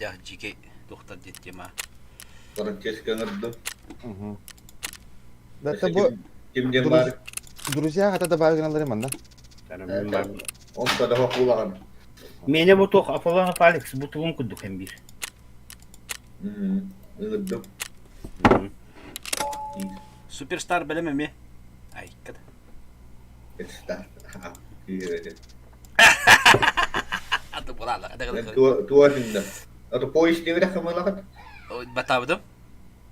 Ya jike doktor dedi ma. Orang kesken ngerdo. Zaten bu Kim diye Duruş, bari. Duruş'a hatta da baygınları manda. Onsa da hokulan. Mene bu tok Apollo Alex bu tuğum kuduk hem bir. Ngerdo. Superstar beleme mi? Ay kada. Está. Iya. Atı bulala. Ada Tua sinda. Atau pois dia dah kemana kan? Batavdım.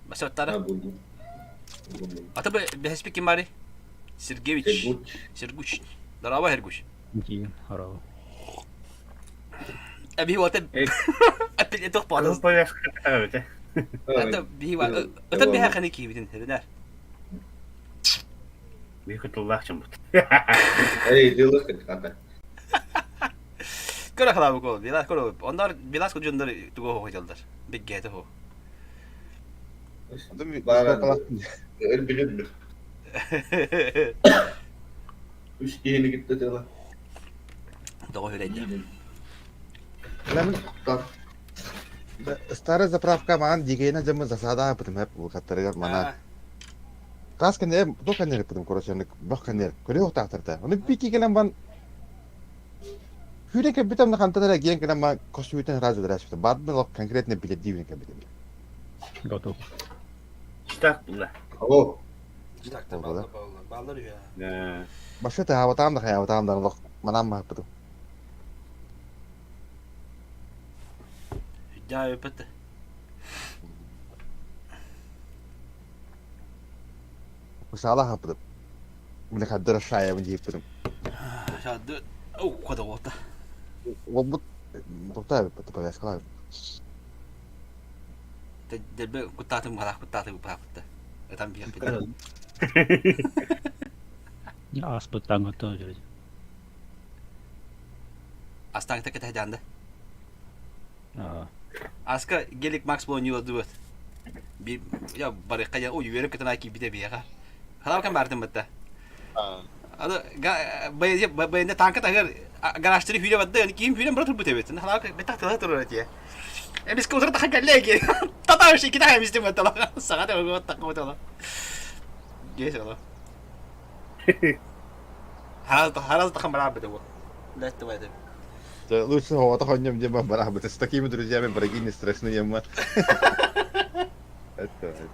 Basa tara. Bu. Atı behespi kim bari? Sergeevich. Serguç. Darava herguç. İyi, haraba. Abi huwa tab. Apil ito pa. Apollo Alex evet. Atı bihi wa. Atı biha khaniki bidin hebenar. Büyük kutullah çambut. Eh, dia lu kata. Kara khala bu bilas koro. Onlar bilas ko jundar tugo ho jalдар. Big gate ho. Bilir. Üç yeni gitti diyorlar. Dogo hüreydi. Lan Tamam. stara zapravka man jigena jam zasada putum hep bu katları mana. Tas kan ya to kan ya putum korosyan bak kan ya. Kore o tahtarta. Onu piki kelam ban Hüre ke bitam na kanta da gen kelam ma kosyutan razı da şutu. Bad mı lok konkretne bile divin ke bitam. Готов. Estağfurullah. Oh. Jidakta ballar ya. Başka ta hava tam da hava tam da lok manam ma putum. Ya öpete. Masalah putum. Mene kadar şaya bunji putum. Şadı. Oh koda wota. Wobut doktor putum pa sekolah. Delbe kutatım malah kutatım bu hafta. Etam bir hafta. Ya aspettang atau jadi. Astan kita kita janda. Ah, Aska gelik Max Bon yol duet. Bir ya bari kaya o yürüyerek kita naik bir de bir ya. Hala kan verdim hatta. Ada bayında tanka takar garajları hüle vadda yani kim hüle bırakır bu tebetin. Hala betak tadı turur diye. Biz kusura takar geldi ki. Tata şey kita hem istem hatta. Sangat da bu takma hatta. Geç ola. Hala takam beraber de bu. Let's do it. Lu semua tak hanya menjadi barang betul. Setakim itu dia memang pergi ni stresnya yang mah. Betul.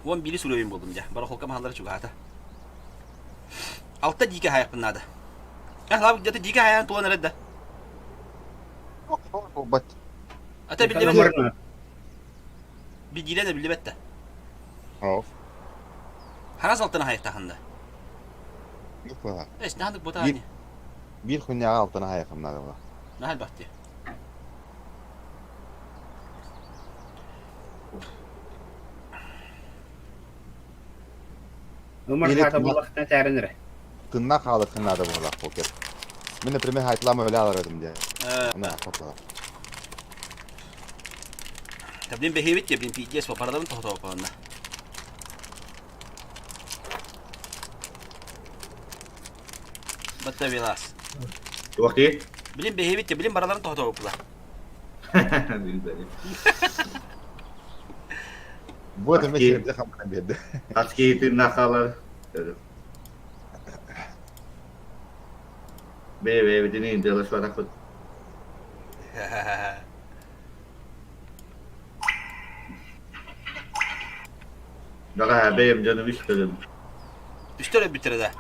Ulan biri sürüyorum buldum ya. Bara holka mahallara çok hata. Altta jika hayak penada. Lah jatuh jika hayak tuan redda. Obat. Ata bildi ben. Bir gile de bildi bette. Oh. Haras altına hayak tahanda. Yok lah. Ne handık bu tane? Bir kunya altına hayakamlar var. Ne hal baktı? Umar hata bu vakti terenire. Tınnak halı kınada bu lah poker. Mene primer haytlama öyle alırdım diye. Ona kapatla. Tabii behevit ya, benim PTS var. Paradan tohto falan da. Batta bilas. Waktu. Bilim behevit ya, bilim paradan tohto falan. Bu da mesela bir kamera bir de. Aski itu nakalar. Be ini dia suara aku. Daha benim canım istedim. Üstüne bir tane de.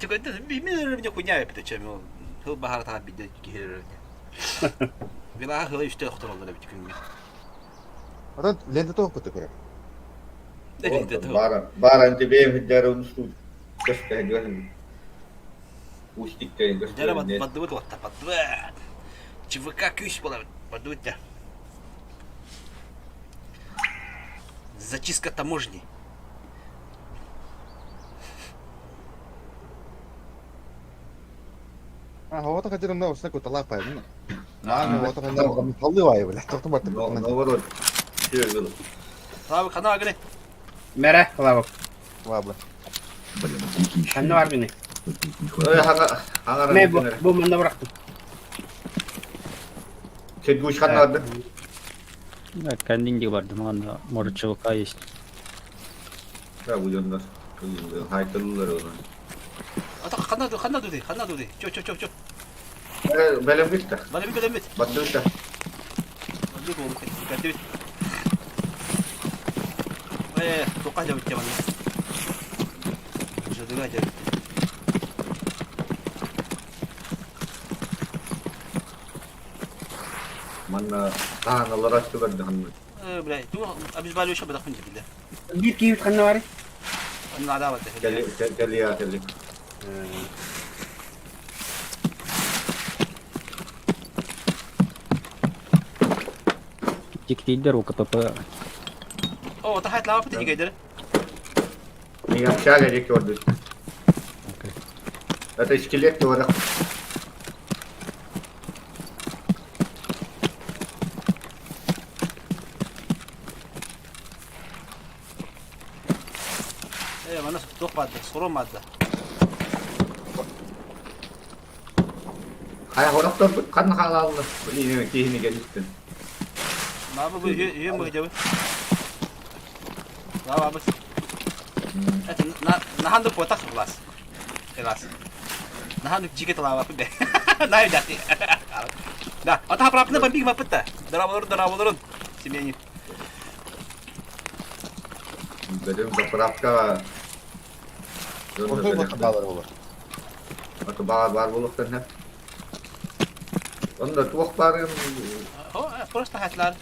Çok öyle bir minör bir kunya yaptı çemi o. Hıl bahar tabi bir de gelir. Bila hıla üstüne otur oldu bir gün. Adam lente tuh kutu kira. Ne dedi de. Baran ti benim jarun stu. Kasta jualan. Ustik kayak kasta. Jara bat dua tuh tapat dua. Civika küs bola bat dua ya. Зачистка таможни. هو طاقة جرم نو سنكو طلاقة يعني ما هو طاقة نو مطلي واي ولا طاقة ما Nomor. Iya dulu. Abi kana agre. Mere kılavuk. وابلا Sen ne var beni? Hanga Аңаран Мен етенер. bu manda bıraktım. Sedguş kanlardı. Кәндинге барды, маған морчылыққа есть. Ya bu yönler. Haytılılar olan. Ata kanna durdu. Çök. Belem gitti. Bana bir bölüm et. Battı gitti. Öldük oğlum. Dikkatli et. Çok acayip bitti bana. Şurada acayip bitti. Manna tahanalar açtı verdi hanım. Bilay. Biz bari yaşa bırakınca bile. Bir kiyit kanı var. Onun adavet. Gel ya gel. Тик дейдер, ол КПП. O da hayat lava pıtı hikayeleri. Ne yapacağız gelecek gördük. Zaten iskelet de var. Bana çok vardı. Sorun vardı. Ayak orak durduk. Kan halallı. Yine keyini geliştin. Ne yapı bu yiyeyim bu hicabı. Ne yapı? Nahanduk potak kelas. Nahanduk jika telah apa deh. Nah jadi. Nah, atau apa apa pembing apa peta? Darawalurun. Sini. Benim de bırakka. Ortaya bakın bağları olur. Atı bağır buluktan hep. Onda tuvak bağırım. Oh, prosta hatlar.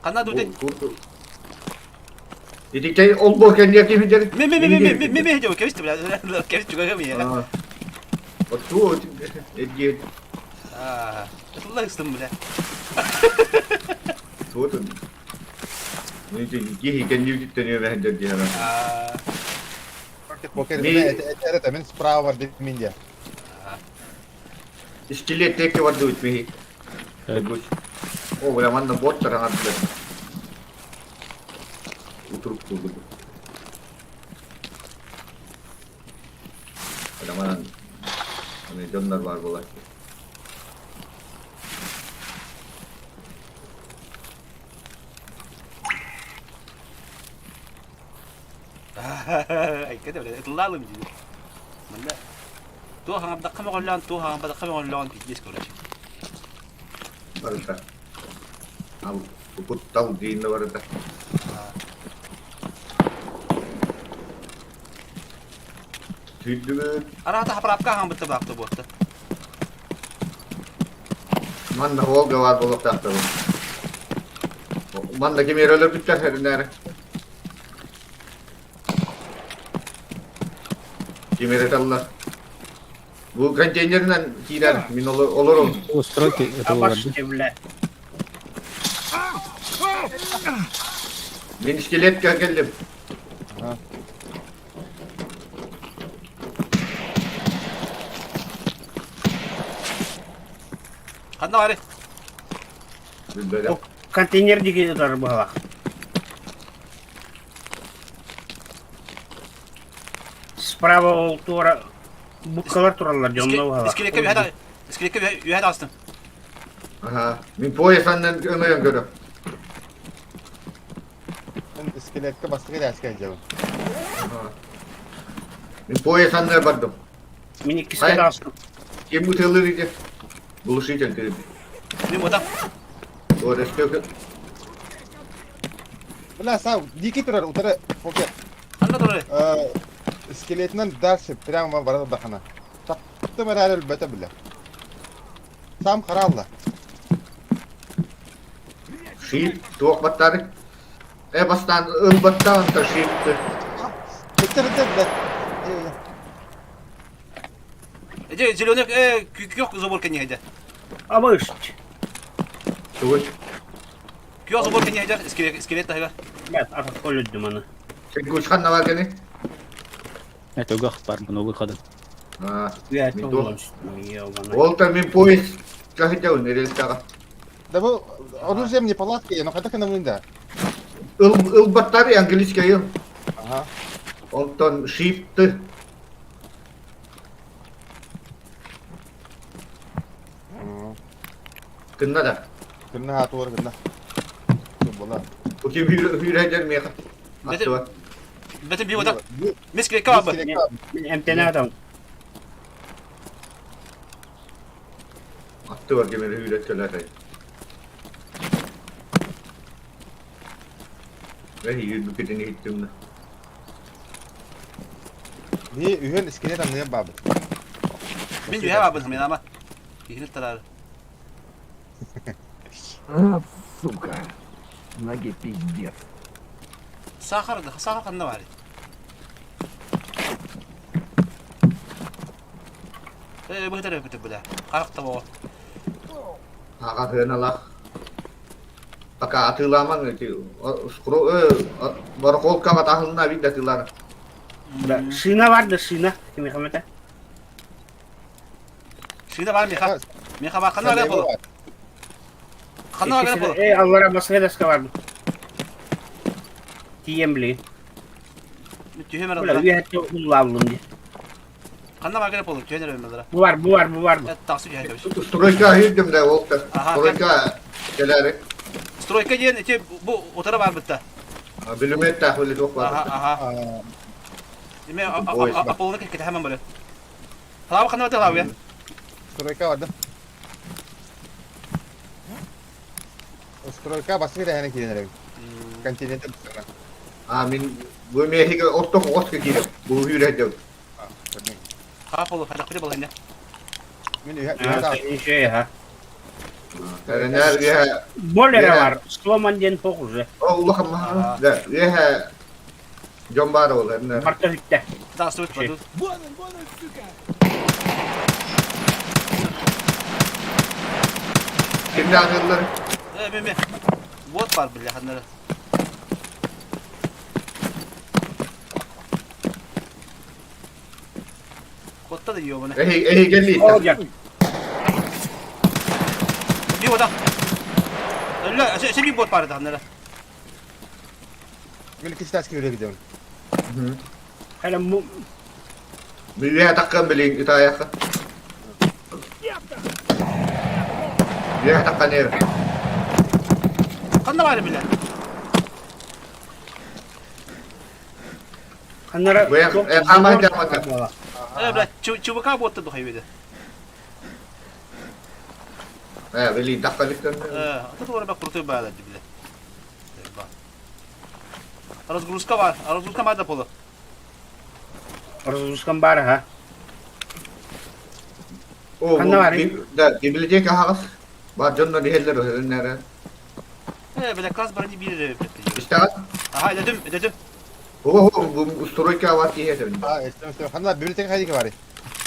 Karena duduk. Jadi kayak ombor kan dia kimi jadi. Mimi hijau kevis tu bila kevis juga kami ya. Betul. Dia Itulah sistem bila. tuh. Ini jadi kan dia tanya ben jadi hara. Evet, hemen sprava var demin diye. İskelet tek var duit mi? Bagus. Oh, boleh mana bot terang ada. Utruk tuh gitu. Ada mana? Ini jonlar var bola. Ay kata bila itulah lu jadi. Mana? Tu hang abdak kami orang tu hang abdak kami orang di sekolah. Barita. Aku put tahu di Indo barita. Tidak. Arah tak apa hang betul tu buat. Mana hoga var bolak tahta. Mana kimi yerler bitter her nere. Kimi yerler. Bu konteynerden gider. Min olur. Устройки этого Abaş барды. evle. Ben iskelet geldim. Karena var. Böyle. Konteyner dikiyorlar bu hava. Справа ол тура буккалар туралар жонда bu hava. İskeleke bir hada astım. Aha. Min poyasandan ömüyorum görüyorum. Ben iskelette bastık edersin geleceğim. Min poyasandan bardım. Minik Hayır. iskele astım. Kim bu tığları buluşacak dedim. Benim odam. Doğru istiyor. Ulan sağ dikit durar utara poker. Anladın mı? İskeletinden dersi prямо var da hana. Taktım herhalde bete bile. Tam kararlı. Şiip, tuğuk battadık. Bastan, battan da şiipti. Bitti bile. Zеленый кюк заборка не идет. Ama işte. Tuğuk. Kюк заборка не идет. Скелет тага. Ben artık öldüm onu. Sen kuşkan ne var gene? Это угах бар, бұны выходы. Ha. Ya Min çok tuğuk. olmuş. Olta min poyas. Kahıcağın nereli tağa. Да bu оружие мне палатки, но когда на винда. Battarı İngilizce. Ага. Ondan şiipti. Kınna da. Kırna hatı var kırna. Bola. Bu kim hüyrecer mi yakın? Betim- Attı var. Betim bir oda. Miskile kebabı. امتناع adam. Attı var gemeri hüyretçiler. Ve yüz büketini hittim de. Ni ühen iskelet anlayan babı. Bin bir hava bunun ama. İhnet tararı. А, сука. Ноги пиздец. Sakar kanında var. Bu kadar öpütü bu da. Karak da bu. Haka hına lah. Baka atılaman gitu. Skro barakol kama tahılına bir datılar. Şina vardı şina. Kimi kamete? Şimdi var Miha. Miha bak kanına gel bulu. Kanına gel bulu. Allara basına deska vardı. Tiyembli. Tühemer Böyle aldılar. bir hatta kullandım diye. Kanına gel bulu. Tühemer ölmediler. Bu var. Taksi bir hayır. Stroika hittim de oldu. Aha, Stroika geleri. Stroyka diyen içi bu otara var bitti. Bilümet tahvili çok var. Aha. Dime O iş bak. Apollo'nu kekete hemen böyle. Hala bak kanına bak abi ya. Stroika vardı. Stroika bastı bir de yani kilinir. Kantinete tutsana. Amin. Bu mehiga ortak oska girip. Bu hüyretçiler. Apollo hadi kudi balayın ya. Min ühen Ha, senin şey ha. Erenler ya. Bolere Ya. var. Sloman diyen fokus ya. Allah'ım. Da ya. Jombara olur. Marta hütte. Daha sıvıt Şey. var. Şimdi anılır. Ben. Bot var bile kanlara. Botta da yiyor bunu. Ehi geldi. Olacak. Bir oda. Öyle şey bir bot vardı kanlara. Min kişi taski öyle gidiyor. Hele bu Bir ya takkan bilin itaya. Ya takkan yer. Kanına var bile. kanlara Bu ya aman yapmadı. Evet çubuk botta da hayvede. Bilin takkan ikan. Atı doğru bak kurutuyor bağladı bile. Bak. Razgruska var. Razgruska var da polo. Ruskan bara ha. O Kanna var ya. da dibilecek ahas. Bacanla diheller o nere. Böyle kaz barani bir yere. İşte Aha dedim. bu stroika var ki yeter. Ha istem. Hanna bibliotek haydi ki var.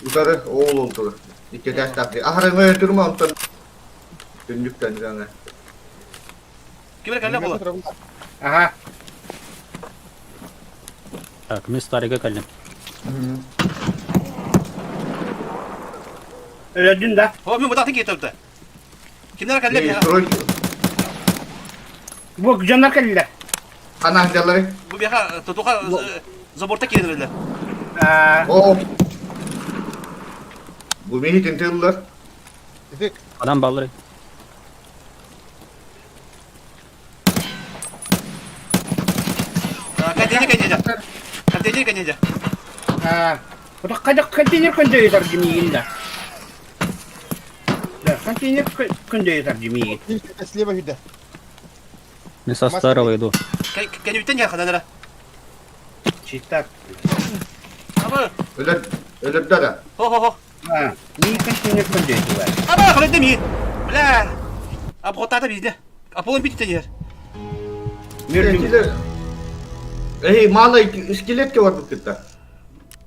Utarı oğul oldu. İki ders takdi. Ahırını öldürme ondan. Dünlükten sana. Kime kalle polo. Aha. Так, мы старика калим. Öldün de. Ho mu budak getirdi. Kimler kalle ya? Stroika. Bu canlar kalile. Anahtarları. Bu bir ha tutuka zaborta kilinirler. O. Bu mihitin tığlar. Tefik. Adam balları. Kantince. Bu da kadak konteyner konteyner tarjimiyin de. Да, konteyner konteyner tarjimiyin. Слева hüdde. Мы со старого иду. Kan yutan ya kanlara. Çitak. Ama Öyle da. ho. Ha. Ni konteyner konteyner var. Ama kale demi. Bla. Ab hotata bizde. Apollo bitti yer. Mürlü. Mala iskelet ki var bu kıtta.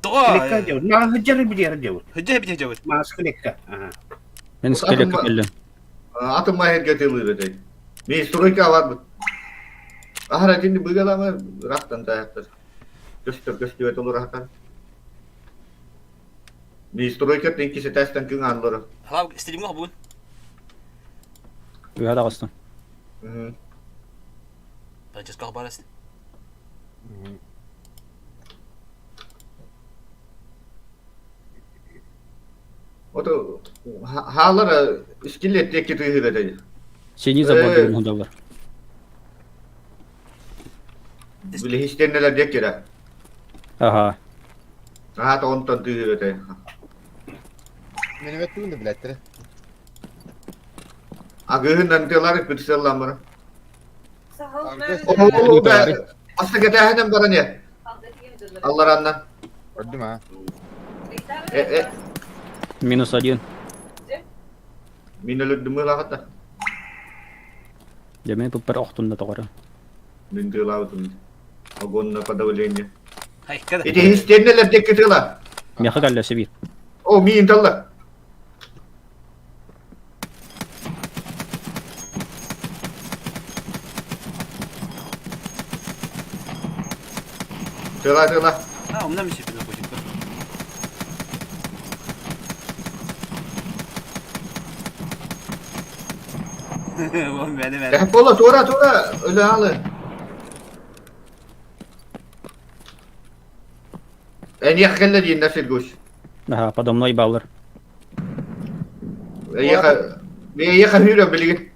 Klekka Doğa. diyor. Na hıcırı bir yer diyor. Hıcca bir cevap. Mas klekka. Aha. Мен скелетка келдим. Atın mahir getirilir dedi. Bir stroika var bu. Ahara şimdi bu kadar mı? Raktan dayaktır. Göster olur rahtan. Bir stroika tenkisi testten kın anları. Hala istediğim yok bugün. Üyada kastım. Ben just kalk barasın. O da halara iskelet teki tüyüredi. Seni zavallı hunda var. Bile hiç neler dekire. Aha. Ha da ondan tüyüredi. Minimet bugün de biletleri. Agıhından diyorlar bir selam bana. Arkadaşlar Oo be. Aslı getirdin bana ne? Allah randan. öldüm ha. Minus 1. Minelud dumula kata. Demek bu per oktunda tokara. Min diyorlar tüm. Agon na padawlenya. Hay kada. Iti hiç neler dekire. Meka kalla sibir. O mi intalla. Tela. Ha ondan bir şey yapıyor çocuklar. Oğlum benim. Hep ola tora öyle halı. En yakınla diyin nasıl kuş. Aha, подо mной баллар. Yakın hüre bilgin.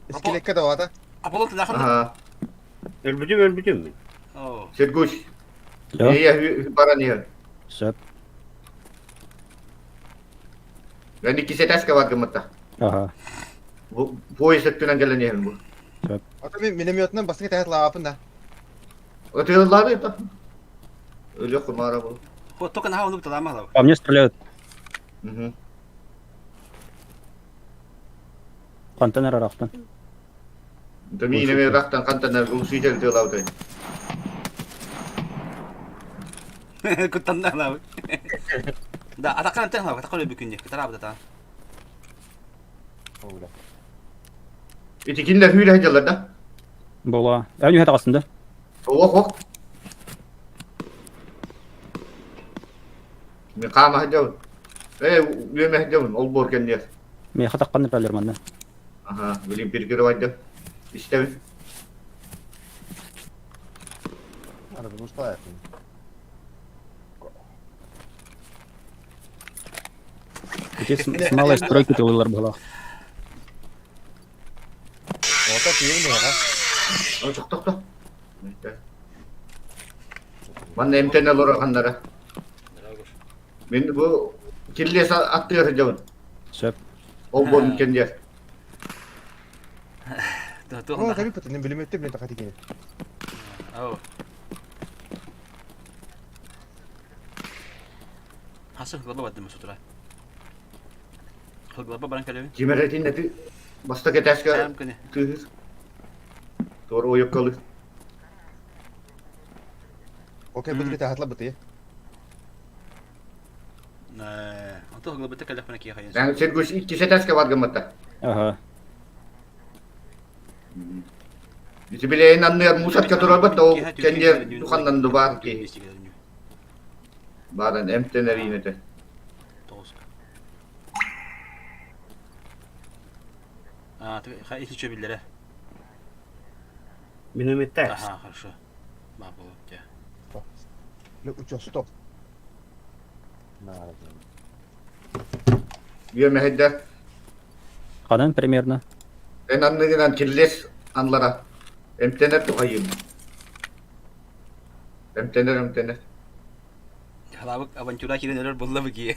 İskelekke de o ada. Apollo telefonu. Aha. Ölbüdüm mü? Oo. Sir kuş. Yo, Ya para niye? söp. Ben iki setas kavat gemata. Aha, Bu ettiğinden gelen yiyen bu. Ata minimiyotundan basın getiret lafında. Ötüyorlar ya da. Öyle kumara bu. Ho token ha onu tutamaz abi. по мне стреляют. Hı hı. Контейнер арахтан. Demi yine bir raktan kantanlar ulusuyla diyorlar da. Kutandan abi. Da atakan teh abi. Takol bükünce. Kita abi da. Öyle. İtikinler hüre heceler da. Была. Я у него это aslında. Ok. Mi kama hecevun. Yeme hecevun. Ol borken yer. Men xataqanni bilaman. Aha. Bilim bir kere vaydı. İşte mi? Arabamız bayağı. Где с малой стройки тылылар была. Orta değil mi ya? Tok. İşte. Bana emtenel orakanlara. Ben bu kirliye attıyor hecevun. Söp. Ol borken yer. Tuh Ama tuh. tabii patanin bilimette bile takati gene. Oh. Hasıl hıgla badım sutra. Hıgla barang kali. Cimeretin neti. Basta keteske. Sam kene. Tühür. Doğru o yok kalır. Okey bu kita hatla bıtı. Nah, tuh hıgla badı kali pernah kia kayın. Yani sen kuş iki seteske var gemata. Aha. Bizi bile inanmıyor musat katır bat o kendi dukandan duvar ki. Baran emtener yine de. Toz. А, ты хотите что биллера? Minimette. Ага, хорошо. Бабу, тебя. Ne uçuyor stop. Nerede? Bir mehedder. Kadan примерно. En anlayan kirles anlara. Emtener tukayım. Emtener. Halabık avantura kira neler bulla bagi.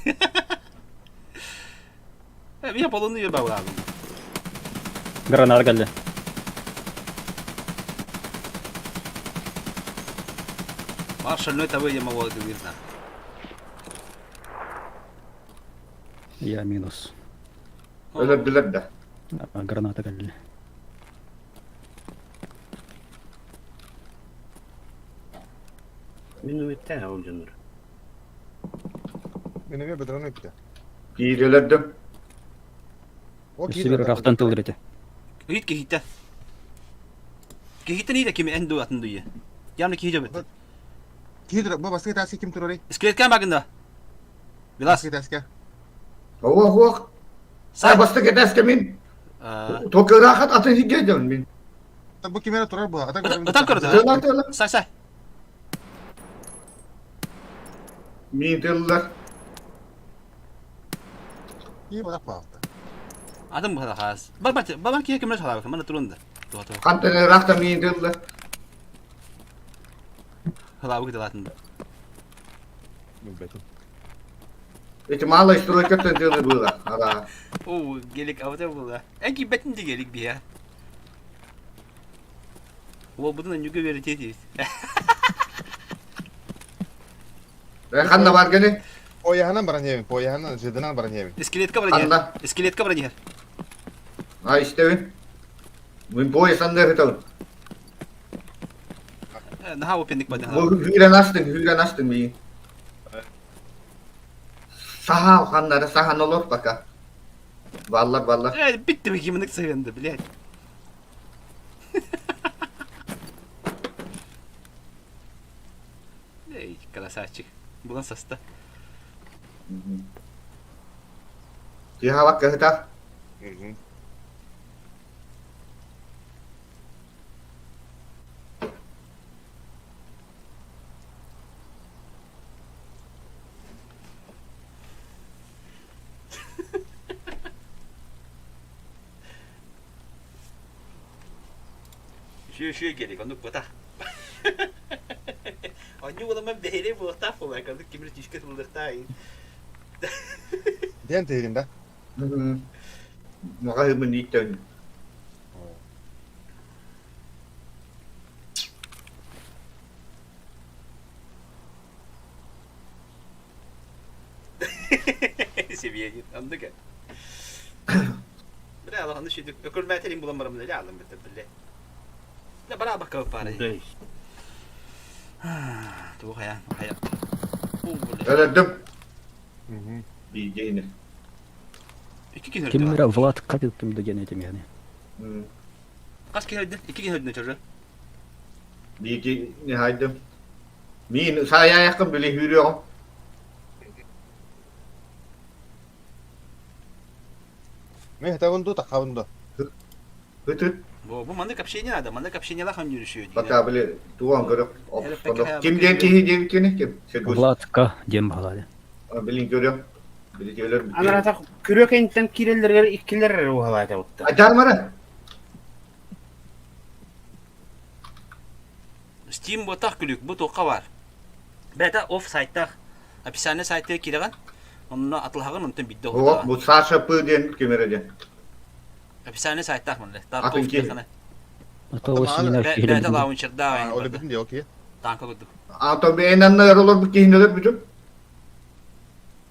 Bir yapalım diyor baba abi. Granat geldi. Marshall ne tabii ya mavalı kıvırdan. Я минус. Öyle bilir de. Граната geldi. Minimette olacaktır. Minimiye bedranı bitti. Giyilerdim. O Sibir raftan tıl girdi. Git kihita. Kihita ni de kimi endo atın duyu. Yamlı kihija bet. Kidir bu basket aski kim turori? İskelet kan bakında. Biraz. Basket aski. Hova. Say Say. basta keteske min. Aa, Tokyo rahat atın hiceceğim min. Bu kimere turar bu? Atan kırdı. Tela. say. Min tırlar. İyi bak baktı. Adım bu kadar has. Babam ki kimler çalar bakın bana durun da. Doğru. Kantene rakta min dilla. Hala bu kadar altında. Mübbetim. İhtimalla istroikattan dilla bula. Ara. Oo gelik avda bu la. Enki betin de gelik bir ya. O bunun yüge veritetiyiz. Ben kanna var gene. Poyahanan baran yemin. Poyahanan zıdınan baran yemin. İskelet kabra yer. Anda. İskelet kabra yer. Ha işte ben. Min boya sanda hıtalım. Daha o pendik badı. Bu hüyre nastın mi? Saha kanlara sahan olur baka. Vallar. Evet bitti mi kiminlik sayında bile. Ey красавчик. Bulan sasta. Diha bak hıta. Hı hı. Şu gelik onu kota. Anyu oğlum ben behire bu taf olarak aldık kimir tişket bulurtay. Diyen tehirinde. Maka hımın itten. Seviyeli anladık ya. Bir Allah anı şeydik. Ökür metelim bulamadım da aldım bir de. Ne bana bak kapı para. Buradayız. Tuh hayat. Öyle dım. Hı hı. Diyeceğini. İki gün Kim öldü. mira Vlad kapittim da genetim yani. Kaç gün öldü? İki gün öldü çocuğu. Diyeceğini haydım. Min saya yakın bile yürüyorum. Mehta bundu takavundu. Hıtı. Bu manda kapşeni adam. Manda kapşeni la ham yürüyüşüyor. Baka bile tuğan görüp. Hele peki hayal Kim bakayım. den tihi diye kim? Segus. Vlad ka dem balade. Bilin görüyorum. Bili gelir. Anarata kürökenten kirellerger ikkiler o halayta utta. Açar mı? Steam botak gülük bu toka var. Beta off site'da. Hapishane site'e kiragan. Onunla atılhagan ondan bidde O oldu. bu sağ şapı diyen kemerece. Hapishane site'da mı? Tar Atın tof ki. tekane. Ata o sinyal Beta şehirde. launcher'da Ha, aynı. öyle bitin diyor ki. Tanka gudu. Ata bir enanlar olur bu kihindeler bütün.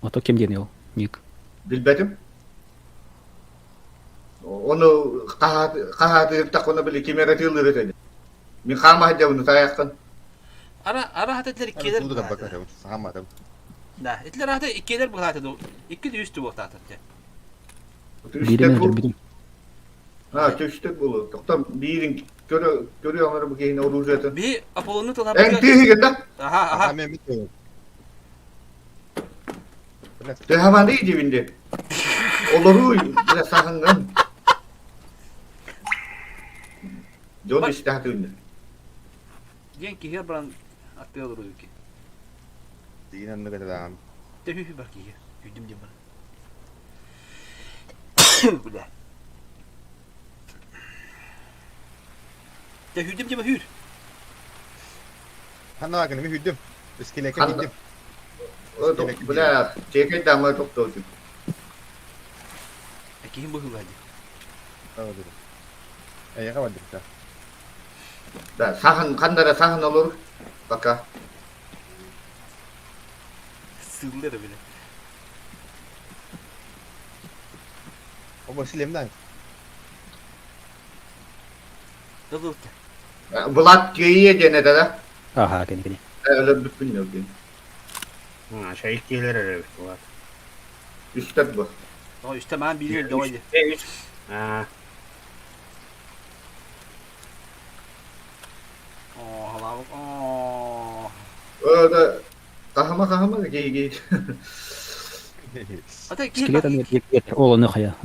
Ata kim deniyor? Nik. Bilbetim. Onu kahat takona bile kemere tığılır dedi. Min kalma hadi bunu sayakın. Ara hatta etler Hani ikiler buldu bu da hatta. bakar ya. Sahama da. Da etler hatta ikiler bu hatta. İki de üstü bu hatta. Biri İşte nedir bu. bildim. Ha işte bu. Doktor birin görüyor onları bu kihine oruç zaten. Bir Apollo'nu En tanıp. tihi gında. Aha Aha aha. ben bitmiyorum. De havan değil cebinde. Olur bile sakıngan. John Bak. işte hatırında. Diyen ki her buran atlıyor olur ki. Dinen ne kadar. De hü bak ya. Güdüm diye bana. Bu da. De hüdüm diye hür. Hanna bakın bir hüddüm. İskileke Hanna. hüddüm. O da bile ceket damar doktor. Kim bu hüvadi? Tamam dedim. Yaka vardı bir tane. Da sahan kandara sahan olur. Baka. Sığırlar bile. O başı lemden. Dolu. Bulat geyiye gene de da. Aha gene gene. Öyle bütün yok. Ha şey ikkiler evet var. Üstet bu. O işte ben biliyorum da oydu. Ha. Oo hala bak. Oo. Öyle kahama da geyi. Hatta gel İskelet bak. anı yet oğlanı kaya.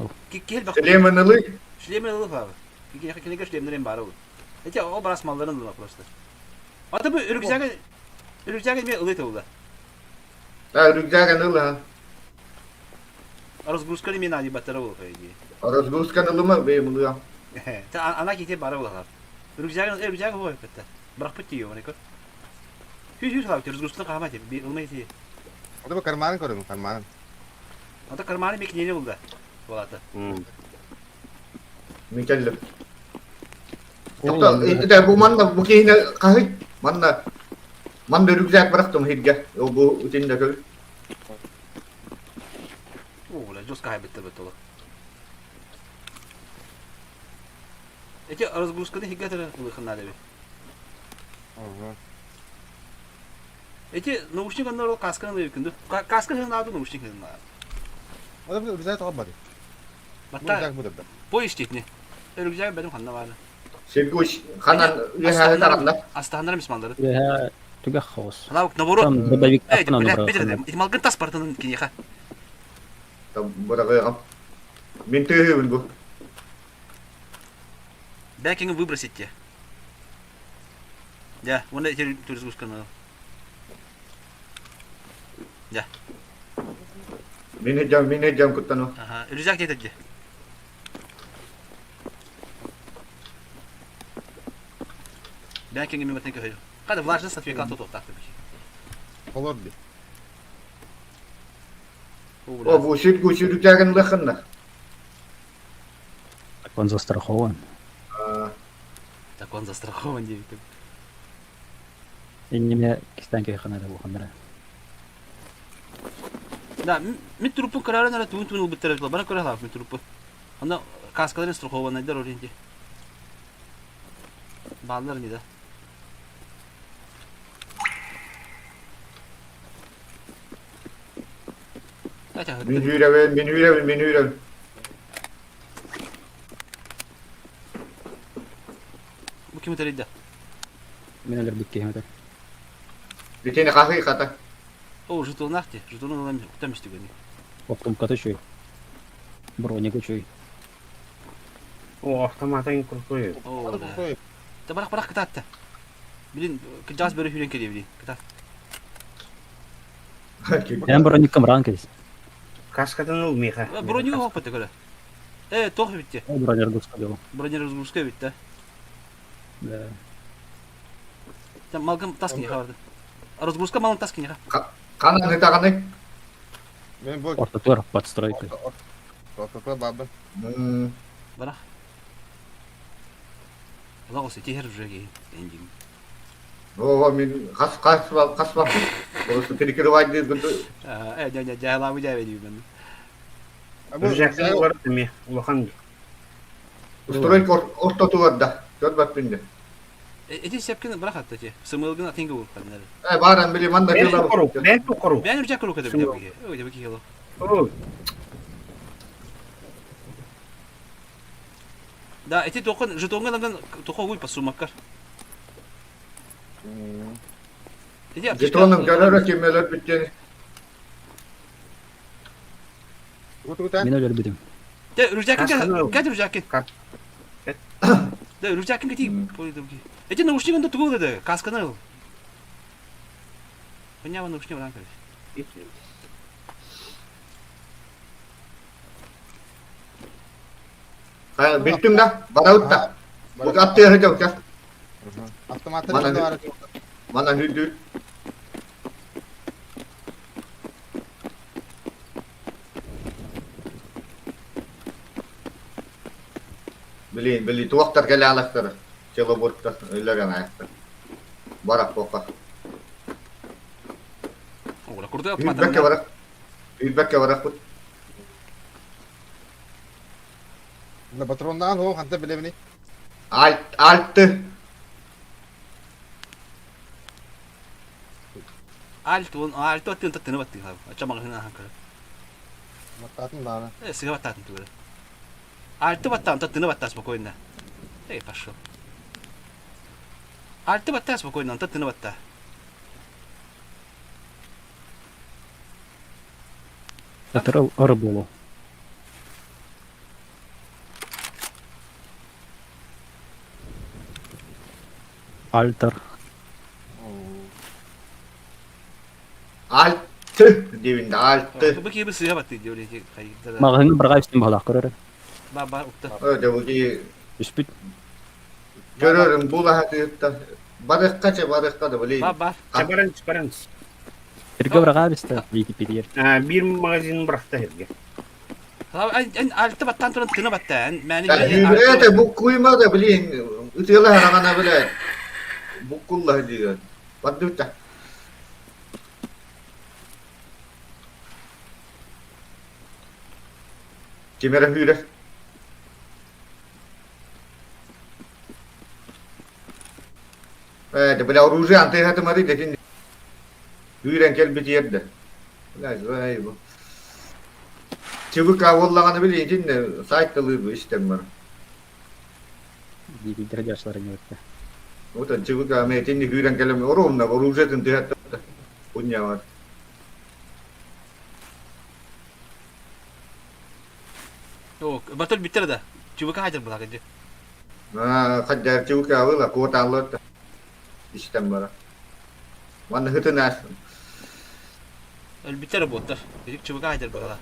Gel bak. Süleymanlı. Süleyman alıp abi. Bir kere kine göstereyim bari olur. Ece o baras malların da arkadaşlar. Hatta bu örümceğe bir ılık oldu. Ha rüzgar kanılı ha. Разгрузка мен ани баттара бол кайги. Разгрузка нулма беймулуя. Та ана ките бара болар. Рюкзак ой бетта. Бирок бит тиё неко. Хүй хап разгрузка кама деп би ылмай ти. Oda bu karmanı koydum karmanı. Ата карманы мек нене булда. Болата. Mikellem. Yoksa de bu manna bu kihine kahit. Manna rükzak bıraktım hidge. O bu içinde kör. Оля, жестко хайбетте бетола. Эти разгрузканы хигатера улыхына деби. Эти наушник аннар касканы да юкүндү. Касканы наады наушник. Oda bu güzel topmadı. Батта Bu da bu da. бой иштетни. Рюкзак бедим ханна бары. Sevguş kanan yaha tarafında. Астандар мисмандары. Я туга хаос. Ана наоборот. Там добавик Эй, апна блядь, набрал. бедер. Ималгын таспартын кинеха. Tam burada koyalım. Min tühübün bu. Бякинг выбросить те. Да, вон эти разгрузканы. Min hecam kuttanu. Ага, рюкзак детеди. Бякинг мимо тенке хойу. Када влажность отвекал тут вот так. Olur bir. O bu sevguş rükzakan lıkınna. Так он застрахован. Так он застрахован, девик. И не мне кистанки ханада бухандра. Да, мит трупу карары нара тун убиттер била. Бана көрө алам мит трупу. Анда каскаларын страхован айдар оринде. Балдар не да. Min hüyreven. Bu kimi teride? Мен алар бикке хата. Bir tane kahve kata. О, жетон нахти. Жетон алам там истигени. Оптом катышой. Броник учой. О, автоматын крутой. О, Hadi да. bu koy. Та барах кытатта. Билин, жаз бери хүрен келе били. Кытат. Я броником ранкайс. Каскадан улмейха. Броню опыты көрө. Тох битти. Бронер гускабел. Броня разгрузка битти. Да. Там малгам таскини хаварды. Разгрузка малын таскини ха. Kanan hıtakını. Ben bu Ортотур подстройкой. ortada babı. Барах. Алла госы техер жүрөги. Эндин. O min kasbak. Orası tehlikeli vaydı. Жайламы жай бедим мен. Рюкзактын улар эме, улахан. Стройка orta tuvarda. Gör bak bindi. Эти сепкин барах атты те. Сымылгын атынга болуп калдылар. Баран били manda Бен kırlar. тукуру, бен тукуру. Бен үржак көрүп кетип биге. Ой, деп кело. Да, эти токон жетонга наган токо гуй пасумаккар. Эти Jetonun karara kemeler bittiğini. Utkutan. Мен алар бидим. Де үржакин Касканы- кат үржакин. Да, үржакин кети. Эти наушнигында тугул деди. Касканы. Понява наушник ранкар. Bittim da. Baravut da. Bu attı hocam. Avtomatları Bana da ne? var. Bana hüdü. Bili tuaktar kali alaktar. Coba buat öyle kan ayakta. Barak poka. Ола курда Hüdbekke barak. Hüdbekke barak put. Da patrondan o hanta bilemini. Altı. Alto аттын таттыны баттын хаб. Ачамага хына ханкар. Matatın da. Сига баттатын тугура. Alto баттан таттыны баттас спокойно. Пошел. Alto баттас спокойно, таттыны батта. Это рыболов. Альтер. Altı. dibinde altı. Bu gibi suya battı diyor ki kayıkta. Mağazını bırga üstüne bağlı akırır. Ba ukta. Öyle bu ki Üspüt. görürüm bu lahatı. Barık kaça barık da böyle. Ba. Çıkarınız. Birge bırga üstüne. Wikipedia. Bir magazin bıraktı herge. En altı battan sonra tını battı. Yani Ya de bu kuyma da bilin. Ütüyorlar ana böyle. Bu kullah diyor. Bak dur da. Cimere hüre. Evet, böyle orucu antay hatı mari de şimdi. Hüren kel bir yerde. Lazım bu. Çubuk avallağını bilin şimdi sayıklığı bu işlem var. Wikipedia yaşların yoktu. O da çubuk avmetin hüren kelime orumda orucu antay hatı. Punya var. Yok, batıl bitti de. Çubuk haydır bu lakacı. Ha, kacar çubuk avla kota Allah. İşlem var. Bana hıtı nas. Öl bitti bu otlar. Dedik çubuk haydır bu kadar.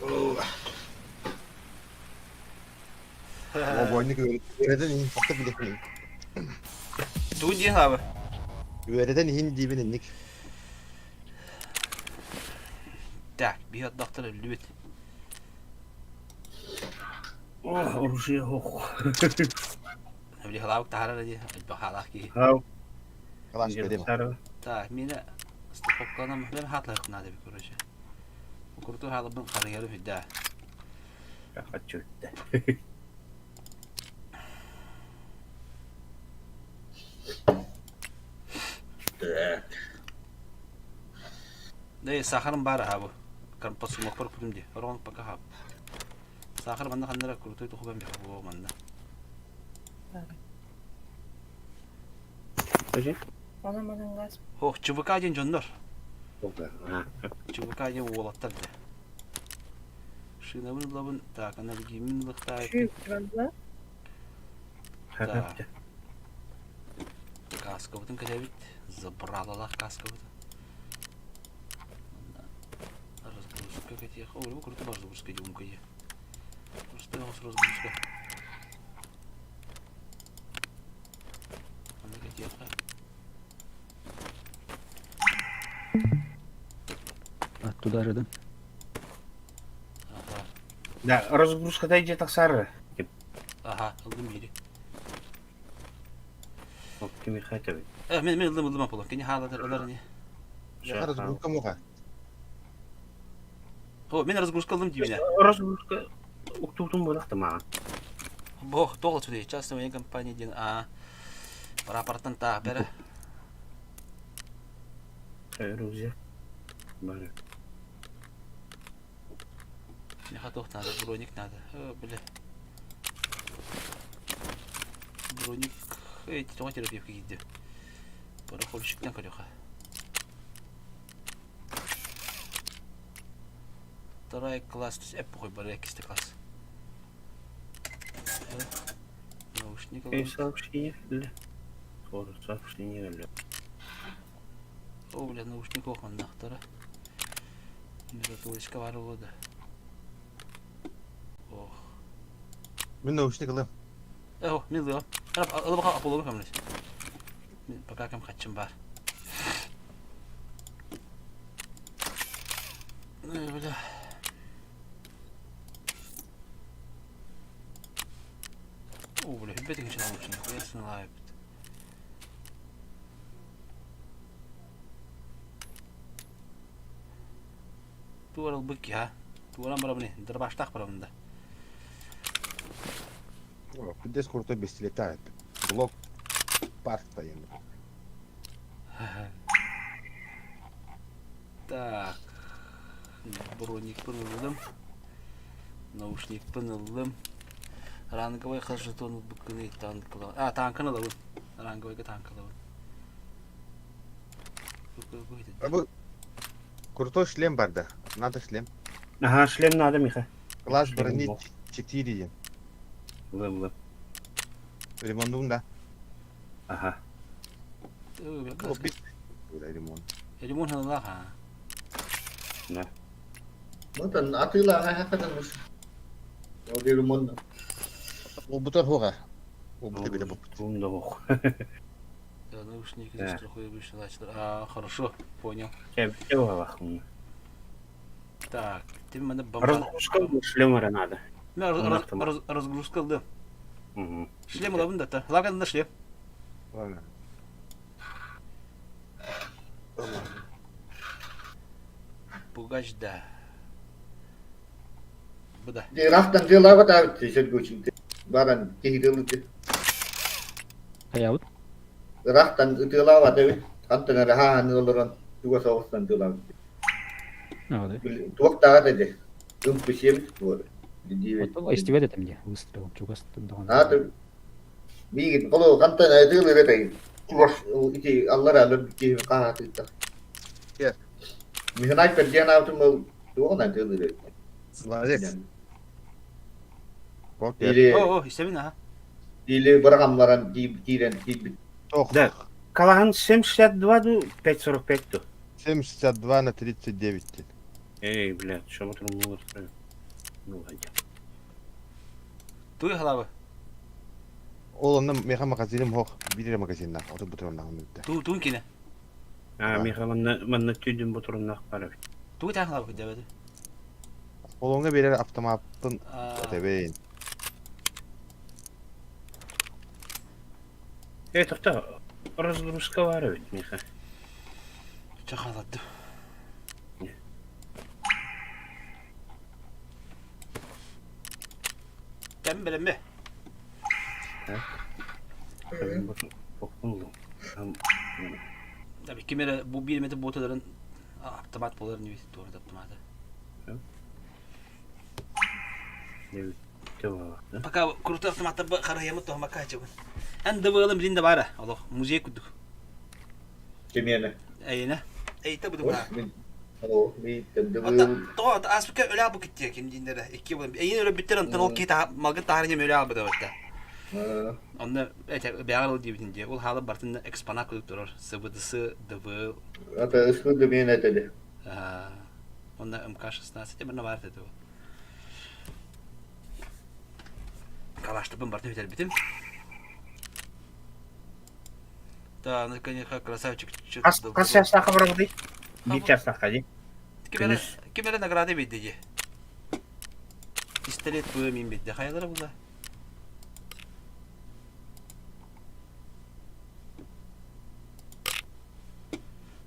O boynuk öğreden in fakta bile. Duğun diye abi. Öğreden in dibine indik. Tak, bir hat doktor öldü bit. Oh, orucu yok. Ne bileyim halak tahara diye. Bak halak ki. Hav. Kalaş benim. Tak, mine stopoklanam ben hatla yakına da bir proje. Bu kurtu halı ben kariyeri fidda. Kaç öttü. Ne saharım var ha bu. Kan pasu mokor kudum diye. Orang pakai hap. Sahar banda kan nera kurtu itu ben bir bu banda. Kaçı? Anlamadım gaz. Oh, çubuk ağacın jonlar. Ha. Çubuk ağacı oğlatlar da. Şuna bunu labın tak ana bir gimin lıkta. Şu kralda. Ha. Kaska butun kadevit. Zabralalah kaska butun. Разгрузка какие хаули, вы круто разгрузка юмка е. Просто у нас разгрузка. Она какие хаули. Оттуда же, да? Ага. Да, разгрузка да идет сары. Ага, aldım yeri. Вот kimi хотел. Men aldım apolo. Kini haladır olar ne? Yakarız bu kamuha. O, men разгрузка aldım dibine. Разгрузка уктутун болакты мага. Бог, долго сюда. Частная компания ден рапортан та бере. Рюкзак. Бары. Не готов надо, броник надо. Бля. Броник. Эти тома терапевка гидди. Парахольщиктен колёха. Второй класс, то есть эпохой барекисты класс. Наушник. Сообщение. Скоро сообщение. О, бля, наушников он нахтара. Миротулочка var o da. Oh. Ben de uçtuk alayım. Oh, min diyor. Al bakalım Apollo'yu kamleş. Bakalım kaçım var. Ne böyle. Oh, böyle hübbetin için almışsın. Koyarsın layıp. Tuvaral bık ya. Tuvaran bara bunu. Dırbaştak bara bunda. Кудес крутой без летает. Блок парк-то ему. Так. Броник пынылдым. Наушник пынылдым. Ранговый хажетон быкыны танкылы. Танкыны алабын. Ранговыйга танк алабын. А bu крутой шлем бар да. Надо шлем. Ага, шлем надо, Миха. Класс Шлем брони был. 4. Лым. Ремонтун да. Ага. O bir. Böyle ремонт. Limon hanılar ha. Да. Вот он, атыла hakikaten bu. O bir mon. Ол бутар хуга. Ол бутар биде бу. Умда ох. Да, наушники застрахуют обычно начали. Хорошо, понял. Чебте вахун. Так, ты меня бомба. Разгрузка шлемара надо. Разгрузка кылдым. Мгм. Шлем алабын да та. Лаган да шлем. Ладно. Пугач да. Буда. Raftan dela var da sergüçün. Baran kehidildi. Kayaut. Raftan dela var da antena ha nolaran tuga savaştan dela. А, да. Tuakta dedi. Üm pişim var. Вот истевет это мне выстрелом. Чугас Ha da bir kolo antena dela dedi. Tugas iti Allah razı ki kahatı da. Ya. Mihnat perjana avtum tuğan dela dedi. Молодец. Вот я. Или О, истемин ha. или браgamlaran giren git. Ох, Да. Калаган 72 ду 5.45 ду. 72 на 39. Эй, блядь, что мы там было строим? Ну, ладно. Туй халабы. Ол онда меха магазиним хох. Бирер магазинна. Ото бутар онна онда. Туй кине. Миха, манна түйден бұтырынақ қарап. Туй та халабы дебеді. Ол онга берер автоматтын өтебейин. Эй, тоқта, разгрузка бар өт, Миха. Чахалады. Кем білем бе? Tabii kimere bu 1 metre botaların автомат боларын не бейсі, doğru da автоматы. Пока крутой автоматта қарайымы тоғыма қачығын. Әнді бұғылым ринді бары, Allah, музей күдік. Kemiyene. Әйіне, әйті бұды бұға. O bir tende Тоғат, аспекке өлі албы кетті кемдейіндері. Әйін өлі біттер ұнтан ол кейті малғын тағырын өлі албы да өтті. Onda бәғыл дейбітінде, ол халы бартында экспонат күдік тұрыр. СВДС, ДВ. ata ıslı demeyene dedi. Onda МК-16 біріне бар деді ол. Калаштыбын бартын бітер бітім. Да, наконец-то красавчик. Қас жастақы бұры бұдай? 2 жастақы дей? Кемелі награды бейді де. Пистолет бөймен бейді. Қайғыры бұлда?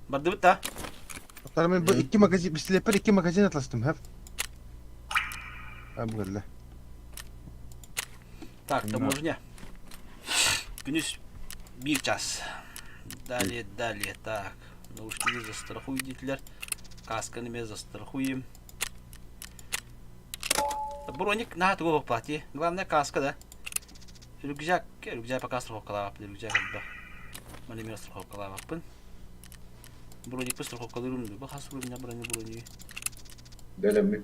Барды бұд та? Ақтар мен бұл 2 магазин, бістілепер 2 магазин атластым, хәп. Әбгірлі. Так, таможня. Күніз 1 час. Далее, так. Наушники застрахуй, детілер. Касканы мен застрахуем. Броник на туго плати. Главное каска, да? Рюкзак пока страховкалап, рюкзак да. Мали мен страховкалаппын. Броник по страховкалырым, ба хасыр меня брони. Delemi.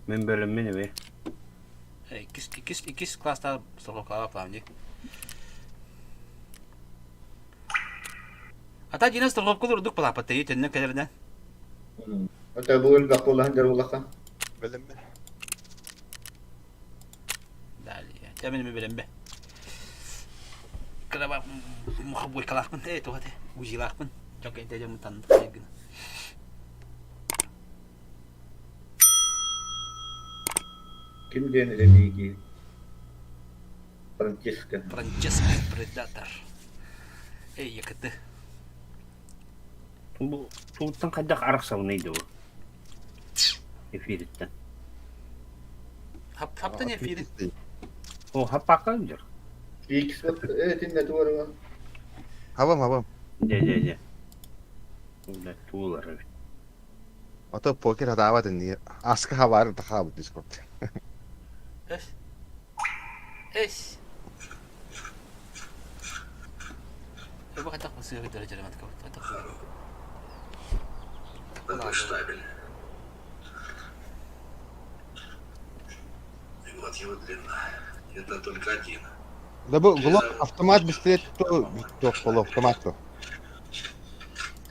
Мен бөлім мені бе. İkiz klasta страховкалап falan diye. Hatta yine страховкалар urdık pala patayı tenne kadarından. Ata bu el bakula handar ulaka. Білім бе. Далее. Темен mi bilen be. Kada bak muhabbet kalakmın. Tu hadi. Ujilakmın. Çok entecem tanıdık saygın. Kim diyene de bilgi. Francesca. Francesca Predator. Yakıtı. Бұл туыттан қайдақ арақ сауынайды ол. Эфиріттен. Hapta ne fiydi? О, хаппаққа жүр. İlk evet inne duvarı. Хавам. Де. Бұл туылар өй. Ото покер хадаватын не. Аска хавар тахабы дискорд. Eş. Bu kadar nasıl bir derece eleman kaldı? Какой штабель? И вот его длина. Это только один. Да бұл автомат бістілет то жоқ бұл автомат то.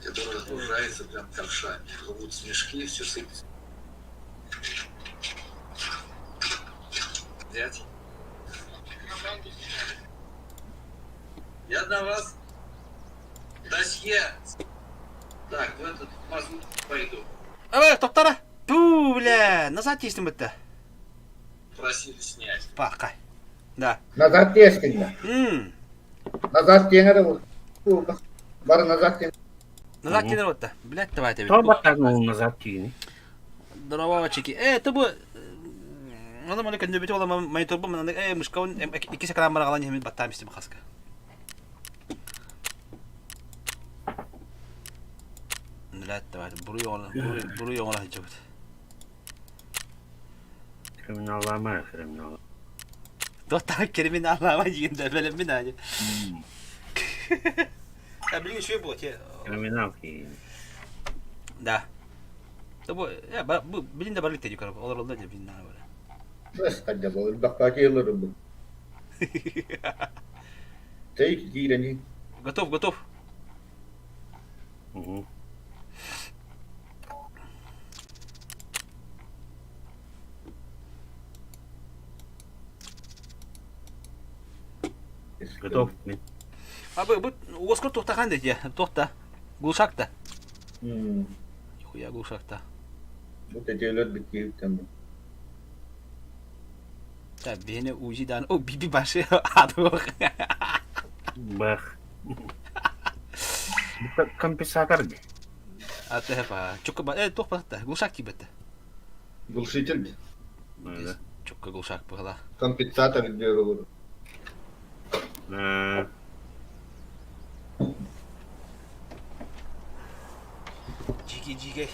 Который разгружается валяются прям ковшами. Рвут снежки, все сыпется. Взять? Я на вас досье. Так, в этот мазут пойду. Тоқтара. Ту, бля, назад тестім бітті. Просили снять. Пақай. Да. Назад тескін. Назад теңері бұл. Бары назад теңері. Назад тенер бітті. Блядь, давай тебе. Кто батагнул назад тини? Дровавачики. Ты bu... Adam öyle kendi biti olan monitör bu men müşkavun iki sekran bana kalan yemin battam istim xaska. Nelat var. Buru yoğuna hicabet. Kriminallama kriminal. Doktor kelimenin anlamı yiyinde böyle mi nacı? Ya bilin şu bu ki. Kriminal ki. Da. Bu ya bu bilin de barlık tecrübe olur oldu da bilin böyle. Bas kadar bu. Bak yıllarım bu. Tek gireni. Готов. Угу. Готов. Abi bu Oskar toxtagan dedi ya. Toxta. Gulşakta. Yok ya Gulşakta. Bu tecrübeler bitti tamam. Ya beni ujidan o bibi başı adı. Бах. Это компенсатор. Atı hep ha. Çok toxta. Gulşak gibi de. Глушитель. Да. Çok Gulşak bu kadar. Компенсатор diyor olur. Cigi.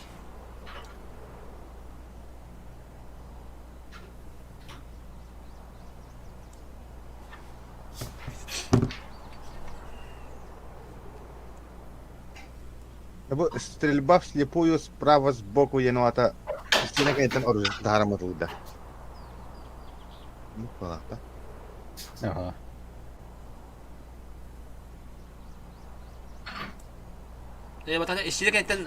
Bu стрельба вслепую справа сбоку енуата. Стена кайтан оружие. Дараматылда. Ну, палата. Ага. Batana işçilik enten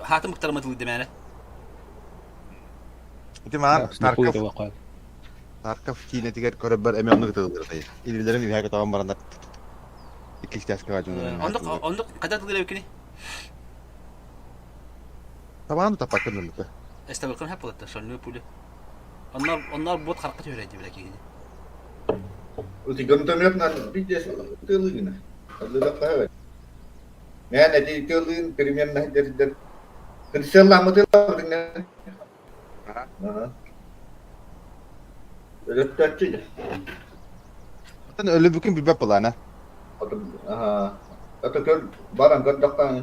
hatım muhtarımatı demene. Itu mah Слепую Tarkov. это вакуат. Tarkov Çin'e tiket korabbar emyonlu gıtıldır dayı. İlgilerin ilhaka tamam baranda. İkiş taşka vacunlar. Onduk kadar tılır evkini. Tamam da tapakın dönüp. Estabilkan hep olatta sonlu pulu. Onlar bot hareket öğrendi bile ki. Uti göntemekten bir de tığlığına. Tığlığa kahve. Yani di tığlığın primerna derden. Kınsellah mı tığlığa ne? Aha. Öyle tatlı. Zaten öyle bugün bir bep lan ha. Aha. Atau kan barang kan datang.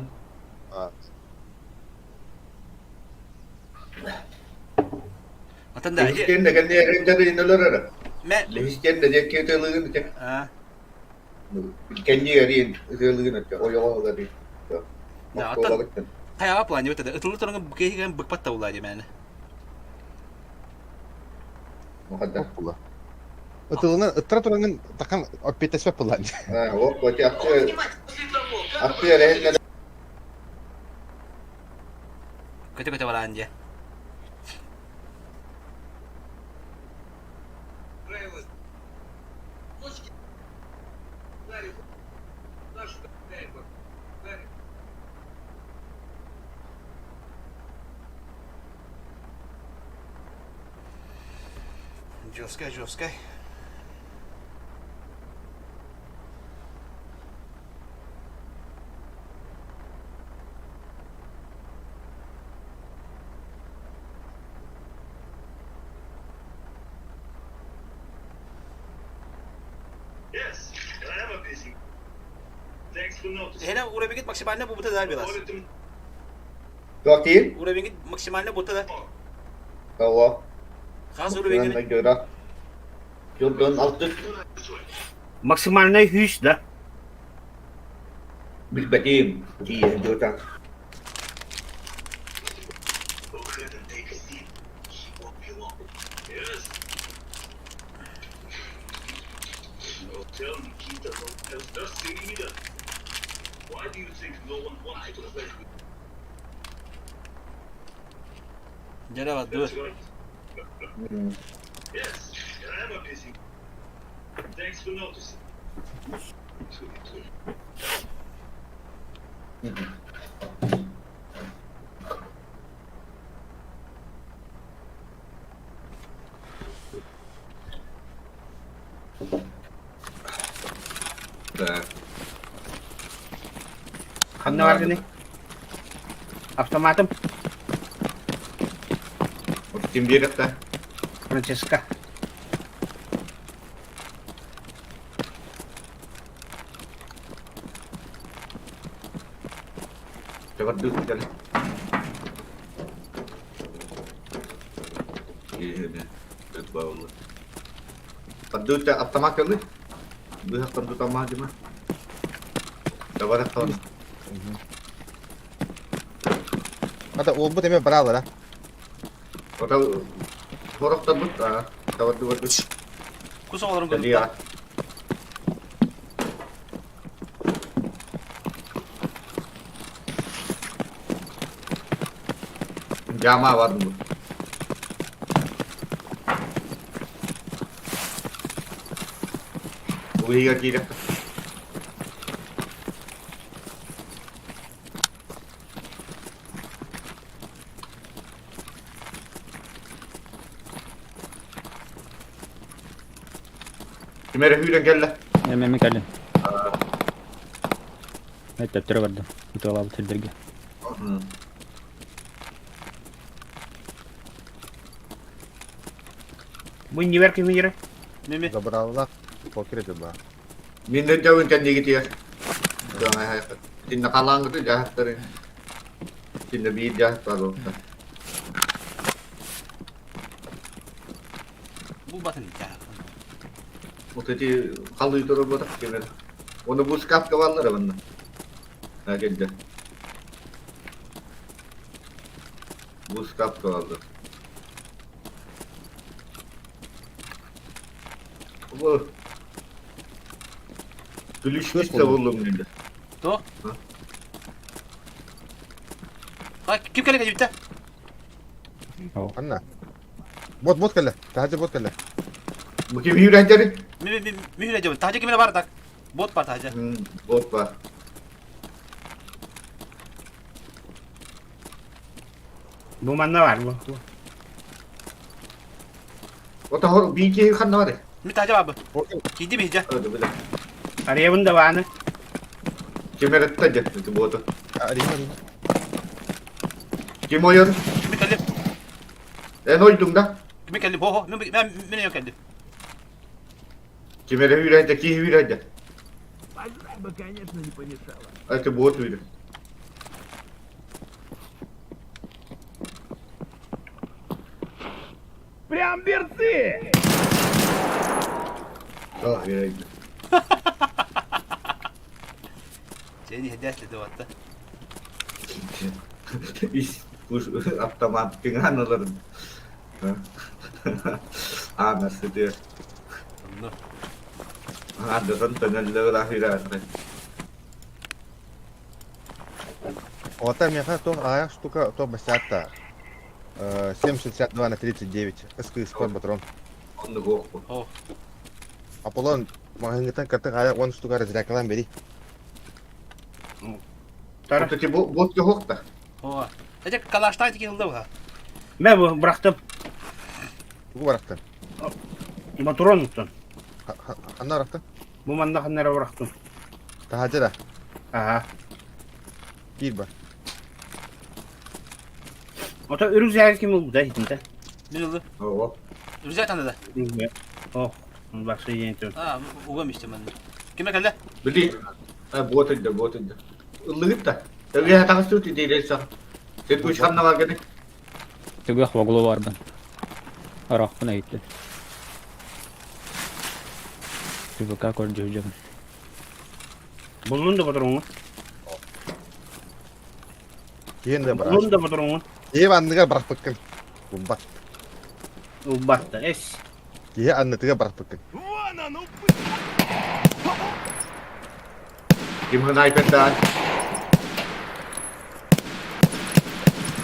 Atan da aja. Lehisken de kan dia rendah inolar ada. Me. Lehisken de dia kita tığlığın cek. Ha. Kendi arin tığlığın cek. O yol dari. Ya atan. Kaya apa lanjut ada. Itu orang bukan bekpat tahu lah mana. Muhaddah. Pula. Ötülünün ıttıra turanın takan öpete sebep lan. Ha, o baca aklı rehin Kötü var anca. Жесткая. Yes, I am a busy. Thanks for noticing. Hele oraya bir git maksimaline bu buta der biraz. Doktor, Oraya bir git maksimaline buta der. tahu. Khas oraya bir Ben git. göre. Yoldan altı Максимальная хищ, да? bir bedim. Dia jodoh. Go ahead and take a seat. He won't be long. Yes. No, tell me, Kita, no, else does see either. Why do you think no one wants to play with? Gene bak dur. That's good. Yes, and I am a busy. Thanks for noticing. Да. Kanne var gene. Автоматом. Вот тем берет-то. Francesca. Tevaddut gel. İyi ne? Evet bağlı. Tevaddut da atlamak geldi. Bu haktan tutama cuma. Tevaddut tamam. Hatta o bu deme bravo la. O da horok tabut ah. Tevaddut. Kusa olurum Jadi gözükte. ya. Jama vardı bu. Bu higa kira. Kimere hüyden gelle. Emmi kallim. Metteptere barda. Itola bitirdirge. Bunyi ver kimi yere. Mimi. Da bravo la. Pokir itu ba. Minta jauhin kendi gitu ya. Jangan hay. Tinda kalang itu jahat terin. Tinda bir jahat baru. Bu batın hikaye. Mutlu kalı itu robot kimere. Onu bu skap kavalları bana. Ha geldi. Bu skap kavaldı. Bu gülüşmüş de buldum dedi. To. Ha kim kale kaçı bitti? Anna. Bot kala. Tahaca bot kala. Bu kim yürenceri? Mimi ne cevap? Taca kimine var tak? Bot var taca. Bot var. Bu manda var bu. O da hor bir iki kan var. Mi taca var bu? Pokir. Gidi mi hica? Öyle bile. Araya bunda var ne? Kimere tutacak itu botu. Arima. Kim oynuyor? Kimi kallim? En oydum da. Kimi kallim? Ho ho. Mimi yok kallim. Kimere yürenceki yürencek. Пожрать бы, конечно, не помешало. Это бот видит. Прям берцы! Ah yürencek. Seni hediyesle de vatta. İş bu otomatik anıların. Anası diyor. No. Ada sentenalle lahirat. Ота меха то аяк штука то басята. 762 на 39. СКС патрон. Onu korku. Oh. Аполлон махангитан катык аяк 10 штука разряклан бери. Tara. Вот эти бот yok da. Ho. Taca kalaştaydı ki yılda bu ha. Ben bu bıraktım. Bu bıraktın. Motoron tuttum. Anna bıraktın. Bu manda kanlara bıraktım. Tahaca da. Aha. Bir bak. O da ürün zehir kim oldu da hitinde. Ne oldu? Oh. Rüzgar tanıdı da. Oh. Bak şey yeniyorum. Ha uğram işte ben de. Kime kaldı? Beli. Bot edin bot edin. Illık da. Tabii ya takısı tutu değil sa. Sen bu şanna var gene. Tügü xvagulu var ben. Araqına gitti. Tügü kakor cücüm. Buldun da motorunu. Kiyen de bırak. Buldun da motorunu. Kiye andıga bırak bakın. Bumba. O battı. Es. Kiye andıga bırak bakın. Kim hınay pendan.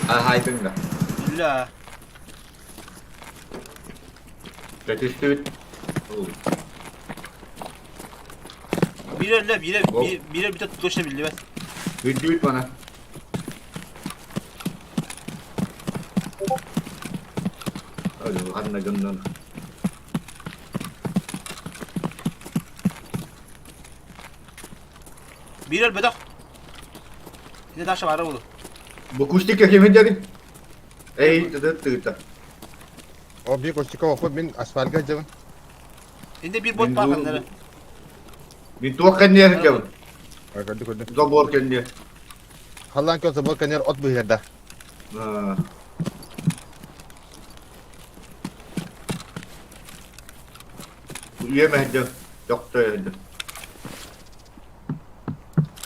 Hai tưng da. İlla. Yetişti. Birer Hop. bir de tutuşa bildi ben. Bitti bana. Hadi anne göndan. Birer bedak. Yine daha var oldu. Bu kuştik ya kimin dedi? Ey tıdı. O bir koştika okut min asfalga jabın. Yine bir bot bakınları. Bir tuak kan diye jabın. Gördü gördü. Zobor kan diye. Hallan kyo sabır kanyer ot bu yerde. Ha. Bu yemedi. Yok da yedi.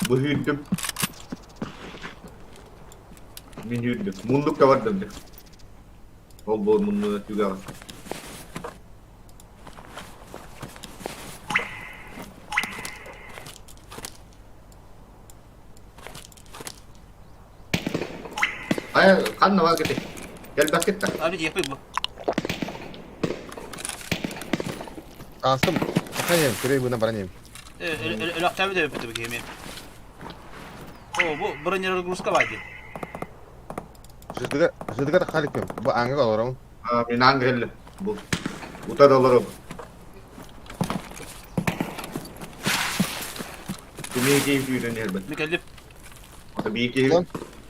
Bu hüddüm. Min hüddüm. Munduk da var dedi. Bol bol mundu juga var. Ay, kan var gitu. Gel basket tak. Abi yapıyor bu. Astım. Kanyer kure buna bana neyim. Öyle aktarı da yapıyor bu yemeği. Bu buranın yararı Ruska vardı. Südüga khalik pem. Bu anga kaloram. Ha, minang gel. Bu. Uta dolar. Kumi ki yürüyen herbet. Mükellef. Tabii ki. Lan.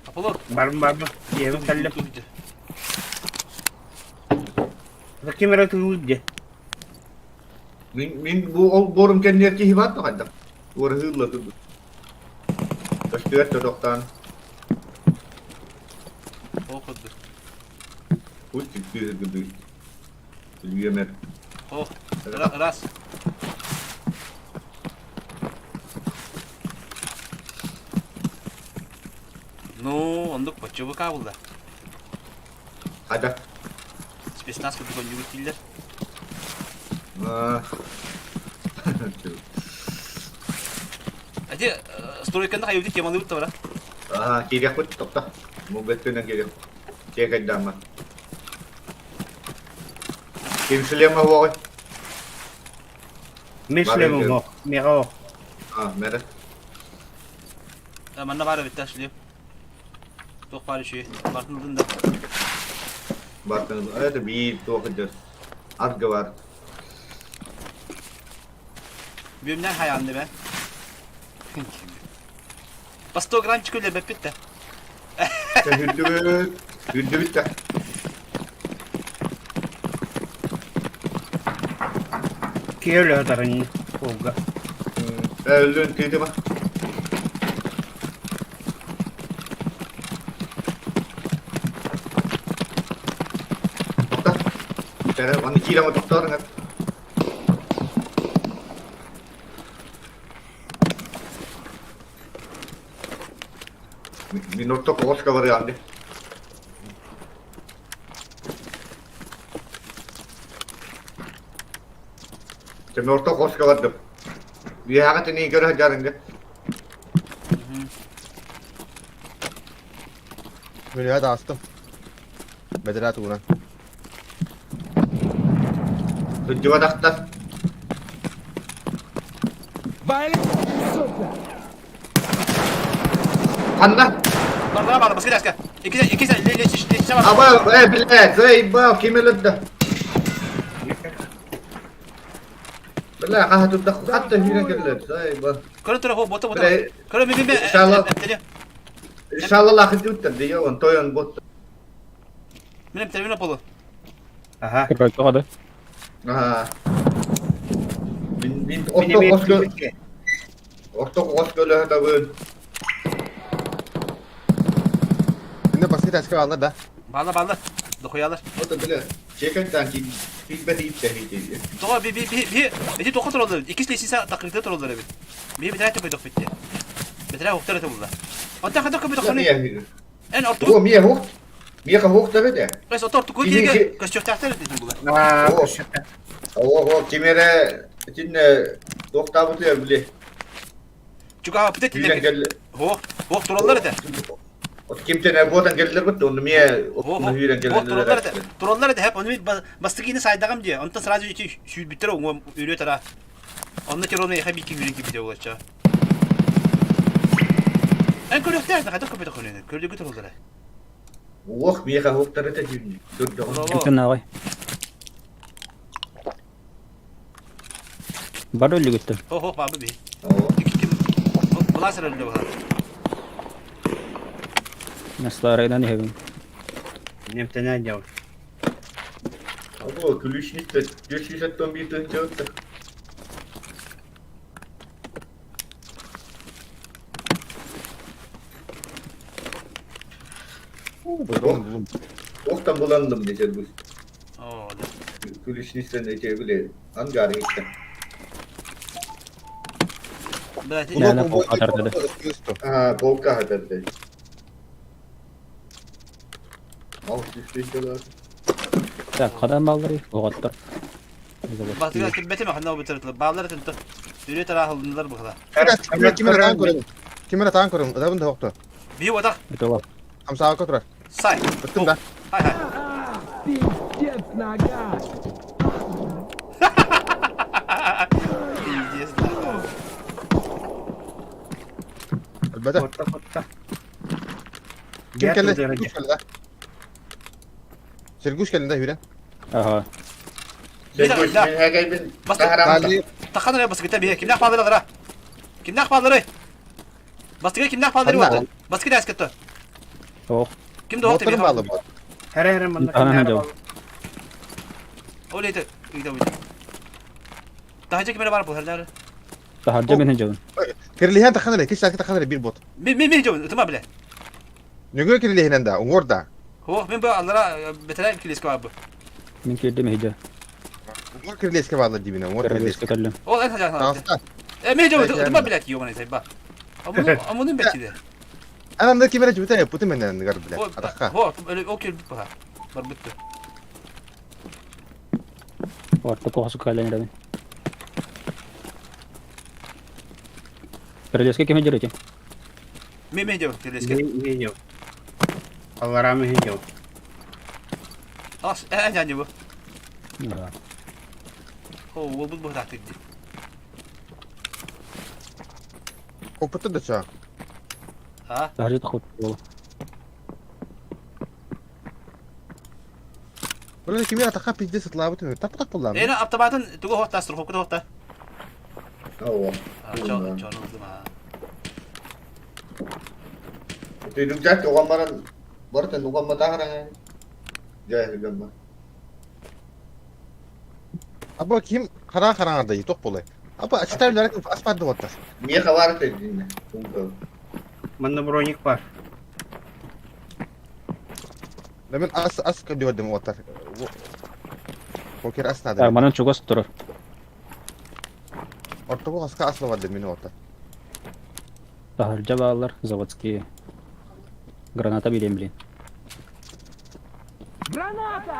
Apollo. Var mı? Yemin kellem. Bakayım merak ediyorum. Min bu borum kendiler ki hibat mı kadar? Var hızlı tuh. Kaçtı doktan. O koddu. Bu çıktı gibi. Yemer. Oh. Ras. No, onduk bacı bu kabulda. Ada. Spesnas gibi konjugit diller. Ah. Hadi stroykanda hayvdik yamalı bitti var. Ah, kiri aku tok tah. Mau betul nak kiri. Cek aja mah. Kim selia mah woi. Mislim mo. Miro. Ah, merah. Manna var bitti aşlıyor. Çok var şey. Bartınırdın da. Batang ada bir tu kerja. Arga var. Bölümden hayalinde ben. Basto gran çıkıyor be bitti. Hüddü bitti. Kiyelo taran koga. Öldün tüydü mah. Doktor. Cara mana kira sama doktor kan? Minuto kos cover yandı. Minuto kos cover'dım. Bir hakat ini göre hajarın Böyle da astım. Bedela tuğuna. Tujuan daktar. Anla. Lan bana basket asker. İki sen leşe var. Apa bilet, saya bawa kimelet dah. Belah kah tu dah kata hina kelet, saya bawa. Kırı tarafı bota. Bre- Kırı mi. İnşallah. İnşallah lah kejutan dia on toyan bot. Benim telefon Apollo. Aha. Projekte hadi. Ah. Bin Mini orto kos göle da bun. Şimdi basket asker alır da. Bağla. Dokuyalar. O da bile. Çeken ki feedback iyi tehlikeli. Doğa bir doku trolları. İkisi de sisa taklitli trolları bir. Bir tane tepe dok bitti. Bir tane huktar ete buldular. Hatta kadar kapı dokunu. En orta. Bu mie hook. Mie ka hook tabii de. Res otor koy diye kaçıyor tahtar dedim bunlar. Ah, Oh. O kimere içinde doktor bu ya bile. Çünkü abi pide Yüren tille. gel. Ho trolları da. O kimse ne botan geldiler bitti onu miye onu hüyren geldiler. Trollar da hep onu bastıgini saydağım diye. Ondan sıracı içi şu bitir o ürüyor tara. Onunla troluna yakın bir iki günün gibi de olacak. En kötü derdi kadar köpek konuyor. Kördüğü trollara. Oh miye kahokları da gibi. Dördü onu. Киттен агай. Бар өлі көтті. Ho abi bir. Oo. Kim? Bulan sıra öldü bakalım. Настарайдан ехем. Немцы не делают. Abo ключник de 500 bir tane çağırdı. Buldum. Oktan bulandım diyeceğiz bu. Oo. Ключникten de şey bile hangarı işte. Belki Yani o kadar dedi. Ha kolka haberdi. Al düştüler. Так, қадан балдыр оғаттыр. bastıgı kibbeti mi kanal bitirdiler. Bağları tuttu. Ürüyor tara aldılar bu kadar. Kimere tahan korum. Adamın da yoktu. Bir odak. Бітола. Hamsa akı turar. Say. Bıktım da. Hay hay. Пиздец, нога! İyiyiz. Elbette. Kotta. Kim Gel kelli? derece. Serguş kelli de. Serguş kelli de hüyren. Ага. Sen bu işin her bin Bastı. kahraman. Takkan oraya bastıgı tabii. Kimler bağları alır ha? Kimler bağları? Bastıgı kimler bağları vardı? Bastıgı ders gitti. Оқ. Kim de o Motorun tabii. bağlı bu. Her bunda. Ana ne O neydi? İyiydi oydu. Daha önce kimler var bu herhalde? Тахаржа мен жауын. Kirlihen takhanır. Kiş takı takhanır bir bot. Bir cevap. Tamam bile. Nügü kirlihen de. Umur da. Ho, ben bu Allah'a betelen kilis var bu. Мен келдім хейді. Umur kirli eski bağlı dibine. Umur kirli Кәрелеске eski. кәлім. O en hacı. Tamam. Bir cevap. Belki Tamam bile ki yok bana sayba. Ama bunun bekçiydi. Anam da kimere cübüten yapıtı benden nıgar bile. Atakka. Ho, öyle o kirli bu ha. Var bitti. Орты қоқсы кәлін рәбін. Кәрелеске кеме жүр екен. Bir cevap kilis. Не делают. Алларами не делают. As en hacı bu. Ага. O bu taktikti. Опыты da çağ. Ha? Тахаржа тахут бол. Böyle kimere atakka pizde sıtlağı bütün. Tapı tak kullan. Ena aptabatın tuğu hotta sırf okudu hotta. Oo. Çoğunuzdu ha. Duydum cak oğlanların barıtan oğlanma daha rangan. Cahil gamma. Abo kim karan karan arda tok bolay. Abo açıklar olarak aspardı botta. Niye kavarı tedinle? Kumkal. Bunda броник var. Demin as gördüm botta. Poker as Так, nadir. манан чугас тұрыр. Orta bu aska asla var demin botta. Тахаржа балалар заводские. Граната билем блин. Граната!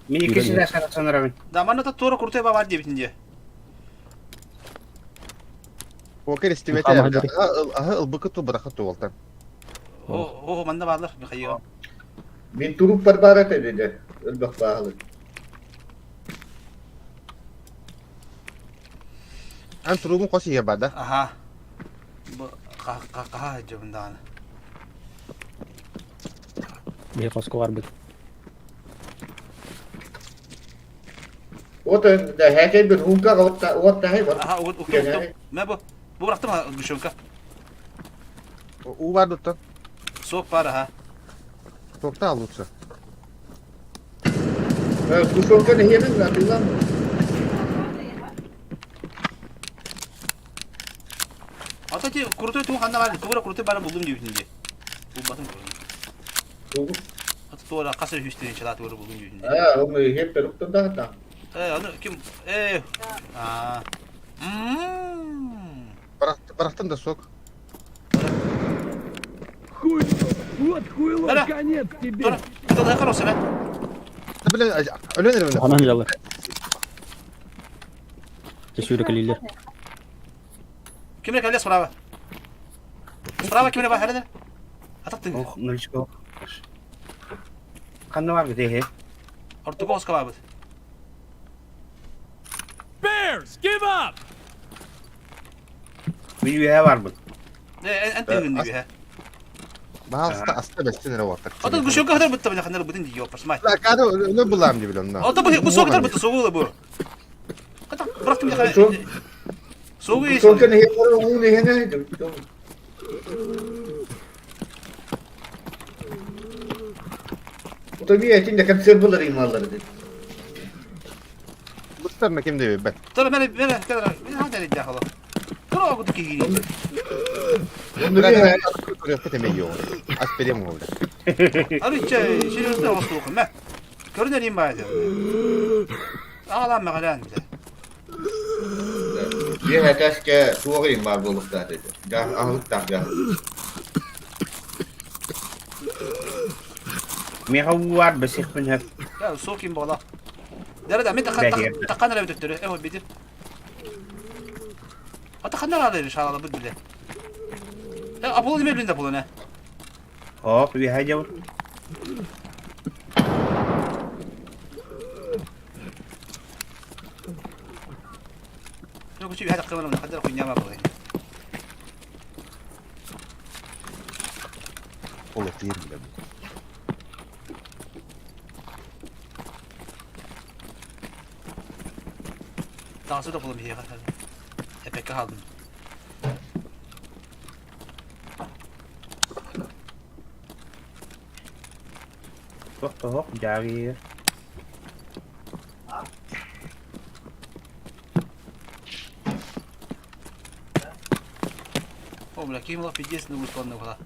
Mini kişiler sana rağmen. Zamanla da tuğra kurtuya var diye bitince. Poker istimete Tamam, yaptı. hadi. Aha ılbıkıtı bırakıtı voltan. O manda varlar. Bir hayır. Min turup barbarat edildi. Ölbek bağlı. An turubun kosi ya bada. Aha. Bu kaha cebimden. Бе қосқы бар бит. O da herkes bir hunka o da hay var. Aha o ne bu? Bu bıraktım ha bu şunka. U var tuttu. Soğuk var ha. Tokta al tutsa. Bu hunka ne yemin lan bilmem. Ataki kurutuyu tüm kanına vardı. Tuğra kurutuyu bana buldum diyor bitince. Bu batın kurutuyu. Bu. Hatta tuğra kasır hüsnü inşallah tuğra buldum diyor bitince. Ha o mu hep perukta da da. Onu kim? Ha. Bıraktın da sok. Хуй! Вот хуйло, Ара. конец тебе! Tuğra. Tuğra ne kadar olsa lan? Bile ölen elimde. Анан жалы. Sürükliler. Kimine kalıyor sprava? Sprava kimine bak herhalde? Ataktın. Oh, Nurişko. Kanı var bir de. Ortada Oscar var bu. Bears, give up! Bir üye var bu. En tengin diyor ha. Hasta beslenir o vakit. Hatta bu şu kadar bitti bana kadar bitti diyor persmay. La kadar ne bulam diye bilmem. Hatta bu soğuk kadar bitti soğuğu da bu. Hatta bıraktım ya. Soğuğu iyi. Soğukken heyetleri onu neydi? Tabii etin kan serverlar imalları dedi. Mustafa kim diyor ben. Tabii ben kadar hadi edin hala. Kral bu dikki giyini. Ben kuruyor keteme yok. Asperim oldu. Abi şey üstüne bastı okun ben. Görüneyim bari. Ağlan mağalan bize. Bir hataşke soğuk imal bulukta dedi. Gah ahlık da gah. Mehav var besik ben hep. Ya soğuk kim bala. Nerede mi takan öyle döktürü. Evet bitir. Hatta kanlar alır inşallah bu bile. Ya Apollo değil mi elinde Apollo ne? Hop bir haja var. Yok bir hadi kıvıralım da kadar kunyama bulayım. Olur değil mi? Dansı da bulalım bir yere. Epek kaldım. Hop jari. Oğlum la kim la fidyesini vursandı falan.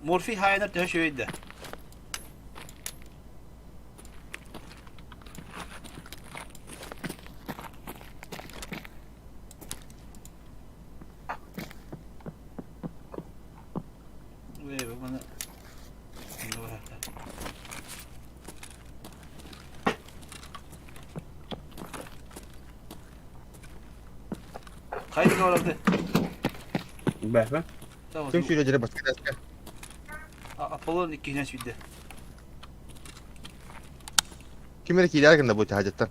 Morfi hayanet de şöyle. Ve bana ne var hatta. Kaydı orada. Ben. Tamam. Tüm sürücülere başka derske. Apollo'nun ikinci sürdü. Kimler ki ilerken de bu hacettan.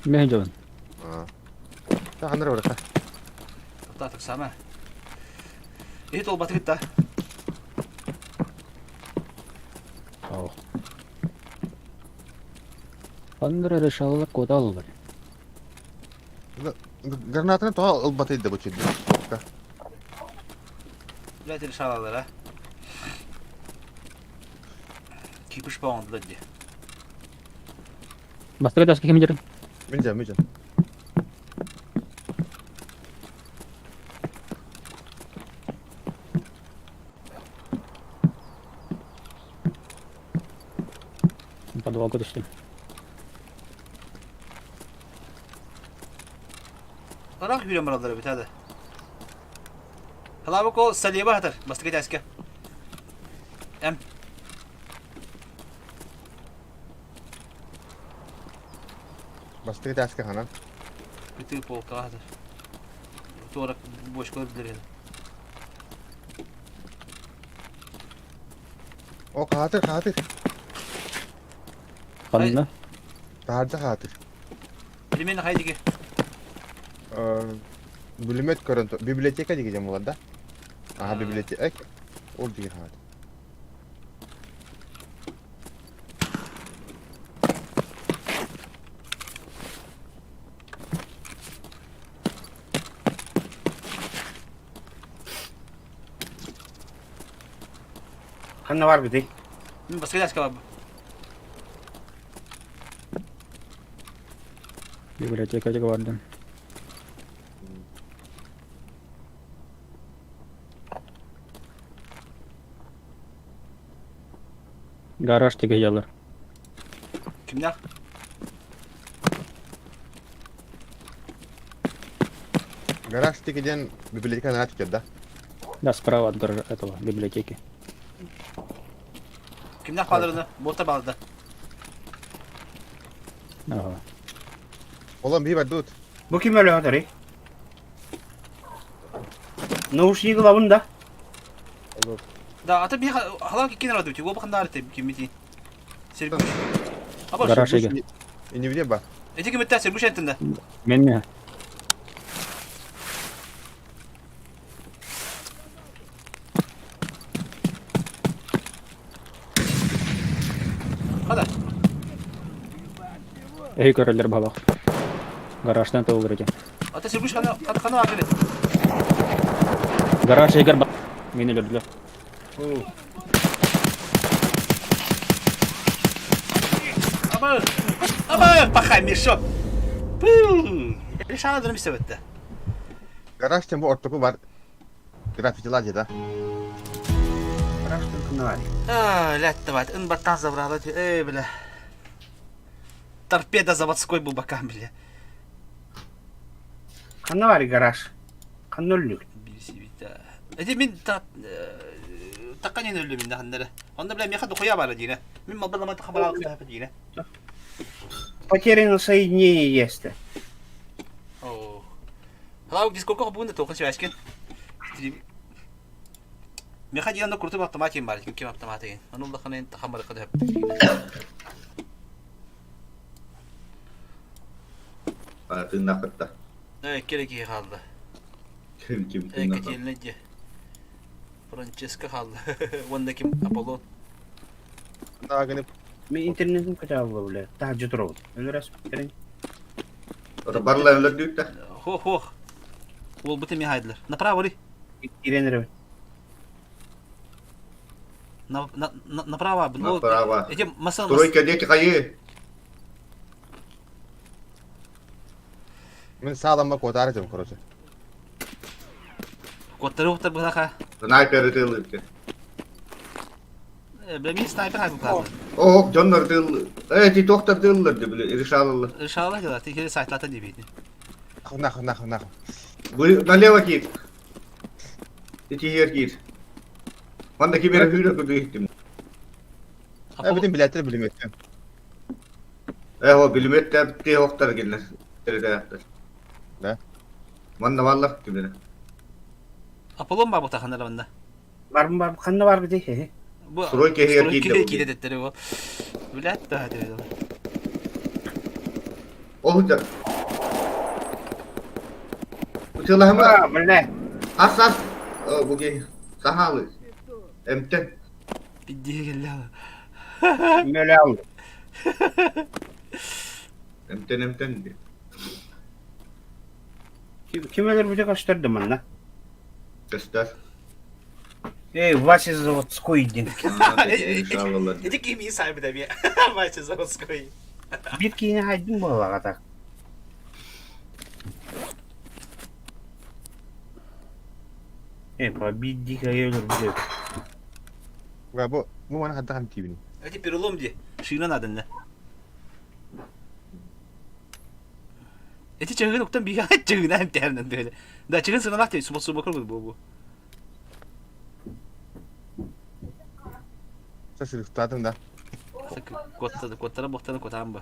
Mehcavan. Ta hanır orada. Tatlık sama. İyi tol batı gitti. Oh. Pandra reşallık kodal var. Granatını toğa albatıydı bu çizdi. Biletleri şalalar ha. Kipiş bağımlılar diye. Bastı daska kim jarin? Bileceğim. Подвалку düştüm. Arak yürüyorum buraları bir tane. Hala bak o saliye bahtır. Bastı git eski. Em. Başka derske hanan. Bitir polka bahtır. Sonra boş kalabilir yani. O katil. Kanına. Tarca katil. Limen haydi ki. Bülümet koronto. Biblioteka diyeceğim bu arada. Ha. Aha bibliotek. Orada bir katil. Kanı var bir de. Bastı git eski abi. Bibliotek aja vardı. Garaj tegeyalar. Kimler? Гараж тикиден библиотека на тикет, да? Да, справа от этого библиотеки. Kimden kaldırdı? Bota bağladı. Ага. Олам бий бардут. Bu kim öyle hatırı? Наушник лавында. Да, ата bir halak iki lira diyor. Bu bakın da arttı kim biti. Serbuş. Ama Гараж еге. И не видим ба. Ece kim itti serbuş entinde. Мен не. Hadi. Эй, көрөлөр бабак. Гараждан толур экен. Ata serbuş kana var dedi. Гараж егер ба. Мени өлдүлөр. Ama bakay Mirşo. Eş anladığını bir sebepte. Гараж тем бу ортоку бар. Граффитилар да. Рашты кынавар. Ләтті бәт, ын баттан забрала diyor. Ey bile. Торпеда заводской bu bakan bile. Кынавар гараж. Канөллүк. Birisi bitti. Ece min takkan yeni öldü minne hanları. Onda bile miyaka dokuya var dine. Min mabbalama takabal alkı yapı dine. Потеряно соединение есть. Oo. Hala biz korku bugün de tokun şaşkın. Miyaka diyen de kurtup автоматiyim var. Kim автоматiyim. Onun da kanayın takamları kadar yapı dine. Tırnak hatta. Evet, gerek iyi kaldı. Kim Evet, tırnak hatta. Katerina Francesca kaldı. Onda kim? Apollon. Да, гынып. Мен интернетім качалды бля. Та жутырып. Өлі рас бітірін. Ora barla öyle diyor da. Ho. Ol bu temi haydılar. Направо ли? Иренерім. Направо. Направо. Эти маса. Тройка дети кайı. Мен саалама котар этим, короче. Котları bu da. Sniper ötüyor ki. Benim sniper haydı kaldı. Oh, canlar ötüyor. Ti doktor ötüyorlardı bile. İnşallah. İnşallah ya da tekrar saytlarda dibiydi. Нахуй. Bu налево git. İki yer git. Bana kim bir hüyre kudu gittim. Я битин билетleri билим ettim. O bilimetle bir oktar gelir. Terede yaptır. Ne? Bana vallahi gibi. Apollon var bu takımda bende. Бар қанды бар біде. Bu Stroike her giydi. Gide dedikleri bu. Bülent de hadi. Oh da. Uçulah mı? Бля. As. Bu ge. Sahalı. Emten. Bir diye geldi. Мөлі алды. Emten. Kim ölür біде қаштырды мында? Göster. Ey, Вася заводской ден. İnşallah. Ece kim iyi sahibi de bir. Maçı Zavodskoy. Bir кейіне айдың балаға так. Победи ölür біде. Ve bu bana hatta hem TV'ni. Ece Pirulum diye. Şiirin adını. Ece çığın oktan bir hayat çığına hem ternen böyle. Da çığın sınanak diye su bakır bu. Sesi tutardım da. Sakın kottara bohtana kotan bu.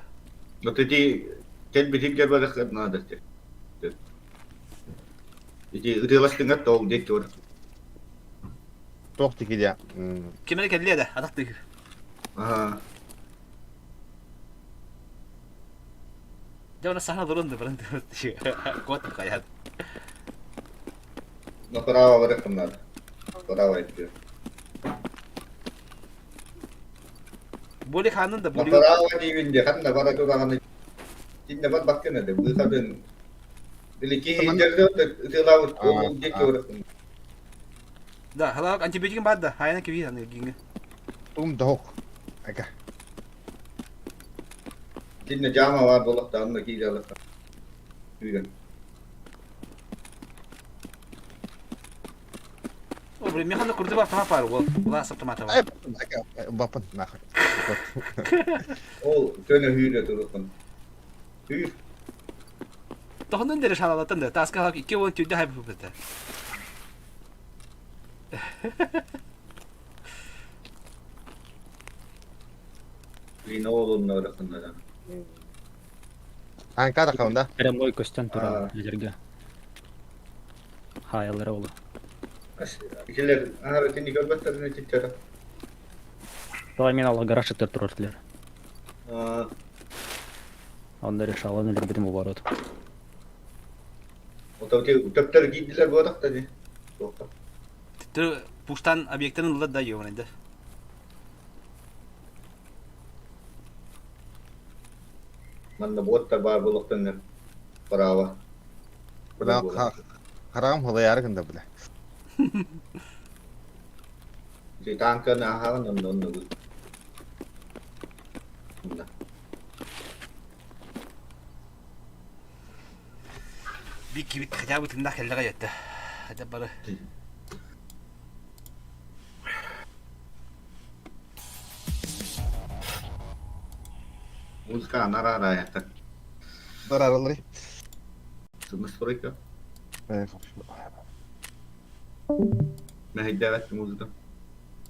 Öteki kel bitik gel bana kadar işte. İki ıdılaştığında da oldu diyor. Tok tiki ya. Kimere kelliye de ataktık. Aha. Ya ona sahne durundu falan diyor. Kot kayat. Направо bırakınlar. Bravo ediyor. Böyle kanın da böyle. Направо dibinde kan da bana durağını. Şimdi bak bakın hadi bu kadın. Dileki hicrede ıdılavut bu diyor. Da hala antibiyotikin var da hayana gibi hani gingi. Dahok. Aga. Şimdi cama var dolapta onu giy alıp. Yürü. O buraya mekanda kurdu var tamam var. Ulan saptı mata var. Ay, aga. Bapan nakar. O döne hüyre durursun. Hüyr. Tohundan deri şanalatan da. Taska hak 2 won tüydü hayb bu bete. Lino oğlunun arasında. Anka da kavunda. Прямой көстен Aa. тура жерге. Хаялары болу. İkiler aharetini görmezlerine çıkacak. Тола мен алга гаражтар турар тилер. Aa, Анда решала нелер битим оборот. o tabii töpleri giydiler bu adak dedi. Soğukta. Tü puştan obyektlerin ulat da yiyor indi. Manda botlar var buluktan brava. Buna karam hılı yargında bile. Thì tăng cân à ha nó. Bir kibit kacabı tımda kellere yetti. Hadi bari. Muzika nara ya. Dur araları. Sınır soruyka. Evet. Ne hiddet muzika.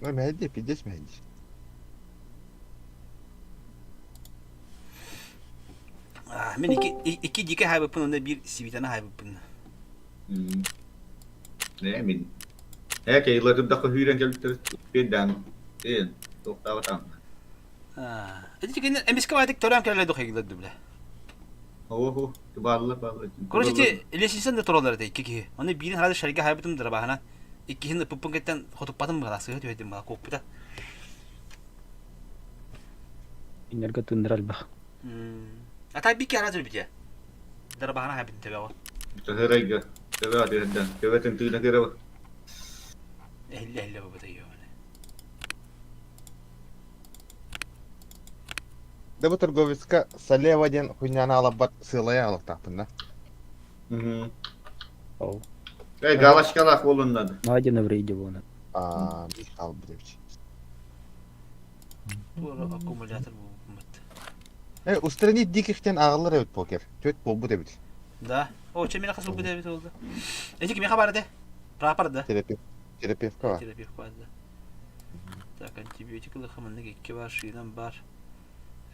Ne hediye pides mi hediye? Ben iki dike hayb yapın onda bir sivitana hayb yapın. Ne emin. He ki yıllardır da hüren geliptir. Birden. Değil. Dokta vatan. Edi ki emiske vardık tören kellere dokya gidiyordu bile. Oho. Bağlı. Koruşici iletişimden de torolları da iki. Onu birin herhalde şerge hayb yaptım da bahana. İkisinin pıpın getten hotupatım mı kalası diyor bana kokpuda. Инерге тындырал бах. Atay bir kere hazır bitiyor. Dara bahana hayb yaptım tabi o. Tehirayga. Teva tehirden. Teva tentüne kere bak. 50 baba da yiyor. Да bu торговецка слева ден хуйняны алып бат сылая алып тапында. Оу. Galaşkalak olunladı. Надя на врейде вон. Михал Бревич. Bu akkumulятор bu hükümet. Устранить дикихтен ağılır evet poker. Töt bu debit. Da. O çemine kasıl bu devlet oldu. Eci kimi haber de? Rapor da. Terapevtka var. Terapi fazla. Tak antibiyotik ılımında iki var, şuydan var.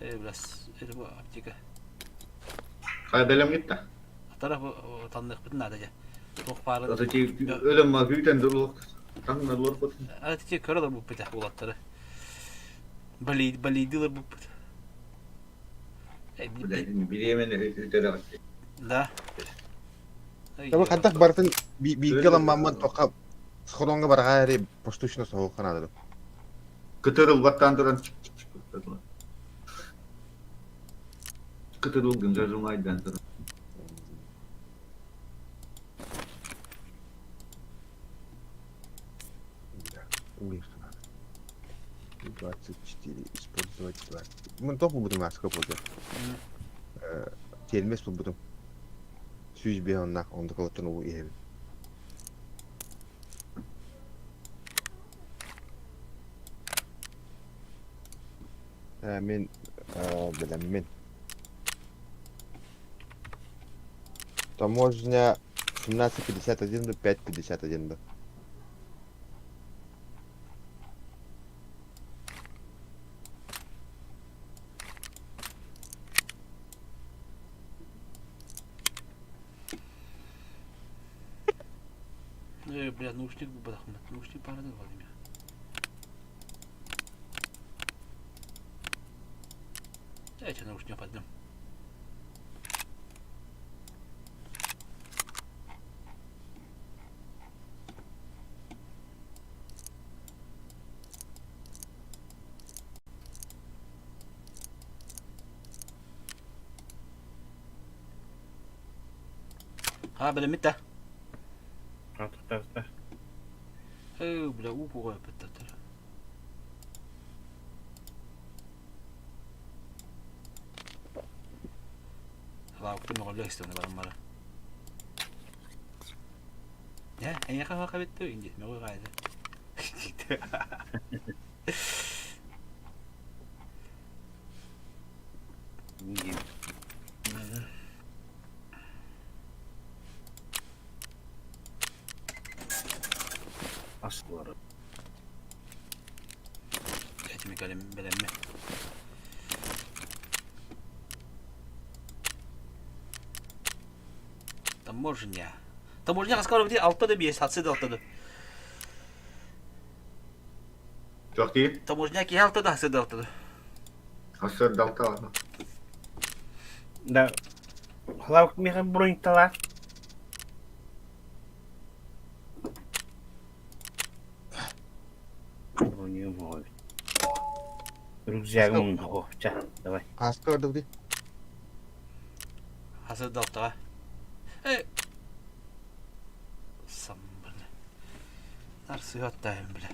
Biraz bu aptika. Kaybelem gitti. Tarafı tanıdık bütün adaya. Çok pahalı. Zaten ölüm var. Büyükten duruluk. Tanrılar lor batın. Atice karalar bu pita ulatları. Baliydiler bu pita. Bir yemen hütere bak. Da. Tabi kaddak bartın bir kalan mamman toka skolonga bar gayri postuşuna soğuk kanadı. Kıtırıl battan duran çık. Kıtırıl günler rumaydan duran. Уместно. 24 использовать 20. Мы топ будем маска будет. Келмес bu budum. Süz bir onnak onda kalıtın o iyi. Men bilem men. Таможня 17.51 до 5.51 до. Бля, наушник bu bırakma. Nauşnik para da var ya. Evet, nauşnik yapadım. Ha, böyle mitte. Та. Бля, упугай пытаться. Hala okudum oğlu istiyorum ne bana. Ya, en yakın haka bitti ince. Ne koy gayet. Asılları. Etmek öyle bilen mi? Таможня. Таможня скоро будет алтыда бес, атсыда алтыда. Çok değil. Таможня ки алтыда, атсыда алтыда. Hasır dalta var. Да. Хлавк меха бронь-тала. Броню мой. Рюкзагым. О, ча, давай. Kaskı orada bir. Атсыда алтыда. Сам, бля. Нарсы оттайым, бля.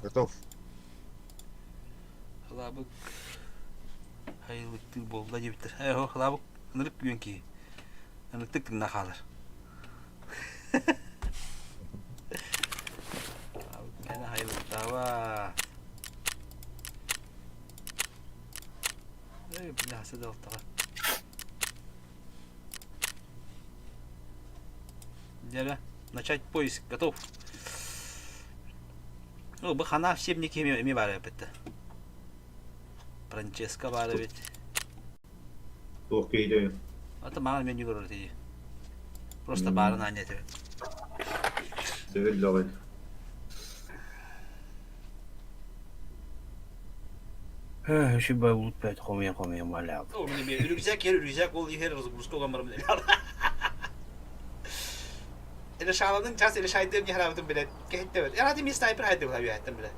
Готов. Хлабык. Hayırlık bolda jebittir. O hlabık nırık güvenki. Nırıktık tığına kalır. Bana hayırlık dava. Bir daha sıda oltağa. Дядя, начать поиск. Готов. Ну, бы хана все мне кеми бары бітті. Франческо бары бит. Çok iyi değil. Это мало меню говорит. Просто бары нанять. Sevil davay. Şu böyle unutmayın. Komayan valla. O benim bir rüzak ol her razgursko gamarım ne. Ele şalanın ças ele şahidim ni haramatım bile. Kehette var. Ya hadi mi sniper haydi var hayatım bile.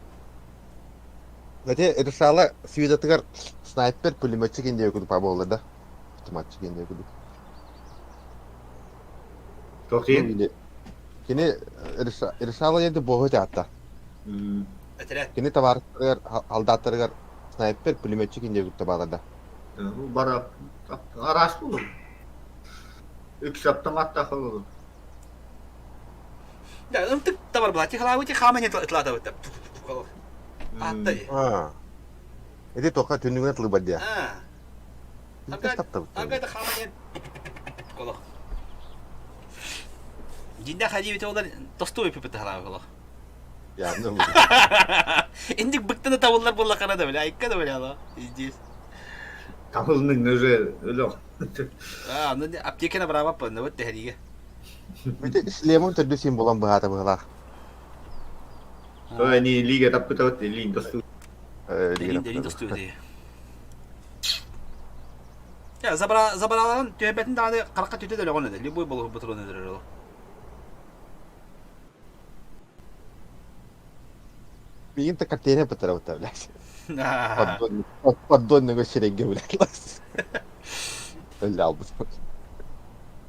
Zaten Irşala Sivitatıgar sniper pulimatçı kendiye kudu pa bollarda. Pulimatçı kendiye kudu. Çok iyi. Kini Irşala yedi boğut hatta. Eteret. Kini tavarlar haldatlargar sniper pulimatçı kendiye kudu bağlarda. Bu bara araç olur. Üç yaptım hatta olur. Ya ıntık tavar bulat. Tıkla ki khamen itlata bitti. Hatta. Ha. Itu toka tündüğüne tılıbad ya. Ha. Aga da khamen. Kolo. Jinda hadi bit onlar tostu yapıp bitti hala kolo. Ya ne bu? İndik bıktığında tavullar bulla kanada böyle. Ayıkka da böyle hala. İzceyiz. Tavılının özel öyle. Onu aptekene brava yapın. Ne var tehliye. Itu Islam'ın türlü simbolan bahata bahla. Öyle liga tapı tapı liga tostu. Delin tostu diye. Ya zabaraların tühebetin daha da karaka tüte de öyle onu dedi. Bu bolu butru nedir öyle. Bikin tekatnya betul betul belas. Padon nego şirenge belas. Öyle aldı.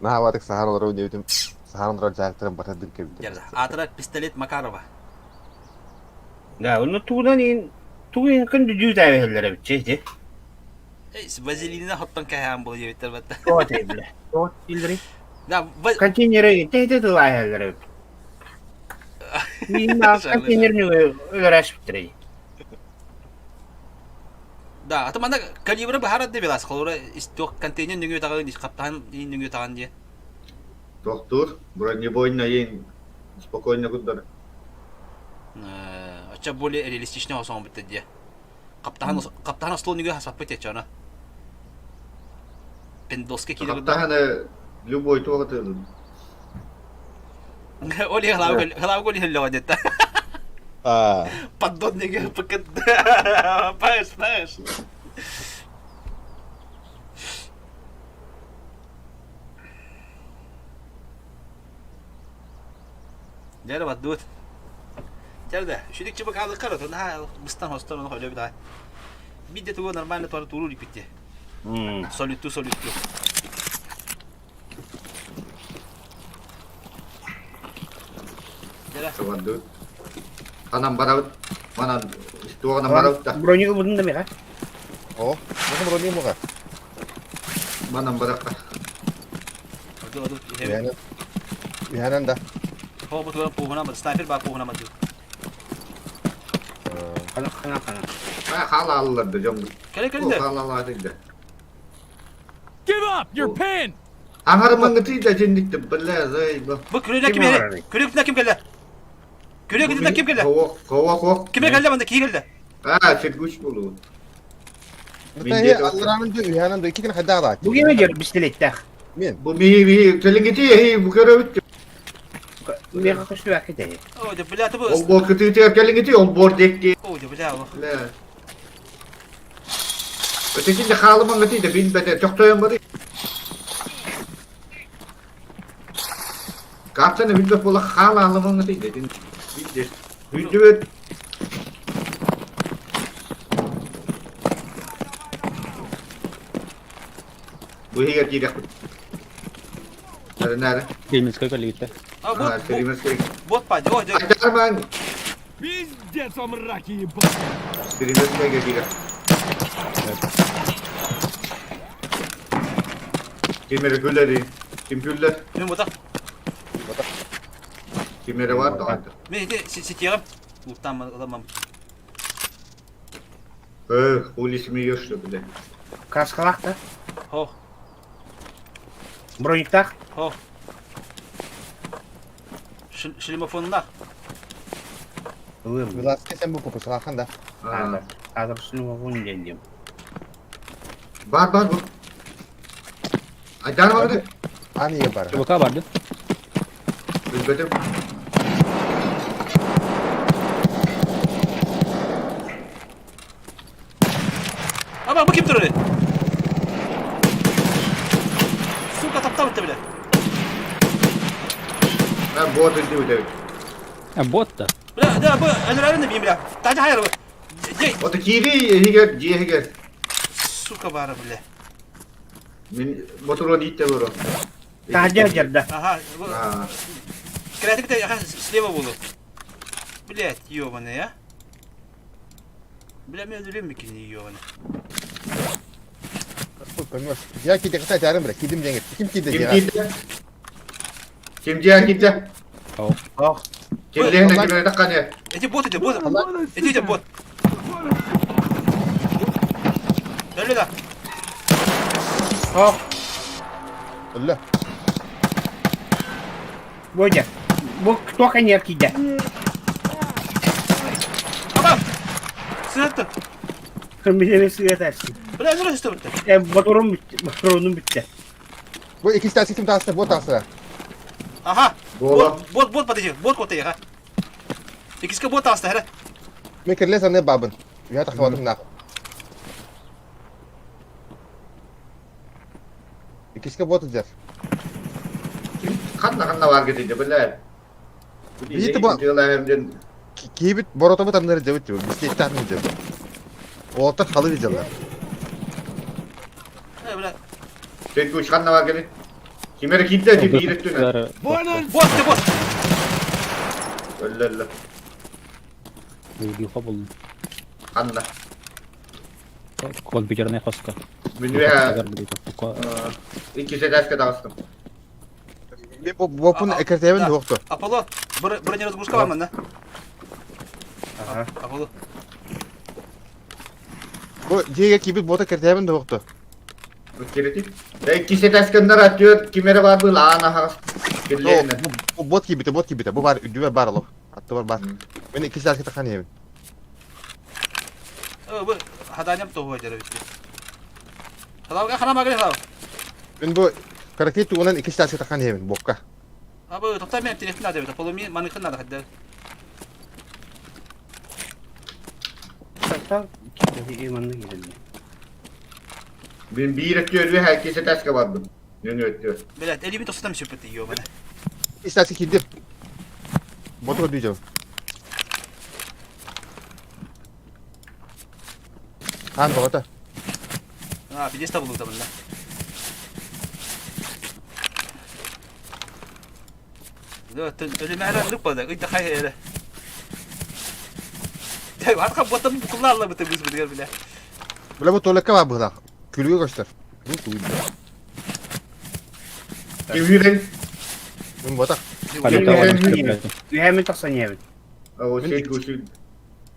Nah, watak sahar orang dia itu sahar orang jalan berhenti ke. Gerda. Atrak pistolet Makarova. Да, onu tuğun kan düdüğü davetlere bitecekti. Vazelinine hottan kayan buluyor bitter batta. Doğru bile. Doğru bildiri. Ya Konteynere tehdi davetlere. Minna konteynerini öğreş bitirey. Da, atau mana kalibre baharat de bilas kalau istok konteyner nunggu tangan di kapten nunggu tangan dia. Doktor, buran не бойно yin. Спокойно кудар. Acha boleh realistisnya osong bitter dia. Kapten stol nunggu hasap bitter cana. Pendoske kira Kaptan любой тур ты. Oleh halau gol hello detta. Ah. Padon nunggu paket. Pas. Jadi buat duit. Jadi dah, sudah coba kalau kalau nah bustan hostel nak ada dah. Bida tu normal tu turun di piti. Solid tu. Jadi Coba dulu. Tanam baraut. Mana itu tanam baraut dah. Bronyu bunun da mı ya? Oh, mana berani muka? Mana baraut dah. aduh. Bihanan dah. Oh betul puhunan, sniper bah puhunan maju. Kana. Halal da jom. Kali Oh, dah. halal ada dah. Give up! You're pinned! Angar mangati da jendik de bella zai ba. Bu kürek kim geldi? Kürek kim geldi? Görüyor gidin de kim geldi? Kova. Kime geldi bende? Kim geldi? Ha, Sirguç bulu. Mutta he Allah'ın da üyanın da iki gün hadi ala. Bu gemi diyor bisikletте. Men. Bu mihi kelingeti bu kere bitti. Ben kaçtı vakit değil. O da bilatı bu. Ol bor kıtı kelingeti ol bor dekti. O da bilatı. Ne? Ötekinde halıman gıtıydı bin bede çok dayanmadı. Kaptanı bilmek bola halı halıman gıtıydı. Bildi. Bildi. Bu hiyer gidiyor. Nerede? Filmimiz kayıtlı gitti. Ha Ha, bu serimiz gerek. bot paydı. O da. Aydarman. Пиздец, вам раки ебать. Serimiz gerek. Kimere gülleri. Kim güller? Ben bu da. Kimere var da artık. Ben de sitiyorum. Muhtemelen alamam. Ulisimi yaşlı bile. Kaskалak da. Ho. Броник так. Ho. Şilimafonunda. Ылым. Bilaski sen bu kopu salakhan da. Hazır. Hazır şunu vurun diyorum. Var bu. Aydan vardı. Ani yapar. Çubaka vardı. Üzbedim. Ama bu kimdir öyle? Suka tapta bitti bile. Ben bu adı değil. Ha bot da. Bile de bu önerelim de bileyim bile. Tacı hayır bu. O da kiri higer, ciye higer. Suka bari bile. Min motoru değil de vuru. Taca cerda. Aha bu. Ha. Kreatif de yakan sleva bulu. Bile yiyor bana ya. Bile mi öldürüyor mu ki yiyor bana? Ya ki dikkat ederim bırak. Kidim cenget. Kim kidi Kim ya? gitti? Kim ciye gitti? Oh. Kim lehne gibi de kanı. Eti bot eti bot. Eti de bot. Öyle de. Oh. Allah. Бодя. Bu кто коньяк gider? Tamam. Sırıttı. Bir de sigara edersin. Bile öldürüyor işte bitti. Motorum bitti. Motorum bitti. Bu iki tane sistem tasla bot tasla. Aha. Bola. Bot patıcı. Bot kotayı ha. İkisi de bot hasta hele. Mekerle sen ne babın? Ya takmadım nak. İkisi bot eder. Kanla var gidince böyle. Bizi bu- Diyorlar Kibit borotomu tanları cevit diyor. Bisiklet tanrı diyor. Orta halı vizyonlar. He bile. Sirguç kanla var gidin. Kimere gitti ki bir yürüttüğüne. Вон Bot de bot. Öyle. Yuha buldum. Kanla. Компьютерная хаска. Bilmiyorum. İkisi de eski dağıstım. Bu bopun ekertemin de yoktu. Apollo. Bronye разгрузка var mı ne? Aha. Apollo. Bu diye kibit bota ekertemin de yoktu. Bu kiriti. Ve ikisi de eskender atıyor. Kimere var bu lağına has. Kirlerini. Bu bot gibiydi. Bu var düve var alo. Hatta var. Ben ikisi de takhan yemin. Bu hadanyam tohu acara bitti. Halav kan kana magre halav. Ben bu karakter tuğunan ikisi de takhan yemin bokka. Abi topta men telefon ada bitti. Apollo mi manıkın ada hadda. Tak. Jadi imanlı gidelim. Ben bir atıyor ve herkese de eski var bu. Yönetiyor. Bile 50 bin tosunda mı şüpheti yiyor bana? İsterse kidir. Botu diyeceğim. Hangi bota? Ha bir desta bulur da bunda. Evet, ölüme herhalde lütfen de. İddia hayır öyle. Ya artık botta bu kullarla mı temiz bu bile. Böyle bu tolaka var burada. Külüğü göster. Bu külüğü. Kim yürek? Ben bota. Paleta var. Hemen taksan yemin. O Sirguç'u.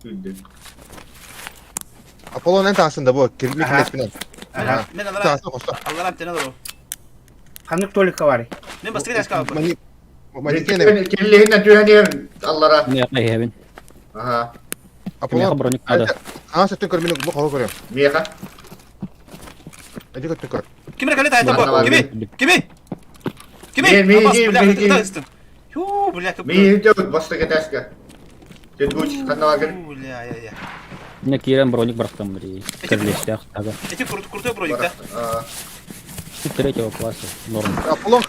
Güldü. Apollo'nun en tahsında bu. Kirlik Aha. resminden. Aha. Men Bir Allah'ım tahsında kosta. Allah'ım tene doğru. Kanık tolika var. Men bastı gideş kaldı. Mani Madikene. Kellihinne tüheniyor Allah'a. Ne yapayım hemen. Aha. Kime kabronik ada. Asa tükür minuk bu kavu koruyorum. Miyaka? Hadi kut tükür. Kimi kale tayta Bana bu? var Kimi? Kimi? Kimi? Mi, Abbas, mi, bırak, mi, tıkta mi. ısıtım. Yuu, bırak, Miyi hiç basta geteske. Kedguç kanna vakit. Ya, ya, ya. Ne kiren bronik bıraktım biri. Kırleşti aga. Eti kurtu brojekte. Süttere ki o klası. Normal. Apollo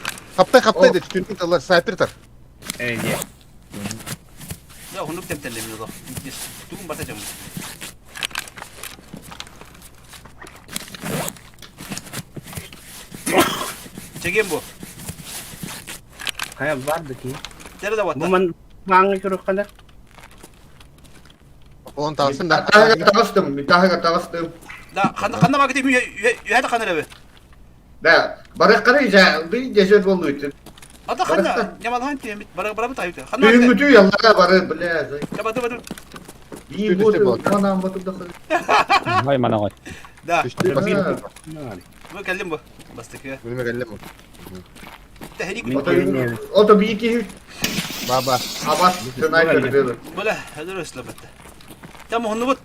kaptaydı tütünün kallar sniper tar. Evet. Ya, hunduk temtellemiyor da. Tukun batacağım. Çekeyim bu. Kaya vardı ki. Nerede Bu vatta? man mangi kuru kadar. Apollo'nun tavsın da. Bir daha tavastım. Da, kanda maketi yühede kanır evi. Da, barak karayca bir ceset oldu için. Hatta kanda, yamal hanti, bara mı tayyipte? Kanda Düğün maketi. mütü yallara barı bile. Ya, batı. İyi bu, manam batıp da. Hay mana var. Da, Düştü bakayım. bu kellim bu. Bastık ya. Bölüme geldim. Tehlik. O da bir iki Baba. abas sniper dedi. Böyle, hadi rösle battı. Tamam, onu bu.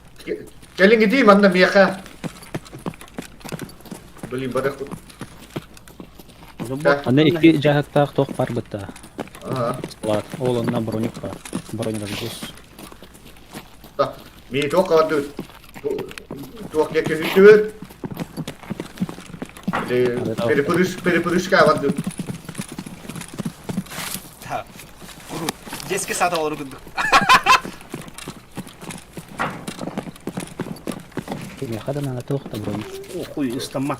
Gelin gideyim anne miyaka. Beli barak. Anne iki jahatta tok var bitta. Aha. Lat. Oğlundan bronik var. Bronik alacağız. Da, mi tok vardı. Tok yake hütü. Peripurus vardı. Ta. Kuru. Ceske sata olur gündü. Kimi kadar tok da bronik. Okuyu ıslamak.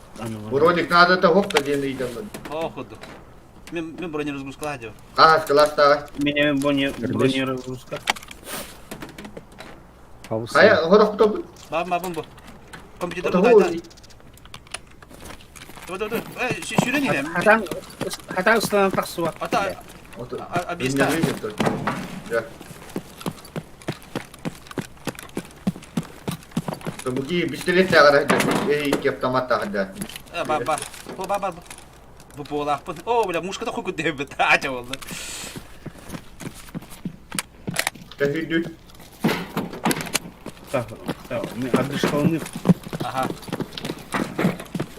Буроник надо то hop da diye neydi. О, ходу. Мен броня разгрузка ладил. Aha, klasta. Benim bronyer Ruska. Pausa. Kaya horok to. Babam bu. Kompüter Oto bu hu. tayta. Dur. Şuraya ne? Hata ıslanan taksı var. Ata, Oto. abista. Ya. To buki pistolet ya gara. İlk yaptamat ta hada. Baba. Baba. Bu bola. O, bile muşkata koku devlet. Aça oldu. Tehidü. Tamam. Adı şkalını. Aha.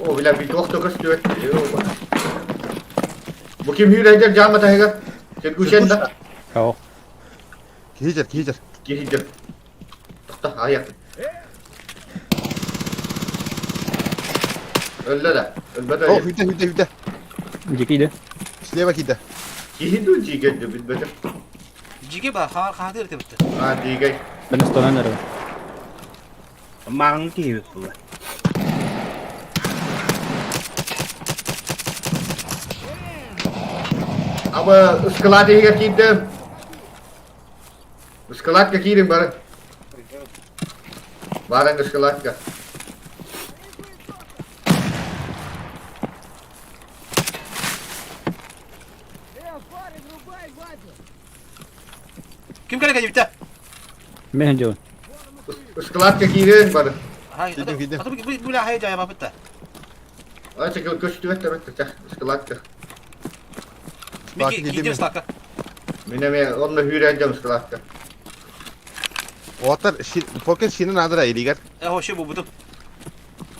O bile bir doktor kastı. Bu kim hüyrecek cama tahiga. Kedguşen da. Kau. Kihicer. Gihidü. Tahta ayak. Öyle de. Ölmede. Oh hüde. Jikiydi. Şuraya bak hüde. Gihidü cigedü bilmedi. Jike ba, hadir tebette. Ha digay. Ben istonan nere. Mangi gibi bu. Ama ıskılat higa kidim. Iskılat ka kidim barang. Barang ıskılat ka. Kim kale kaçı bitti? Men John. Iskılat ka kidim barang. Hay, Gidim. ata bu la hay jaya babitta. Acha ka kustu vetter ıskılat ka. Miki gidiyor stakka. Mineme onunla hüyrecek ıskılat ka. Otar poket şinin adıra iligar. Hoşu bu budum.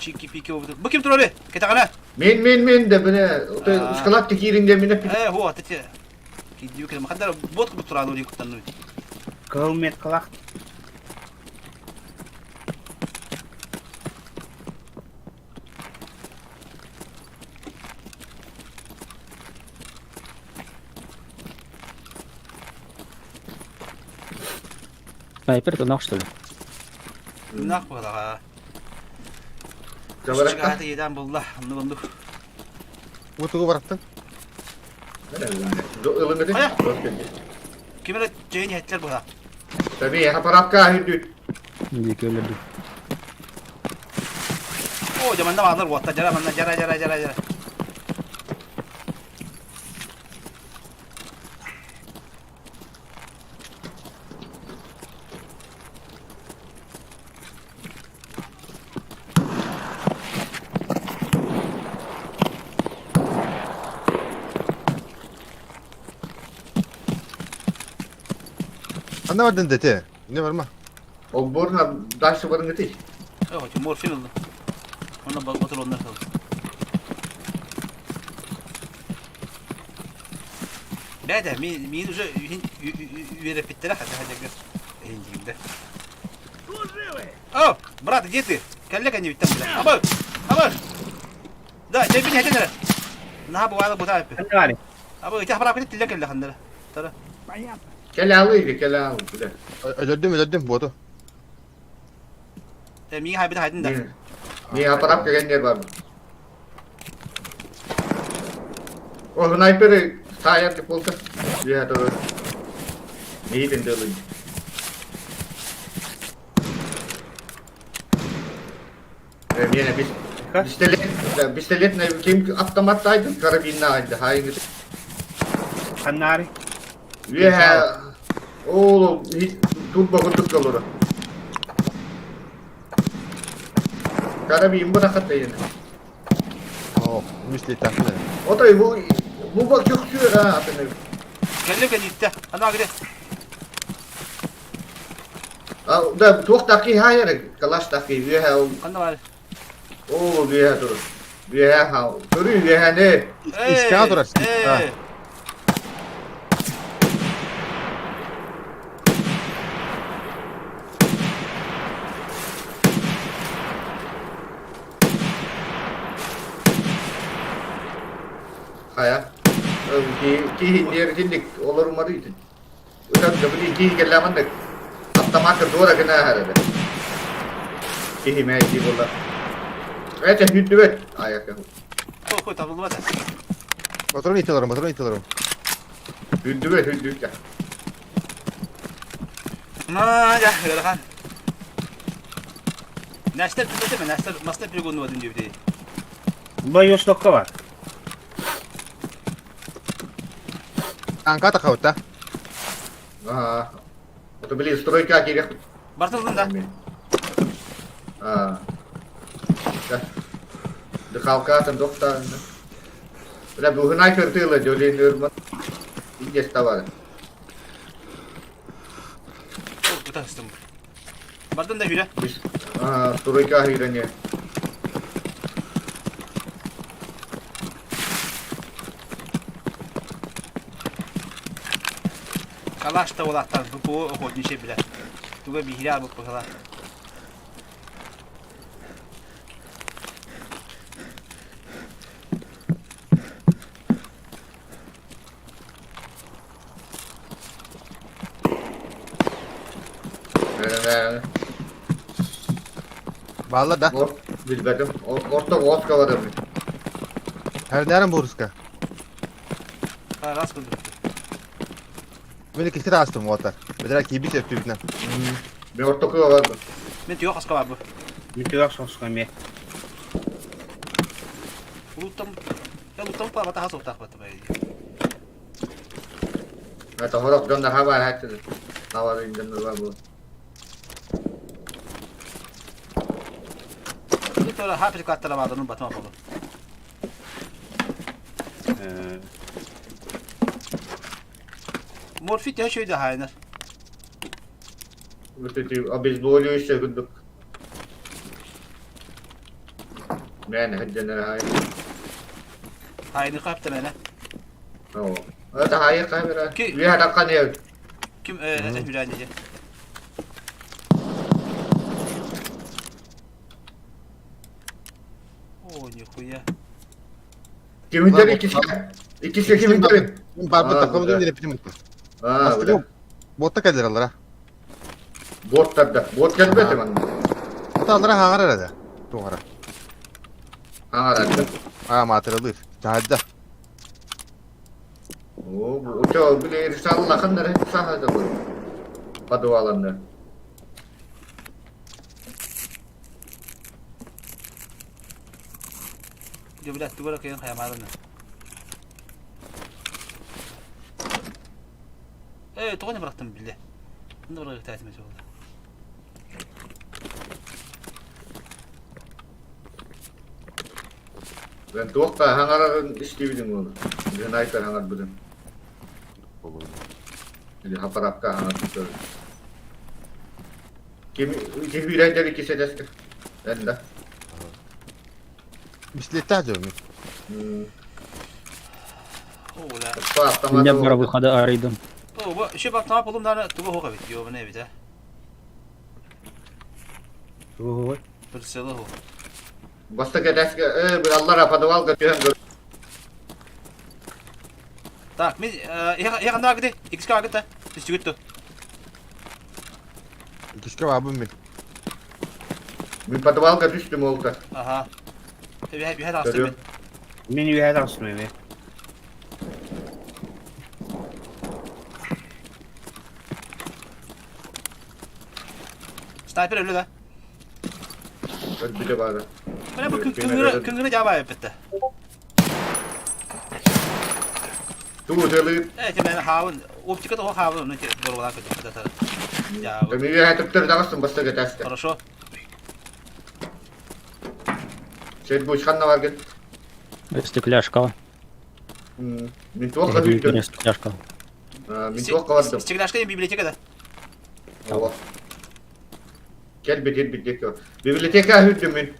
Çiki piki bu budum. Bu kim trolle? Ketakana. Min de bine. Iskılat ka kidim de mine. Ho atati. Gidiyor kele makadar bot bu turan ori kutanı. Kılmet kalak. Sniper tuh nok что ли? Nak bu da. Kabarak ka. Çıkardı yeden bullah. Bunu. Utuğu bıraktın. Ilın gede. Aya. Kimere ceyni hetler bu da. Tabii haparap ka hüdü. Jiki öyle değil. O zamanda varlar vatta jara. Anda vardın dete. Ne var mı? O boruna daşı varın gıtı. Yok, morfin oldu. Ondan batır onlar kaldı. Bada min уже верепиттера хадагер. Эндигде. О, брат, где ты? Коллега не ведь там, бля. Абы. Да, я бini хадагер. Nah bu ada bu tarafa. Sen gari. Abi itah bırak git dille kelle handara. Tara. Kelalıydı kelalı. Bile. Öldürdüm botu. Mi hay bir haydın da. Niye aparap gelenler var. O sniper'ı sayarlık olsa. Ya doğru. Neyi dendiği. Yine biz pistolet ne kim atlamadaydı karabinle aldı. Hayır. Sen gari. Ya oğlum hiç turbo kurduk olur. Karabin bırakıp da yine. Oh, müsli takla. O da bu bak çok sürüyor ha atını. Kelle kelle itte. Ana gide. Da çok taki hayır kalaş taki ya Anda var. o ya dur. Ya ha. Duruyor ya ne? İşte durarsın. Ha. Kaya. Ki hindiye hindik olur mu değil. Utan da bu ki gelaman da atlamak doğru gene herhalde. Ki hime ki bolla. Evet hüddüvet ayak. Koy tablo var da. Motorunu itiyorum. Hüddüvet ya. Ma ya Erhan. Nasıl tuttu mu? Nasıl bir konu var diye bir. Bu Yosnokka var. Angka tak kau ta. Aa. O beli stroika kiri. Bartılın da. Aa. De kalkatan dokta. Udah bu hunay kertila jolin nurman. İnce tawar. Bu da sistem. Bartın da hüre. Bis. Aa, stroika hiranya. Kalaş da olattan bu o şey bile. Tuga bir hira bu kala. Bağla da. O bilmedim. Orta vodka var abi. Her nereden boruska? Ha rast kıldı. Beni kisira astım motor. Bedel kibis yaptı bitna. Ben orta koyu vardı. Men yok aska var bu. Mütürak soska me. Lutam. Ya lutam pa mata hasok tak batı bay. Hatta horak döndür hava hattı. Hava döndür var bu. Bu tora hapis kattara madının batma falan. Morfit ya şöyle hayner. Bütün обезболивающее işte gündük. Ben haccanlar hayır. Hayni kaptı bana. Oo. Ada hayır kamera. Ki- Lihat akan ya. Kim hüraneci. Oo nikuya. Kimin ikisi? İkisi kimin tabi? Barba Aa, takımı güzel. dönüyor hepini mutlu. Aa, öyle. Aslında botta geldiler allara. Bot tabi. Bot geldi mi lan? Botta allara hangar herhalde. Doğru. Ha aradı. Ha materalı. Cahada. Oo, bu uçağı bile Allah'ın nereye sahada bu. Padualanlar. Göblet duvara koyan kayamarını. Evet, toğunu bıraktım bildi. Bunu da bırakıp etmesi oldu. Ben tuokta hangarın işleyebilirim onu. Ben ayıklar hangar bugün. Jadi haparapka anlatıyor. Kim öğrencileri ikisi de sıkı. Ben de. Bisiklet tacı mı? Oo la. Bu atlamadı. Меня пора выхода аридом. Oo bu şey bak tamam oğlum daha tuba hoka bitiyor bu ne biter. Ой. Pırsılı ho. Basta kedeske bir Allah rapadı val götüren gör. Так, мен yakında gidi. İkisi kağıt da. Biz çıktı. Kişke var mı? Bir padı val götüştüm oldu. Aha. Bir her hafta Görüyorum. Мен үйге айдалсын ме? Sniper öldü de. Bir de bana. Bana bu Evet, kıngını cevap yaptı. Tu deli. Evet ben havun. Optika da o havun onu ki doğrudan kötü da. Ya Demi ya tıptır dağıstım basta kedeske. хорошо. Şey bu çıkan ne var gel. Стекляшка. Min tuğla hüttüm. Стекляшка. Min tuğla vardım. Стекляшка библиотекада. Allah. Gel bibliotek. Biblioteka hüttüm min.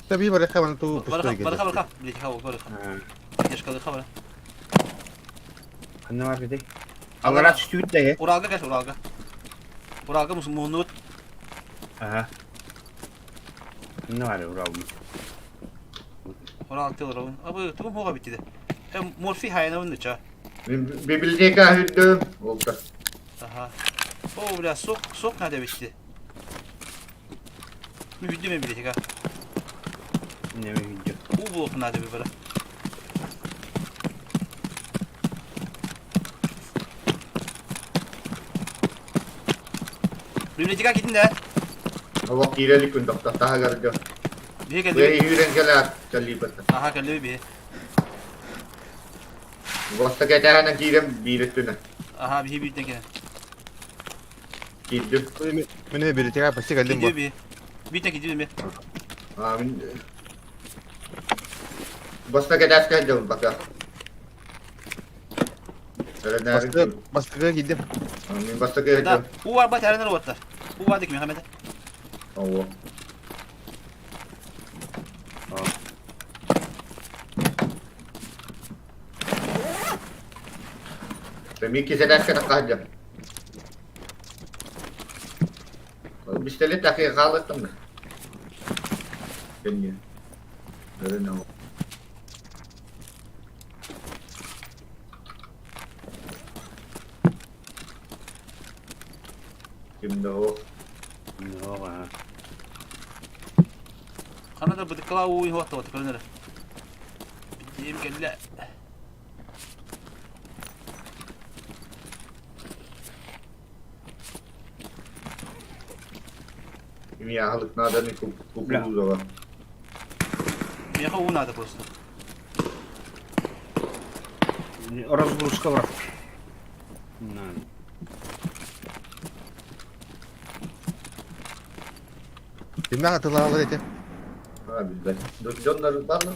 Tabii böyle hemen tu Baraka. Biblioteka o baraka. Yaşkalı kabara. Anne var bir de. Allah'a stüdyo de. Uralga gel Uralga. Uralga musun Muhnut? Aha. Ne var ya Ural'ın? Uralga Uralga. Abi tuğum hoka bitti de. Hem morfi hayana bunu ça. Min biblioteka hüttüm. Oldu. Aha. O biraz sok nerede bitti? Bir video mu biblioteka? Ne mi video? Bu blok nerede bir bara? Biblioteka gidin de. Allah kirelik kun doktor daha gardı. Bir Ve geldi. yürün geler. Kalli basta. Aha geldi bir. Basta kedehanen kirem birettüne. Aha bir bitti gene. Gittim. Benim bir tek pasti geldim bu. Gidiyor bir. Bitti gidiyor bir. Amin. Basta kedeske geldim bak ya. Öyle Bastı, nerede? bastı gittim. Amin basta Da. geldim. Bu var bak terenler otlar. Bu var dik Mehmet'e. Allah. Demi ki kedeske takacağım. Bistelet takıya kalıttım da. Geliyor. Öyle ne o? Kimde o? Ne var? Kanada bıdıkla o iyi hotta hotta kırınır. Bittiğim geldi. Kimi ya halık nada ni kukulu da var. Меха у надо просто. Разгрузка враг. На. Bilmem hatırlar dedi. Abi ben. Jonlar var mı?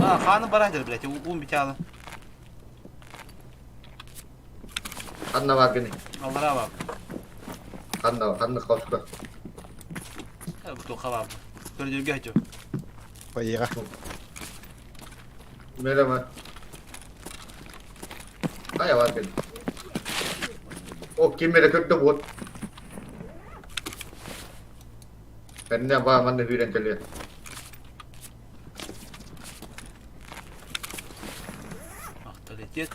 А, ханым барайдыр, блядь, ум битялы. Anna var gene. Аллара баб. Anna koştu. Bu toqa bab. Gördüğü hacı. Bayağı. Merhaba. Aya var gene. O kim mere kötü bu? Ben ne var man ne hüren geliyor. Авторитет.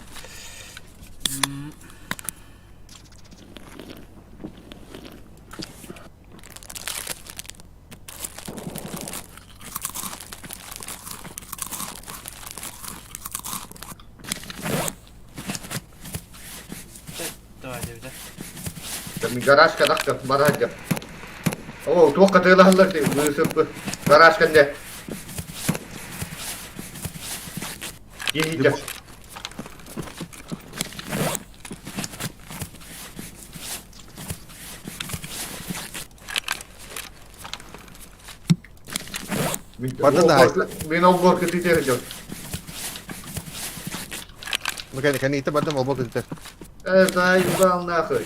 Давай, Давида. Ben garaj kadar barajca. O çok katıyla hallar diye bu sırf garaj kende. Yiyeceğim. Pardon da. Ben o borku tüyleri. Mungkin kan itu badam obok itu. Daha yüzden ne yapıyor?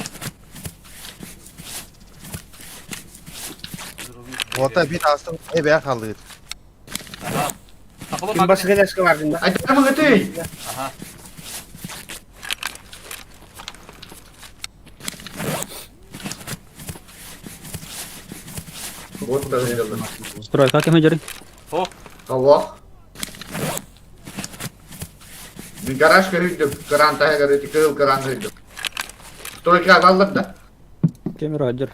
Orta bir astım ebe kaldı. Aha. Takılı Kim bası gedeski var şimdi. Ay tamam hadi. Aha. Bot da geldi. Стройка кем жери? Ho. Hava. Bir garaj kırıyordum. Garantaya göre tıkıl garantaydım. Stroyka aldım da. Кем Роджер?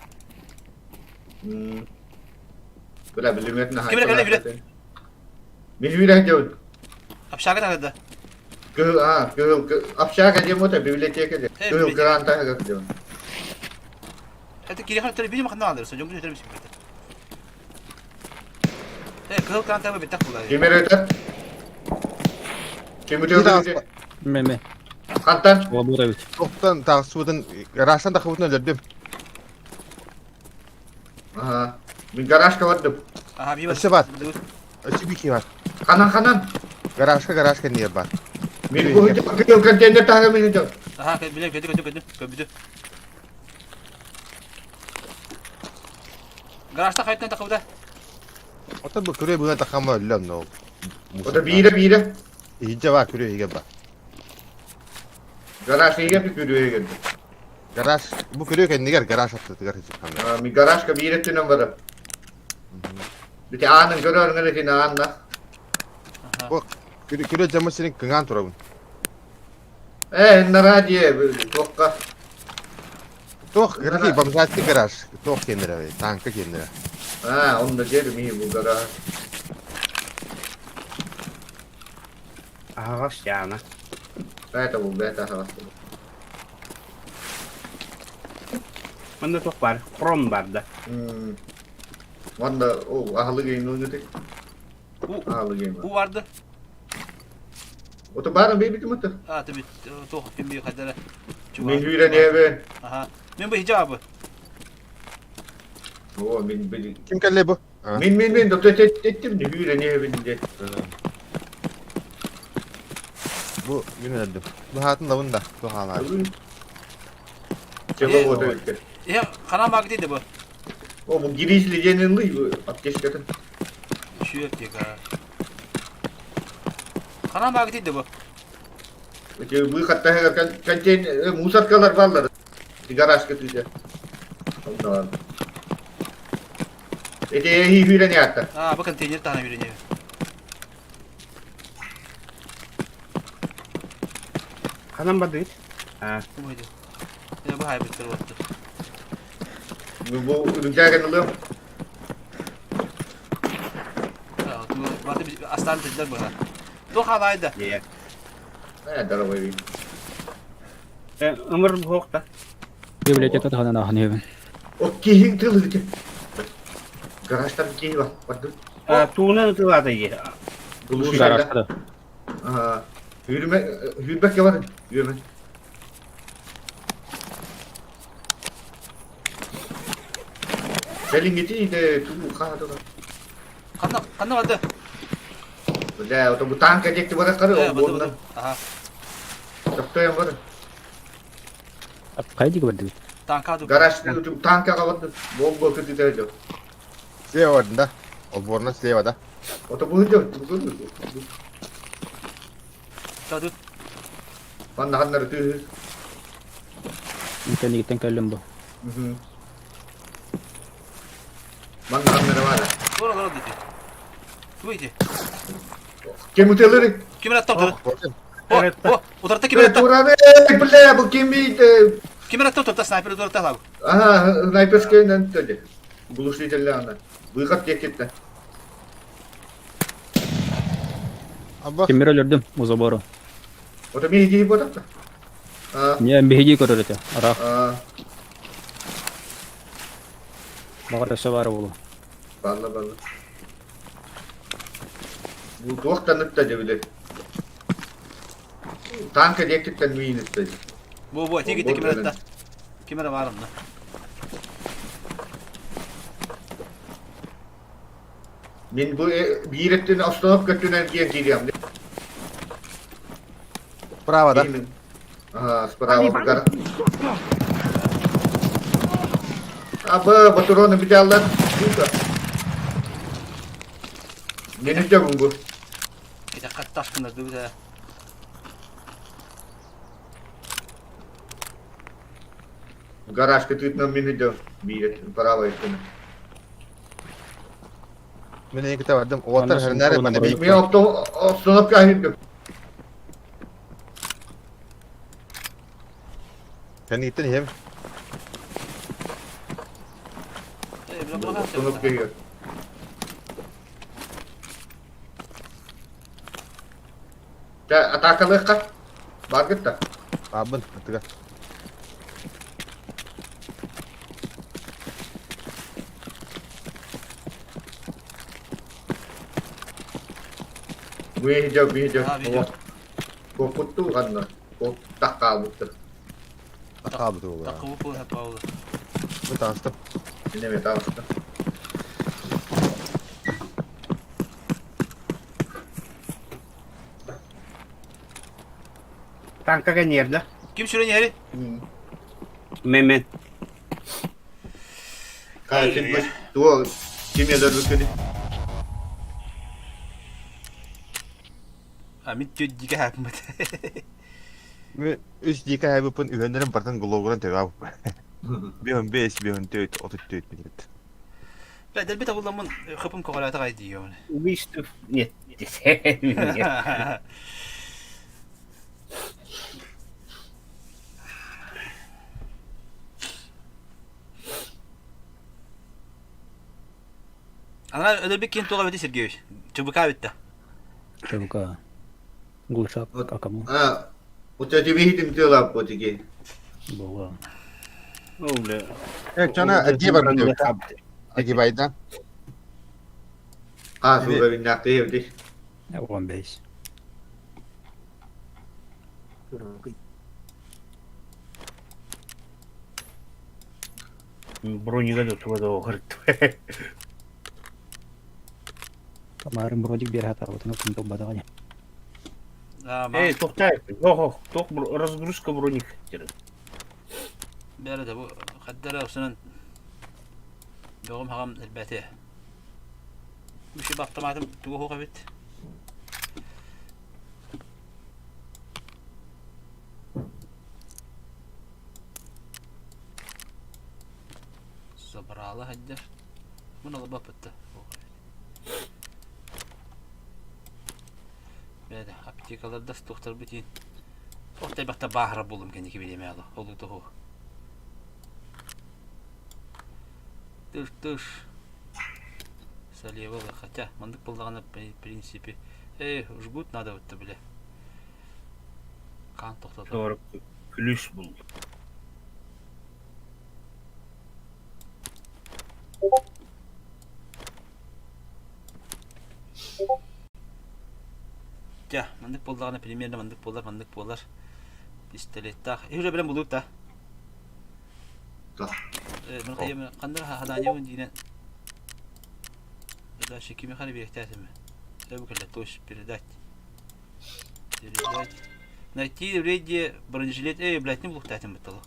Böyle bilimetine hayır. Kimine göre bile? Biz bir de diyor. Apşağı takıldı. Apşa kaçıyor mu da biblioteka de. Hey, Kıl garantaya göre diyor. Hadi geri kalan bir makinede alırız. Hocam bunu götürmüşsün. Kıl kan tabi bitti kullanıyor. Kim öder? Kim öder? Меме. Kantan. Лабурович. Toktan tasudun garajdan da kavutun öldürdüm. Aha. Bir garaj kavadım. Aha bir Işığı var. Açı bir var. Kanan. Garaj kan niye var? Bir bu kıl konteyner tanı beni diyor. Aha bile kötü. Garajda kayıttan takıldı. Orta bu küreye buna takama öldüm no. O da bire. İyice var küreye iyi bak. Garaj iyi bir kürüye geldi. Garaj bu küreye kan niye garaj attı garaj kan. Bir garaj ka bire tünen var. Bir de anın görüyorsun ne ki anla. Küreye camı senin kıngan turabın. Nara diye tokka. Tok garaj bamzatlı garaj. Tok kendine ve tanka kendine. Onu da yerim iyi bu garaj. Ağaç yani. Beta havası. Bunda çok var. Krom var da. Vanda o ahlı game oynadık. Ahlı game. Bu vardı. O da bana bir bitim o da. Ha tabi. Toh kim bir kadere. Min hüyre niye ben? Aha. Ben bu hicabı. O min. Kim kelle bu? Min doktor ettim de hüyre niye ben diye. Bu yine öldüm. Bu hatın da bunda. Bu hala. Cevap o da öyle. Kanan vakitiydi bu. O bu girişli yenildi bu ateş kadın. Şu yok diye ha. Kanan vakitiydi bu. Bu hatta kan musatkalar varlar. Garaj kötüce. Onda var. Hi hüyre ne hatta? Ha bakın tencere tane bir Kanan badı hiç. Ha. Bu muydu? Bu hybridler vardı. Bu rüzgar alıyorum. Ha bu vardı bir aslan dediler bana. Toh havaydı. Diye. Darabayı. Ömür bu hokta. Библиотека тагынан ахын ебен. O kihin tığlı ki. Garajda bir kihi var. Bakın. Tuğuna ıtıva da ye. Buluşu Garajda. Aha. Hürmek ya var. Yürüme. Selin gitti de tuğ kahada var. Kandan vardı. Udah, o bu tank ejekti var karı. Evet O betul bundan. betul. Aha. Doktor yang var. Кайди барды. Tanka dur. Garajda tank kapattı. Bomba kötü derece. Sleva var da. O borna sleva da. O da bu hücum. Dur. Bana hanları tüh. Мекани гитен каллем бу. Bana hanları var. Dur dedi. Bu idi. Kemuteleri. Kimin attı ortada? Korkun. Evet. O tarafta kimin attı? Turabe. Bile bu kim bir Kimin attı o tarafta sniper dur ortada abi. Aha, sniper skenden dedi. Buluşuyla ana. Bu kat ceketten. Abba. Кемер өлөрдүм у забору. O da bir hediye bu da. Не беги көрөрөтө. Арак багыта шабары болу. Vallahi. Bu doktan öttü bile. Tanka cekitten müyin istedi. Bu eti gitti kimin attı? Kimin var onda? Мен bu bir ettin aslanıp götünen diyen gidiyem. Справа, да? Ага, справа гар. Abi Baturan'ı bir daha lan. Burada. Benim de bu. Kita katas kena dulu dah. Garaj kötüytmen beni de bir ettin. Bravo ettin. Мен эки табардым. Отар Анашым, хернәре колына менә барып. бик. Ben aslanıp geldim. Хэн итен хем. Belum makan Aslanıp geliyor. Ya atakalı kaç. Var git de. Абын, тига. Video. Ha, video. Korkuttu kanla. Tak kalmıştı. Акабы туга. Tak kubu pun apa oldu. Бу тастым. Yine mi tanıştı? Танкага нерді. Kim sürün yeri? Мен. Karşı baş. Dua. Kim yazar lütfen? Amit tüy dike hapmat. Мен үс дика хайбыпын үһөннөрүн бартан глогуран төгөп. Бен 5, бен 4, 34 билет. Ben de bir de bulamın kapım kokalata kaydı diyor. Убийств нет. Ana ödül bir kim tuğla ödü Sergeyevich. Çubuk abi de. ЧВК. Глушак, а кому? Ha. O da bir hitim diyorlar bu tiki. Было. Ну, бля. Чана ади бар мын. Ади байдан. Ha sonra bir nakde evdi. 15. Бронега да туга да огырт. Kemarin Brodik bir hata вот на кем-то бадагане. Эй, токтай. Ох, ток разгрузка броник. Bir de bu kaddara usunan doğum hagam elbette. Bir şey baktım adım tuğu hoka bit. Sabralı haddar. Bunu alıp bapattı. Böyle aptekalarda stoktar bitin. Oktay bakta bahra buldum kendi gibi yemeği alı. Oldu da o. Тыш. Слева, хотя мандык болдағаны в принципе. Жгут надо вот бля. Қан тоқтатып. 40 плюс был. Ja, мандык болдағаны примерно мандык болар. Пистолет так. Уже білем бұлып та. Так. Мен қайым қандыр хаданьевын дейін. Да шекиме хали биректәсеме. Бұл кәлі тош передать. Найти в рейде бронежилет. Блядь, не бұлық тәтім бұтталы.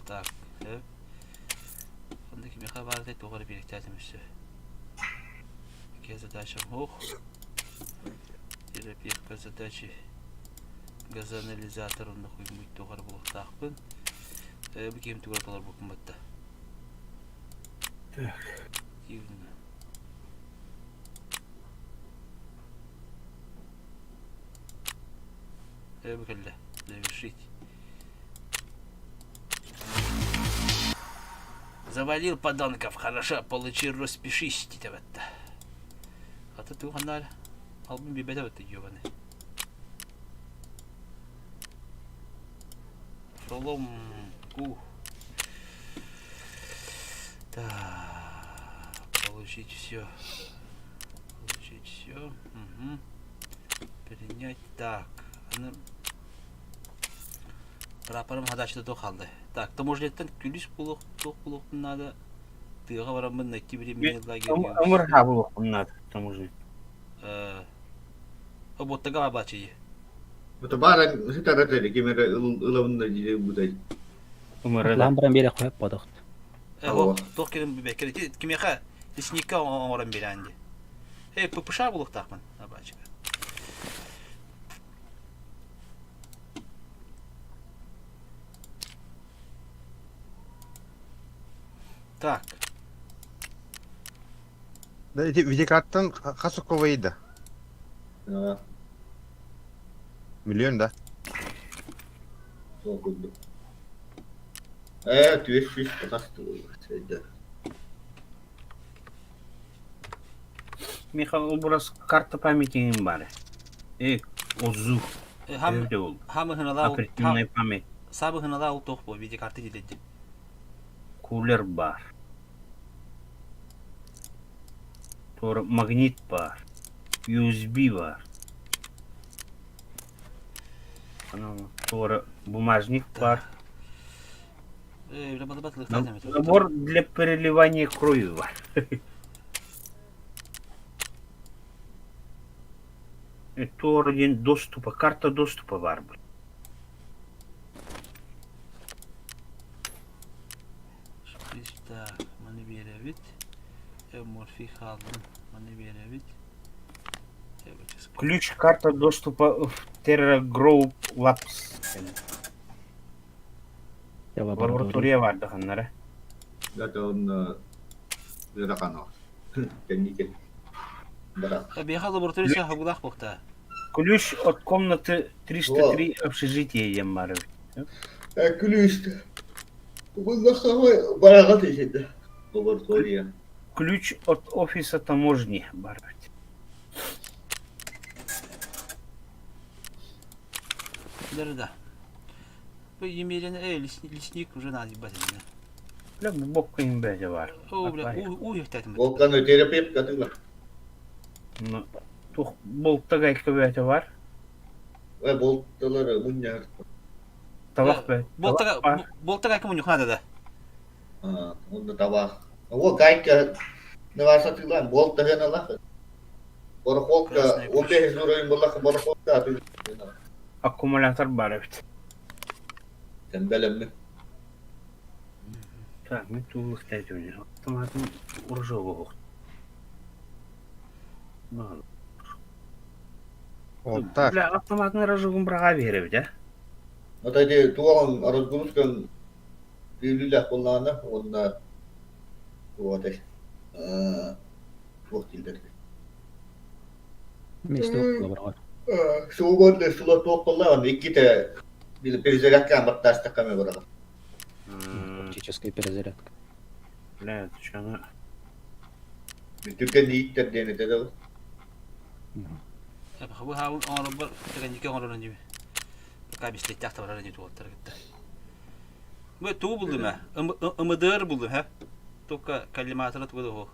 Так. Қандай кеме хабарды тоғыры биректәсім үші. Задача ох. Терапевтка задачи газоанализатор нахуй будет тоғар болып тақпын. Бұл кем туғар толар бұл кымбатта. Дивно. Бұл кәлі. Завершить. Завалил подонков. Хорошо, получи, распишись, тетя-ватта. Ата ты угадали. Албин бибете вот ёбаный. Шолом. Так. Получить все. Угу. Принять. Так. Прапорым хадачты то қалды. Так, таможнеттен күліс бұлық, тоқ бұлықтың нады. Тыға барамын, найти времени лагерь. Ымыр хабылық бұннады, таможня. Оботтага абачы. Mutta baaren sitä räteli, kimere ılavında buday. Ымыры да. Ламбран бере қойып бодық. Тоқ келім бекер. Кимеха лесника оңыран берәнді. Пыпыша бұлық тақмын абачыға. Так. Да, видеокарттан қасы ковайды. Миллион да. Sokuldu. Tüyüş patastı. Михаил, burası карта памятinin бары. Озу. Evde oldu. Hamı hınala Оперативная память. sabı hınala ol toq bu video kartı diledi. Кулер бар. Sonra магнит бар. USB var. Sonra бумажник бар. Öyle batılık tazam et. Набор для переливания крови var. Уровень доступа, карта доступа var. İşte mani bir evit. Morfi aldım. Mani bir evit. Ключ карта доступа в Terra Group Labs. Лаборатория vardı hanlara. Zaten bir kanal. Kendi. Bırak. Bir hal laboratuvarı hagulaq boqta. Ключ от комнаты 303 общежития var. Külüstü. Bunda hava bayağı içinde. Laboratuvarya. Ключ от офиса таможни var. Nerede? Bu yemeğine lisnik уже надо ебать. Bля, bu bok kıyım var. O bля, u yüktedim. Volkan'ı terapiyat katılır. Tuh boltta gayka böğe var. Ve boltaları bunlar. Tavak be. Bolta kayka mı yukarıda da? Onda tabak. O gayka ne varsa tıklan. Bolta hena lak. Barakolka 15 lirayım bulak barakolka atıyor. Akkumülatör var evet. Tembelem mi? Так, мы тут кстати у него. Автоматом уржового. Вот так. Бля, автоматный рожогом брага верив, да? Вот эти туалон разгрузкан пилюлях kullandı. Onda bu ateş. Çok dildir. Месте лаборатория. Suugodle sulla tuolla iki te niille peliseläkkään mattaa sitä kameralla. Оптическая перезарядка. Бля, это что она? Tükeni itse diye de. Bu havun araba teknik olarak gibi. Bakay bir şey tahta var ne tuğ gitti. Bu tuğ buldum ha. Amadır buldum ha. Toka kelimatları tuğ da o.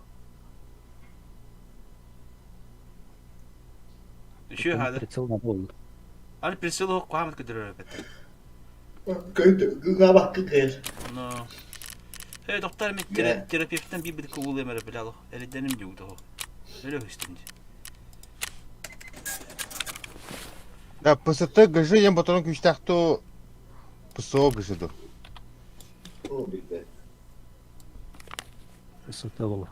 Şu hadi. Прицел на пол. Hani prensel o kuhamet kıdırıyor bitti. Gıga bak kıkır. No. Doktor mi terapevtten bir kovuluyor mere bile alo. Elidenim diyordu o. Öyle hüstinci. Да, пысыты гыжы ем батон күштахту пысо гыжыды. O bildi. Высота была.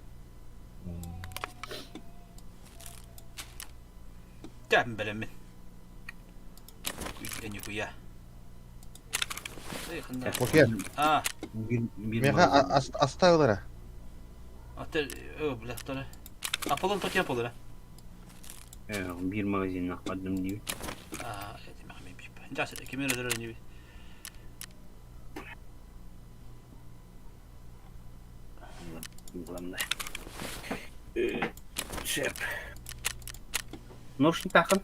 Tamam benim mi? En yukarı ya. Okey. Ah, Меха оставила. atır o bile atır. Apolon token Apolon. Bir magazin nakmadım diyor. Ah, edim mi bir. Nasıl kimin ödülü gibi. Главное. Шеп. Наушник takın.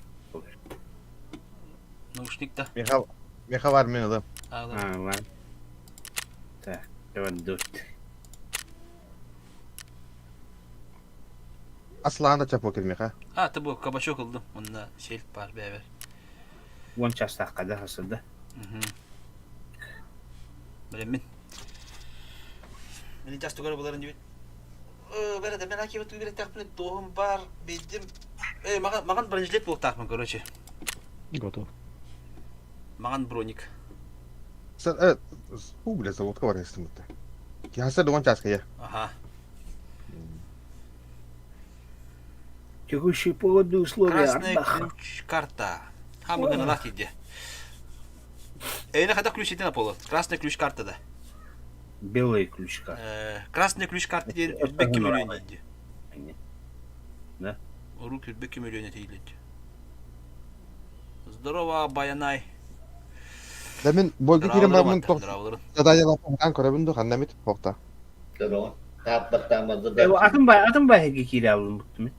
Nauşnikte. Меха var mı adam? Ağlar. Ha var. Так, давай 4. Aslan da çapı okir meha. Ha tabi kabaşok oldum. Onda şey var beraber. 10 dakikada hasıldı. Bilemin. Beni just tuğra buların gibi. Böyle de ben hakimi tuğra takpını doğum var bildim. Mağan birincilik bu takpın короче. Готов. Mağan bronik. Evet. Bu bile zavodka var estimette. Kihasa duman çaska ya. Aha. Текущие погодные условия. Красная Арбах. ключ-карта. Хамыгана лах иди. Эйна хада ключ иди на полу. Красная ключ-карта да. Белая ключка. Красная ключ-карта диye Özbek kim ölüyor iди. Да? Рук Özbek kim ölüyor iди. Здорово, Баянай. Demin boyga kiren babının Здраволарын. tadayalapan korabın da handamit hokta. Doğru. Tapmaktan Atın bayı kiri aldım bıktı mı?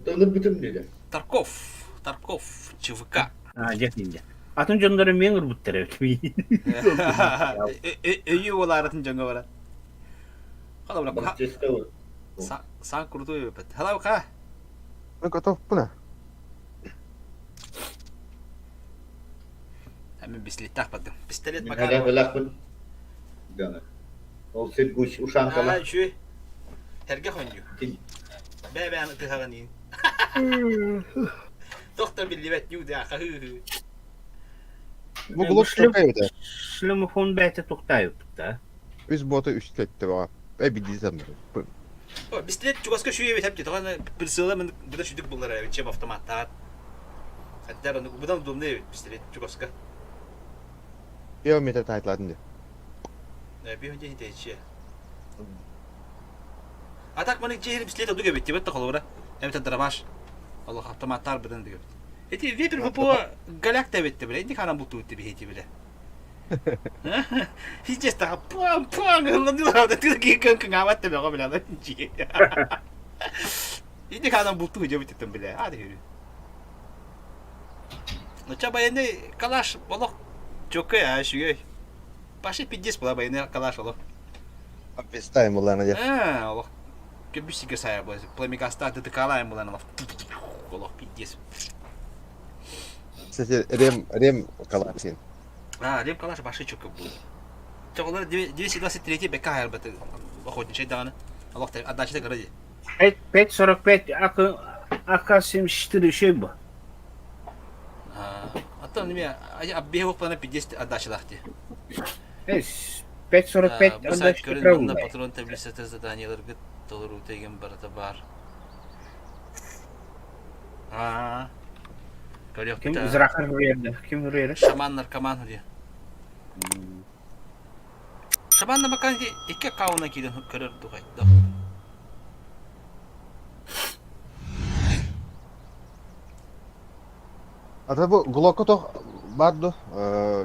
Dönüp bütün dedi. Тарков, ЧВК. Ha, cekince. Atın canları mengir bıttır evet. Öyü olarатын жаңа бара. Хала бара. Bakçısta o. Сан крутой өпет. Хала ка. Ben готов buna. Hemen bisiklet takmadım. Pistolet Hala makarna. velakın. Dönüp. O sit guş uşan kala. Ha şu. Herge oynuyor. Ben tıhaganıyım. Doktor billi vet yudu ya. Bu glok çok evde. Шлемофон бәйті тоқтайып да. Üz botu üst kette bana. Bir dizem. Bisiklet çuvaska şu evet hep diyor. Hani bir sıra ben burada şutuk bunlar evet. Cep avtomatlar. Hatta onu buradan dumda evet bisiklet çuvaska. Kilometre taytladın diye. Bir önce hiç şey. Atak bana cehir bisiklet adı göbetti. Bet takılı bura. Evet dramaş. Allah avtomatlar birden diyor. Eti bir bu galak da bitti bile. İndi karan bu tuğdu bir heti bile. Hiç está puan hırlandılar da Türkiye kanka ngavat da bana bile lan. İndi karan bu tuğdu bitti bile. Hadi yürü. Coba ini kalaş bolok çok ya şu. Başı pidis bula bayını kalaş olok. Festayım ulan ya. Ha, olok. Kebisi saya bos. Plemikasta de kalaym ulan olok. Olok pidis. Sesi rem kalasın. Ha, dia kalaş başı çok bu. Çoklar dia situasi tretye beka elbette. Bakın şey dağını. Allah da adaşı da garajı. 5.45 AK-74 şey bu. Ha, hatta ne ya? Aja bir hukuk bana pidis adaşı lahtı. 5.45 Bu saat görünümünde patron tablisi zadanyalar gıt dolur utaygen barata bar. Ha. Görüyor Kim ki Zırakar hürriyerde? Kim hürriyerde? şamanlar kaman hürriye. Şamanla bakan ki iki kavuna giden görür duhay. Ata bu Glock'u to vardı.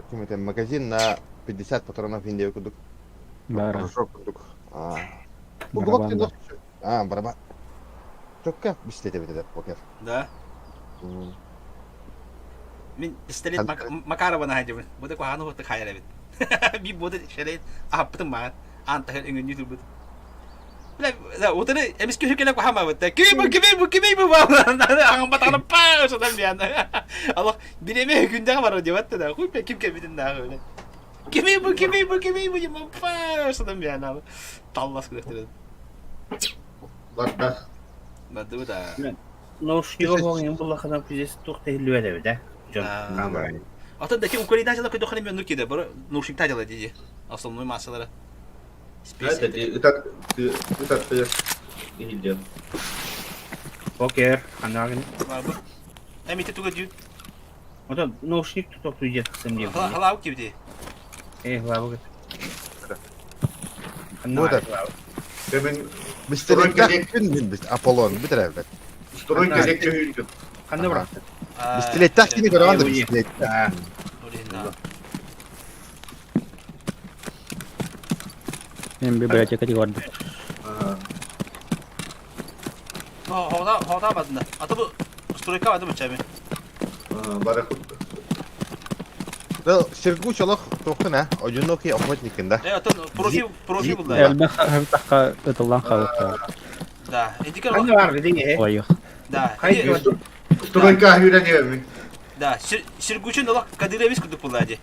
Kim ete magazin na 50 patronов Индии kuduk. Бара. Хорошо kuduk. Bu Барабан, Glock да. da. Barabara. Çok kaf bisiklete bide poker. Da. Min pistolet makarabana hajı ben. Bu da kuhanı hotta kayar evet. Bir bu da şöyle ahaptım ben. Antahel engin YouTube. La utara emis kühür kela kuhama betta. Kimi bu ang batana pa sa damyan. Allah bineme günde var diyor hatta da. Huy kim kebidin daha öyle. Kimi bu yamam pa sa damyan abi. Tallas kırıktırdı. Bakta. Nadı da. Наушнига болған бұл лақадан пизесі тоқта hilluwe de de. Ата да kim Ukrayna jala koydu hanım önür kide. Bara nuşik tacala diye. Основной масалары. Это ытак değil. Покер, анагын. Var bu. Emite tuğacı. O da наушник тұтық түйде тықсым деп. Halau gibi. Лавы гыт. Bu da. Demin Bisiklet gün biz Apollon bir tarafta. stroy gerekli hüydü. Қандай бұраты? Bisiklet tak gibi gören de bisiklet. Мен библиотека дегорды. Havada badında. Ata bu stroyka vardı mı çabi? Barakut. Da sirgu çoluk toktu ne? Ocunlu ki otomatikinde. Ata profil buldu. Элбе хавтака ытылган халыкка Da. Indikar Қандай бар деген, лайык. Da. Қай Stroyka hüydü mi? Da. Sirguçun da Kadir'e biz kurduk buldu hadi.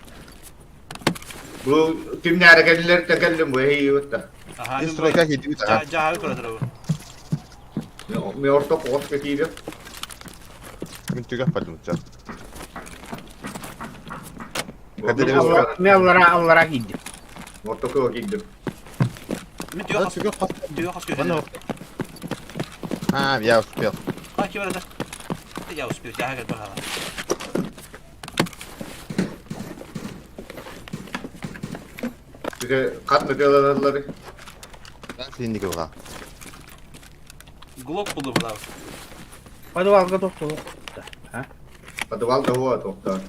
Bu kimler gelirler tekellim bu iyi yutta. Aha. Bir stroyka gidiyor. Cahağı kuradır o. Mi orta post ketiyor. Min tügah padım uçak. Kadir Avlara gittim. orta ko gittim. Mi Hadi tügah pas. Tüyo has Bana götürüyor. Ha ya uspel. Ha kim arada? Ya uspil cahağı gel bakalım. Bize katlı diyorlarları. Ben senin gibi ha. Glock buldum abi. Подвалга тоқту. Подвал da huwa tokta.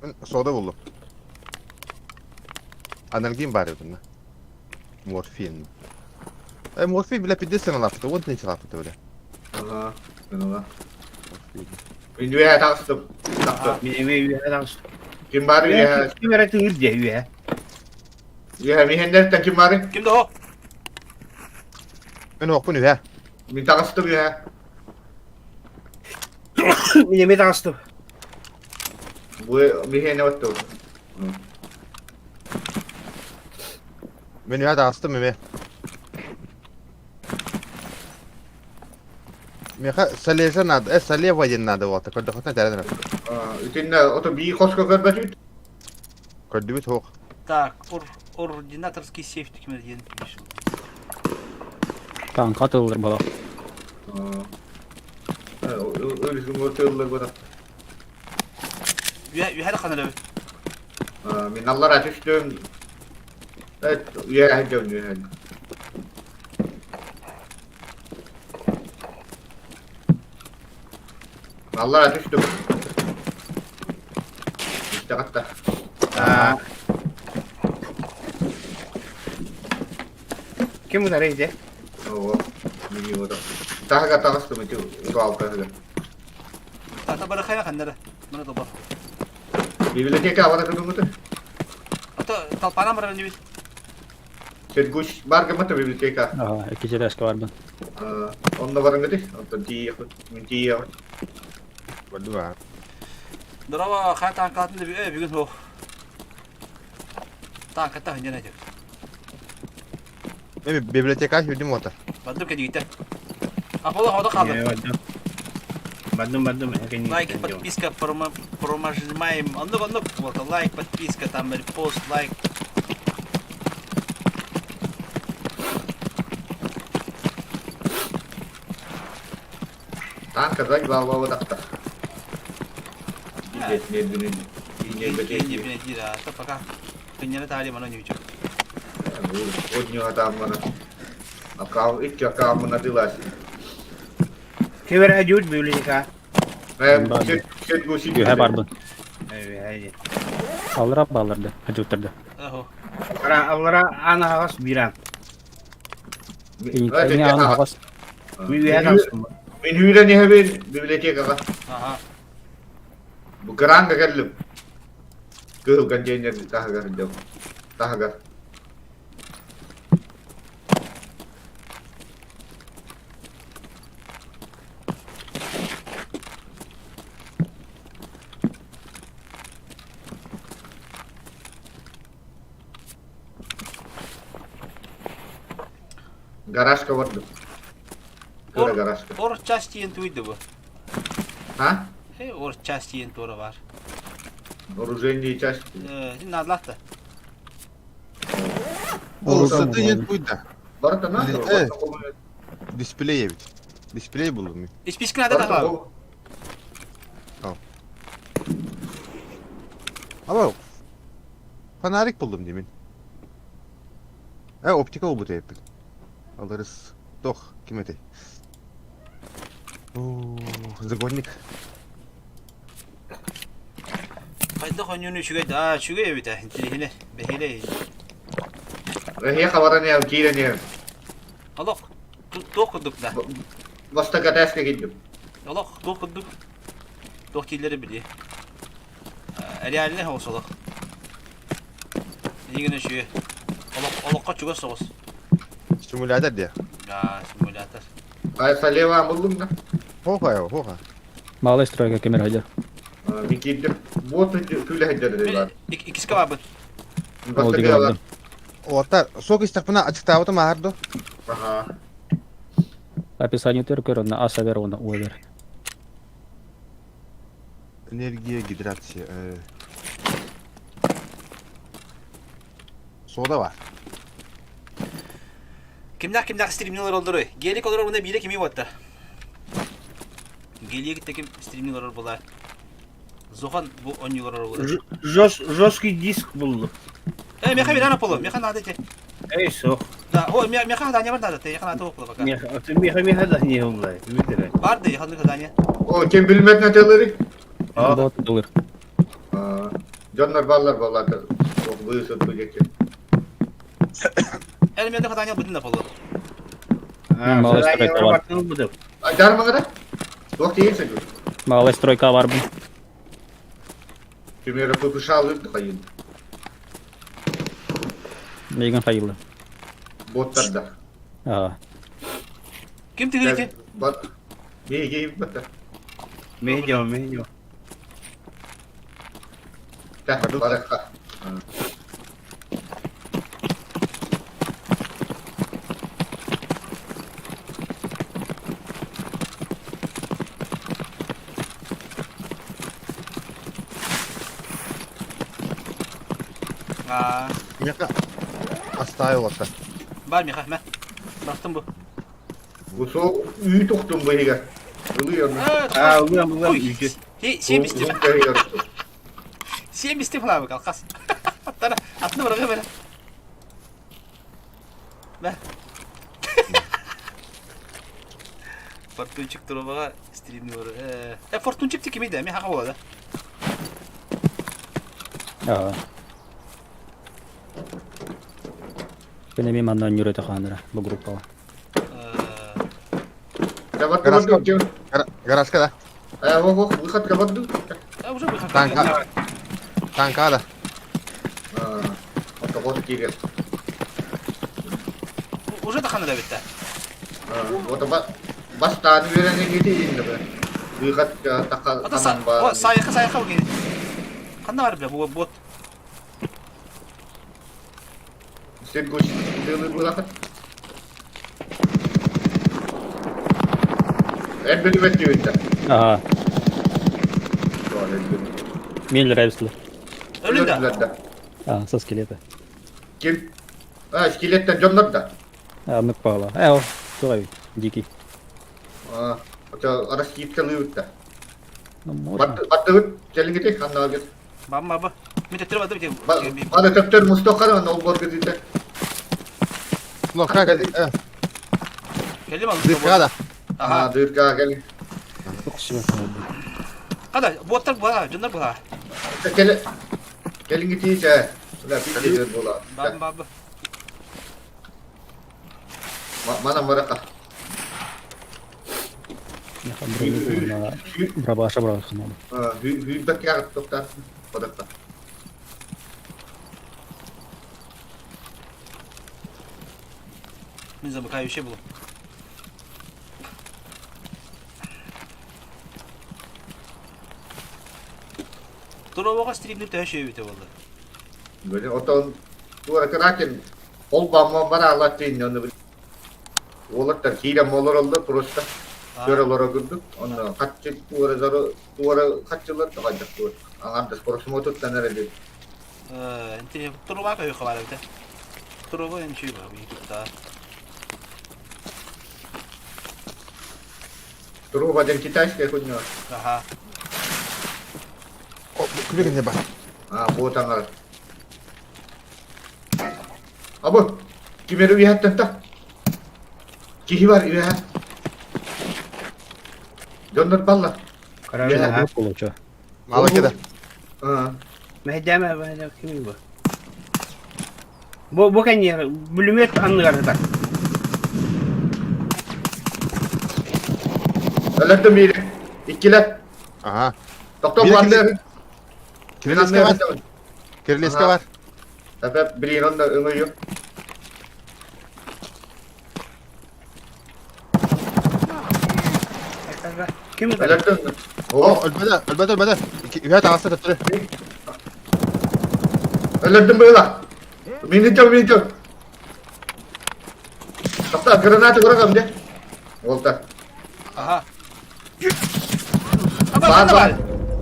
Ben soda buldum. Analgin bari bununla. Morfin. Morfin bile pidesini lafıdı. O ne için lafıdı öyle? Aha. Ben ola. Morfin. Üye taktım. Taktım. Мен үйе Kim var üye? Kim var tüngür de үйе. Üye mihenlerden kim var? Kimdi o? Ben okun üye. Min taktım üye. Мен emet astım. Bu mihene ottu. Ben üye de astım mı? Meha salesa nada. Salya vajen nada vakti. Kadda kotna tereden. Üstünde oto bir kosko görmedi. Kadda bit hoq. Так, ординаторский сейф тükmedi yeni tutmuş. Tank atılır bala. Öyle gün otuyorlar bana. Üye de kanal abi. Min Allah açıştım. Evet, üye hacım üye. Allah açıştım. İşte hatta. Kim bu nereydi? Oo, mini oda. Tahaga takastım itu alta. Tahta bırakayım kanlara. Bana da bak. Bibliotek avada kadın mı? Hatta talpana mı randevu? Sen kuş var mı tabii bibliotek? Aha, ikinci desk var ben. Onda var mı? Onda diye, min diye. Kadda var. Drava kay tank altında bir gün o. Tank hatta hınca ne diyor? Ben biblioteka hürdüm otar. Badım kedi gitti. Apollo havada kaldı. Baddım. Лайк, подписка, промажаем. Анlık. Вот, лайк, подписка, там репост, лайк. Tanka da глава dakta. Ne dünün. Не блядь, да. Это пока. Кыняны тали мана не учу. Odnyo adam bana. Akav ilk akavına dilaş. Kim var acuud bibliotek. Ben Ben- şey goşi. Üye var ben. Evet. Alır abi alırdı. Hacı oturdu. Aho. Avlara ana havas biran. İyi anı havas. Min үйе astım. Min hüyre ne hemen bibliotek aga. Aha. Bu kerang geldim. Kıl ganjenya tahaga jauh. Tahaga. Garajka vardı. Kıra garajka. Or части интуиты bu. Ha? Or части интура var. Oruzенliği часть. Şimdi nazlattı. Olsa yet buydu. Barata ne? Evet. Display evit. Display buldum. İş piskin adı da var. Ama fanarik buldum demin. Optika bu teyip. Alırız. Dok, kim ete? Zagonnik. Haydi koyunu şüge da şüge evi de. Hile. Behile. Rahia kawaran ya kira ne? Allah. Dokuduk da. Basta kataska gittim. Allah dokuduk. Dokilleri biliyor. Ali Ali ne olsa da. Yine şüge. Allah kaç çuga savas. Simülatör diye. Ya simülatör. Ay saleva buldum da. Hoka ya, hoka. Bağla istiraka kemer hacı. Bir gittim. Botu tüyle hecdedi var. İkisi kebabı. Oldu Başka var. gördüm. Оттар сок истақпына ачыктабыты маарду. Aha. Описание теркер, на аса верона увер. Энергия, гидрация. Soda var. Kimler streamliler olduruyor. Gelik olur bunda bile kimi vatta. Geliye gitti kim streamliler olur bula. Zohan bu 10 yıllar olur. Жесткий диск был. Meha bir ana polo. Meha nada te. Эй, сох. Da o meha da ne var nada te. Yakın atı okula bak. Меха да не улай. Видели? Vardı yakın kadanya. O kim bilmez ne teleri? Вот, доллар. Canlar ballar. O bu yüzden bu geçti. Elmende kadanya budun da polo. Малая Задание стройка var. вырабатывал буду. Acar mı kadar? Yok değilse gör. Малая стройка var bu. Kimere köpüş alırdı kayın. Meygan hayırlı. Botlarda. Aa. Kim tigri ki? Bak. Ne giyip batar. Мехидем. Teh baraka. Aa, Яка оставил отта. var meha me. Baktım bu. Bu soğuk üyü toktum bu higa. Uluyor mu? Улам. Şey mistim. Bu higa. Şey mistim falan bak kalkas. Hatta atını bırakıyor böyle. Be. Fortun çıktı o bana streamli var. Fortun çıktı kimiydi? Mi haka oldu? Aa. Benim imandan yürüdü kandıra bu gruppa. Kapat Garaska. kapat. Гаражка да. Oh выход kapat. Уже выход. Танка да. Otobot giriyor. Уже da kanıda bitti. Otobot baştan verene gidiyor be. Выход takal Hatta tamam var. o sayaka bu gene. Kanda var bile bu bot. Sen koş. Deli bırakın. En beni bekliyor işte. Ага. Миллер рейвсли. Önünde. А, со скелета. Kim? Ha iskeletten canlar da. А, мы пала. О, той, дикий. O araç git kalıyor da. Ну, можно. Battı gelin gidelim kanına git. Baba. Müdettir vardı bir de. Bana kaptan Mustafa var o borcu gitti. Ну, как Geldim aldım. дырка да. Aha. Ha dırka gelin. Kada botlar bu ha. Cunlar bu ha. Gelin gideceğiz. Ulan bir gelir bola. Baba. Mana mereka. Я хабру брабаша брабаша надо. Hübek ya doktor. Kodakta. Biz de bakayım bir şey bulun. Durova stream'de de her şey bitiyor valla. Böyle oton duvara kırarken ol bamma bana anlattığın onu bil. Oğlaklar hile molar oldu prosta. Görelara güldük. Onu kaççı duvara kaççılar da kaçacak duvara. Angardas prosta motor da nerede? Inti Durova kayo kabar bir de. Durova en şey var YouTube'da. Duru badan Kitayska kunyo. Aha. Күбегіне бар. Bu tangar. Abu, kimere üyehat tenta. Kihi var üyehat. Jonlar balla. Я получу. Малаки да. Мехидем, kim bu? Bu kan yer, bulumet anlar da. Ölerdim biri. İkiler. Ага. Doktor Bir vardı. Кирилловская бар. Кирилловская бар. Sebep bir yılında ömür yok. Kim bu? Ölerdim. Oh, Ölmedi. Üye tağısı tuttu. öldürdüm böyle. Minitör. Kapta granatı bırakalım de. Volta. Aha. Ama Var, sen de var. var.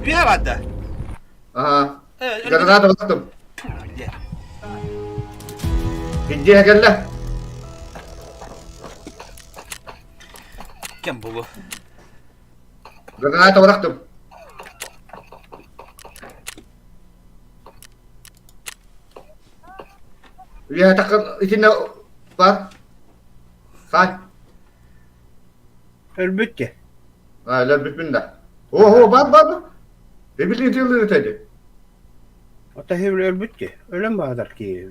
Bir var da. Aha. Evet, Granatı bıraktım. öyle. Gidiye gel. Kim bu? Granatı bıraktım. Ya takın içinde var. Say. Elbette. Öyle bütün de. Oho var. Ne bileyim diyorlar ötedi. Ota hevle elbette. Ölen bağdır ki.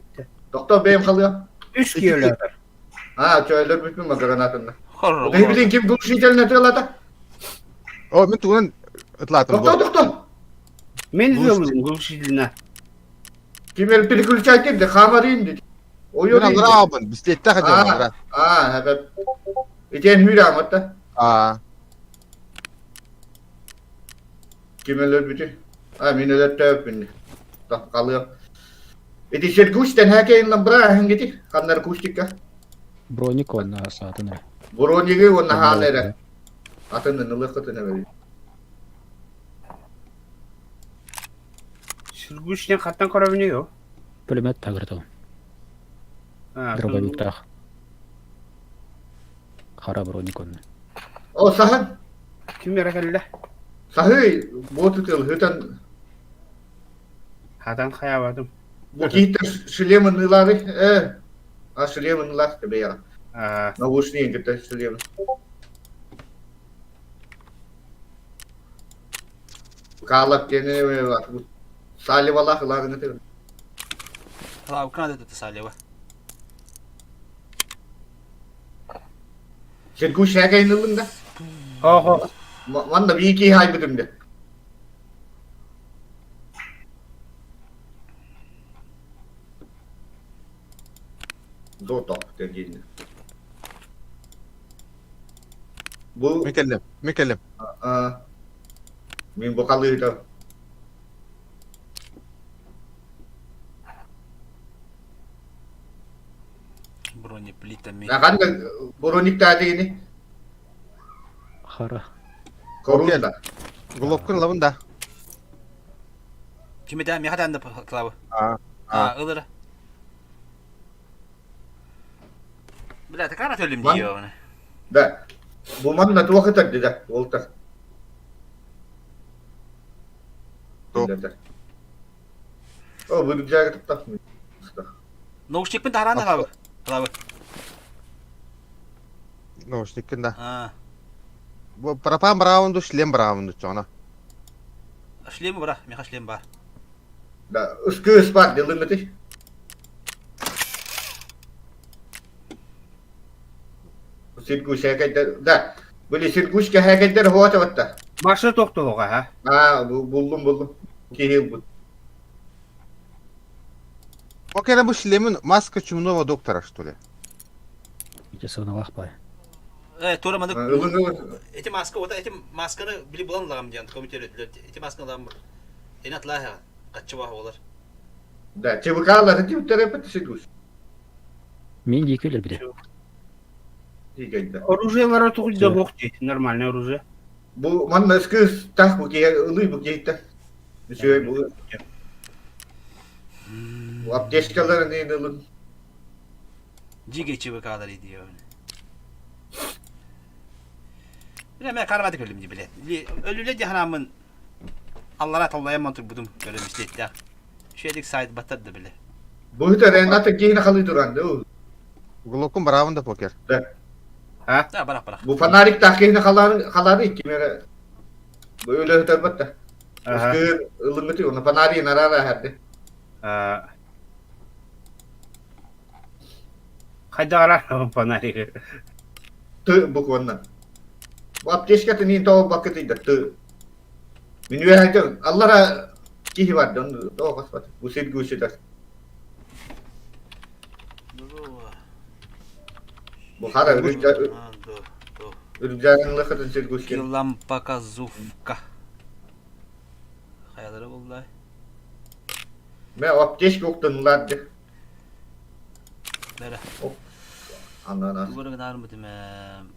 Doktor beyim kalıyor. Üç ki öyle. Ha şöyle bütün mi granatında. Horror. Ne bileyim kim bu şeyden ne diyorlar da. O min tuğunun ıtlatım. Doktor. Men diyorum bu şidline. Kim el pelikül çaytayım da kamarayım dedi. O yok Yun değil. ang rabon. Bislette kaçıyor. Evet. İçen hüyre amatta. Aa. Kim el bütün. Ha mineler tövbünü. Tak kalıyor. İti şer kuşten hekeyin lan bırakın gidi. Kanlar kuştik ya. Броник он на сатыны. Burun yıgı onun halere. Atının ılıkıtını veriyor. Sürgüçten kattan karabiniyor. Пулемет тагыртау. Ha, Дробовик тах. Хара броник он. O sahan. kim merak elle? Sahi botu tel hüten. Hatan kayavadım. Bu kita Süleyman ıları. Süleyman ılar tabi ya. Ha, Navuşniyin kita Süleyman. Kalak gene var. Salih vallahi ılarını tel. Hala Ukrayna'da da salya var. Sen kuş hekeyin ılında. ho. Manda bir iki hay bitimde. Top dediğinde. Bu Mekellim. min bokalıydı. Bronеплитами. Ya kan da Boronik tadiğini Хара. korunda. Globkun lavın da. Kimi de mi hadan da klavı. Aa. Ha, ılır. Bila da kanat ölüm Lan. diyor onu. Da. Bu man da tuwa katak da volta. Top. O bu jaga tak mı? Noştik pun taharan da klavı. Klavı. No, şnikin da. Ha. Bu parapam braundu, şlem braundu çona. Шлем bırak. Mika шлем var. Da ıskı var dilin meti. Sirkuş hareketler da. Böyle sirkuş ki hareketler hava çavatta. Başta toktu ha. Ha buldum. Kihil bu. O kere bu şlemin maska çumnova doktora что ли? Иди сына лахпай. Evet, toramadık. Ilın Eti maska o da eti maskanı bile bulanlağım diyen komitörler. Eti maskanı lan enat laha kaçı var olur. da çebukalar tip terapet sirkuş. Мен дикелер биде. İyi geldi. Оружиелары тугуйда бокти. Нормальное оружие. Bu man ıskı tak bu ki ılı bu ki de. Bir şey bu. Bu apteşkaların ne ılın. Cige çivi kadar ediyor. Bir ben karmadık ölüm diye bile. Ölüle cehennemin Allah'a tallaya otur budum böyle müstetler. Şeydik saydı batardı bile. Bu da renata giyine kalı duran da. Globkun braundu poker. Ha? Ya bırak. Bu fanarik takihine kaları ki mere. Böyle öterbat da. Aha. Iskı ılın meti onu fanariğin arara herdi. Ha. Kayda arar fanari. Tı bu konudan. Bu apteşkatı niye tavuk bakıtıydı tı. Minüye haydi Allah'a kihi vardı onu tavuk aspat. Bu sirkuş eder. Bu hara ürücağın lıkıtın sirkuş. Лампа казувка. Adara vallahi. Ben apteşke oktanılardı. Nere? Anlanan. Bu aradanar mı demem?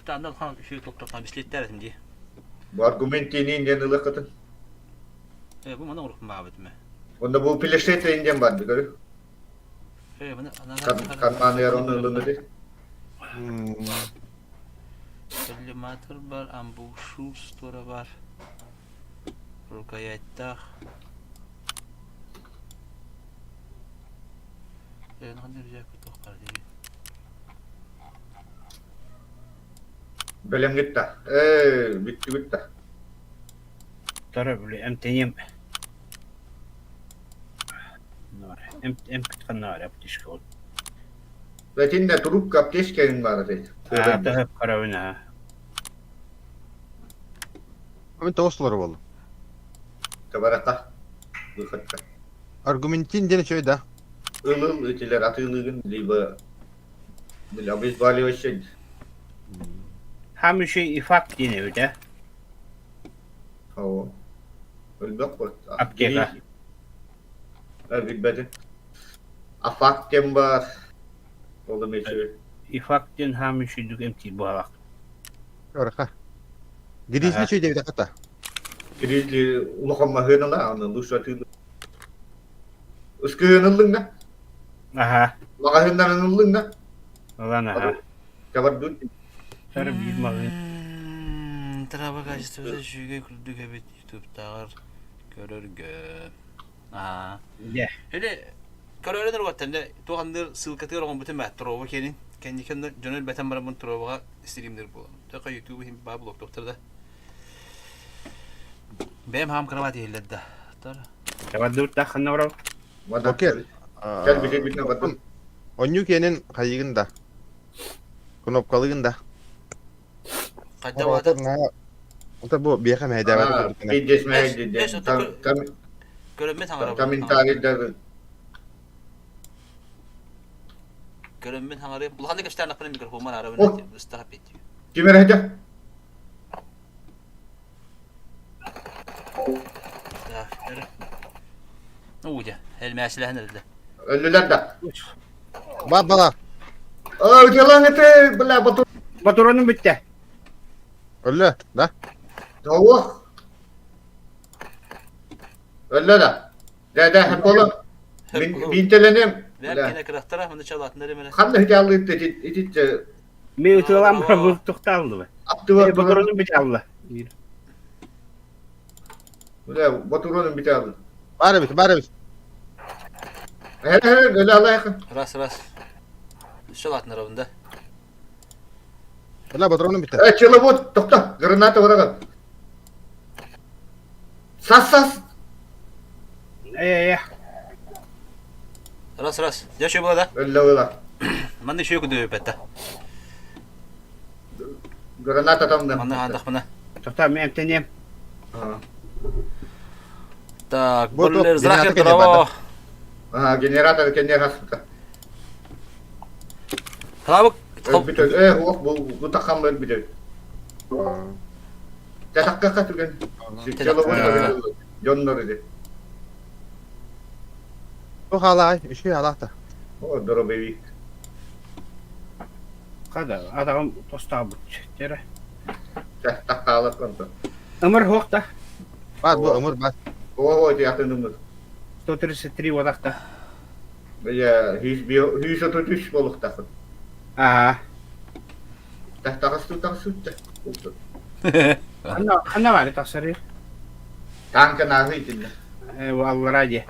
Tanrı kan şu topraktan bisikletler ettim diye. Bu argumentini indiğini katın. Bu bana uğruk mabet mi? Onda bu PlayStation indiğin vardı görüyor. Bana Kanmanı yer onun ılığını değil. Collimator var, ambush store var. Rukayettak. Hangi rüzgar kutuk var diye. Belem gitti. Bitti. Tara böyle emteniyem. Nar. Em kitkan nar apteşke ol. Zaten de durup apteşkenin vardı. Da hep karavina ha. Ama toğusları oldu. Tabaraka. Bıkıtta. Argumentin dene şöyle de. Ilıl öteler atılığın liba. Biz bali şey. Hem şey ifak dine öyle. Hava. Öldük bu. Apteka. Bilmedi. Afak dem var. Oldu meşhur. İfak din hem şey dük emti bu halak. Oraka. Grisli şöyle de kata. Krizli ulakama hına la anın duşa tüylü. Üskü hınıldın da. Aha. Maka hından hınıldın da. Lan aha. Kabar dün. Tara bir mağın. Traba kaçtığımızda şüge küldük evet YouTube'da görürgü. Aha. De. Hele kararıdır vatandı. Tuğandır sılkatı olan bütün metrobu kenin. Kendi dönül beten bana bunu trobaga istediğimdir bu. Taka YouTube'u hem bab blog doktorda. Benim ham kravat değildi da. Tara. Tara dur da kanna var. Okey. Gel bir şey bitme batın. Onyuke'nin kayığında. Knopkalığında. Kaçta vardı? Ota bu bir yakam hediye var. Bir desmeye Eş, dedi. otur. Tam Görünme tanrı. Tamin tarihleri. Görünme tanrı. Bulhan da göster naklen mikrofon bana arabın Oh. istihap ediyor. Kimer hadi? Ya, nere? Ne olacak? El meselesi nerede? Ölüler de. Baba. Jalan ete bela batı. Baturanın bitti. Öyle. Da. Tavuk. Öyle de. Dede hep oğlum. Bintelenim. Ben gene kıraktara mı çalat nereye mene? Kanlı hikayalı iti. Bir utulan bana bu tuktaldı be. Attı var. Baturanın bitti Allah. Böyle Baturan'ın bir tane. Bari bit. Hele öyle Allah yakın. Ras. Çalat nerede? Öyle patronun bitti. Çılı bu. Tokta. Granata bırakın. Sas. Ras. Ya şu burada. Öyle. Ben de şey yok diyor pette. Granata tam da. Ben de handak bana. Tukta mı emteniyem. Tak, Bu top, boller zrakir generator bravo. Aha generator kendi hasta. Bravo. Bir bu takam bir de. Tetakka tugan. Çılı bu. Jonlar idi. O halay. Işığı halakta. O doro bebi. Kada adam tosta bu. Tere. Takkalık kontu. Ömür hokta. Bak bu ömür bak. O di atın 133 vadakta. Ya hiç oturuş boluk takın. Aha. Takas. Kanna var tasarı. Tanka nahi içinde. Allah razı.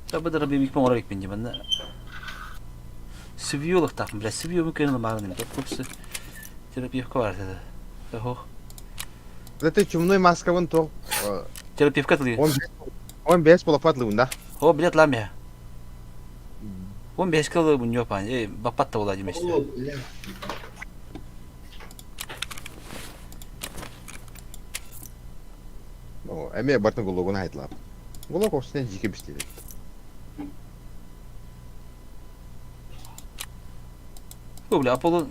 Tabi da bir miktar olarak bence ben de. Siviyoluk takım biraz. Siviyo mu kırılır mağaranın. Hepsi. Terapi yapka var dedi. Zaten çumluy maskavın to. Terapi yapka tılıyor. 15 bola patlığında. O bilet lam ya. 15 kalı bunu yapan. Bapat da olacağım işte. O eme bartın guluguna haytlar. Gulug olsun jike bistedi. Bu bile Apollo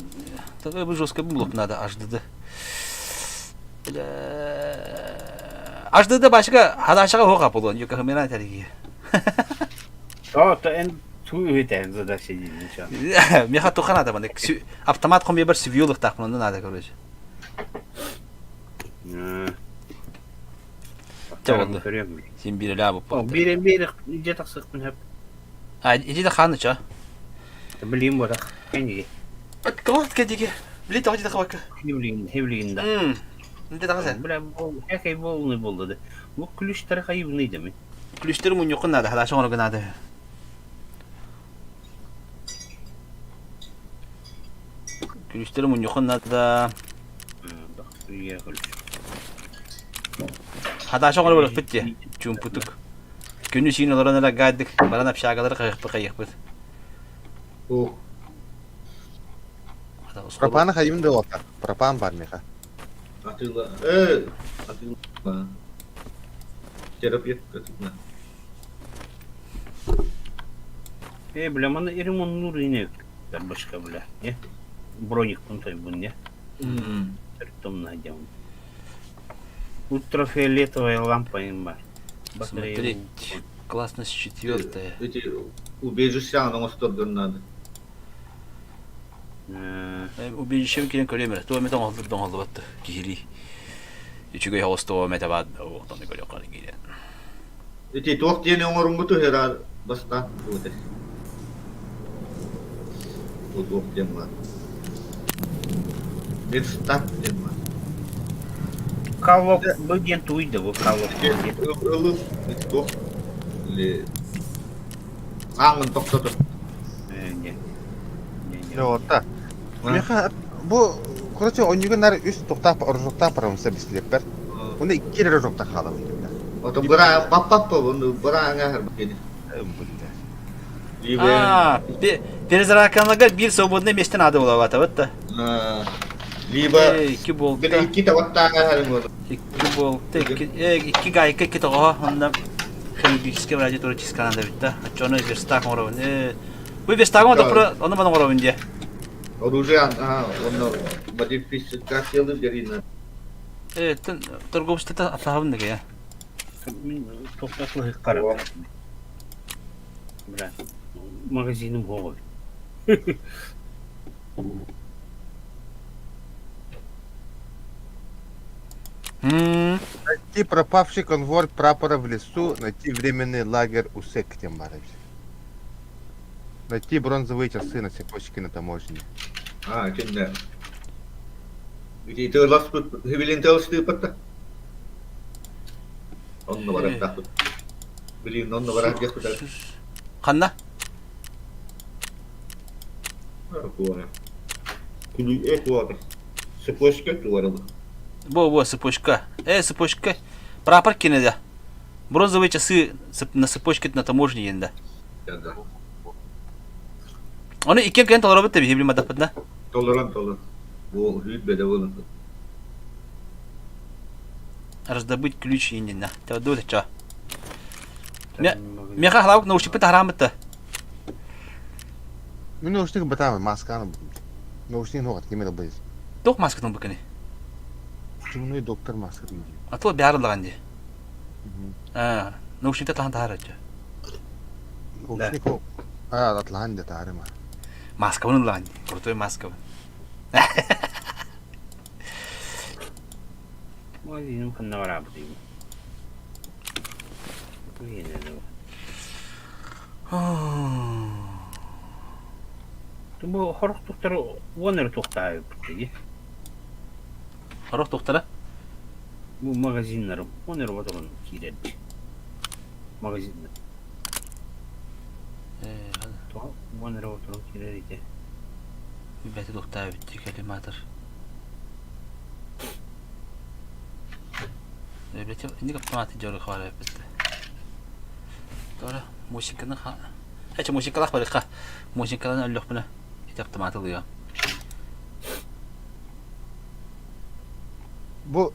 tabii bu joska bu blok nada açtı. Аждыда başka hadaşaga hoqa bolon, yok kamera tarihi. То en туйетен задача деймін. Меха тухана да бандык. Автомат коме bir сивиолық тақмынды надо, короче. Oldu. Sen bir la bu. Бері иде тақсықпын хеп. Иди да ханы ча. Білейм бодақ. Кәнеге. Класс кедеге. Били тоғи да хавака. Хевлейін да. Нде тағы сен? Бля, әкей болны болды да. Бұл күліштері қайыбын еді ме? Kulüştür mun yokun nada, hadaşa onu gınada. Kulüştür mun yokun nada. Hadaşa onu bulup bitti. Çumputuk. Günü şeyin olarına da gaydik. Bana pişagaları kayık bit. Oh. Пропаны хайым да ота. Пропан бар меха. Atilla. Atilla. Cerap ya katına. Бля, мана ремонт нуры не başka bля. Не? Броник пунтой бун, не? Притом найдем. Ультрафиолетовая лампа им бар. Смотреть. Классность 4. Эти убежища на мостовдан надо. Убежищем келен көремер. Туа метан алды батты. Кихили. Üçüge hosto metabad o tonu böyle yukarı gidiyor. Эти тох тени уморун буту хера баста. Вот тох тем var. Bir stat tem var. Калок быген туйды, bu калок. Ölüm bir tох. Le. Аңын тоқтатып. Не. Ота. Меха bu короче онюгунар үст тоқтап ұржықтап барамызда бістілеппер. Оны икки рер ұржықта қалып егенде. Ото бара паппа bunu bара аңар бекені. Перезараканлага bir свободный местен ады бола бата вот да. Либо iki bolta. bir iki tavakta аңар bunu. İki bolta. İki gayka iki toğa onda хирургический радиотурический канал битта. Ачоно верстак оровын. Bu верстак onda onu bana orovын diye. Оружие, он модификациялы берина. Торговцы да атабын неге я. Тоқтатылы қарап. Бля, магазинім ғой. Найти пропавший конвой прапора в лесу, найти временный лагерь у Сектем Барович. Найти бронзовые часы на цепочке на таможне. Şimdi. Itu last hivilin telsizli patta. Onunla var takut. Bilin onunla var ya kadar. Kanna? Kuara. Kulu kuara. Цепочка kuara bu. Во, цепочка. Цепочка. Прапор кинеда. Бронзовые часы на цепочке на таможне енді. Да. Onu iken kent olarak tabii hiblim adaptına. Tolerant. Bu hüyüt bedavalı. Раздобыть ключ именно. Это вот это. Меха хлаук наушник петарамата. Мен наушник батам масканы. Наушник ногат кемел байыз. Тох маскадан баканы. Чумный доктор маска дейди. А то бярлаган ди. Наушникта тахан таарача. Наушник о. Атлан да таарма. Маска bunun lan. Крутой маска. Магазинім қанна барабы деймін. Бұл хорық тоқтары оныр тоқтайы бұттығы. Хорық тоқтары? Бұл магазинлары оныр отырын кейледі. Магазинлар. Оныр отырын кейледі. Бәті тоқтайы бітті кәлематыр. Блять, не автоматы дёры хвалят бітті. Doğru, musikanın ha. Hiç musikalar var ya. Musikaların öyle buna. Hiç автоматы oluyor. Bu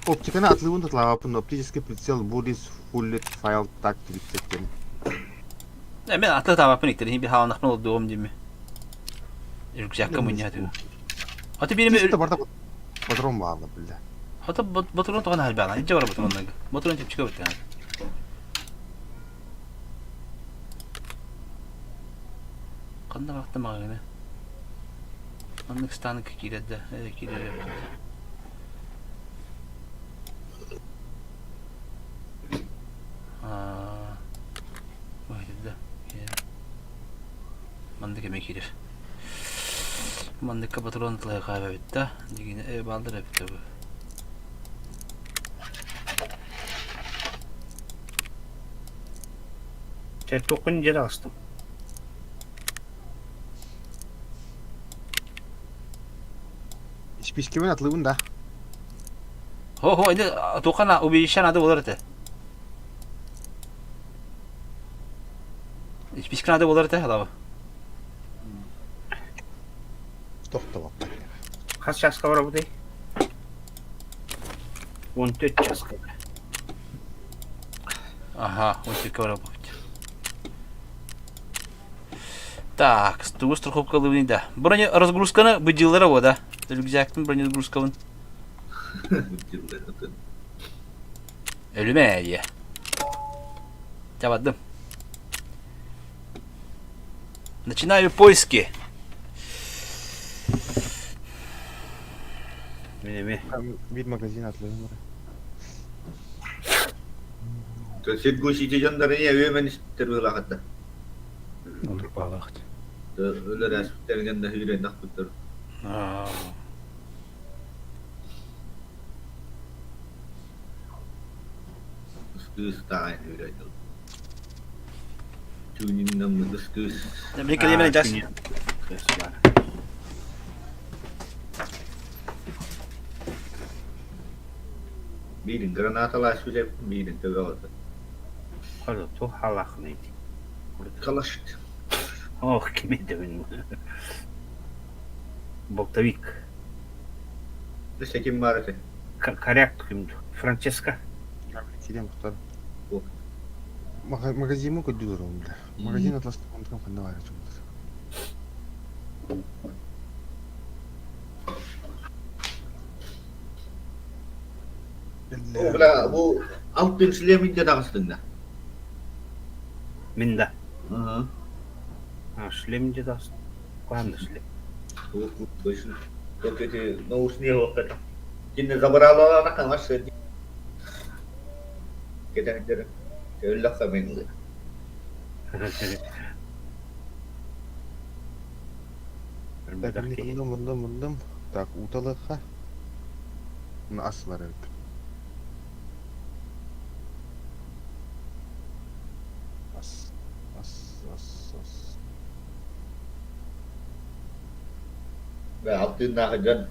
оптиканы атлыуын татлавапын оптический прицел будет фуллет файл так триптектен. Ben atlı tavapın iktirin bir halanaklı olduğum değil mi? Rükşakka mı niyatı? Atı benim Чисто барда патрон bağlı billah. Hatta Batur'un toğan halbi alan. İnce var Batur'un ondan. Batur'un tep çıkıyor yani. Kanda baktım ağabeyine. Anlık stanlık kirede. Evet kirede. Vahide. Mandık emek girer. Mandık kapatılığını tılayı kahve bitti. Digine baldır hep tabi. Chat okuyunca da astım. Hiçbir kimin atlı bunda. Ho indi Tuğkan o bir işen adı olur ete. Hiçbir işin adı olur ete hala. Tokta bak. Kaç yaska var bu değil? 14 yaska. Ага, вот такая работа. Так, стул страховкалывый, да. Броня разгрузканы быдилары о, да. Рюкзактың броня разгрузкалын. Ölüme ya. Cevapdım. Начинаю поиски. Bir magazin atlıyorum oraya. Sit gusi cijanları niye hemen isterler hatta. Olur bağlaktı. Öyle resmitlerden de hüyre nakbıttır. Aa, Üsküs tayin hüyre. Tüyünün namı üsküs. bir kelime edeceğiz. Birin granatalar süre birin tabi oldu. Hadi tu halak neydi? Kalaştı. Oh kime de benim. Boltavik. İşte kim var ise. Коряк kimdi? Francesca. Kiliyan muhtar. Bu. Magazin mi koydu durum bile. Magazin atlasın ondan kanda var ya çok. Bu Altın Süleyman'da da aslında. Minda. Hı. Ha Şlemince de astım. Koyam da Şlem. Bu başın. Çok kötü. Ne olsun diye vakit. Şimdi zabaralı olarak ama şey. Gidelim. Öyle lafla benziyor. Ben buldum. Tak utalı ha. Bunu aslar evet. As. Ve altından hacan.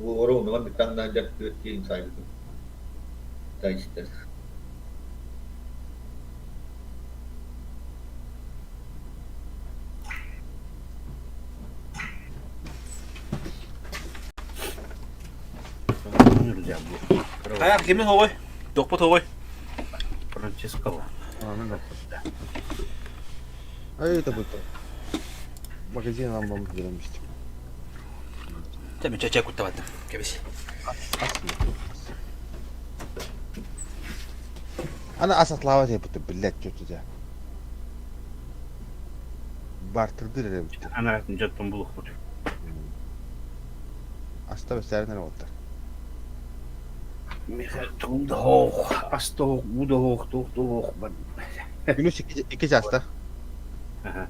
Bu orang zaman bir tane hacan türkiye'nin sahibi. Da işte. Bilmiyoruz ya bu. Kayak kimin hovoy? Dokpot hovoy. Francesca var. Aman da. Ay da bu. Magazin almamız gerekmişti. Tabii çeçek kurtamadım. Kebisi. Ana asatlawa yapıp billet kötü ya. Bartırdı dedim. Anaratın jattın buluk bu. Asta ve serden oldu. Mesela tüm de hoog. As de hoog, bu da hoog, toch de hoog. Günüş iki hasta. Aha.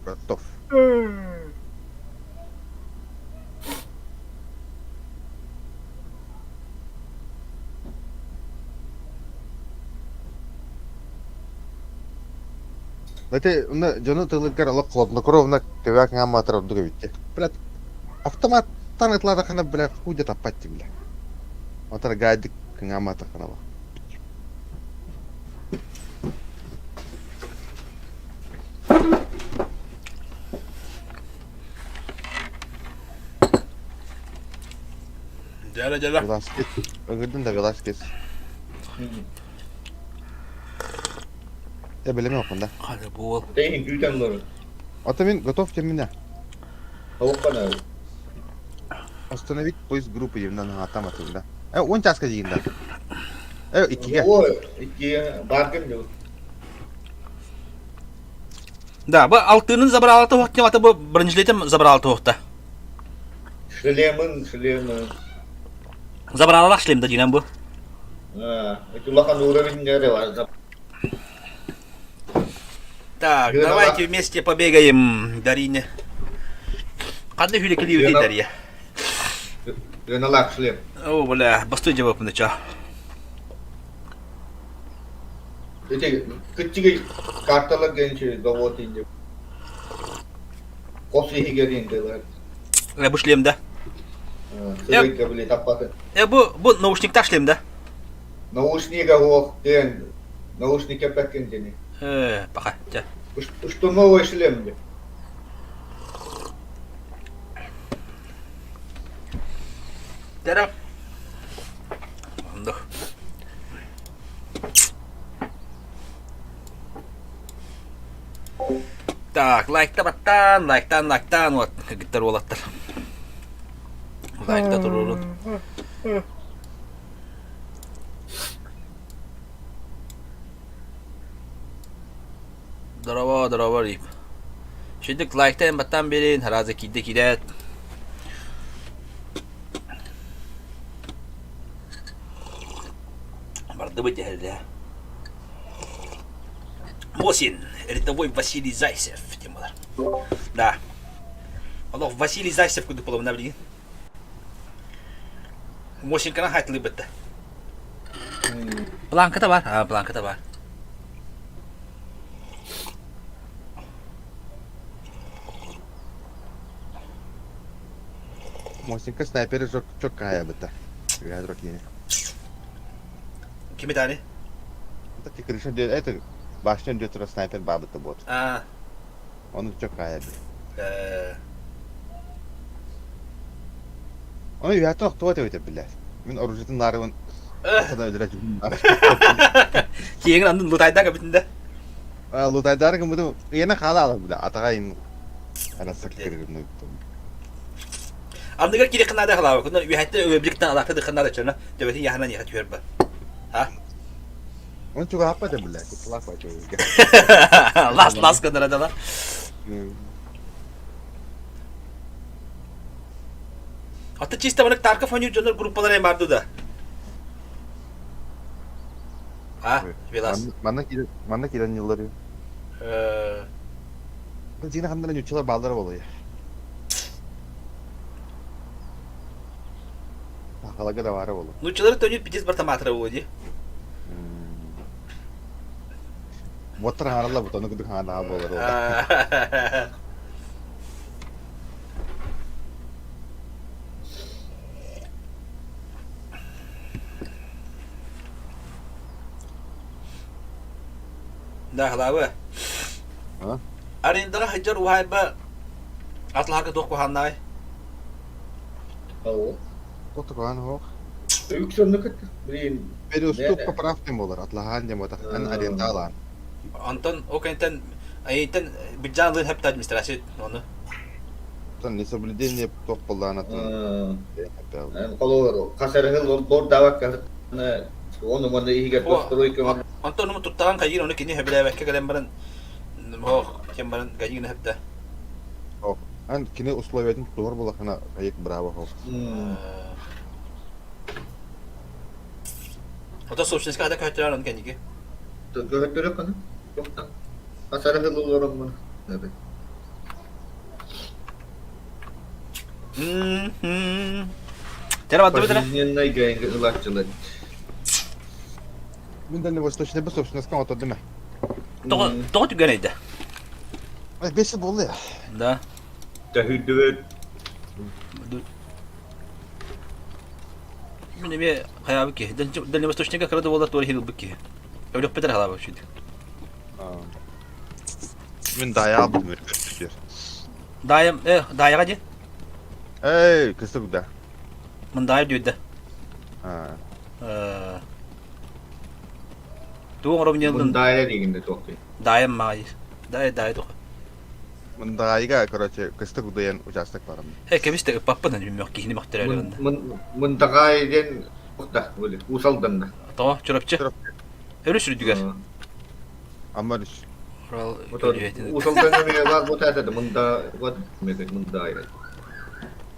Ratof. Berarti Jono terlihat Allah klub nak tewak ngamat terus juga bitte. Berat автомат tanıtlarda kana berat udah tapat bile. Motor gadik ngamat kana Allah. Cala. Velasquez. Ögürdün de Velasquez. Bilemiyorum bunda. Hadi bol. Değil, güden doğru. Ата мен готов теміне. Tavuk bana. Остановить поиск группы евнан атаматында. Он часқа дейінді. Икиге. Ой, iki barkın yok. Да, bu altının забралаты уақыт аты bu біріншілетім забралаты уақытта. Шлемын. Забралалақ шлемді дейін bu. Это лахан уровеньleri var. Так, Гренала. давайте вместе побегаем, Дарине. Қандай хүлекілі өте, Гренала. Дарья? Граналак шлем. О, бля, бастой жауап мұнда, Эти küçük kartalar gençler davut ince. Kofiyi gerindeler. Bu шлемді. Sürekli böyle tapatı. Bu наушниктар шлемді. Наушника хох, ден. Наушники пекендени. Пока, жа. Уштумовый шлем. Дәрі. Ондық. Так, лайктан, вот, кігіттер олаттыр. Лайкта тұрырын. Дұрава, рейп. Шедік лайктан баттан берін, харазы кейді кейдет. Барды быть әлі. Мосин, рядовой Василий Зайцев, Тимур. Да. Allah Василий Зайцев күді болуына білген. Мосин кана хайтылы бітті. Бланката бар, бланката бар. Мосинка снайпері çok kaya бітті. Газ рокини. Кеме тәне? Так крыша де это башня де тура снайпер бабыты бот. Onu çok kaya бітті. Onu yuhatın oqtu öte öte bilir. Мен оружиятын нарығын қада öldüre жүрдім. Кейіңін андын лутайдан көбітінде? Лутайдары кімді ені қала алып білі. Атаға ен арасы кіргірімді. Андығыр керек қынада қалауы. Күнді үйәтті өбіліктен алақты дыққынада чөні. Дөбетін яғынан еға түйер бі. Onu çok happa da billah. Kulak var çoğu. Las kadar da. Hatta çizte bana Tarkov oynuyor canlar gruplara vardı da. Biraz. Bana giden yılları. Ben yine hamdan uçular bağları oluyor. Halaga da var oğlum. Uçuları dönüp bir bartamatra oldu. Motor hanalla butonu kudu hanalla olur oğlum. Да, халавы. Арендага хаджар ухайба атлага тоқу ханнай. Oturan hoq. Yüksönlük bir Beri ustup поправтым olur. Atlahan dem otak. En arenda alan. Антон, окентен айытен биджанлы хеп администрация оны. Tan несоблюдение тоқ болан атын. Колор касарыл бор давак onu bana iyi gel постройка. Антон мы туттаган кайын оны кине хебеле бекке гелен баран. Хох, кем баран гайын хепте. Hoq. An kine условиятын doğru bolakana ayık bravo hoq. Ota собственность kada kötüler onu kendiki. Götürüyor kanı. Yoktan. Kasarıl olurum bana. Evet. Тера бадды битера. Жизненная гэнга ылакчылык. Мен de восточный bir собственность kan otur değil mi? Тоғы түгенейді. Ay besi boldu ya. Да. Tahüddüvet. Мен эме каябы ки. Дальневосточныйга кырды болар тори хил бики. Өлөк бетер халабы шуйду. Men daya aldım görüşür. Дайым, дайыга де. Ey kısık da. Мен дайыр дүйдü. Туğun Bunun ровнелдин daire liginde çok iyi. дайым мағай. Дай тоқы. Мындайга, короче, кыстык удаyan участок бар. Кемисте ыппаппын билмек кихини мактыралы бында. Мындагайден да, böyle усалдан да. Тоо, чурапчы. Чурап. Өрүш үрдүгөр. Аммар үш. Урал Вот өлүетин. усалдан не var вот это мында вот мында.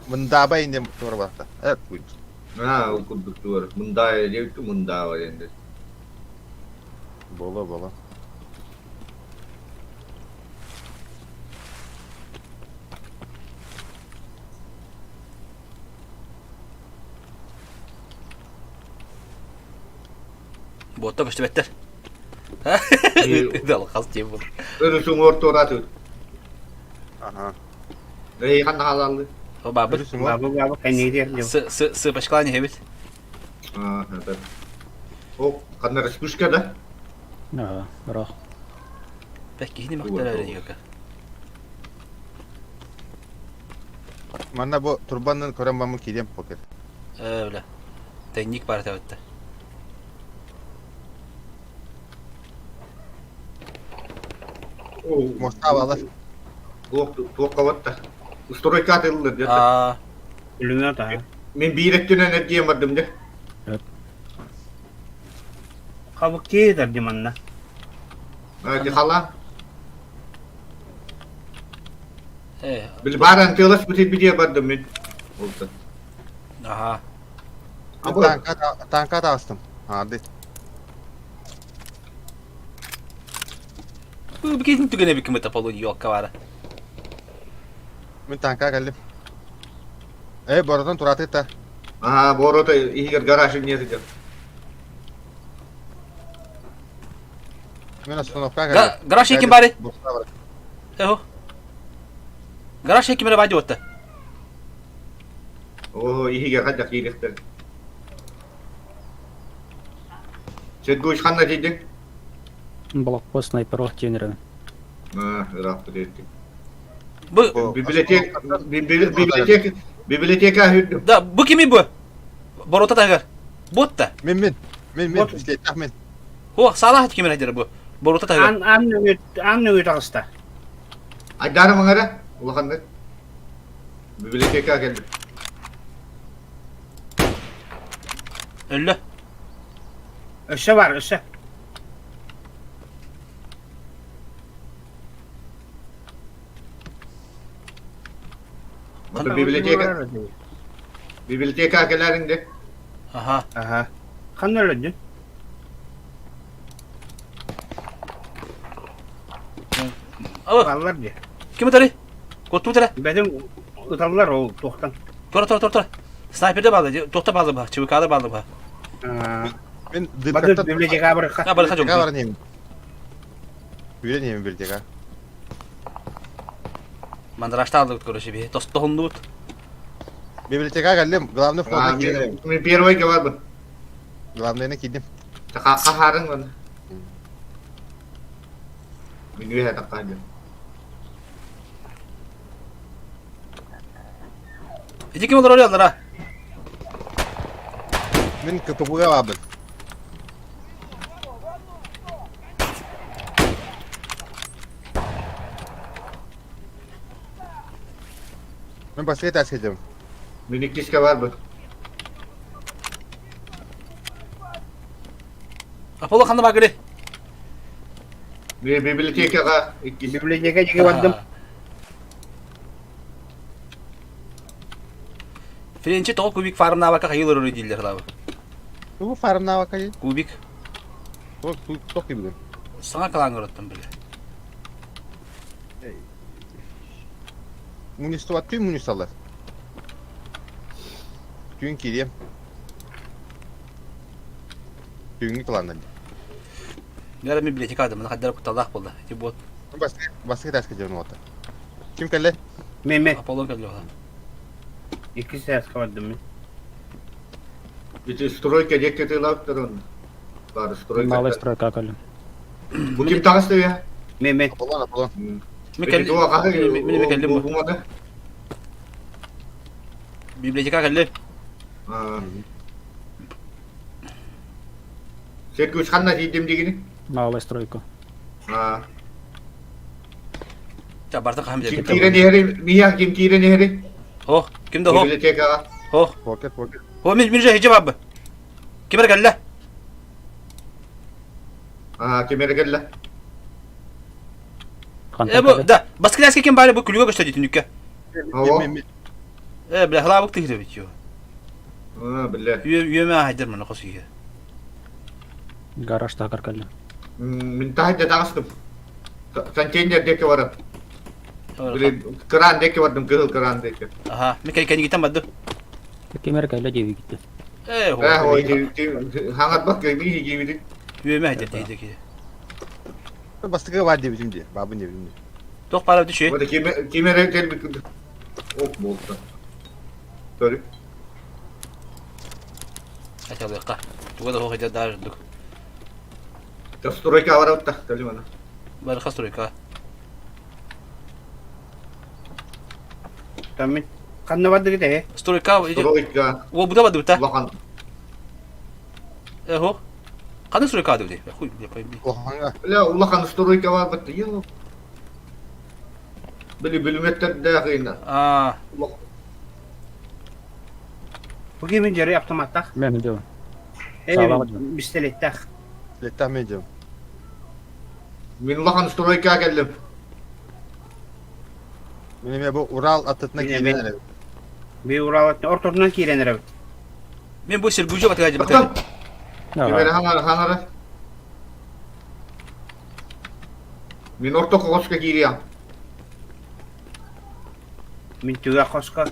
Мындаба инде тура бакта. Будет. Окудук тур. Мында деп мында бар енді. Бола. Ботта көчтөбеттер. Дал каз тем бул. Өрүсүң ортора. Ага. Хан халалды. О бабы. Бабы кайнедер деп. С башкаланы хебит. Это. О, канна распушка да? Бірақ. Бек кихини мактыралы диюка. Манна бу турбанын көрөн бамын кидем покер. Öyle. Teknik var tabii. Моста алар. Тоққаватта. Стройка атылды деп. Үлүнө та. Мен биреттен энергия бардым де. Кабык кейдер диманна. Ди хала. Ee, Bil баран тылыс бит бидия бардым мен. Oldu. aha. Танка да астым. Hadi. Bu bir kesin tügene bir kımıta polu yok kavara. Мен танка келдим. Борадан турат та. Борота игер гараж не dedi. Мен остановка келдим. Garaj ekim bari. Eho. Garaj ekimine badi otta. О, игер хадда кирехтер. Сен гуш ханна дидин? Блокпост снайперов тенері. Рахмет ettik. Bu Библиотека hüddüm. da bu kimi bu? Borota tagar. Bot da. Мен иштейт мен. Ho salah kimin hadir bu? Borota tagar. Анны тагыста. Aydarı mıngara? Ulakanda. Biblioteka geldi. Ölle. Öşe var, öşe. Biblioteka gellerinde. Aha. Kanlar öldü. Oh, Varlar diye. kimi tari? Kotu tara. Benim utanlar o toktan. Tora. Sniper'de bağlı. Tohta bağlı bak. Çıvıkada bağlı bak. Мен Badır bibliotek bırak. Ha bari kaç Bibliotek oldu? var neyim? Үйренемін библиотека. Mandraşta aldık görüşü bir. Tosta hondu. Библиотека келдим. Главный вход кидим. Мен первый geldim. Главныйны кидим. Kaharın var. Мен үйе таққанды. İki kim olur oraya aldılar ha? Мен КПБ бабын. Мен басқа тәс кетем. Мен ikkiske var mı? Apollo kandı bak gri. Men bibliotekaga ikkis. Biblioteke çıkıp vardım. Френчи тоғы кубик фармына бака хайылыр өрі дейлер лабы. Бұл фармна бакай. Кубик. Тоқ кибген. Саңа калан көрөттім біле. Мунисту аттый мунисталар. Түйін кидем. Түйінгі кыландан. Yarın bibliotek aldım. Bana kadar kutalak buldu. Bot. Басқа тәс кетем ота. Ким келе? Men. Apollo geliyor. İki saat kaldım ben. Bitti stroyka dekketi laktır onu. Var stroyka. Малый стройка қалым. Bu kim tağıstı ya? Men. Аполлон. Mini geldim bu. Bulmadı. Biblioteka geldim. Sen güç kanna dedim digini. Малый стройка. Çabartın kahve Kim dedi. kire nehri, Mia kim kire nehri? Ho, kimde ho? Biblioteka. Ho. Pocket. Ho min hicab abi. Kimer galla? Kimere gella. Bu da baskı eski kim bari bu kulübe gösterdi tünükke. Oo. Bile hala vakti gidiyor bitiyor. Billah. Yöme haydır mı nakası ya. Garaj takar kalli. Min tahta tağıstım. Container deki varım. Böyle kıran deki vardım, kızıl kıran deki. Aha, mi kendi gitten baddı. Kemer kayla cevi gitti. Ho. O hangat bak gibi gibi. Yöme haydır dedi ki. Bastıkı var diye bizim diye. Babın diye bizim diye. Tok para düşüyor. Orada kimere gel bir ok bolsa. Sorry. Hadi abi ka. Tu da ho haydır dar duk. Tasturayka var orada. Tabii bana. Bari khastur ka. Tamam. Kanna vardı bir de. Story ka. Tasturayka. O bu da baddı ta. Bakan. Ho. Kanı story ka dedi. Huy yapayım. O hanga. La Allah kan tasturayka var battı ya. Böyle bölümetten de yakayına. Aa. Bu kimin ceri yaptım hatta. Ben de diyorum. Evet. hocam. Bistelettak. Tahmineceğim. Min Allah kan tasturayka geldim. Benim ya bu Ural atıtına Yine giyinen. Bir uğravat ortadan kirenir abi. Men bu sirgucu batı Bakalım. batı. Kimere hangara. Min orta kokoska giriyam. Min tüge koska.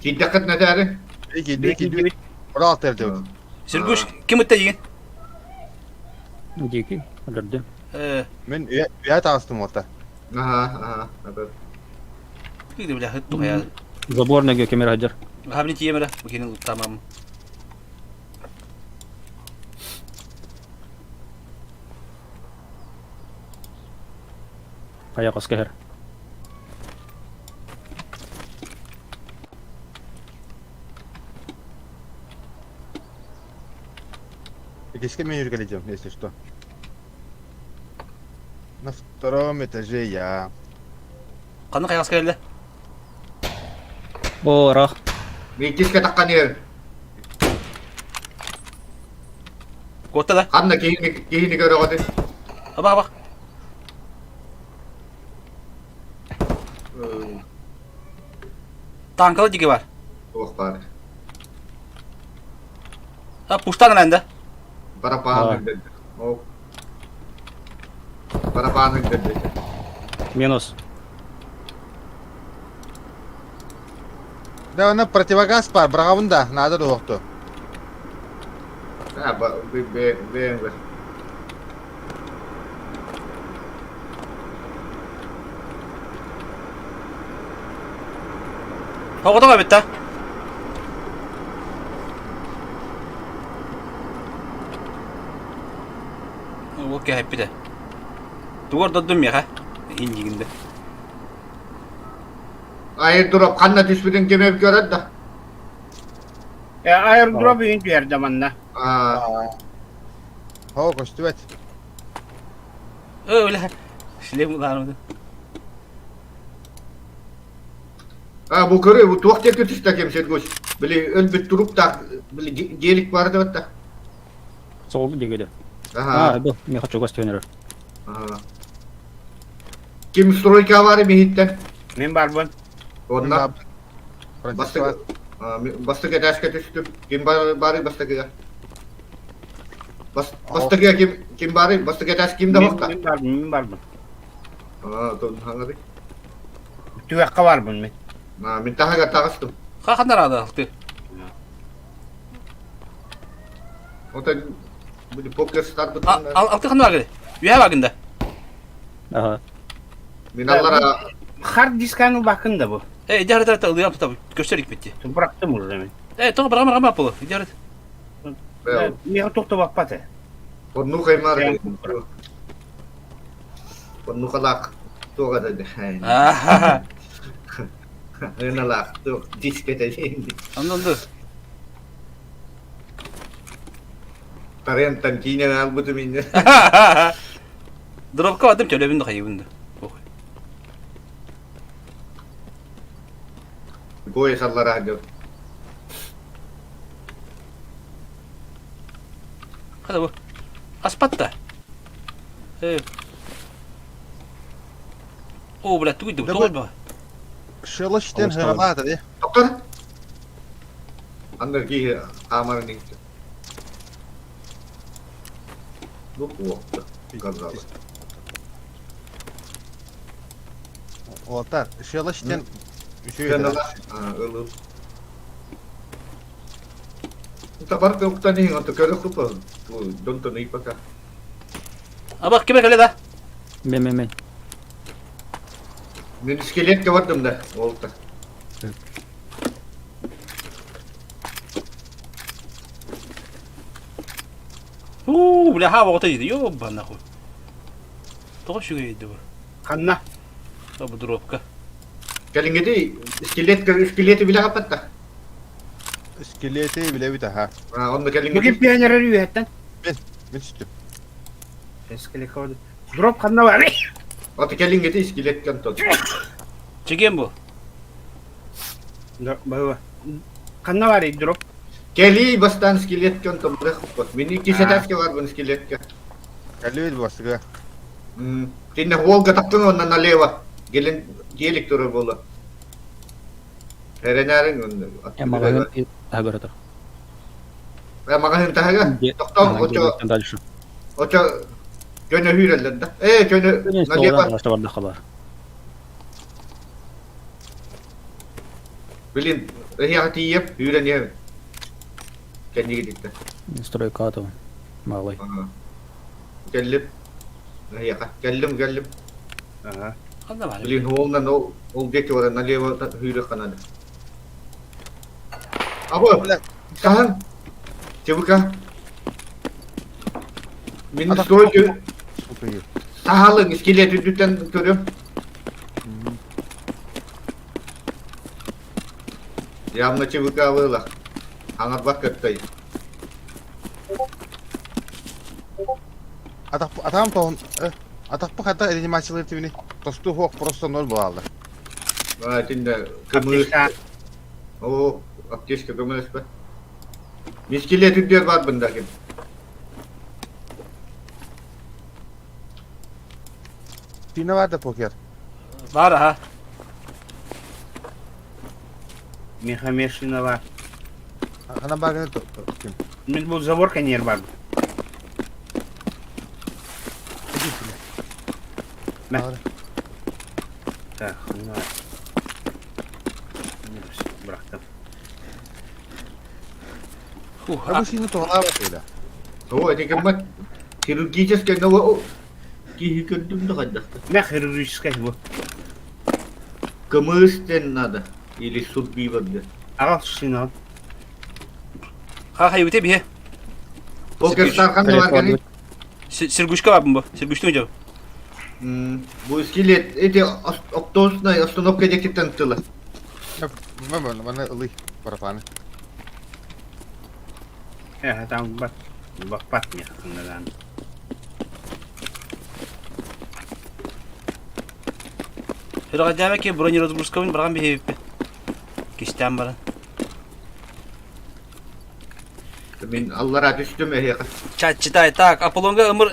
Kiddakat ne tari? İki. Ural terdi. Sirguç kim ıtta yiyin? Ceki. Alırdı. Ben üye tağıstım orta. Aha. Bir de bile hıttı ya. Zabor ne kemer hajar. Hamni tiyemere. Bugün tamam. Kaya koska her. Keşke ben yürüyeceğim. Neyse işte. На втором этаже я. Kanı kayas geldi. O rah. Min kiska takkan yer. Kotta da. Kanna kihini göre hadi. Bak. Tankalı digi var. Oh bari. Ha puştan rende. Para pahan dedi. Oh. Para pahan dedi. Минус. Да, она противогаз пар, бравында, надо доқты. Ha beğen ver. Havada var bitti. Okey hep bir de. Duvarda dönmüyor ha. İnciginde. Hayır durup kanna düşmeden gemi gören de. Airdrop indi her zaman da. Hava koştu evet. Öyle. Şile var mı? Bu kırı bu tuğak tek ötüş takem sen koş. Böyle ölbet durup da böyle gelik vardı hatta. Sol degede. Aha. Bu ne хочу gösterir. Kim stroyka var mı hitten? Men barbun. Onlar Франциско var. bastık ederske düştü. Kim bari bastık ya. Bastık ya kim bari bastık ederske kim de bakta. Men barbun. Dur hangi? Tüge var bun men. Minta haga tağıstım. Kalkanlar adı altı. O da bu poker star bu. Altı kanı var gidi. Üye var ginde. Aha. Minallara Hard diskanı bakın da bu. İdare alıyor tabi. Gösterik bitti. Bıraktım orada men. Toka bırakma yapılı. İdare. Niye toktu bakpate? Pornu kaymar. Pornu kalak. Tuh kata deh. Aha. Nalak tuh diskete ini. Anladı. Tarian tankinya al bu tuh minnya. Drop ka adım çöle bindi kayı bindi. Koy sallara hadi. Hadi bu. Aspatta. Oo, bля, туйду, Да кто бы? Шелыштен Устала. хырамата де. Doktor. Andır ki amarın işte. Bu oldu. Kazalı. Олтар, шелыштен Kenala. Ölüm. Tabar kavuktan iyi atı körü kupa. Bu dontan iyi baka. Bak kime kalıyor da? Men. Ben iskelet gördüm de oldu. Bля, hava отойди, ёба нахуй. Тоже şu yedi bu. Kanna. Bu dropka. Gelin gidi iskeleti bile kapattı. Скелети биле бите ha. Onu gelin Bugün gidi. piyanere rüyetten. Мен sütüm. Eskili kavdu. Drop kanna var. Atı gelin gidi iskelet kantı. Çeken bu. Baba. Kanna var drop. Geli bastan iskelet kantı bırak. Beni iki sedaske var bu iskelet. Калюет басыга. Tinne Volga taktın ondan aleva. Gelin gelik durur bola. Herenarin onu. Ямаган агоратор. Ve magazin tahaga. Doktor oço Дальше. oço gönü hürellendi. Gönü Содан aleva. баштабарда хабар. Bilin rehiyati yiyip hüren yiyip. Kendi gidikti. Стройка атова. Малый. Gellim. Rehiyaka. Gellim. Aha. Kanda var. Bilin oğuldan ol geçi oran aleva hüre kanadı. Abo. Kahan. Çabuk ha. Min Adam- soydu. Сука ю. Sahalın iskeleti dütten görüyorum. Yamna çabuk avıla. Hangat vakıttayı. Атам тоон. Атаппы хата реанимациялар тибини. Тосту хок просто ноль булалды. Tinde kımız. Apteşka. Oo, apteşka kımız be. İskeleti diyor var bundaki. Тина варда покер. Var ha. Мехамешина var. Ана багын ким? Мен bu zavorka yer var. Ben. Ha, kanna var. Bıraktım. Абы сини тоолаа бакыйда. Oo, eti kımız. Kirurgическая нова. Ки gördüm de kadar. Ne хирургическая bu. Kımız den adı. Или суд биварdı. Ağal şuna. Ha hayır bir he. Poker sarkan da var gene. Sirguşka var bu. Sirguştu mu cevap? Bu iskelet eti oktosna остановка edecekten tıla. Мана ылый барапаны. Tamam bak. Bak batmıyor kannadan. Hırga demek ki bronirozgurskavın bırakan bir hep. Kişten bana. Min Allah'a düştüm ya. Читай, так, Аполлонга ымыр,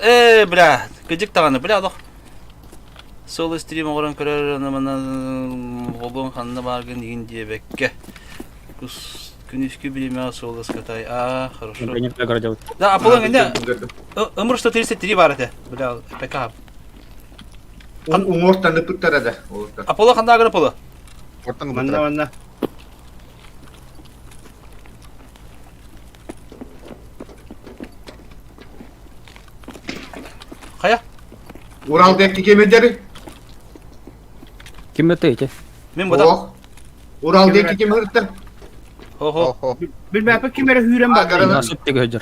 бля, гыдык таганы, бля, дох. Сол стрим орын көрөр, анамынан голон ханна баргын деген дебекке. Күнүскү билеме сол скатай. Хорошо. Бронир агора делает. Да, Аполлон не, ымыр 133 бар эте. Бля, ПК. Умортаны пыттарады. Аполлон ханда агын Аполло. Ортан Manna manna. Кая? Уралдaki gemileri. Ким это эти? Мен буда. Oh. Ural'daki gemi hırttı. Хо. Охо. Bilmem pek kimere hürem bak. Agara- Насып теге höjür.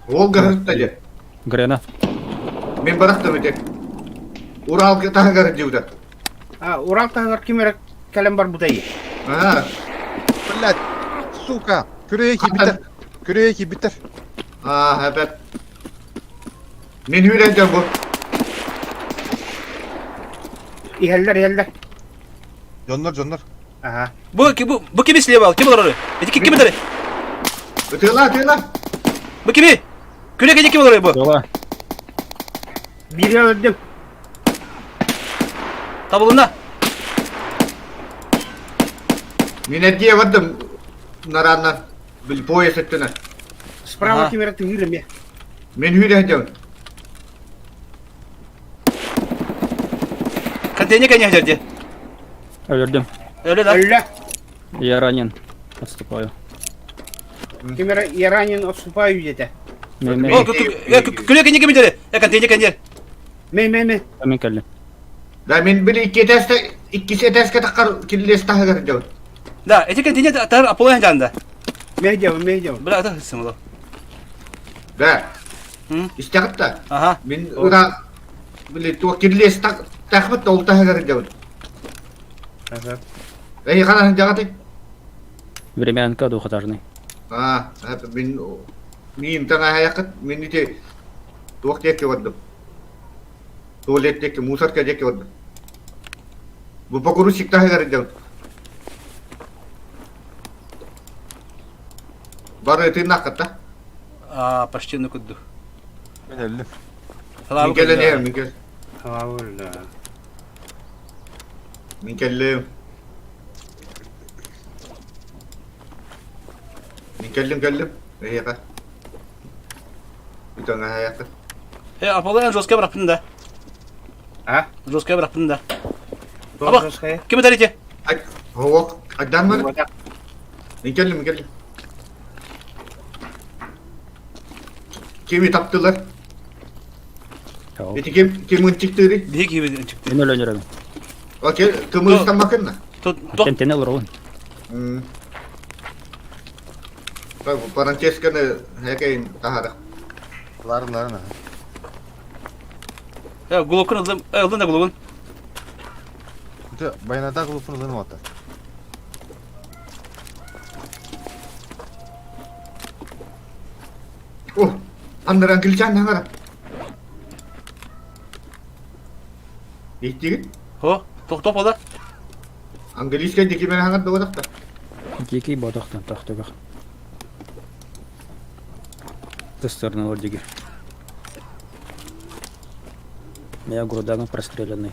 Volga hırttı. Грена. Men bıraktım öte. Ural'ga tahagar diyordu. Ha, Ural tağlar kimere kalem var bu da iyi. Ha. Блядь. Сука. Күрейки битер. Күрейки битер. Evet. Men hüreneceğim bu. İheller. Жоннор. Aha. Bu kimi слева? Kim olur oraya? Kim olur? Ötüyorlar. Bu kimi? Kürekeci kim olur oraya bu? Yola. Biri öldüm. Tabulunda. Minetkiye vardım. Narandan. Bir poyas ettiler. Справа Aha. kimere tüyürüm ya. Men hüyde edeceğim. Контейнер не ходите. Öldüm. Öyle lan. Öyle. Я ранен. Отступаю. Kimere yaranın отступаю где-то. Мен Kürekeci kim olur? Контейнер. Me. Мен келдим. Da men bir ikisi eteske takar killes tahar edeceğim. Да, эти контейнеры тар Аполлон жанында. Me gidiyorum. Бля, это сымылы. Da. Hı? İstekit da. Aha. Men ura bile tu killes takmat da ol tahar edeceğim. Aha. Ey kana jagati. Времянка двухэтажный. Ben miyim tana hayakit men ite tuvakteki vardım. Tuvaletteki musarkadeki vardım. Bu pakuru sikta hayar edeceğim. Bana etin nakata. Почти на куду. Ben öldüm. Min kelle ne min kelle. Valla. Min kelle. Min kellim. Hayaka. Bir tane hayaka. Аполлон жесткая бıraktın da. Ha? Жесткая bıraktın da. Doğru Ama- Roskaya. Kim öder Ay, hava adan mı? Burada. Min kellim. Kimi taptılar? Yok. Eti kimin çıktı? Bir gibi çıktı. Мен öldürdüm. Okey, kımızdan bakın mı? Tut. Тентені ұрғын. Bak bu parantezkanı hekeyin taharı. Ların. Ya Glok'un öldün da Glok'un. Bayanada kılıfını ılın ota. Oh, andıran kilcan hangara. Gitti git. Ho, top o da. Angeliska diki men hangar doğru da. Жеке бодақтан тақтыға. Цистерна ордиги. Я грудаган простреленный.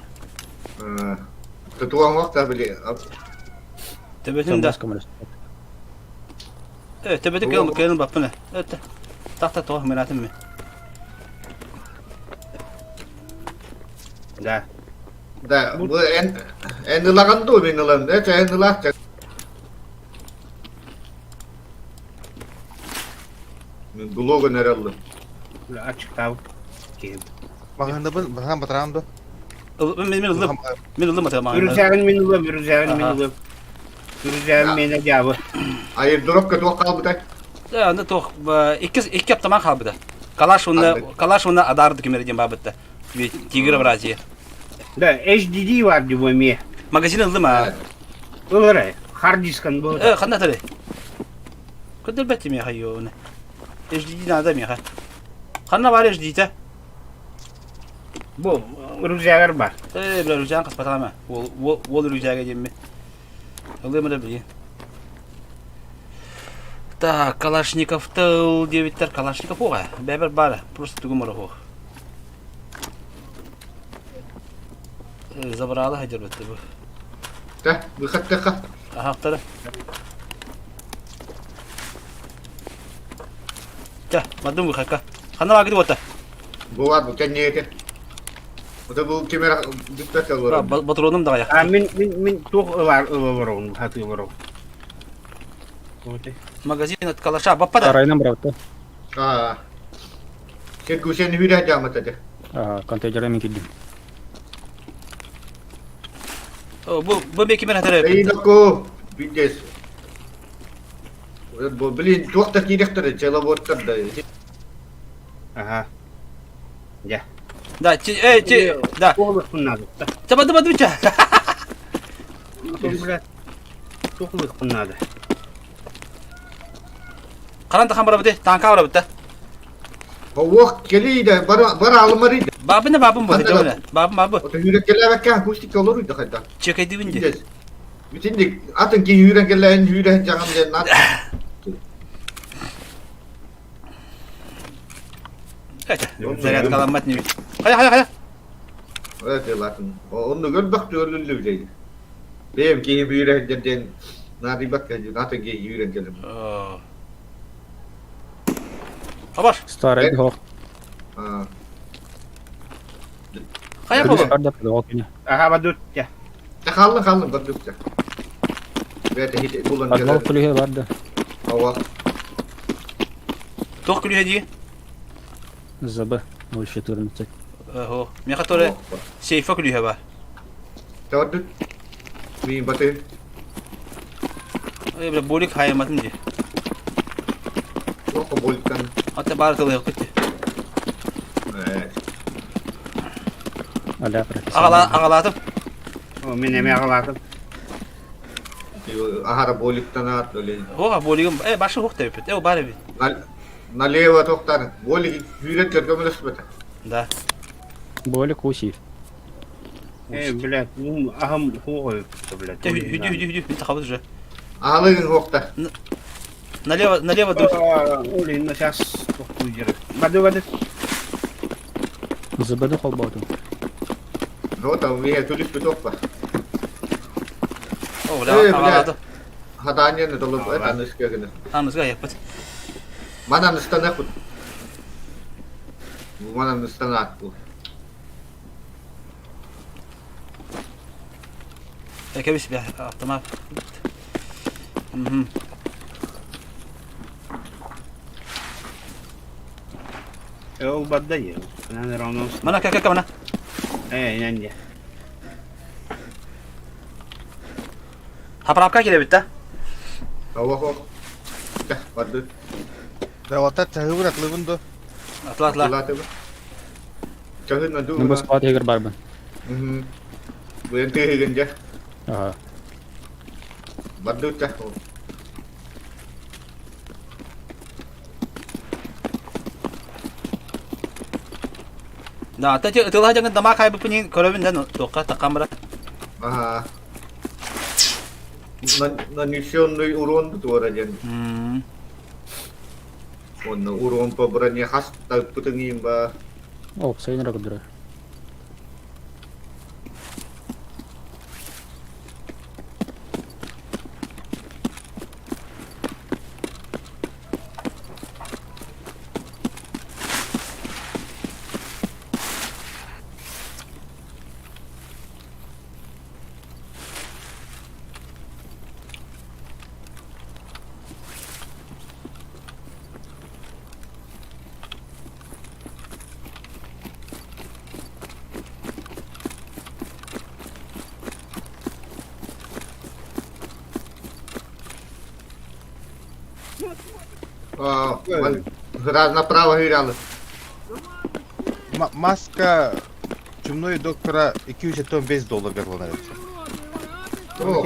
Tutuğun vakta bile. Tebetinde. Самбаска мөлес. Evet, tebete gelin bak bana. Evet. Tahta toh menatım mı? Da. Da bu en ılagan da ben ılan. Ne en ılak. Glogo nerelli? Böyle açık tavuk. Kim? Bakın ben bakan batıram da. Ben ıldım atama. Ürüzağın minulum. Aha. Ürüzağın mene cevabı. Hayır drop ka tuğ kalbı da. Ya anda toh iki yaptım ha da. Kalaş onda adardı kimereceğim babette. Bir tigre bıraziye. Da HDD vardı bu emiye. Magazin ıldım ha. Öyle. Hard diskan bu. Kanda tare. Kadar betim ya hayyo ne. Ejdi nada mi ha. Kanna var ejdi. Bu ürüzağır var. Bila rüzgar kısmet ama. Wol rüzgar gelme. Aldım da bile. Так, Калашников тыл, 9-тер Калашников оға. Бәбір бары, просто түгім ұры оғы. Забыралы хайдер бітті бұл. Da bu khatta. Ahaqtары. Мадым бұқайқа. Қанна бағыды бота. Bu var bu kendine. Bu da bu kamera dikkat alıyor. Батыроным дағая. Min тух var ıvırın. Hatı ıvırın. Магазин от Калаша, баппада. Сарайынан бұрапты. Sen kusen hüyde camat adı. Контейнерге мен келдім. Bu mekimen hatırı. Ey nako. Bides. Bu bilin tuğta kiriktir. Çela bortar da. Aha. Ya. Да, да. Toğluk bunlar. Çabadı bıça. Toğluk bunlar. Karan takam bara bıdı, tanka bara bıdı. Hava keliydi. Bara almarıydı. Babı ne babım bu? Babım. O da yürek kelebek kan kustik oluruydu hatta. Çekeydi bince. Bides. Şimdi atın ki yürek gelen yürek canım diye at. Kaç. Zagat kalan mat ne? Haya. Evet yılatın. Onu gör bak öldü şeydi. Benim ki yürek gelen nadi bak atın ki yürek gelen. Habar. Старая Evet. бегок. Ha. Kaya Плюс mı? карда бегок yine. Aha badut ya. Kalın bak dükçe. Ve de hiç bulan Подвал gelen. kulüye vardı. Hava. Tok gülüyor hediye. Забы. 014. Ho. Mi katore seyfa gülüyor var. Tawdut. Mi batı. Öyle böyle bolik hayamatın diye. O kabulkan. Hatta barakalı yok gitti. Evet. Аля профессионал. Ağaladım. O minemi yakaladım. Ahara boliktan at öyle. Ho boligim. Başka yok da yapıyor. O bari bir. Налево тохтар. Боли yürek görmelisin bete. Da. Болик усив. Блядь, aham хуй, блядь. Hüdü. Bir takabız же. Ağalığın hokta. Налево dur. Олин, сейчас хуй. Баду. Забыду холботу. Rota vihe tulis bir tokpa. O Hey, la ağaladım. Hadanya ne dolu et anış kegene. Anızga yapıt. Mana nistana kut. Mana nistana at bu. Kebis bir. Tamam. O badda ya. Ben Ronaldo. Mana kaka mana. İnan ya. Haprapka gele bitti. Hava hok. Dah vardı. Ve otat çahıvırat lığındı. Atla. Lat bu. Çahın adı. Небо спад игр барбы. Bu ente hegence. Ага. Vardı çah. Nah, tadi itulah jangan tamak kayak punya kolom dan toka takamera. Aha. Na nisyonlu uron tu orajan. Onu uron pabranya khas ta putengin ba. О, сайнера кудыра. Раз направо гиряли. Маска чумной доктора 275 доллар берілген. О,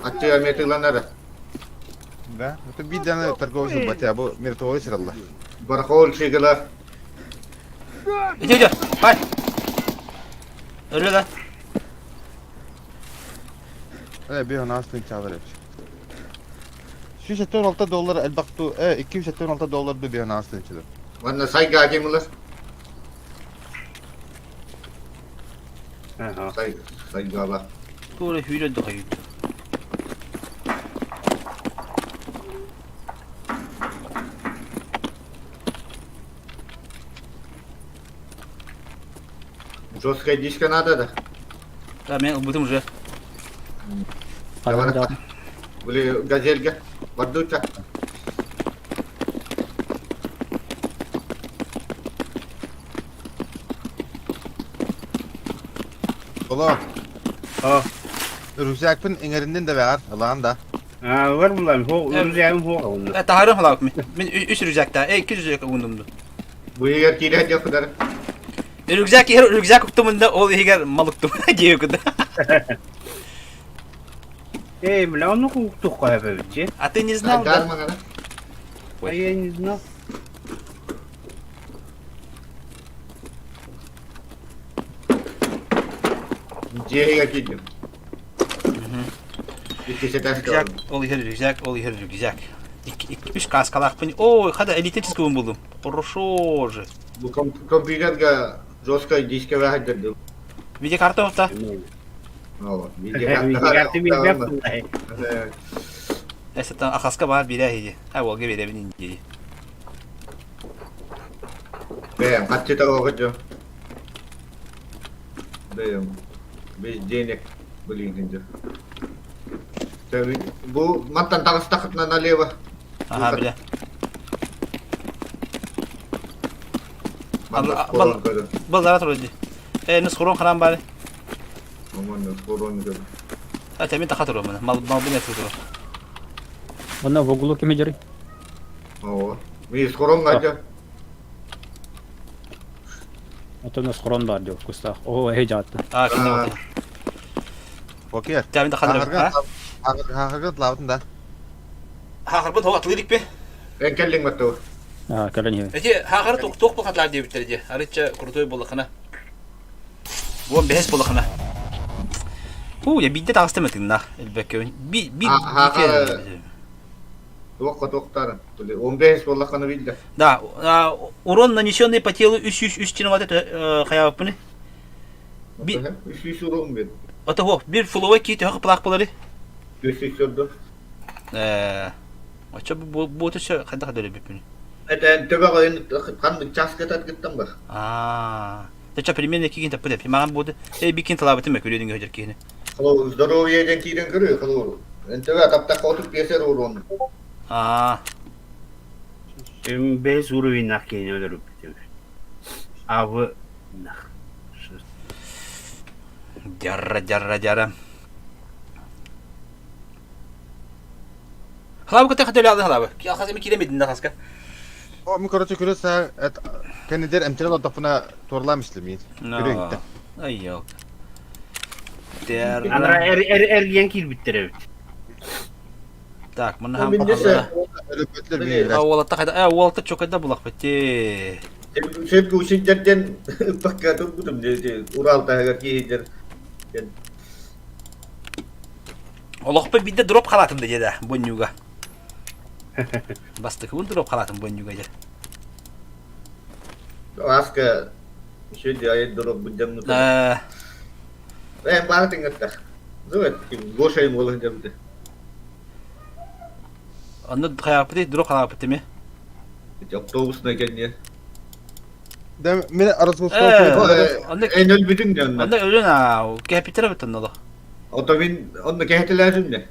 атчы метиланары. Да? Это bir tane торговец батя, bu мертвый сыралла. Бархол шигала. Иди. Hay. Öyle lan. Bir ona aslında çağırır. 276 dolar elbaktu, 276 dolar bir ona aslında çağırır. Vanna sayga akimulas. Aha. Sayga ba. Böyle hüyle doyuyor. Жесткая дичка надо, да? Да, мен убытым уже. Adam da Были газельга. Вардуча. Ola, O. rüzakpın ingerinden de var, Allah'ın da. Ha, var bunlar. Uzayım onu. Taharım halak mı? Men 3 rüzakta. 2 rüzak undumdu. Bu yer kire yok kadar. Rüzak uktumunda ol higer maluktum. Giyiyor kuda. Бля, он ну туха yapıyor. А ты не знал, Dar да? mı kadar? А я не знал. Ciğe gidiyor. İkisi de Rüzak, ol yer rüzak, ol yer rüzak. 3 kaskalar beni. Oy, hadi элитическую buldum. Хорошо же. Bu kompüterga жесткая diske verdi. Видеокарта orta. Oo, Videokartı bilmem vallahi. Esatan akaska var bir ahi. Ha volga verebilin diye. Beğen, kaç çıta okuyacağım. Beğen, biz денег bilin. Tabii bu mattan tağıs takıtına налево. Aha bile. Mattan koron koydu. Bazara turdi. Nus koron karan bari. Aman koron koydu. Ha temin takatır o bana. Mal bu ne tutur. Ona в углу кеме жери. Oo, biz koron kaçı. Ото у нас хрон бар жок кустах. О, эй жатты. Ha şimdi Aa. oldu. Okey. Temin takatır. Ha? Haqırga lavdın da. Ha harbu toğa atılırık be. Ben kelling mattu. А, колени. Eki ha harı tok bu katlar diye bitirdi. Arıca kurutoy bolakına. Bu behes bolakına. Ya bir de tağıs demedin la. Elbette. Bir Тоққа тоқтарын. 15 боллақаны білді. Да, урон, нанесенный по телу 3 чиноват, это хаяп пыны. 300 урон беді. Это вот, bir фуловой кит, хақ плақ болары. 300 сөрді. Açça bu ötesi kadar kadar öyle bir püni. Әтән төбе қойын қанды час кетат кеттім ба. Тача примерно iki кинта пыды. Маған болды. Bir кинта лабы тімек өледің өтер кейіні. Қылу здоровьеден кейден көрі қылу. Төбе таптаққа отырып кесер урон. Bez уровень нах кейін өліріп бітемір. Avı nah. Жарра. Халабы көте қатөлі алдың халабы. Алқасы ме келемедін да қасқа. O mi korotça körü sa et kendiler emtire la tapına torla mislimin. Görüyor gitti. Ay yok. Anra ergen kil bittire bit. Так, мы О, мен десе, Öyle bötler bir biraz. Уолта чокайда булақ бәтте. Сепкі үшіндерден паққа тұрдым десе, Урал тағығар кейдер. Олақ бі бидде дроп қалатымды деді, бонюға. Бастықы бұн дроп қалатым бонюға деді. Аска, үшінде айет дұрып бұджам нүті. Бәйін бары теңгітті. Зөйт, гошайым олың жамды. Оны қаяқ бітті, дроп қалақ бітті ме? Автобусына келіне. Dem meni arasında En öl bütün de onlar. Onda ölün ау, кәпитері біттін олық. Otobin, onu kehti lazım ne?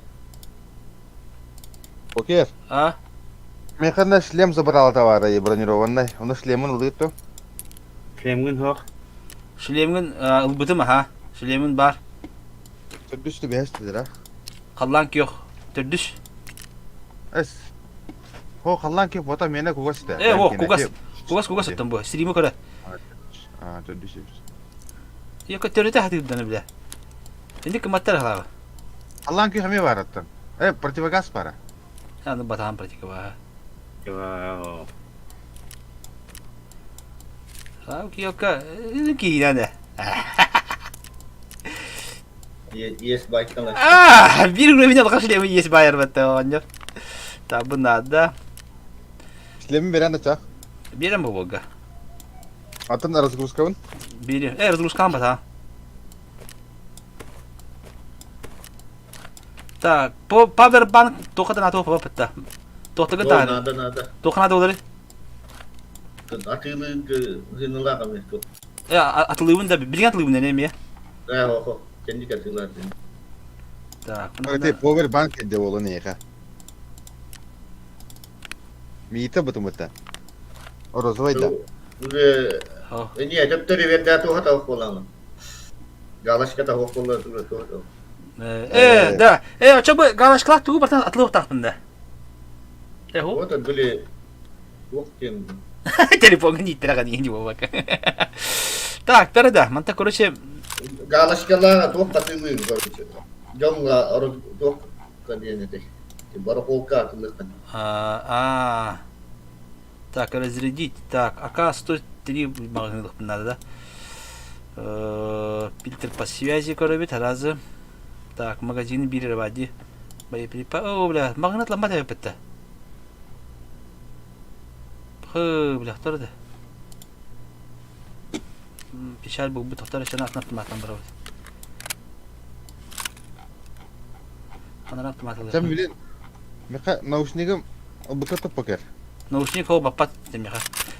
Окей. Мен қанда шлем забрал товара бронированный. Оны шлемін ылдыйып то. Шлемгін хоқ. Шлемгін ұлбыты ма, ха? Шлемгін бар. Türdüştü behestediler ha. Қаллан кеуқ, түрдіш. Es. Ho kallan ki bota mene kugas da. Kugas öttüm bu. Stream'i köre. Türdüştü. Yok, törete hatı dönü bile. Şimdi kımatlar halava. Kallan ki hami var attın. Противогаз para. Yani batağın pratika var. Yok ki yine Yes bike'dan. Bir gün video arkadaşlar yes bayar battı onlar. Tabi nada. Шлемін veren de çak. Берем bu boga. Atın разгрузкавын. Берем. Разгрузкам бата. Так, Powerbank тоқадан атып бапты. Тоқтығы да. Nada. Тоқына да олары. Atılığın hınılağı mı? Atılığın da bilgen atılığın ne mi ya? Ho. Kendi katılığın. Так, Hadi power bank de olan ne ya? Мита бутум это. Розовый да. Уже не, это ты ребята то хата околана. Галашка то околана то. Да. Çabuk galaşklar tuğu bartan atılıp taktında. Вот были окем. Телефон не трага не бак. Так, переда, манта короче. Галашкалар то katılığın короче. Жонга ору то каденете. Барахолка атылыктан. Так, разрядить. Так, АК-103 магнитных надо, да? Фильтр по связи коробит, разы. Так, магазин бери рвади. Боеприпа... О, бля, магнит лама да бітті. Бля, тұрды. Печаль бұл бұт тоқтар үшін автоматтан бұрау. Қанар автоматтан. Sen bilin. Meka naушнигім быкытып покер. Наушник ол баппат демеха.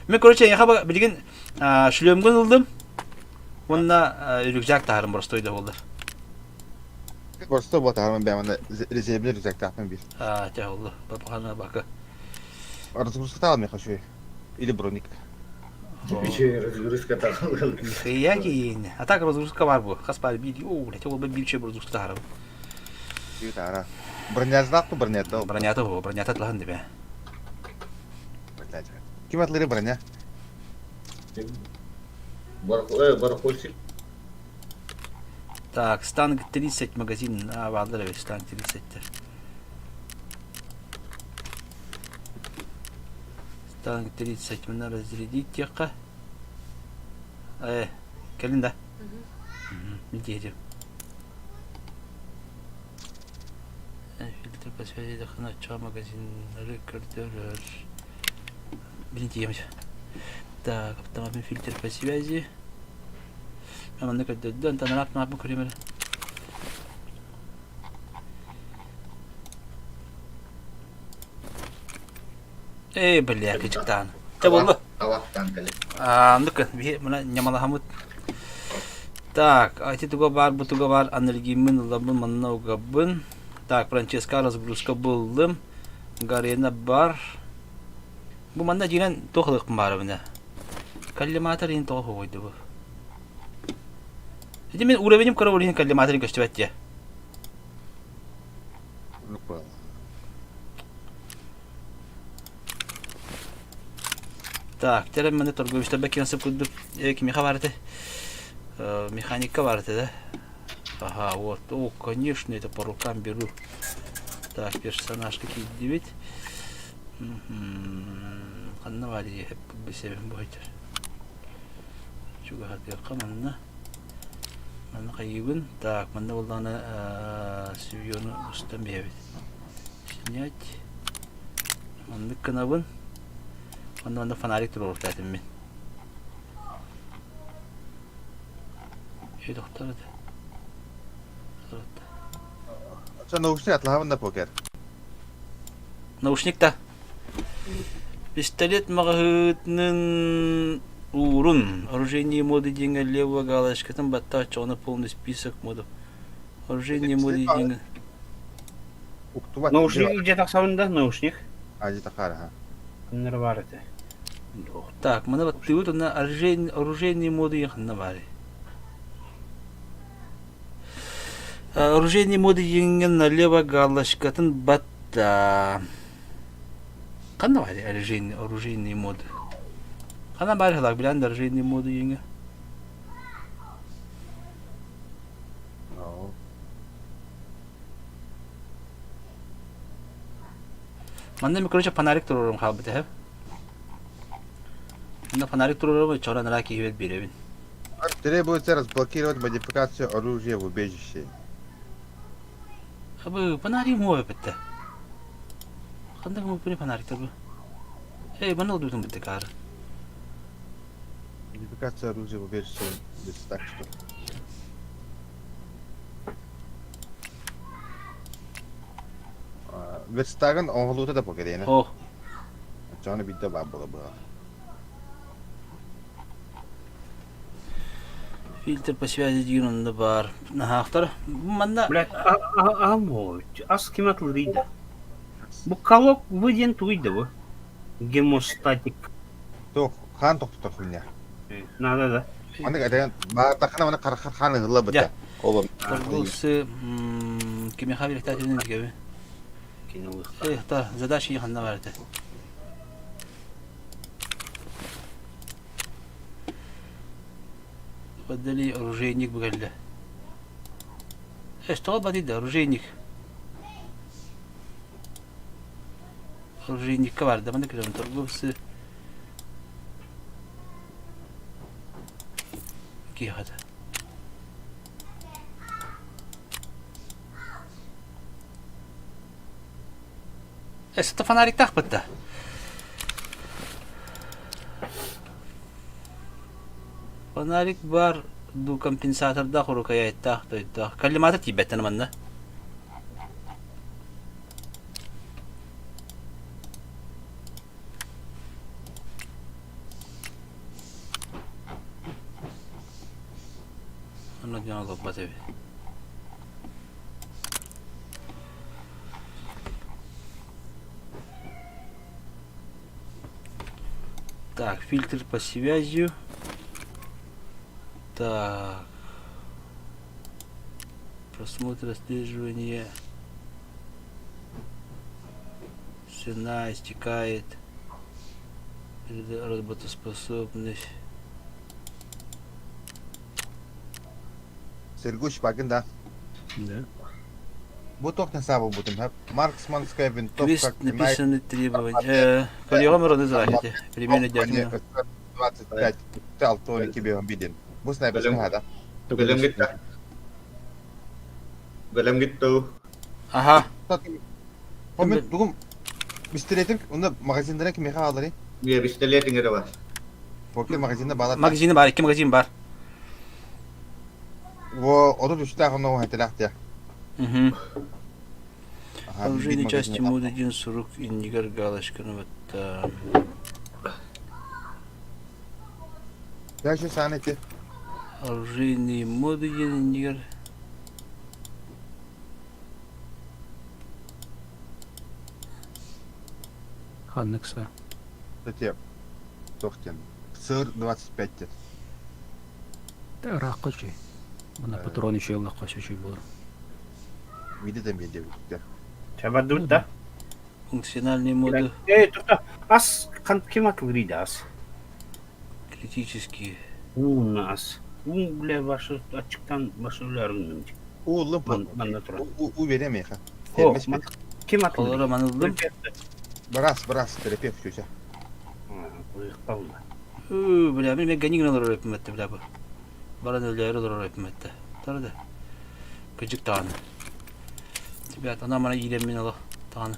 Мен короче яха билген шлемгөн ылдым. Онна рюкзак таарым простойда болду. Просто вот арман бәмәнә резервный рюкзак тапмын бир. Те болду. Бапхана бакы. Разгрузка талмый хочу. Или броник. Еще разгрузка так. Я кейін. А так разгрузка бар бу. Хаспар биди. О, лете ол бирче разгрузка таарым. Ютара. Броня знатты броня да. Бронята тылган дебе. Ким атлары броня? Бархольчик. Так, станк 30 магазин. Валдыр бе станк 30. Станк 30. Мына разрядить текка. Келин да. Медведев. Фильтр по связи дохнача магазин рекордер. Блин, так, автомобиль фильтр по связи. Ama ne kadar dön tanrap ne yapma kurayım бля, кичтан. Те болду. Тавактан келе. Андык, би мына нямала хамут. Так, айти туга бар, бу туга бар, анергимин лабын манна угабын. Так, Франческа разгрузка булдым. Гарена бар. Бу манда жинен тохлык бар мына. Коллиматор ин тоху койду бу. Эти мен уровенем коровулин коллиматорин көчтүбәтте. Так, терем мене торговичта бәкенсіп күдді. Кимиха бар еді? Механика бар еді, да? Ага, вот. О, конечно, это по рукам беру. Так, персонаж какие девять. Қанна бар еді, хеп бесебен бойдыр. Чуға хатыр қаманна. Мана қайыбын. Так, манда болдағына сүйоны ұстан бейбет. Снять. Манда қынабын. Манда фонарик тұру ұртатым мен. Ей, доқтар еді. Наушник атлағында покер. Наушник та. Пистолет мағытның урун. Оружение моды деньги левого галочкатын батта ачығына полный список модов. Оружение моды деньги. Наушник где тақсауында, наушник? Ади тақар, ха. Кімдер бар еді? Так, мына батты өт, она оружение моды яқынна бар. Оружение моды деньги налево галочкатын батта. Қанна бар оружение моды? Қана бар халақ білән оружение моды деньги? Манда мен, короче, фонарик тұрырым қалбыты, хәп? Мында фонарик тұрырым, чора нара кейбет беребін. Требуется разблокировать модификацию оружия в убежище. Абы, фонарик мой бітті. Қандай мой бұны фонариктер бұл? Бана олдудың бітті кары. Модификация оружия в убежище. Так что... Верстаган оңғылуыты да покер, ені? О. Жоны бидді бар бұла бұла. Фильтр по связи деген онда бар. Нахақтар. Манда... Блядь, алой, аз кем атылдыйды? Бұл колок выден туйды бұл. Гемостатик. Тоқ, қан тоқтық меня. Надо да. Аны әдеген, бағытақына мана қаны ғылы бұты. Торгулсы... Кеме қабілік тәтінің дегебі. Та, задача еханна бар еді. Поддали оружейник бұғалды. Что бадида, оружейник. Оружейникка бар, да мында кірем, торгулсы... Кехады. Esat fanarik takpıtta. Fanarik var. Du kompensatörda kurukaya ettak da. Kalimatı tibbetten manna. Onu diyor Allah tabii. Так, фильтр по связью. Так. Просмотр, отслеживание. Цена истекает. Работоспособность. Сергуч Багында. Да. Буток на сабу будем. Марксманская винтовка. Квест написаны требования. Коллегам роды зрахите. Примерно дядя. 25 тал тони кибе бидин. Bu sniper Belum. ada. Belum gitu. Belum gitu. Aha. Komen dugum pistoletin onda magazinlere kim yaha alır? Ya pistolet ingin apa? Okey magazinde bağlar. Magazini var. 2 magazin var. O da düştü akıllı o hetelak ya. Угу. Aha, Оружейные bir части magazin мода 1 40 индигар галочка. Ну вот там. Ya şu sahneti. Оружейные моды 1 индигар. Ханнекса. Öteye. Tohten. Sığır 25 dет. Да, рахкочи. Бuna патрон еще лахкочи булар. Mide de mide bitti. Çabadut da. Функциональные моды. Turta. As kan kim akıl rida as. Критические. As. Bile başı açıktan başarılarım. Oğlum Bana tura. u veremeye ha. O, Termes bit. kim akıl? Olaram anıldım. Bras terapevt köşe. Бля, мен ганиган алар өпмәтте бля бу. Баран өләре алар өпмәтте. Тарда. Күҗик таны. Ребят, она мана ирем мен ала таны.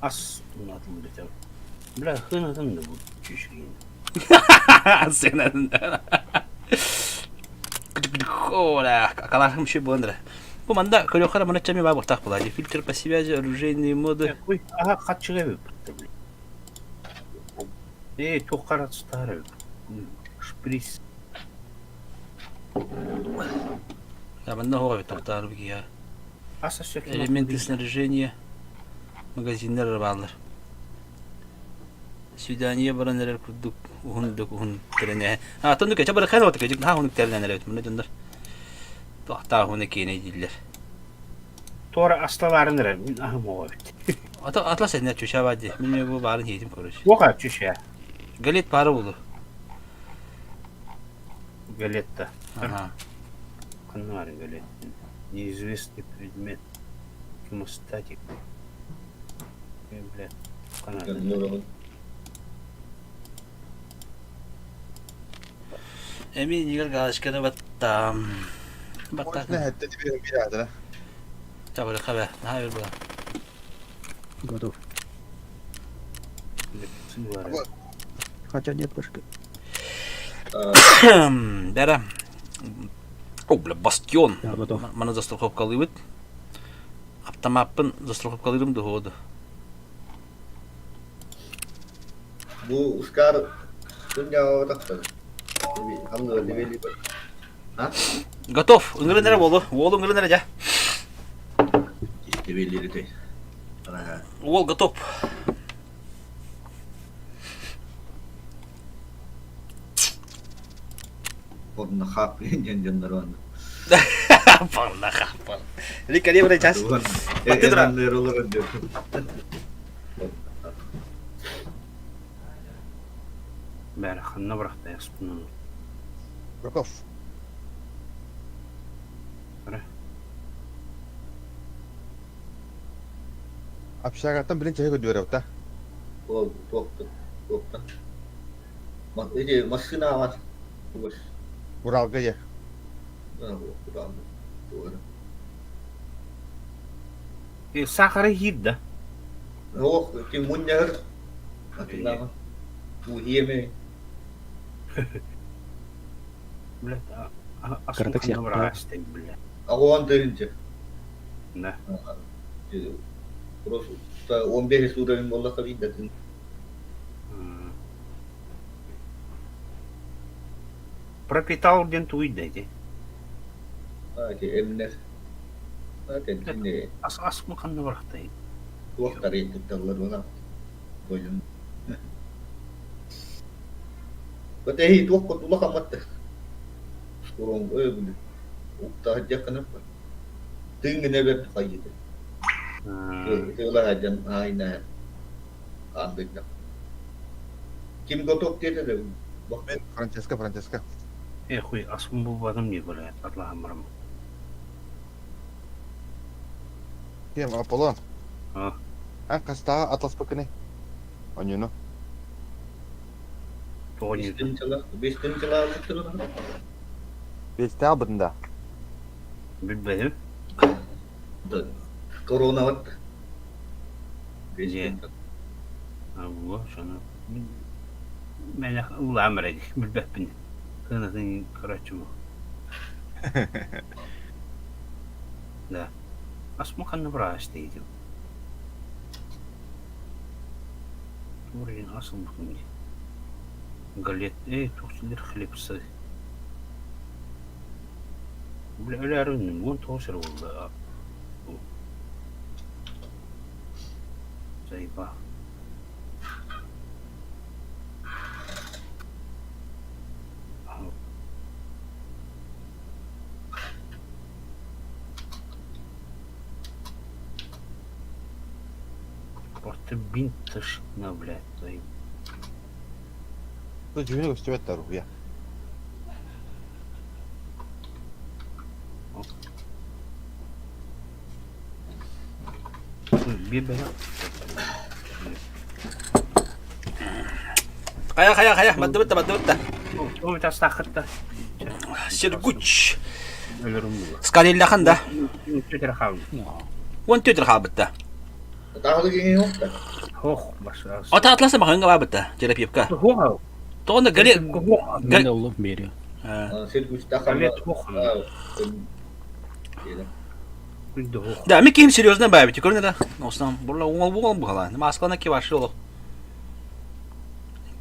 As anladım biter. Bля, hınadın da bu çüşüyün. Sen adın. Оля, акаларым şey bu Андре. Bu manda kolokara mana çami var ortak bulacı. Filtre по связи, оружейные моды. Uy, aha kaçıga bir. Çok karat starı. Шприц. Я банда хора тартар бigi ya. Asa şekil. Элементы снаряжения. Магазинler bağlar. Свидание баран нерер курдук. Ухун терене. Ha tunduk ya çabara kayna otuk. Ha hunuk terene evet. Bunu döndür. Tahta hunu kene diller. Tora astaların nere? Ahım o bit. Atlas ne çüşa vadi. Bilmiyorum bu barın yedim koruş. Yok açış ya. Galet para oldu. Галетта. Ага. Канари галетта. Неизвестный предмет. Хемостатик. Бля. Канари. Emin nigar galışkanı battam. Hoş ne Battak. hette bir adı. Çabuk kabe. Hayır bu. Готов. Var. Хотя нет башки. Бера. О, бля, бастион. Я готов. Мана застраховкалый бит. Автомаппын застраховкалырым доходу. Bu Oscar dünya taktı. Hangi leveli bu? Ha? Готов. Ыңгыры нере болу? Ол ыңгыры нере жа? Levelleri de. Ana. Ол готов. Onun hak yengenler var. Parla kapal. Rika dia pada cas. Batu tra. Erenler olur diyor. Bär hanna bıraktı yaspının. Готов. Общагаттан birinci çayı götürüyor da. O toktu. Toktu. Машина var. Boş. Уралга я. Doğru. Сахара гидда. Yok, kim munyer. Hatırlama. Bu yeme. Блядь, Картекс я. асмуханабрасты, блядь. Ağuan derince. Да. Просто 15 surenin bolla tabii de. Пропитал дентуй, дайте. Hadi emler. Hadi şimdi Асмуханабрасты. tuakları ettikler ona. Koyun. Betehi tuakot ulah amat. Kurang öyle. Uktah aja kenapa? Tingin ber kaydı. Itulah ajan ayna. Ambek. Kim gotok dedi de. Bak Франческа. Хуй, асму bu adam не блядь, Allah'ım rahmet. Кем Аполлон. А, Кастаа атлас пакыны. Онюну. тони. Bestin çalar bitirdi. Бесте абында. Bilmedim. Korona var. Gece. Allah şunu. Ben Allah emredek. Bilmem. Kanadın karaçı mı? Da. Асмуханабрасты идем. Уровень асыл букинги. Галет, тухсилер хлебсы. Бля, ölәрүнең, вон тошыр булды. Зайба. Просто бинтыш на, блядь, зайба. Тут жүйнө көстөбөттөр я. Bir bela. Kaya. Madde bitti. O bir tas takıtta. Сергуч. Ölürüm bu. Скалиллахан да. Тетер хавы. Вон тетер хабытта. Dağlı gene yok da. Хох, баша. Ата атласа маханга бабытта. Терапевка. Хох. Тоғында гале... Мен улы бери. Serkuç dağlı. Галет хох. Күлді хох. Да, ми ким серьезно бабити. Көріне да. Осынан, бурла оңал бұғала. Маскалана ке башы олу.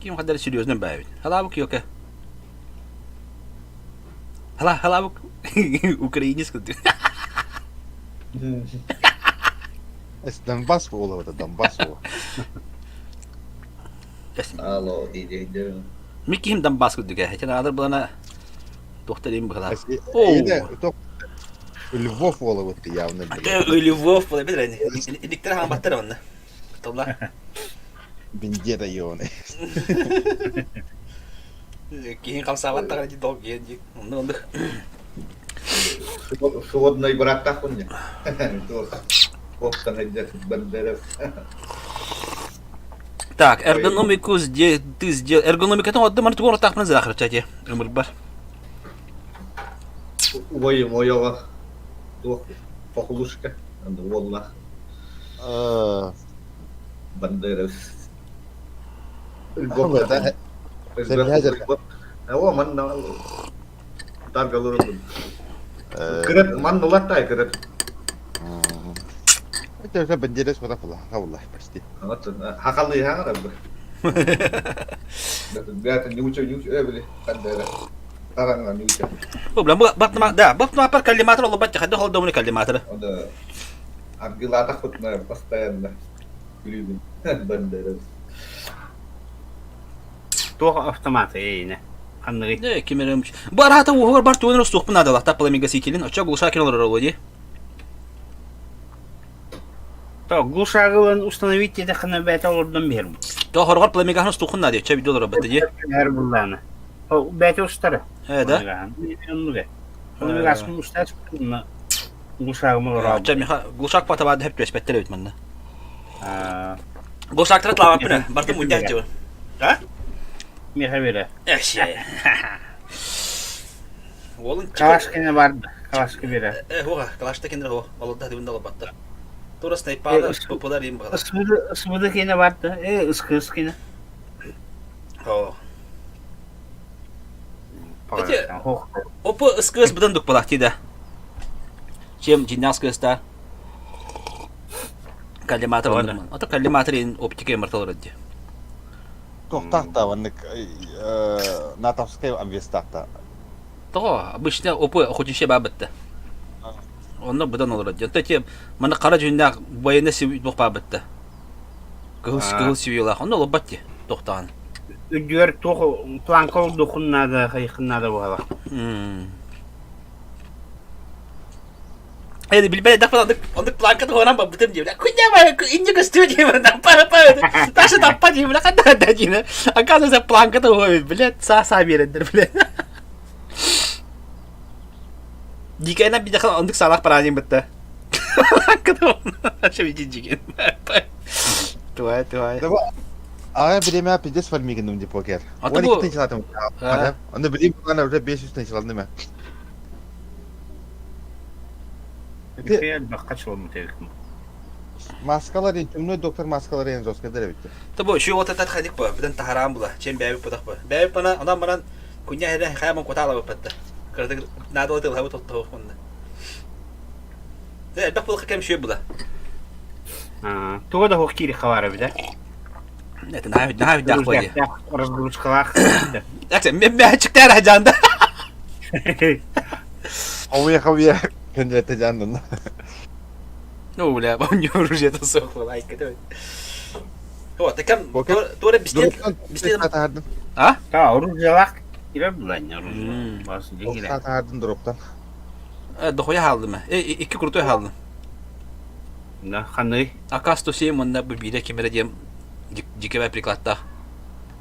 Ким қадар серьезно бабити. Халабук йока. Халабук. Украинец күлді. Эс Донбасс болу это Донбасс болу. Alo diyeceğim. Ми ким Донбасс күлді ке. Хетен адыр бұлана тоқтарым бұғала. Львов болу это явно. Львов бұла бедір әне. Электр хан баттар ванна. Толла. Бенде районы. Кейін қамсабат тағар ди дол ген ди. Онды. Сводный брат так он. Коптан идет бандеров. Так, эргономику ты сделал. Эргономика-то отды маны тугон так мына захыр чати. Өмір бар. Ой, моего. Похлушка. Волна. Бандеров. О, man tar galur. Кырат man нолаттай кырат. Это уже бандерес вот так والله почти. Вот хакалы хагара. Да, не учу, бля, бандера. Таранган не учу. Проблем бак пар калиматор оло бачка хадда холдомны калиматор. Да. Аргилата хотна постоянно. Любим бандеров. Тоға автоматы ейіне. Қанығы. Да, кемеремч. Бар хата угор бар туын ростук пына да тапла мегасикелин. Оча гулша кинолор олоди. То глушағылын установить еді қына бәті ордан берім. То хоргор племегахны стукунна ди. Оча видеолор бәті ди. Әр бұлланы. О, бәті ұстары. Да. Племегасын ұстасы бұлланы глушағымы ұрабы. Оча меха гулшак пата бады хеп төспеттер өт манна. Гулшак тарат лава пына. Бартым ундяк жабы. А? Miha bire. Eşe. Oğlum Kavaşkine vardı. Kavaşkı bire. Hoğa, kalaşta kendine ho. Vallahi dibinde alabattı. Tora sniper'da popular yiyeyim bakalım. Ismıdık yine vardı. Iskı yine. Ho. Peki. Opa ıskız bıdan duk balak tida. Чем jinnas kısta. Kallimatır onların. Ata kallimatırın optikaya martalar eddi. Tohtaqta vannak Natavskaya Amvestaqta. Toğa, обычно опа охотничья бабытты. Onda bıdan olur eddi. Ata mana qara jündak bayına sivi duk babıttı. Kıhıl siviyorlar. Onda olabattı. Tohtağın. Üdüyor toğu plankol dokunnadı, kayıkınnadı bu hala. Hadi bilmem ne falan ondık plankada oran babıtım diyor. Kunya var, ince gösteriyor diyor. Para. Taşı tappa diyor. Kan da diyor. Akan sen plankada oy bile sağ bir yerdir bile. Dikayna bir dakika ondık salak parayım bitti. Plankada aşağı bir cincik. Tuay. Ага, bileme pides var mı kendimde poker. Ata Onu bu- kitin çalatım. Ha. Onu bileyim bana orada 500 tane çalandım ben. Fiyat bak kaç oldu tevk mi? Maskalar en tümlü doktor maskaları en zoska dere bitti. Tabu şu ota tat hadik bu. Bidan taharam bula. Çem bebi pudak bu. Bebi bana adam bana kunya hele kayamam kota ala bapatta. Kırdık nada otel hava tuttu onda. Ne bak bulak kem şey bula. Tuğda hokiri kavara bir de. Ne nahi dak bu. Razguluç kavak. Aksen ben çıktı her canda. Havaya kendine tecandın. Ne ula ben yorujeta sok valla ikide. O takam Poker. doğru bislet. Bislet atardın. Ha? Ta oruzalak ire bulan ya oruzalak. Bası O gire. saat atardın droptan. Dohoya haldım. İki kurtoya haldım. Da kanı. Akas to şey manda bu bire kimere diyem jikeva priklatta.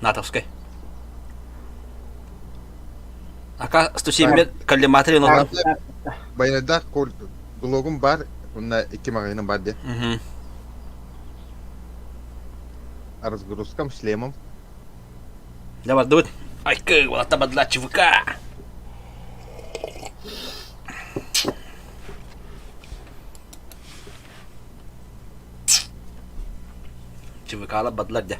Natavskay. Akas to şey mi kallimatri no. Bayınada glogum var. Bunda 2 magazinin var diye. Разгрузкам, шлемом. Давай, давай. Ай-ка, вот там одна чувака. Чувака бадла да.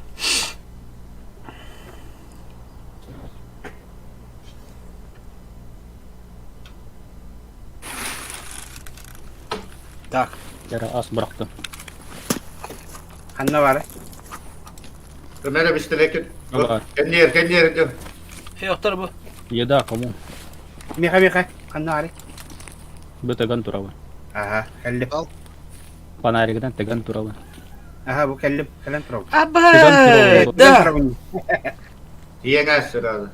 Так, Yara az bıraktım. Kanna var. Ömer'e bisteleket. Var. Kendi yer diyor. yoktur bu. Yeda kamu. Miha. Kanna var. Bu tegan turawa. Aha, kellim. Panarigdan tegan turawa. Aha bu kellim. Kelen turav. Aba, Tegan da. Hiyenga sırada.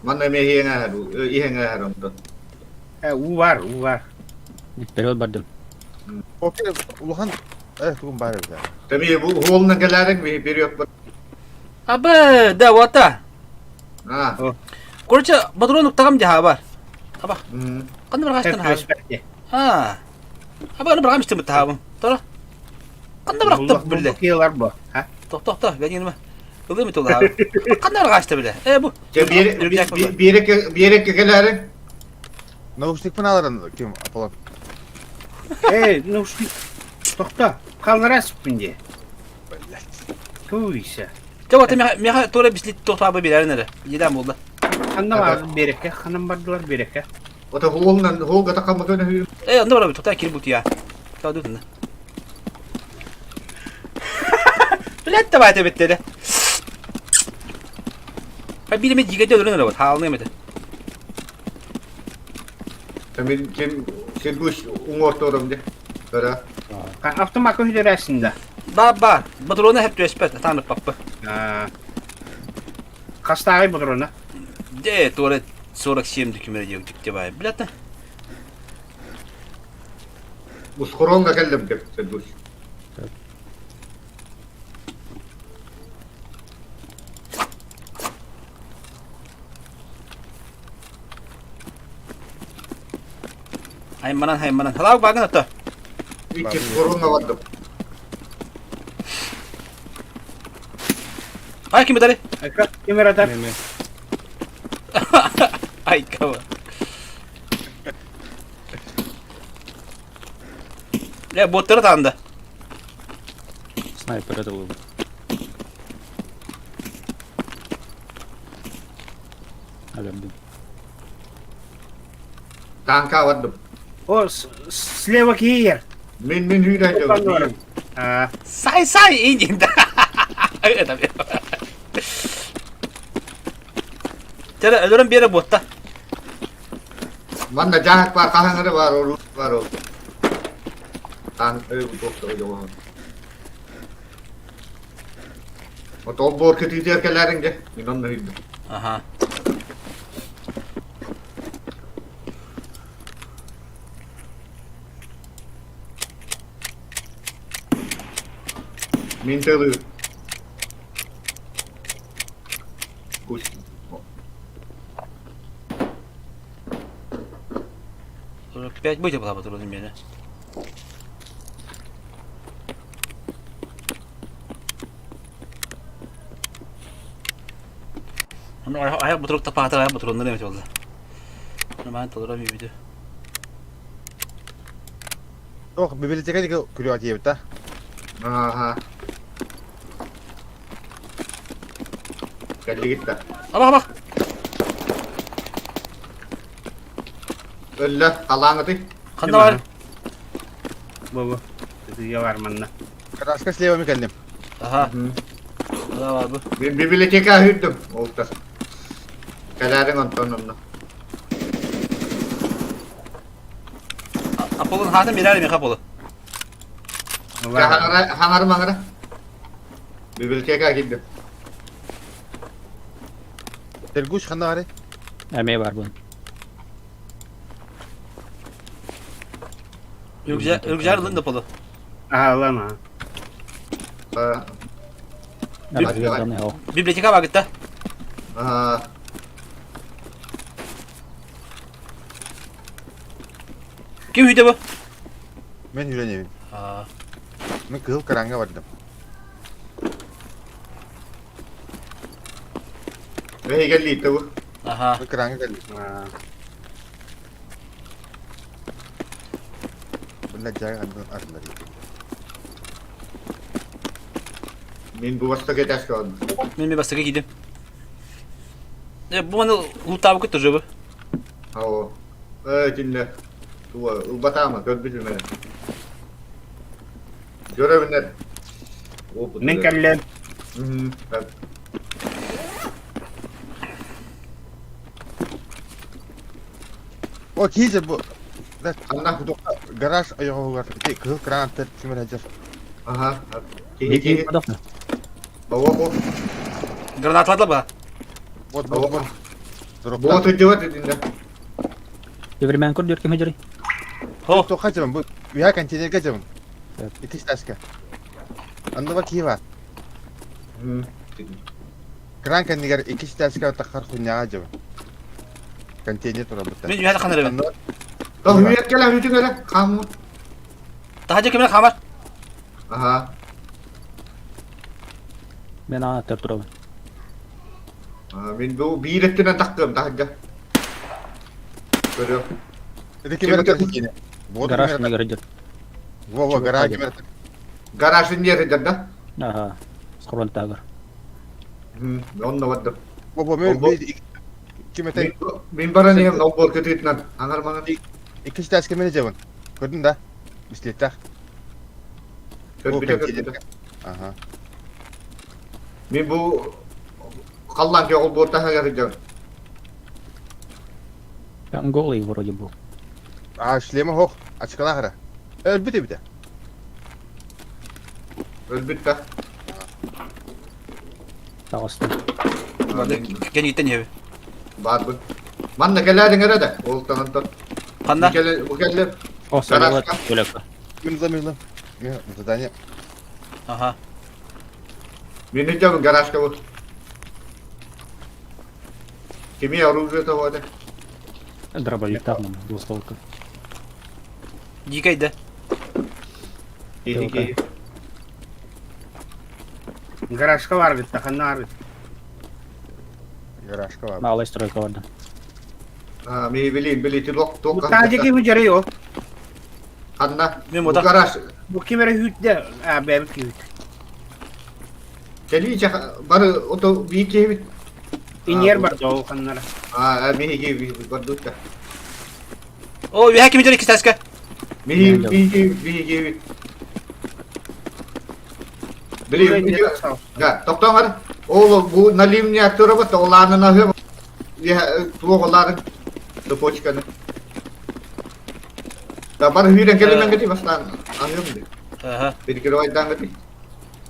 Mana me hiyenga hadu. Hiyenga hadu. U var. Period bardım. Poker uluhan. Evet, bugün bari bir tane. Tabii bu holuna gelen bir yok. Aba, da wata. Ha. Kurca badronuk takam jaha var. Aba, Hmm. kan berkastan ha. Respekti. Ha. Aba onu bırakmıştım bu tahabım. Tora. Kan da bıraktım bile. Bu yıllar bu. Ha? Toh, ben yanıma. Öldü mü tola abi? Kan da bırakmıştı bile. Bu. Bir yere gelen. Nauşnik pınaların kim? Apollo. Ne uçtu? Tokta. Kaldıra spince. Tuysa. Kavata miha tora bislit toh abi birer nere. Yedem oldu. Kanna var bereke. Kanım bardılar bereke. O da hol gata kalmadı ne? Onda var bir tohta kiri but ya. Kau dudun. Bilet de bayte bitti. Ha bilime jigede ölür nere var. Halını yemedi. Tabii sen bu umurtorum diye. Böyle. Kan avtomakı hüderesinde. Baba, badrona hep respect. Tanrı pappa. Kastağay budur ona. De tora sorak şimdi kümere yok ciddi bay. Bilet de. Bu skoronga geldim diye sen bu. Haymanan. Halau bagın ato. İki skoronga vardı. Hay kim dali? Aka, kimera atar. Ay kava. Ya botları tanıdı. Снайпер это был. Agardım. Tanka vardım. O sleva kiyer. Min hüyden Pandoran. yok. Ah, Say incinde. Öyle tabii. Tere ölürüm bir yere botta. Bana jahat var, kahangırı var, o var o. Bu doktor o. O top bor kötü diye kellerin de. İnan ne hüyden. Aha. Min tığlı. Kuş. Пять быть было бы трудно мне. Ayak bu turuk tapahtır ayak bu turunda ne oldu? Ben tadıra bir video. Ох, библиотекаға күріп атып та. Aha. Geldi gitti. Bak. Ölle, kalan gidi. Kanda var. baba. Diye var manna. Краска слева мекәлдем. Aha. Kanda var bu. Ben biblioteka hüydüm. Olta. Kellerin ontonunla. Apollo'nun hatın birer mi kapolu? Hangar mangara. Biblioteka gittim. Тергуш қанда қарай? Әме бар бұның. Ürgücer alın da Apollo. Ah lan ha. Разведаны ау. Biblioteka var gitti. Kim hüyde bu? Мен үйренемін. Aa. Мен қызыл қараңға бардым. Ve geldi bu. Aha. Мен қараңға келдім. Ah, Бұнда жағы артында. Min bu vasta geçer şu an. Ben bir bastığa gideyim. Bu bana loot'a bakıp duruyor bu. Hava. Cinle. Bu batama göz bilmeden. Görevinler. ne kallen? Evet. О, кейзер бұл. Anda. Гараж аяғы бар. Қызыл қараң аттар кемер әжер. Aha. Екі подохны. Hava. Granatladı bu. Вот, Hava. вот. Bu oturuyor dediğinde. Евремен көр дөркем хәҗри. Ho. Тоққа жамын, бұл. Уя контейнерге жамын. Evet. Итиш ташқа. Анда бар кей бар. Кран кәнегер икиш ташқа таққар құнyağa жамын. Контейнер тұра бұтта. Ben dünyada kanırım. Анда Tamam hüyet gel hüyet gel. Kamu. Daha önce kimler kamar? Aha. Мен ана төр турабын. Min bu bir ettiğine taktım daha önce. Görüyor. это кемер аттар кейне. Вот Гараж кемер аттар. кемер җир. Во, гараж кемер аттар. Garajın yerinde de. Аха. Скорон тагыр. Onunla vardım. Во, мен Ол- кемер аттар. Min bana neyim o bol kötü etinen. Anlar bana. икиш ташқа мен жамын. Көрдің да? Бискілеттақ. Kötü bir de kötü. Ага. Min bu kallan ki o bol daha yarayacağım. Там голый вроде был. А, шлемі хоқ. Açıkına қара. Әлбіте біте. Elbette. Тагыстан. Gene gittin evi. Var bu. Man da gelerdin herhalde. Oltanın da. Kanda. Bu gelir. О, салат Гаражка. бөлек. Милым. Мен задание. Aha. Min hiç canım garajda bu. Kimi оружие того da. Дробовик там, двустволка. Yıkaydı. İyi. Garajka var bitti. Kanna var bitti. Гаражка var. Малая стройка vardı. Били ток. Tacıki hücre yok. Anna. Benim Bu oda- garaj. Bu kimere hütte. Belki hüt. Geliyor barı oto bir iki evi. İnyer var da o kanlara. Mihi gibi bardutta. O bir hakim iki taska. Mihi gibi. Bili ya toptan var. Oğlum bu nalim ya turaba da olanın ahı. Ya tuğ olanın. Topoçkanı. Da barı hüyden kelimen gidi bastan. Ahım di. Aha. Bir kere oydan gidi.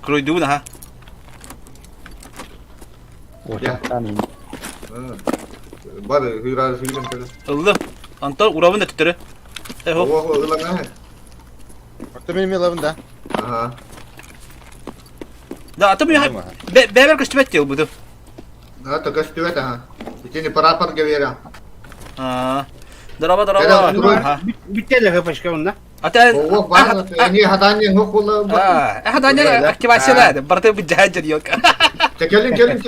Kroydu ha. Ortadan indi. Barı hüyden kelimen. Ildım. Antal urabın da tütürü. Hop. O ulan ha. Orta benim yalavında. Aha. Da atamıyor. Beber kıstümet diyor bu da. Ha takas tuet ha. İçini parapar gevera. Ha. Daraba. Ha. Bitti de başka onda. Ata. Oh bak ini hatanya ngok ulan. Hadanya aktivasyon berarti bir jahat jadi yok. Gelin.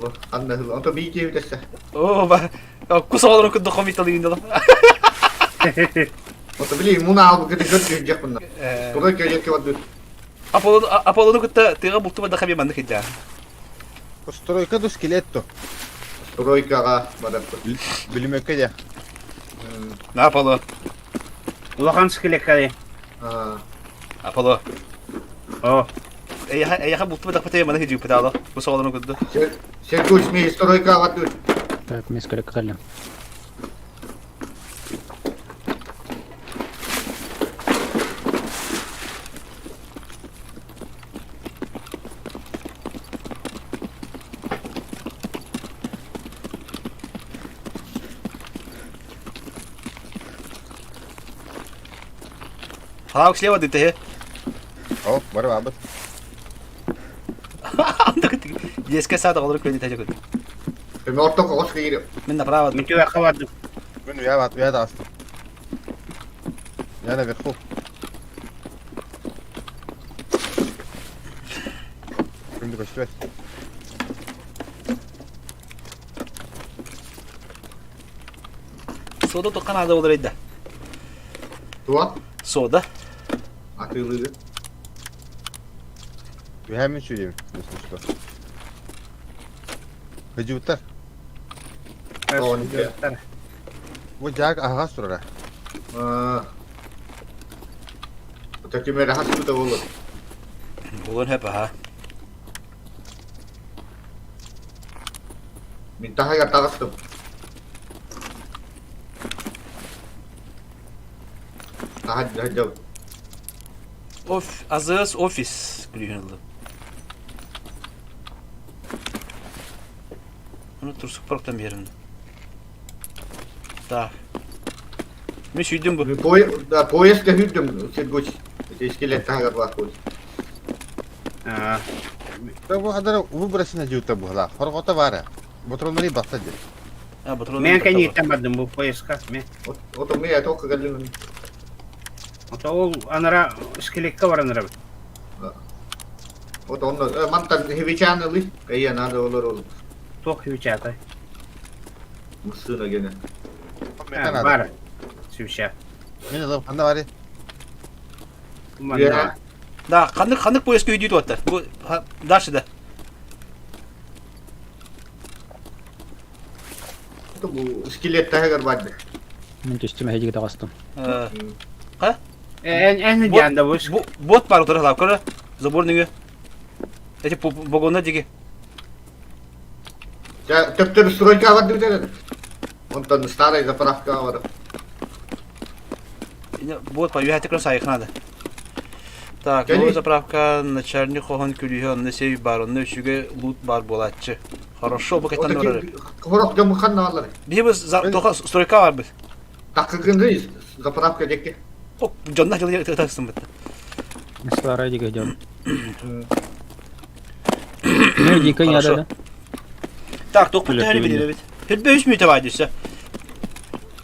Bu anne oto bir iki evi dese. Oh bak. Kusa olur ku dokumit alayım dedim. Oto bili muna al bu gidi götürecek bunlar. Burada gelecek var dur. Apollo'nu kutta tira bultu da kami mandık iddia. Стройка до скелетто. Stroyka bada. Bilmek ya. Ne Apollo? Ulakan skilekali. Ha. Apollo. Oh. Eya bultu da kami mandık iddia pedalo. Kusa olur kutta. Sen kuş mi stroyka var dur. Так, мы скорее калим. Halak слева ты he. О, бар бабы. Jeska sağda olur köyde tecek oldu. Ben orta koş giriyor. Ben направо. Miti yaka vardı. Ben ya da astım. Я наверху. Şimdi başlıyor. Soda tokan ada olur iddia. Tuğa. Soda. Atıldı. Bir hemen söyleyeyim. Nasıl usta. Hacı utar. Bu jag ağaç sonra. Öteki rahat bu da olur. Bulun hep ha. Minta ya takastım. Hadi. Azız ofis gülüyordu. Bunu tursuk problem yerimde. Tak. Ben süydüm bu. Poyes de hüddüm. Sen güç. İskelet tagar var koy. Bu kadar bu burası ne juta bu hala. Farkota var ya. Botronları bastı. Ha patron. Men kan yitamadım bu poeska. Men. Oto me ya tok gelin. O anara skilekka var anara. Oto onu mantan heavy channel kaya nada olur. Tok hücata. Mısır'a gene. Var. Sivşa. Ne lan? Anda var ya. Manda. Da kandık bu eski videoyu attı. Bu darşıda. Bu iskelet tagar vardı. Мен түстіме хеджеге тағастым. En yanda bu. Bu bot var otur lavkara. Zaborninge. Эти погона диги. Ya tepter stroyka vardı bir tane. Ondan staraya zapravka var. Бот по юхате красай надо. Так, Гали. новая заправка на Чернихон Кюльон, на север барон, на юге лут бар болатчы. Хорошо, bu ketan var. Horok da mıkan alır. Biz toka stroyka var biz. Takıgın reis zapravka dekke. O canına çalıyor taksın bitti. Старая дига идем. Ну, дико не Хорошо. надо. Так, ток bitti hani bilir evet. Hep 5 minute var işte.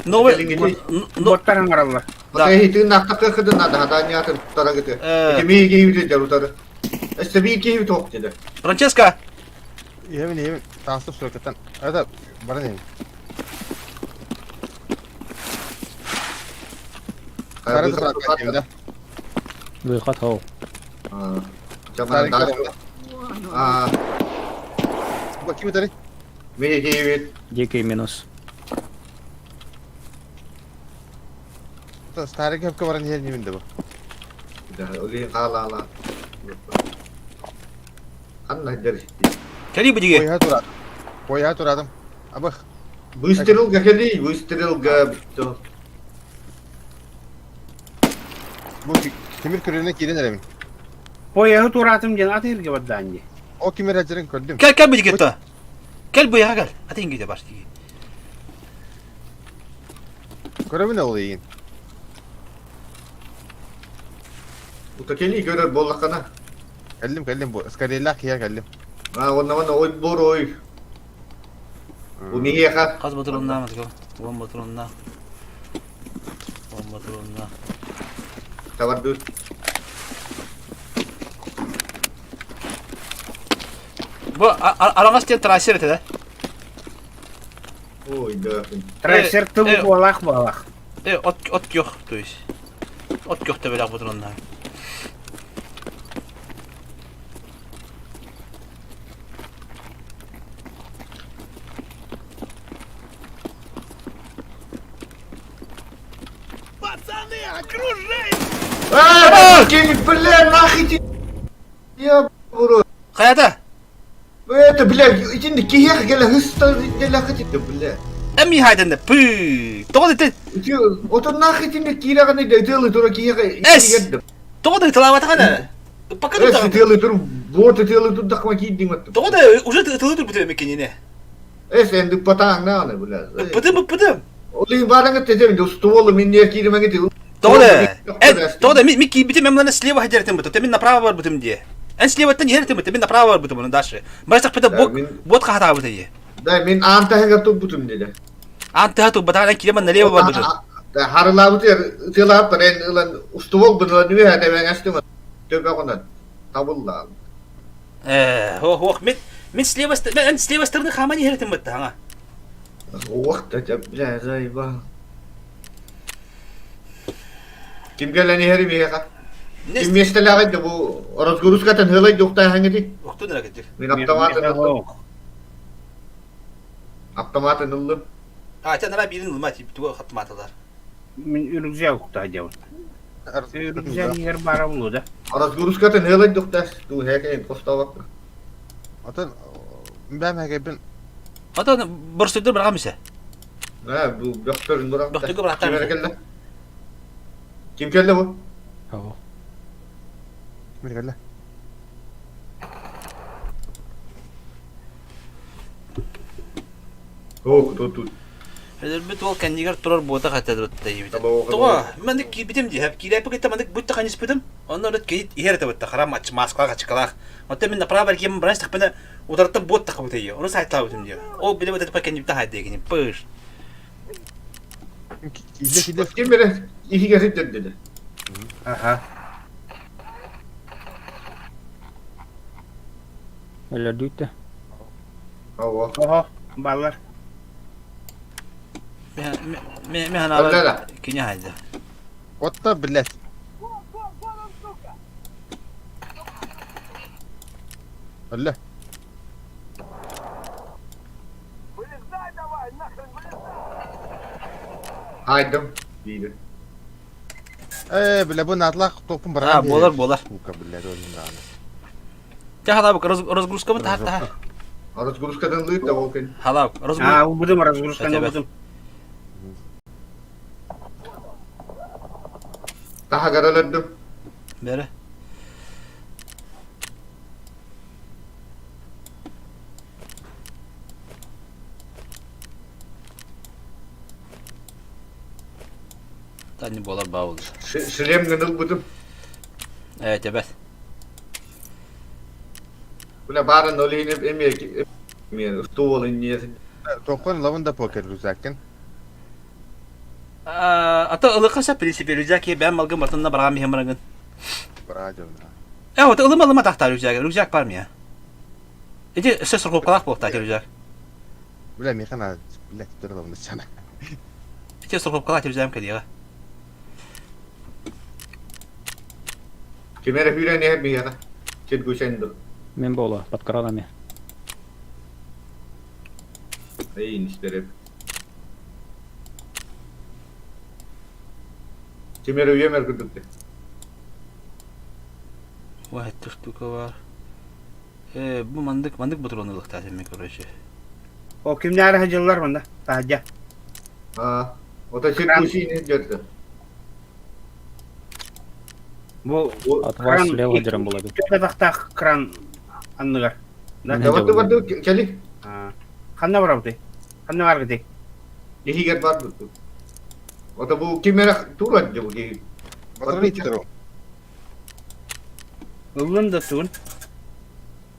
Новый Botların var Allah. Maka hitin nakta kıdın nada hadanya atın tara gitu. Ee. Kimi gibi de jaru tara. İşte bir iki tok dedi. Francesca. Yemin. Tansıp sürüketen. Evet bana neyim? Sarı tırak bakayım da. Duyqat hov. Çaman daha. Bakayım bir tane. Mini David. JK minus. Starı hep kameranın yerin de bu. Oli hala. Anla der. Kali bujige. Boya turadım. Abah. Bu istiril gakeli, bu istiril ga bitti. Bu kimir kürüne kirin eremin. Poyağı turatım gene atır baddanji. O kimir acırın kördüm. Gel bujige to. Gel buya gel. Hadi İngilizce başlayalım. Görevi ne oluyor yiyin? Bu takeli görür bollakana. Geldim bu. Iskariyellah ya geldim. Ona oy bor oy. Bu niye ka? Kaz batırında mı tıkalım? Ulan batırında. Tavardı. Bu arangas diye traser ete de. Oy dörtün. Трасер тыбы балах. Ot yok to есть. Ot yok da böyle batırında. Пацаны, окружай! Kim bile nahiti. Ya bro. Hayata. Bu ete bile içinde kiyek gele hısta gele hakiti bile. Emmi hayden de. Pı. Doğru dedi. Oto nahitinde kiyek ne de tele dur kiyek. Doğru dedi telavat kana. Bakın Es da. tele dur bot tele dur takma ki dingat. Doğru da ucu telavat dur bitir mekenine. Es endu patang na ne bile. Pıdım. Oli barang tete de stolu min yer kiyek mangi Doğru da Miki bitim memlana sleva hajaretim bitim. Temin направо var bitim diye. En sleva tan yeretim bitim. Temin направо var bitim onun daşı. Başak pıda bot kahta bitim diye. Da min anta hega tu butum dedi. Anta tu batalan kilema naleva var bitim. Da harla bu tela tren lan stol bunu ne ya da ben açtım. Töbe konan. Tabulla. Ho min sleva ben sleva stırdı khamani yeretim bitim ha. O vakta cabla zayba. Kim geleni heri mi ya? Kim mesela da bu Rozgurus katan helay dokta hangidi? Oktun ne gidecek? Min aptamata nullu. Ha sen ara birini ulma tip tu khatma atalar. Min ürgüzel kutacağım. Ürgüzel yer bara bulu da. Rozgurus katan helay dokta tu heke kosta vak. Atan ben hekebin Hatta borsuydur bırakam ise. Ha bu doktorun burak. Doktor bırak, Kim tamam. geldi? Kim geldi bu? Hov. kimir geldi. Oh tu. Hadi bir tuval kendiler turar bu da hatta durut tayi bitim. Tamam, o Tuva kadar. ben de bitim diye hep kilay paket mandık bu takan ispidim. Onlar da kayıt iher de bitti. Haram aç maskala kaçıkala. Hatta min направо belki ben branş takpına udartta bot takı bitti. Onu sayta bitim diyor. O bile bitti paket bitti hadi gini. Pır. İlle Kim bire iyi gelip dedi. Aha. Eller duyte. Hava. Oho. Ballar. Me hana Öyle la. kinya hadi. Otta bilet. Öyle. Вылезай давай, нахрен вылезай! Haydım. İyiydi. Bile bu natlak topun bırak. Ha bolar. Bu kabiller önünde ana. Ya hada bak rozgruska mı tahta. Rozgurus katan lıyık da volkan. Hada rozgruska. Ha, budum razgruzkan Evet. budum. Daha garaladım. Bere. Tani bolar bağ olur. Şirem gınıl budum. Evet. Buna barın olayını emir. Stol iniyesi. Topun lavında poker ruzakken. Ata ılıkasa prinsipi rüzaki ben malgın batında bırakam bir hemen. Bırak canına. Вот ылыма тахта рюкзак бар mı ya? Эти сөз сұрқып қалақ болып та рюкзак. Бля, механа, блядь, тұрдым сана. Эти сұрқып қалақ рюкзагым кәдеға. Кемері үйрен ебі яға. Сен көшенді. Мен бола, под кранами. Ей, ништереп. Кемері үйемер күдікті. Вай, бір штука var. Bu mandık butonluluk tatilmi короче. O kimler hacılar bunda? Taca. O da sен көшейіне жүрді. Bu От вас слева дерем болады. Çöpedakta kran anlıgar. Даватты барды кәлік. Kanna var bu. Kanna var gidi. Ехигер бар бұлды. O da bu kemері тұрады жыл кейіп. Батырын иттіру. Ulun da suyun.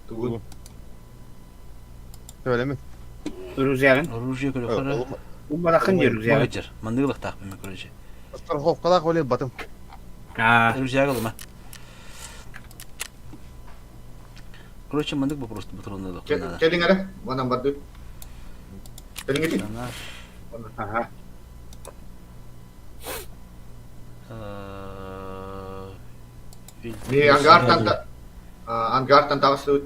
Туғын. Öyle mi? Rüzgarın. Оружие көрі. Bu badakın diyor rüzgarın. Мағыджыр. Мандығылық тақпымы короче. Страховкалақ өлі батым. Рюкзак алыма. Короче, мандық бұл просто butonluluk. Кәлің әрі? Манан барды. Кәлің еті? Aha. Не, ангартан тағысы өт.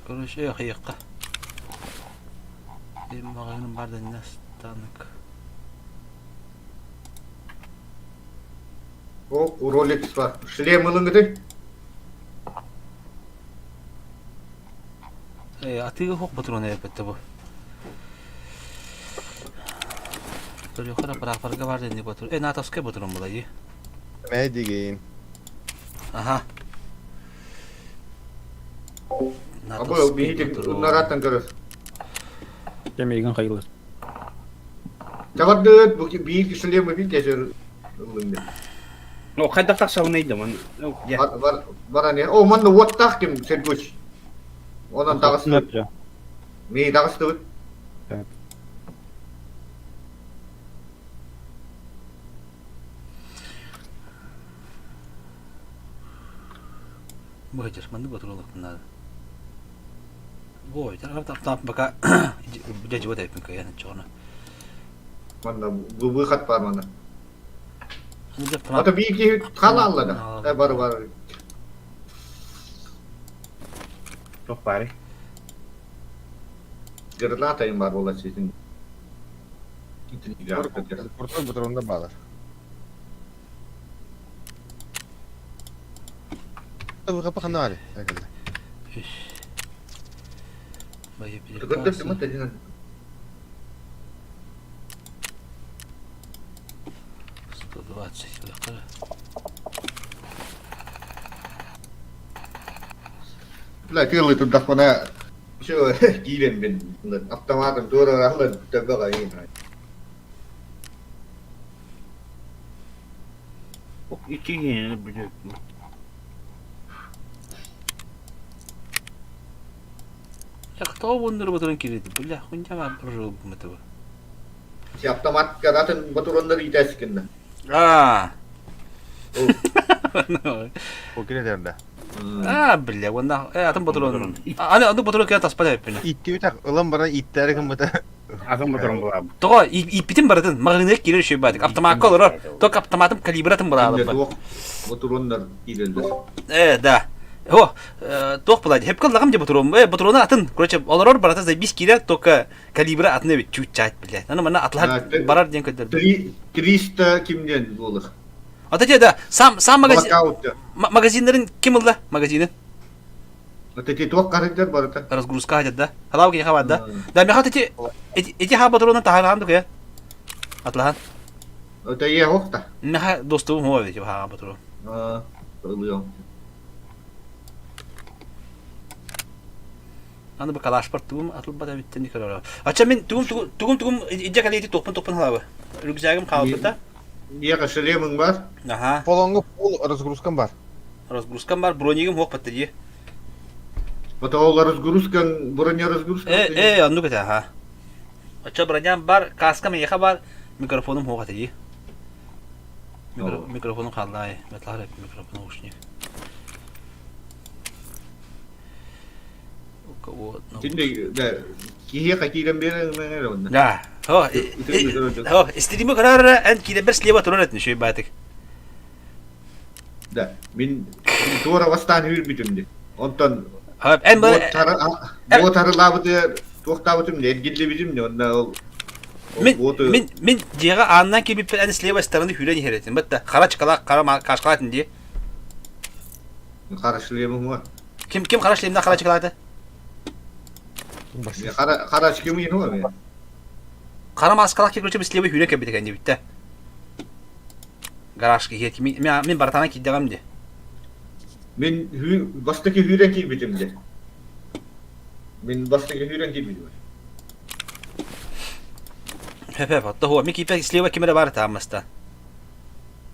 Короче, қиыққа. Мағайының барды настанық. О, Rolex var. Шлем ылыңгыды? Атығы хоқ бұтырын әйіпетті бұл. Бір юқыра бірақ-барға барды не бұтыр. Натовскай бұтырын бұл әйі. Мәй деген. Aha. Абы, бейітік ұнараттан көріз. Кемейген қайылы. Жағады, бейітік шлемі бейт әжір ылыңды. O kaydaktak savunaydı man. Бара не? О, манды оттақ кем сен көш. Ondan tağısı öt. Neyi tağısı öt? Evet. Бахыджыр, мандық бұтырылық бұнады. Ой, тап бака жажы өт әйпін көйені çoğunu. Manda bu выход var manda. Ata bir iki kala Allah'da. Var. Çok bari. Gırlatayım var ola sizin. Kurtar butonunda bağlar. Tabii kapı kanı var. Tıkırdık mı tecinen? 120 yukarı. Là chưa tụi đặt vào nè. Chưa ghi lên mình lần автомат tụi tôi ra lần cho các bạn này. İki yeni biliyorum. Ya кто bunları buturun kiridi? Billah hunca var bir mıtı bu. Si автомат kadar motorları iteskinden. O kire derler. Billah onda atın buturun. Hani adı buturun kaya taspa yapın. İtti bir tak ulan bana itleri kim bata. Adam motorum bu abi. Toğa ipitin baradın. Mağınek girer şey badık. Avtomat olur. Tok avtomatım kalibratım buladı. Motorlar ilerler. Да. О, тох болады. Хеп кыллагам деп отурум. Бутрона атын. Короче, олар барата за 5 кило только калибры атны бит чуть-чуть, блядь. Аны мына атлар барар ден көтөр. 300 kimden olur? Ата да, сам магазиндерин ким ылда? Магазины. Ата те ток карыктар барата. Разгрузка хадат да. Халау ки хават да. Да мен хатати эти ха бутрона тахаган да. Атлахан. Ата е хохта. Мен достум хо веди ха бутрон. Oluyor. Аны бу калаш бар тугум атыл бада биттен дикер. Ача мен тугум иҗе калети топун халабы. Рюкзагым калды. Niye шлемің бар? Ага. Полонга пол разгрузкам бар. Разгрузкам бар, бронигим хок баттыди. Ата ол разгрузкан, броня разгрузка. Анду кете, ага. Ача броням бар, каскам яха бар, микрофонум хок баттыди. Микрофонум калды, метлар микрофон ушник. Вот, ну. Şimdi de kiye kakiren beri ne onda. Да. О, istediğimi karar en kide bir sleva turun etmiş şey batık. Da min doğru vastan hür bitimdi. Ondan Ha, en böyle bu tarı labıdı toxtabıtım ne gidli bitimdi onda o min diye andan ki bir en sleva starını hüren heretin. Batta kara çıkala kara kaşkalatın diye. karışlıyım var. Kim kara şlemden kara çıkaladı? Kara çıkımı yine var ya. Kara maskalak ki bir sleva hüren kebidik ende bitti. Garaj ki heti min baratana ki devam di. Min bastaki hüren ki bitimdi. Min bastaki hüren ki bitimdi. Hep hatta huwa mi ki sleva kimere var tamamsta.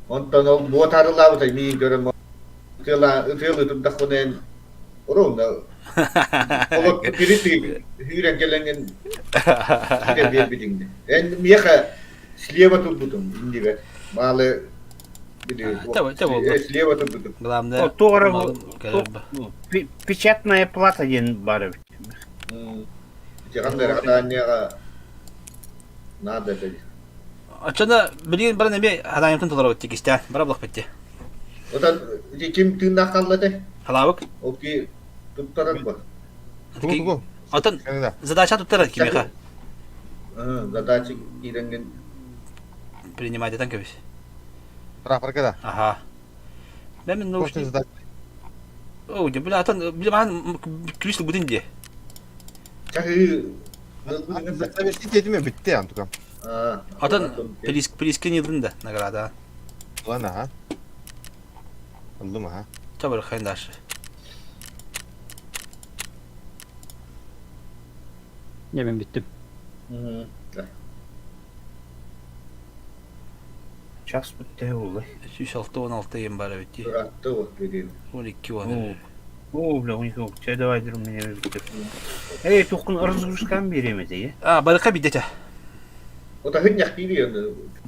Ondan o bu tarı labıdı mi görüm. Tıyla tutakkonen oron da. Olak piriti hüren gelengen hüren bir bitimdi. En miyaka sleva tutbutum indi be. Malı Tabii. Слева тут. Главное. O doğru печатная плата ден бар. Jangan dari katanya nada tadi. Açanda bilin bana bir hadayımtın dolar öttik işte. Bana bak bitti. Otan kim tindak kaldı te? Halavuk. Oki tutarak bak. Tugu. Atan Kanada. задача tuttarak kimi ha. Задачи kirengin. Принимать это как Rapor kada. Ага. Ben min Koştun noşni. zada. Oh, dia bila atan bila man kriz budin dia. Cahi. Mesela bir şey dedim ya bitti yani tukam. Atan priskin yıldın da nagrada. Ulan ha. Oldu mu ha? Tabii kayındaş. Ya ben bittim. Ças bitti oldu. 16 yem bara bitti. Rattı o dedi. 12 var. O bile 12 yok. Çayda aydırım beni bitti. Hey tokun ırzgırışkan veremedi ya. Ah, baraka bidete. O da hınyak gibi ya.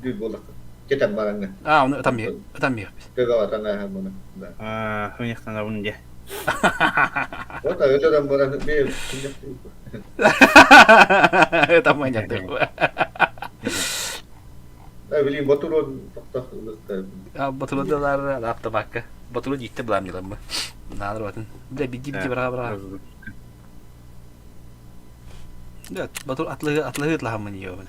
Düz bolak. Ketan barangnya. Ah, onu atamıyor. Atamıyor. Kegawatan lah mana. Aa, hınyaktan da bunu diye. O da öyle de barang bir hınyak gibi. Tamanya tuh. Bileyim Batur'un tak Ya betul dolar laptop akka. Betul gitti belam jalan mah. Nah, bakın. Bir biji berapa. Evet, betul atlığı lah meniyor bana.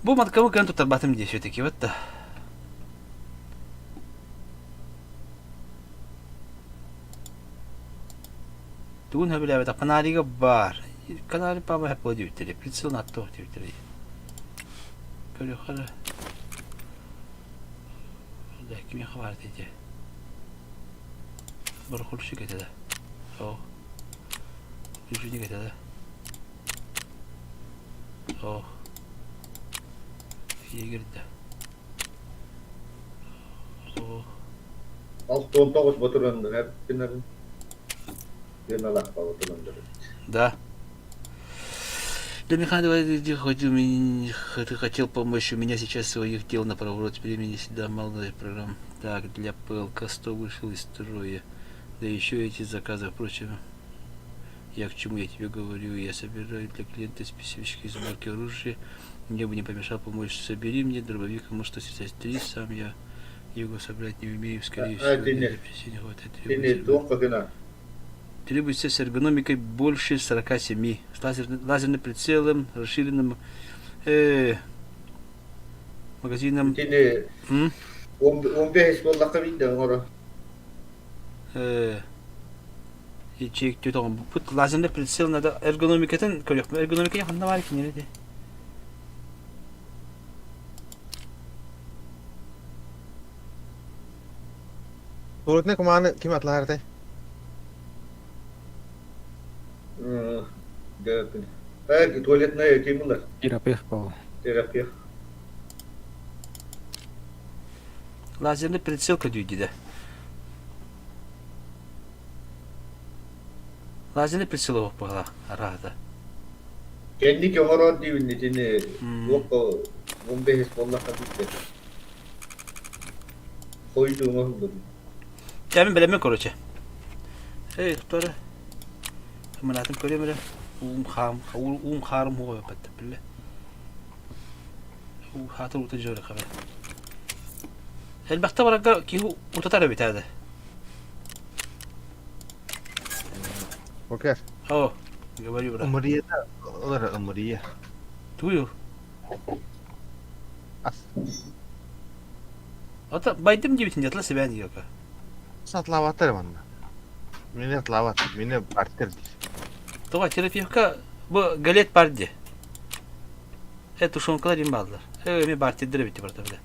Bu matkamı kan tutar batım diye şöyle vet da. Tugun ha bile vet kanariga bar. Kanari pa hep o diyor tele. Pritsil natto diyor tele. Böyle hala. Da kim haber dedi. Barkul şu getede. O. Şu getede. O. İyi girdi. O. Al tontoğuz Batur'un hep benerin. Yenalah Batur'un dedi. Да. Для Михаила хотел помочь. У меня сейчас своих дел на проворот времени всегда мало программ. Так, для ПЛК 100 вышел из строя. Да еще эти заказы, впрочем. Я к чему я тебе говорю? Я собираю для клиента специфические сборки оружия. Мне бы не помешал помочь. Собери мне дробовик, потому что 63, сам я его собрать не умею, скорее всего. Не хватает. Ini tuh kena. Требуется с эргономикой больше 47, с лазерным прицелом, расширенным магазином. Ini 15 bollakka bindi ora. И чек там пут лазерный прицел надо эргономикатын көрөк. Эргономика якында бар экен эле. Tuvaletine kumanı kim atlar harita? Tuvaletnya kim bunlar? Терапевт Павел. Terapi. Лазерный прицел көдүйдү да. Лазерный прицел болуп кала арада. Kendi kömürü divindi sini. Yok o 15 bollakka bitti. Koyduğuma oldu. Demin белеме короче. Hey doktor. Amanatım köremere. Xarım hoy patta bille. Hatır utajıyor kabe. Elbette baraka ki utatar bitade. Okey. Oh. Göberi bura. Umriye'de olur Umriye. Tuyu. As. Ata baydım gibi tinjatla seven yok. Satlavatır bana. Mine atlavat. Mine partner. Toğa terapiyka bu galet bardi. Et uşonkalar imballar. Mi bartidir bitti burada bile.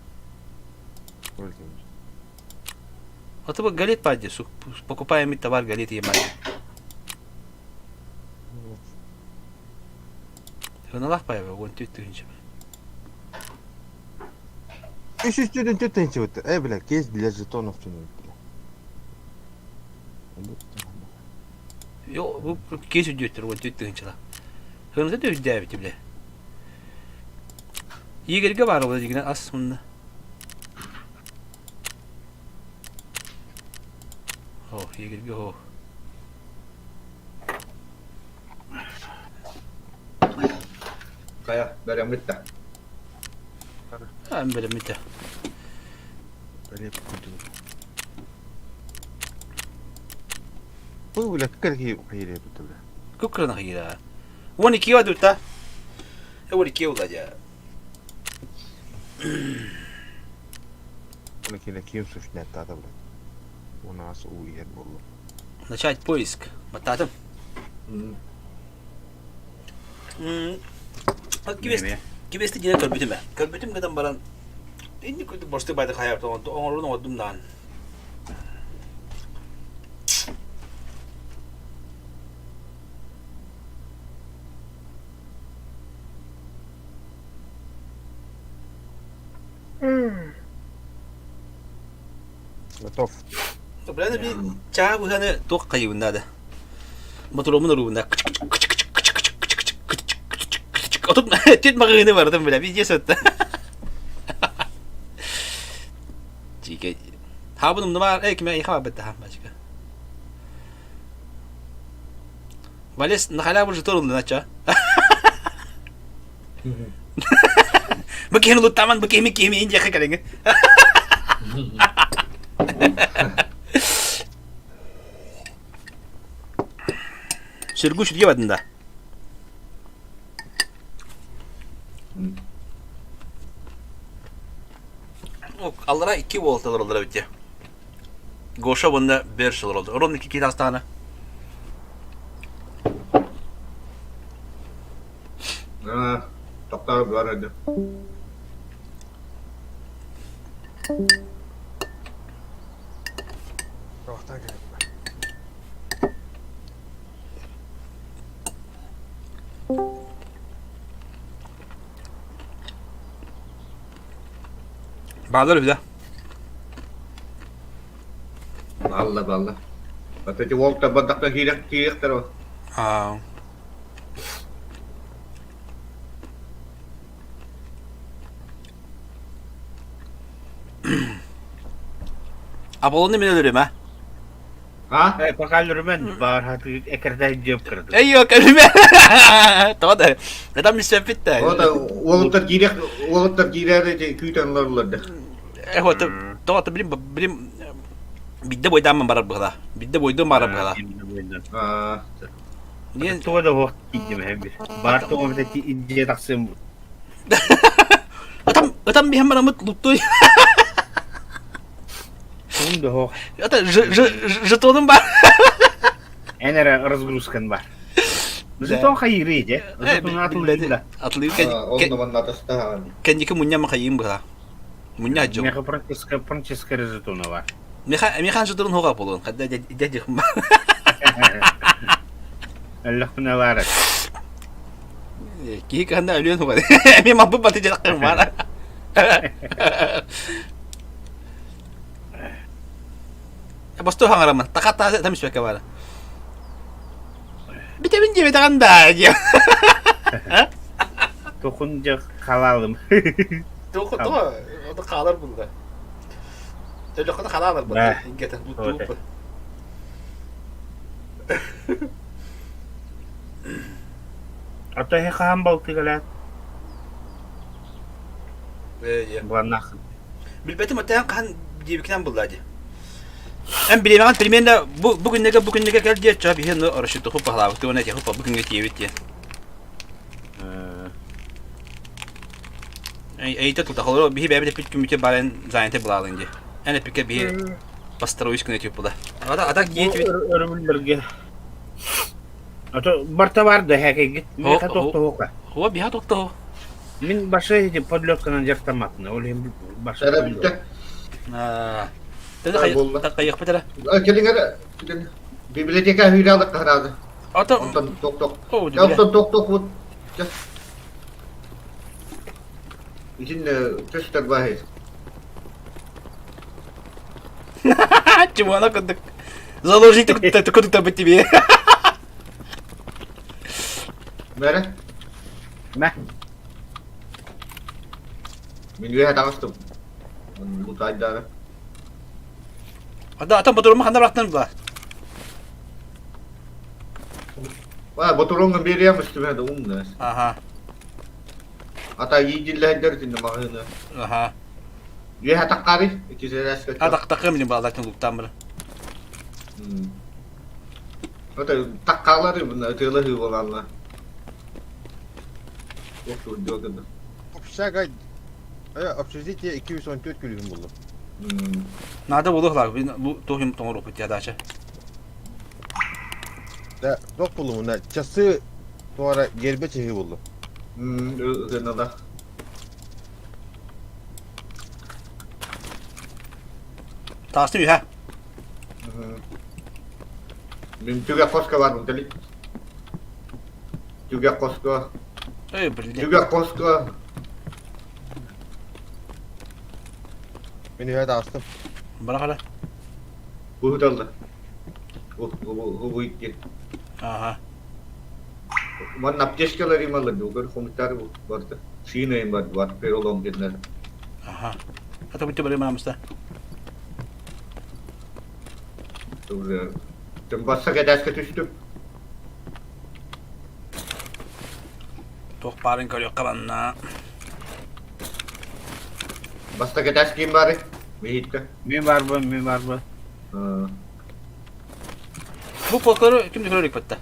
Ata bu galet bardi su. Покупаем mi tabar galet yemadi. Hınalah bayağı on tüttüğünce. Üçüncüden tüttüğünce bitti. Bile kez bile jetonov tünü. Yo bu kez ücrettir on tüttüğünce la. Hınıza da ücret bitti bile. İyi gerge var o da yine aslında. Oh iyi gerge oh. Kaya, berem bitti. Ben böyle mitte. Böyle kudu. Bu bile kırkı hayır bitti bile. Kukrana hayra. 12 var dutta. 12 olacak. Bunu kine kim suç netta da bile. У нас уйер булу. Начать поиск. Мататым. Кибести дине көрбүтүм. Көрбүтүм кадан баран. Энди көтү бошты байды каяп тоонту оңорун одумдан. Готов. Brenda bir çağ bu hani tok kayıbında da. Motorumun ruhunda. Otup tüt mağını vardım bile bir cesatta. Çike. Ha bunun numara ekmeği yıkama bitti ha başka. Vales nakala bu jeton naça. Bakayım lu taman bakayım ince kakalenge. Sürgüç diye adında. Allah'a 2 volt alır bitti. Goşa bunda 5 yıl oldu. Onun 2 hastane. Doktor var hadi. Rohta geldi. Bağlar bir de. Vallahi. Batı volta badakta kirek taro. Aa. Apollo ne ölürüm ha? Ha? Bakalım ben var hadi ekranda cevap kırdı. Ey yok ölüme. Tamam da. Neden müseffet de? O da volta kirek de kütenlerlerde. O da bilim bidde boydan mı barar bu kadar? Bidde boydan barar bu kadar. Ha. Niye? Tuğa da vakit gittim hem bir. Bartu o bir de ince taksım. Atam bir hemen mutlu. Şimdi o. Ata jetonum var. Enere разгрузкан var. Jeton hayırıydı. Jeton atıldı da. Atlıyor On zaman natasta. kendiki munya makayım bu kadar. Munya acı. Meha Francesca jetonu var. Mekan jetonun hoga bolun. Kadda dedi. Allah buna var. Ki kanda ölüyorsun hoga. Mi mabbu batacak var. Bostu hangaraman. Takata tamis beka var. Vitamin C takan da. Dokunca kalalım. Doğru. O da kalır bunda. Öyle kadar kalır bunda. Gerçekten bu. Ata he kahan baltı galat. Buanak. Bilbetim atayan kan dibikten bulladı. En bilemeyen primende bugünlere gel diye çabuk hen araşı topu pahalı ona diye hopa bugün geçiyor diye. Ey tuttu kalır bir bebe de pitkin müte baren zayente bulalınca. En pike bir pastaro iş günü yapıla. Ada geçiyor. Örümlerge. Ata barta vardı heke git. Ne kadar tohka. Hova bir hat oktu. Min başa edip podlokkanan jartamatını. Olayım başa. Sana bitti. Tadı kayak petara. Gelin hadi. Biblioteka hüyralık herhalde. Ata Ondan tok. oh Ya tok bu. İçinde tüster bahis. Чего она как заложить такой там тебе. Mere. Ne? Min üye takastım. Bu tayları. Ada ata motorumu kanda bıraktın mı? Vay botolongan bir yemiştim hadi umnes. Aha. Ata yiyiciler dersin makını. Aha. Üye takkari. İkisi de eski. Ada takım benim bağlarken luktan bana. Ata takkaları bunlar tığlı olanlar. Çok diyordu. Общага, общежитие 214 gülüm buldum. Nada bulurlar. Bu tohum tohum okut ya daşa. Da çok buldum bunda. Çası sonra gerbe çehi buldum. Gönada. Tasnim ha. Benim juga koska var mı deli? Juga koska. Birlikte. Juga koska. Beni öyle astım. Bana hala. Bu hudalda. Bu iki. Aha. Man apteşkalar imalı juga komentar bu vardı. Sine var perolong genler. Aha. Ata bitti böyle manamızda. Doğru. Tembasa kedas ketüştüm. Toh parin kalıyor kalanna. Basta kedas kim bari? Mihitte. Mi var bu? Bu polkaları kim dikkat etmekte?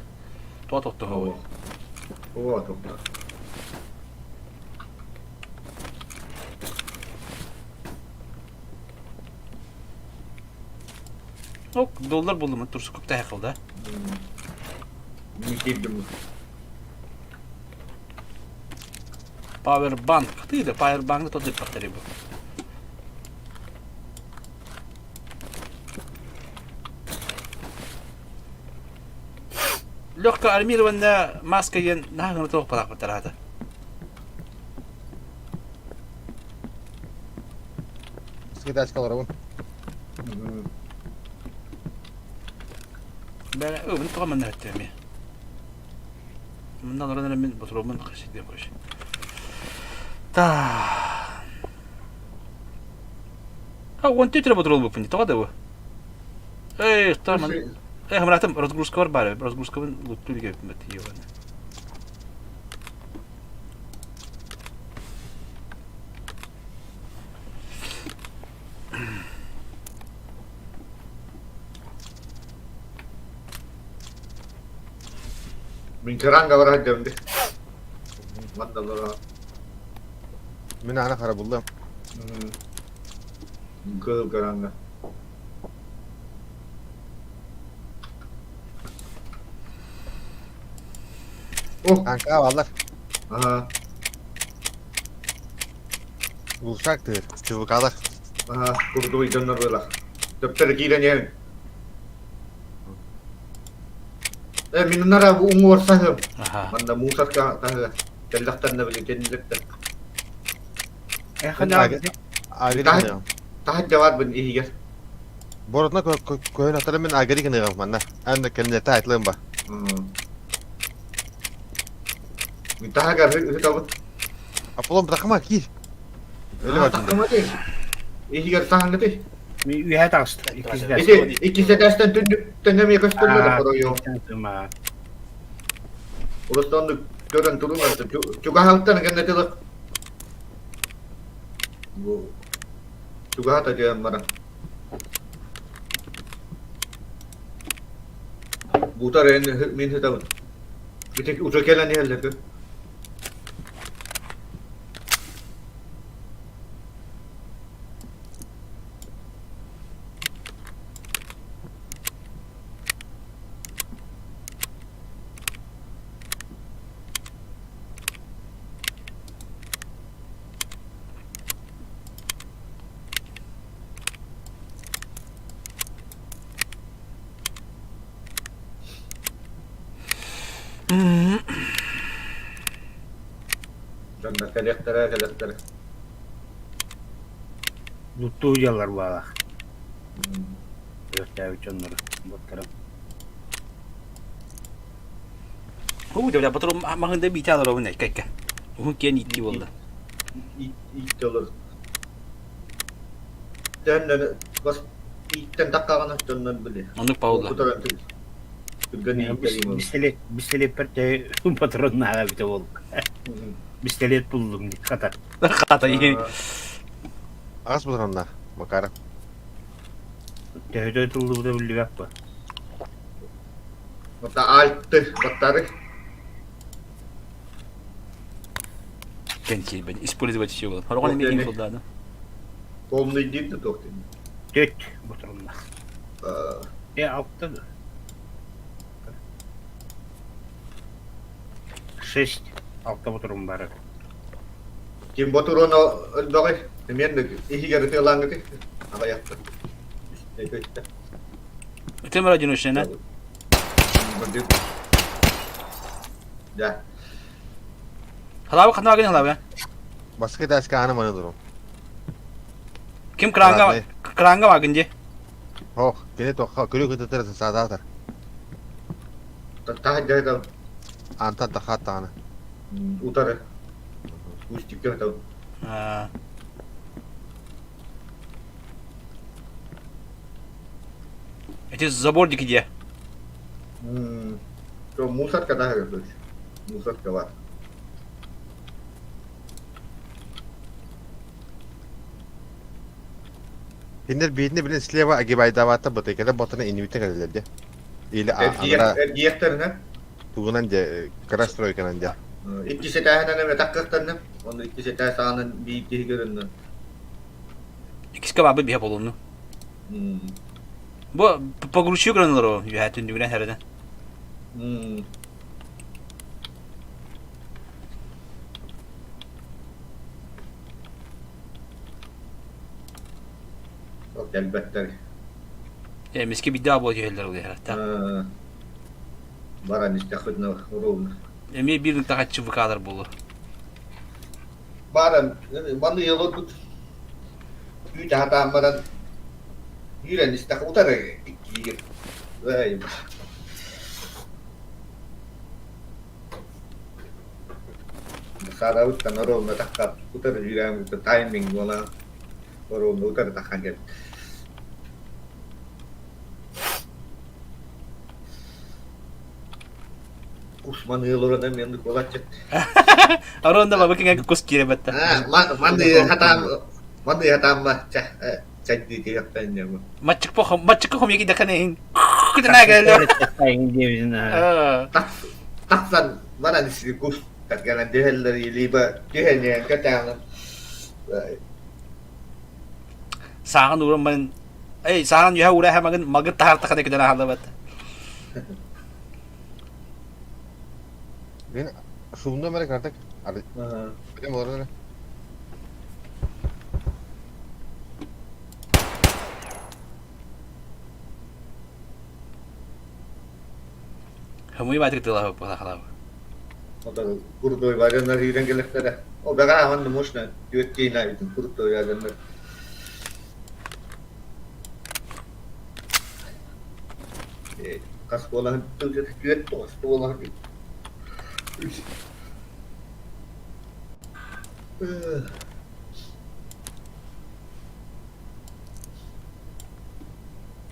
Tuğa tuttu hava. O topla. Ok dolar buldum. Tursu kokta yakıldı. Mihittim. Power bank. Katıydı. Power bank'da tot bir bakteri bu. Lokka armir vanda maska yen nahagana toh padak patarada. Sıkıda açkalar avun. Ben bunu tamam ne ettim ya. Bundan sonra ben botulumun kaşık diye koş. Ta. Ha, wanted to botulun bu punya. Tahu bu. Tamam. Hamratam разгрузка var bari. Разгрузканың лутту диге бити яна. Min teranga var hadi önde. Mandallara. Beni ana kara buldum. Gıl karanga. Oh. Kanka vallahi Aha. buluşaktı. Çubuk alak. Aha. Kurdu idanlar böyle. Döpter giren yen. Minunara bu umur sahım. Aha. Manda musat ka tahu. Tellaktan da bile kendilekten. Hadi abi. Agari Tahan. kınıyam. Tahan cevap ben iyi gel. Borotna koyun hatırım ben agari kınıyam manna. Anda kendine tahtlayın ba. Min tahan gar hütabut. Apolon bırakma ki. Öyle var şimdi. İyi gel tahan gati. Mi üye taştı. İkisi de. İki sedesten Üstten mi gösterme de para yok. Ama Orası onu gören durmaz. Çok halktan gene de bu çok hata diyorum bana. Bu tarafın min hata. Bir tek uçak gelen yerlerde. Canlar kelektere. Lutlu hocalar bağla. Yok ya üç onları. Bakarım. Hu da patron mahında bir tane var ne kaka. Hu kian itti oldu. İlk olur. Dönden bas ilkten takkagan dönden bile. Onu Paula. Bu tarafın. Gani terima. Bistelet perte patron nada bir de ol. Bistelet buldum diye katar. Katayı. Ağız mıdır onlar? Bakarım. Tehdo tullu da bildi yapma. Hatta altı batarı. Kenki ben использовать şey oldu. Har onu mekin soldado. Polnu gitti doktor. Dört patronla. Altta da. 6 altta patron var. Kim botur onu öldürür. Hemen de iyi gerçi lan gitti. Ama yaptı. İşte. Ötem aracın hoşuna. Ya. Halawa kan wagen halawa. Başka ders kanı mana durum. Kim kranga wagen je. Oh, kini to kulu kita terus sadar. Tahan dia Antan tahat tane. utara. Ustik dia tahu. Ha. Eti zabor dikije. To musat kata harus. Musat kawan. Hindir birini bilen sleva agibay davata batay kada botana invite kadilerde. İle Erkeklerine tugunan je krastroy kanan ja. iki setahına ne takkaktan onu iki setah sahanın bir iki göründü. İkisi kababı bir hep olunu. Bu paguruşu kranlar o. Yuhatun düğüne herden. Çok elbette. Ya miski bir daha bu yeller oluyor herhalde. Baran işte kudna ruğun. Emi bir nokta kaç çubuk kadar bulu. Baran bana yolu tut. Üç hatam baran. Yüren işte utar iki. Vay. Sarau kan ruğun takap utar yüren timing wala. Ruğun utar takkan. Usman yıllarında memnun olacak. Aronda baba kinga kus kire batta. Mandi hatam mah cah di kiyaktan ya. Maçık ko yeki dakane. Kutana gel. Sayın diyemizin ha. Taksan mana di sini kus katgalan dehelleri liba dehelnya katang. Sağın uğram ben. Ey sağın yuha uğra ha magın tahar takade kudana halda batta. Ben şunda mere kartak. Abi. Benim orada. Hamuy batik telah apa halawa. Otar kurdoy vajanlar hiren gelektere. O daga aman musna düetki na itu kurdoy vajanlar. Kas bola tu düet to bola.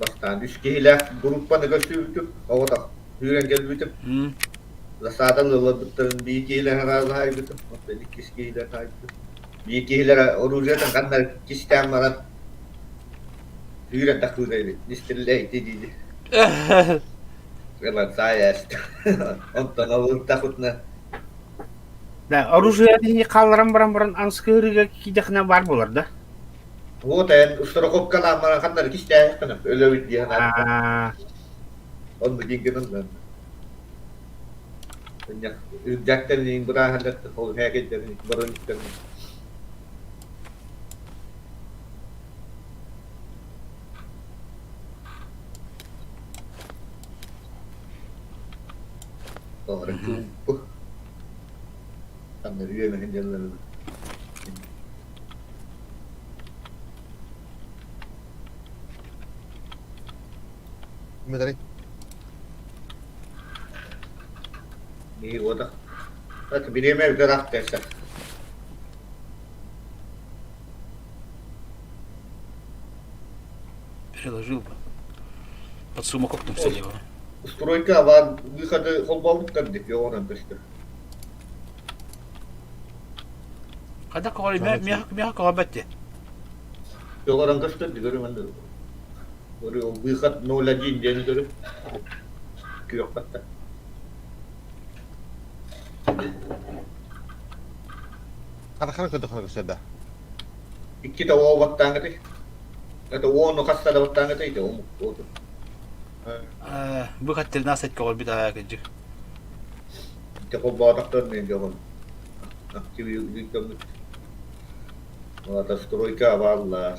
Basta Yani üç kişiyle gruppanı götürdük. Havada yürüyen gelmiştim. Hı. Sağdan yolladıklarım bir kişiyle herhalde hayırdım. Ben iki kişiyle hayırdım. Bir kişiyle oruçtan kanlar kişiden var. Yürüyen takıldaydı. Listeli dedi. Velan sayesinde. Ondan alıp takutna. Da Aruzya diye kaldıran baran anskırıga kidekne var bular da. O da yani ustara kop kalan bana kanlar kişiden kanım. Öyle bir diye. Aa, Onu dinledim ben. Ya, jakten yang berahalat, oh heket dari beruntung. Orang jumpuh. Sambil dia main jalan. Medali. Ni wadah. Tak bini mer gerak desa. Приложил бы. Под сумокоптом сидел. Стройка var выходы холбовлуктар деп yoğuran düştü. Kada kawali miyah kawabetti. Yoğuran düştü görüyorum ben. Oraya выход no lagi diye görüyorum. Yok hatta. Kadang-kadang kedok sudah. İki de o vaktan gidi. Kata o no kasta da vaktan gidi o mu? Bu katır nasıl et kawal bir daha yakıcı. İşte o bağdaktır ne diyor. Aktif yüklemek. Valla stroika valla.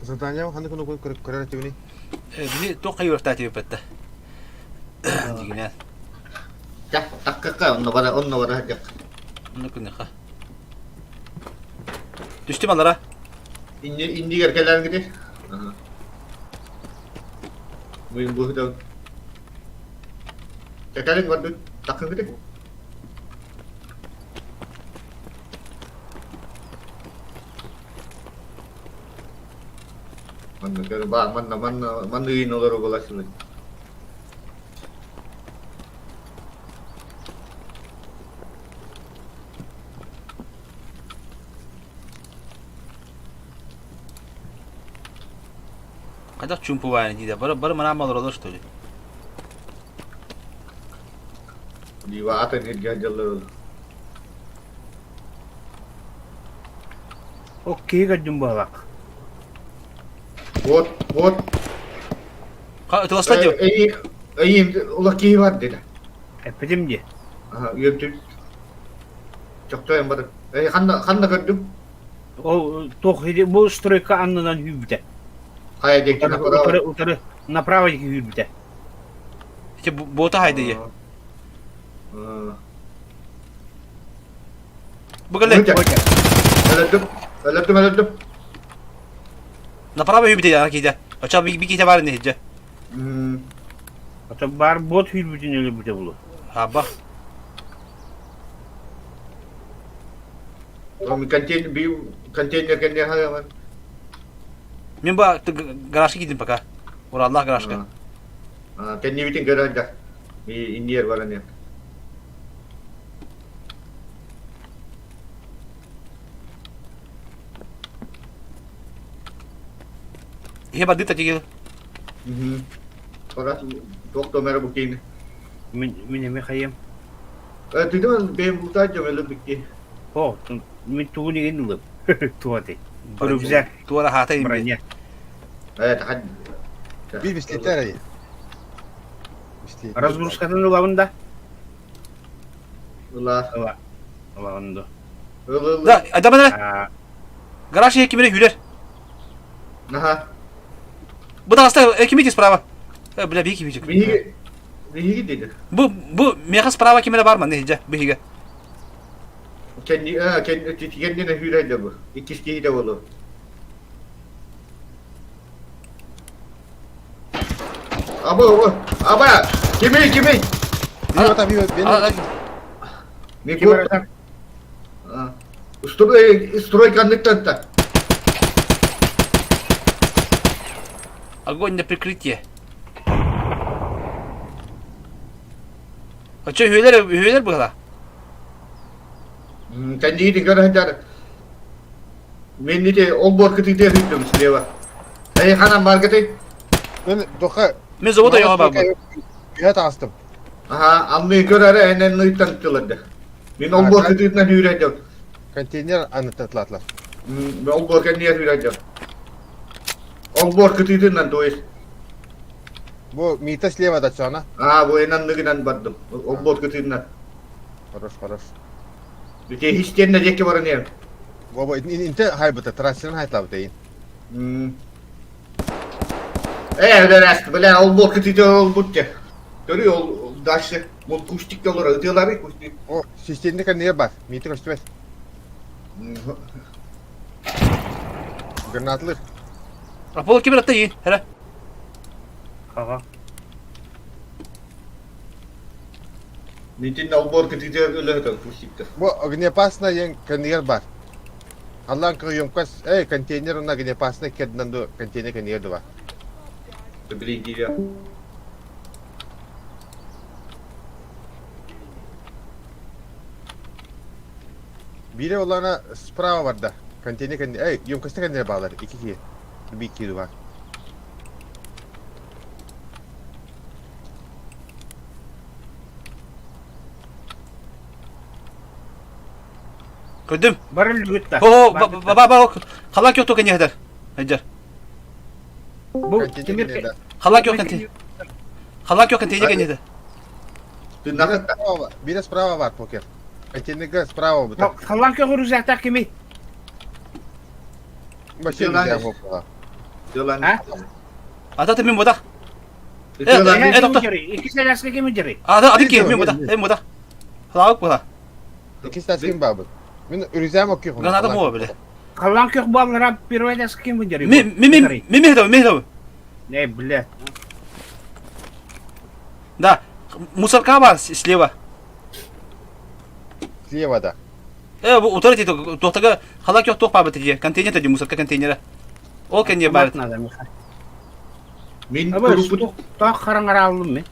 Zadanya hani kuno kurang ini. Bizi to kayo tati betta. Digina. Ya takka onu var hacak. Onu kunaka. Düştüm alara. İndi gerkeler gidi. Aha. Bugün bu da. Tekalin var takka gidi. Mana kira ba mana ini olur olas lagi. Kada çumpu var yani de. Bara mana mal olur işte. Di waatan hirgajal. okey gajum balak. Bot. Ka tulasla diyor. İyi ulaki var dedi. Epidemci. Aha yöntü. Çok da yapmadı. Kanda gördüm. O tohidi bu stroyka anladan hübde. Kaya dekti napara. Utarı направо hübde. İşte bota haydi ye. Bu galle. Öldüm. Направо hübide ya kide. Açal bir kite var ne hicce. Ata bar bot hübdün öyle bir bulu. Ha bak. Kami kantin kan dia halaman. Men bak garajga gidin baka. Ora Allah garajga. Kan ni bitin garajda. Bir indiyer var ne. Heba dita tigil. Orang doktor merah bukti. Min kayım. Tidak ben buta aja melu bukti. O min tuğuni inilip. Tuğati. Böyle güzel. Tuara hatayım. Branya. Tahan. Bir bisikletler aja. Разгрузкадан lavında. Ulah. Lavanda. Da adamlar. Гараж екиміне хүлер. Ага. Bu da hasta ekimi справа. Бля, беги беги. Биги dedi. Bu меха справа киміне бар ма? Не же, беги. Kendine hüreyde bu. İkisi de olur. Aba, kimi? Бери там, бери. Ne bu? Стройканlıkta. Огонь на прикрытие. А что, hüyler bu kadar? Kendiydi kadar. Beni de olbor kıtı diye hüydüm sileva. Hanım marketi. Ben doka. Ben zavoda yok abi. Evet astım. Aha, anlayı göre enen nıyıktan tutulardı. Ben olbor kıtıyla hüydüm. Konteyner anıtatlatlar. Ben olbor kendine hüydüm. Olbor kıtıyla doyuz. Bu Mita слева da sonra. Bu enen nıyıktan bardım. Olbor kıtıyla. Хорош. Bir de hiç kendine deki var ne? Bu inte haybıta trasyon haytabı deyin. Öyle rastı böyle olbor kıtıyla olbutça. Görüyor daşı. Bu kuştik yollar ödüyorlar ya kuştik. O sistemde kan niye bak? Mita koştuver. Granatlı. Apollo kimi atta yiyin. Hele. Kağa. Nitin olbor kıtıyla öyle kuştiktir. Bu огнеопасна yang контейнер бар. Allah'ın kıyım kas. Konteyner ona огнеопасна kedden do konteyner konтейнер do var. Bileyim değil ya. Biri olana sprava var da. Konteyner емкостьне konteyner bağlar. İki kişi. Bir kişi var. Gördüm. Бар үлгітті. Baba halak yok token yeter. Hacer. Бұл Konteyner темір... konteyner. Halak yok konteyner. Halak yok konteyner yeter. Biri sprava var poker. Konteyner sprava bu da. Халанка ғұрызақта кеме. Başı Diyorlar güzel ya. bu. Diyorlar. Ha? Ata temin boda. Diyorlar. doktor. İki senesi keme jiri. Ada abi ki min boda. Hem boda. Halak boda. İkisi de kim babı? Ben ürüzem okuyorum. Granada mı o böyle? Халанка ғұбалыра пируедес кеме жiri. Мехдав. Не, бля. Да. Мусорка var слева. Слева да. Bu otorite tohtaga halak yok tohpa bitici. Konteyner dedi musarka konteynere. O kendi barit. Min Ama grubu тоқ қараңғара алдым мен.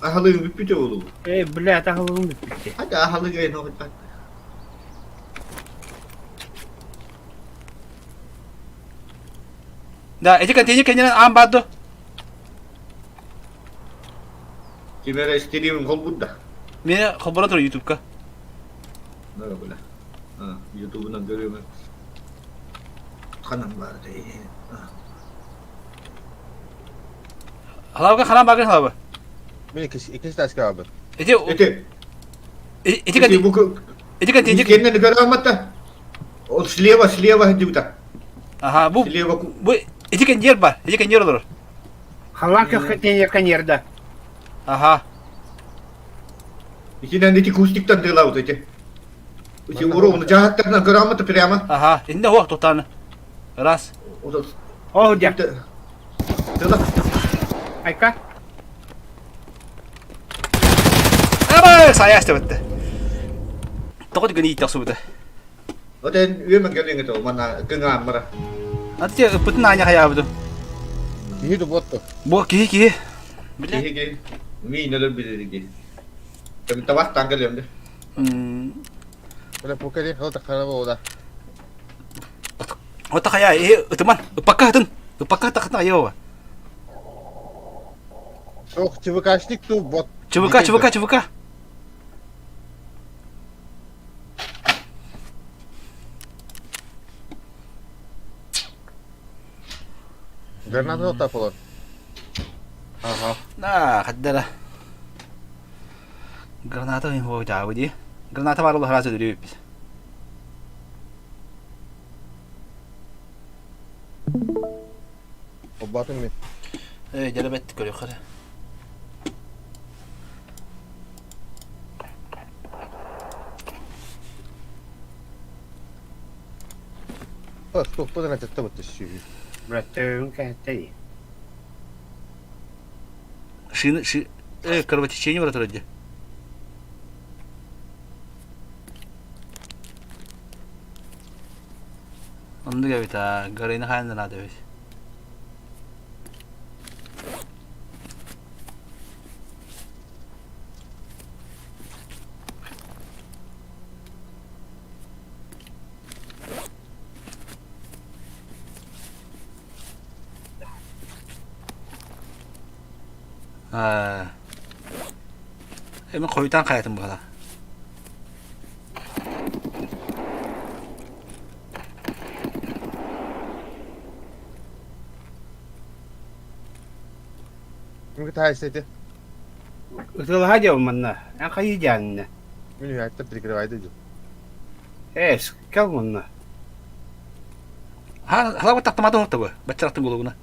ahalıyım bir pide olur. Бля, тағылығым бітті. Hadi ahalı gayın o kadar. Da eti konteyner kendine am baddo. Kimere istediğim kol burada. Meni xabarat ol YouTube'ka. Ne böyle? YouTube'dan görüyorum. Kanım var değil. Halak'a kanal bakın halak'a. Ben ikisi de asker abi. Eti Bu konteyner. kendine göre da. O sleva diyorlar. Aha bu eti konteyner var. Eti konteyner olur. Халанка контейнер Aha. İçinden iki kustikten diyorlar o dedi. İçi onu cahatlarından göre ama priyama. Aha. Indi ho tohtanı. Ras. O da О, дя. diyorlar. Айка. Ama saya işte bitti. Tokat gani tak sudah. O da üyemen geldiğinde de o bana kıngam mara. Nanti putin nanya kayak betul. İyi de bottu. Bu ki. Bila. Ki mi neler bilir ki. Tabii tabak tanggal de. Böyle poker kalau tak karaba o da. O tak kayak teman. Pakah tun. Pakah tak kena ayo. Çok çıvıkaçlık tu bot. Çubuka. Granada o tapılır. Aha. Nah, kadar lah. Granata yang bawa jauh dia. Granata baru lah rasa dulu. Batın mı? Evet, gelip ettik öyle yukarı. Stop, bu da ne tette battı şu. Bıraktığım kağıttaydı. Кровотечение в роде. Onu da bir ta garayını hayalden hadi evet. Ha. Hemen koyutan kayatım bu kadar. Çünkü ta istedi. Itıl hadi manna. En kayı canına. Münü hayatta bir kere vaydı. Kal manna. Hala bu taktım adı bu. Bacarattın guluguna.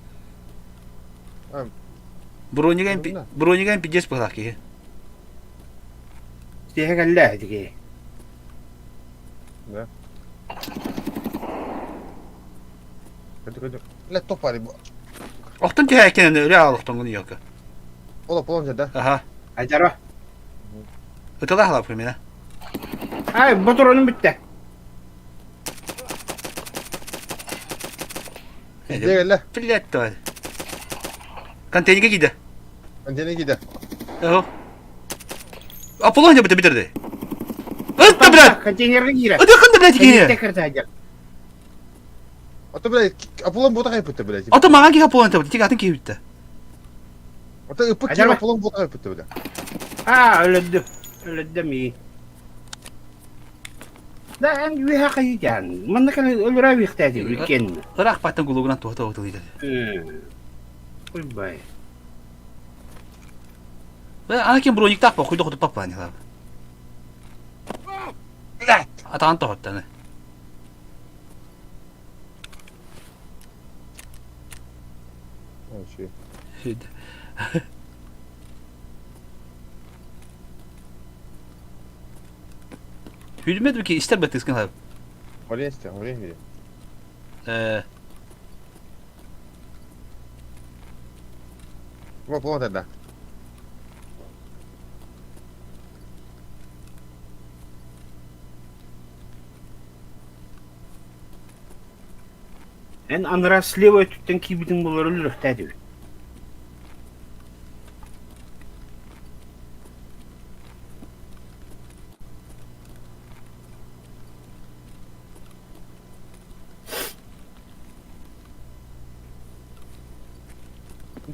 Tamam. Bronyigen pijes bu kadar ki. Diye geldi hadi ki. Hadi. La top var bu. Oktun ki herkenin öyle alıktın bunu yok. Ola polonca da. Aha. Acara. Ötala hala bu mene. Ay bu drone'un bitti. Hadi gel la. Pilletto. Kantenige gidi. Antene gider. Yahu. Apollonya bitirdi. Öttü bile. Konteynerine girer. Ödü kındı bile Tekrar ki. tekrar acar. Ata bile Apolon bota kayıptı bile. Ata mağa ki Apollonya tabi. Tika atın ki bitti. Ata ıpık ki Acaba- Apolon bota kayıptı bile. Öldü. Öldü mi? Da en bir hakayı can. Manna kan ölür abi ihtiyacı ülkenin. Irak pattan gulugunan tuhta otuluydu. Uy bay. Ve anakin bronik takpa kuydu kutu papa hani abi. Ata anta hotta ne. Şey. Hüdümet ki ister betiskin abi. Oraya gidiyor. Bu Apolon da. En anra sleva tütten ki bütün bunlar ölür ihtiyacı.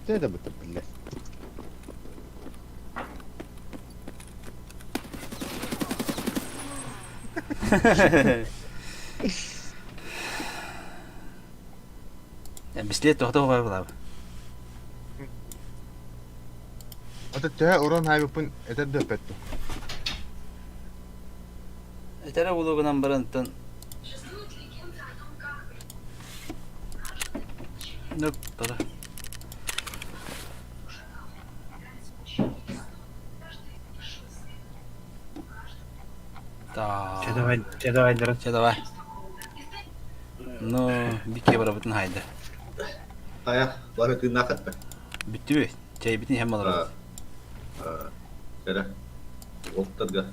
Ne de bitti bile. Yani bisiklet tuhta var abi. Ata tühe oran haybipin ete döpettu. Etere gulugunan barantın. Noktada. Da. Çedavaydıran. Şey давай. Ну, bikke barabıtın haydi. Aya, bari kıyına katma. Bitti mi? Çay bitin hem alırız. Kere. Oltadga.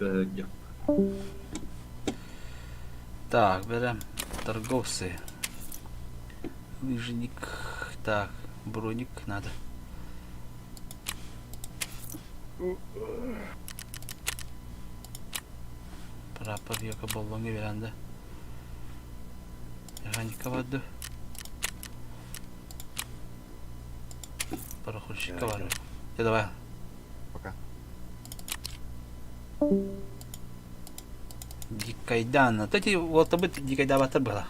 Gö. Так, берем торговцы. Лыжник. Так, броник надо. Прапор yoka balonga verende. Mexanika vardı. Paraxurşika var. Ya давай. Пока. Дикайдан. Вот эти вот бы дикайдаватор была.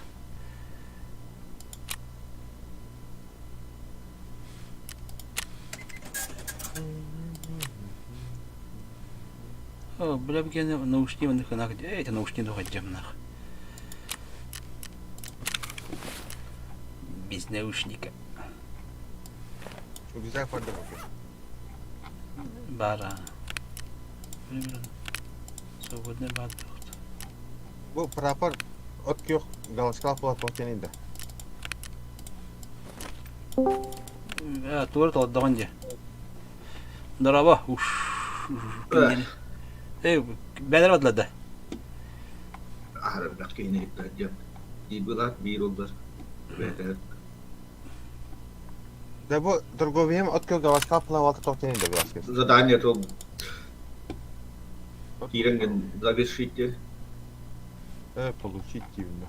О, бля, я наушники на ханах. Эти наушники доходим нах. Без Без наушника. Рюкзак var da bakıyor. Бара. Свободный воздух. Bu prapor ot yok. Галашкалап болады потенин да. Тур толдогон же. Дораба. Уш. Бәдер атлады. Ahır bak yine gidip. İbulat bir oldu. Beter. Да bu торговием открыл галашкалап плавал потенин да Веласкес. Задание то. Тиренген завершите. Получить именно.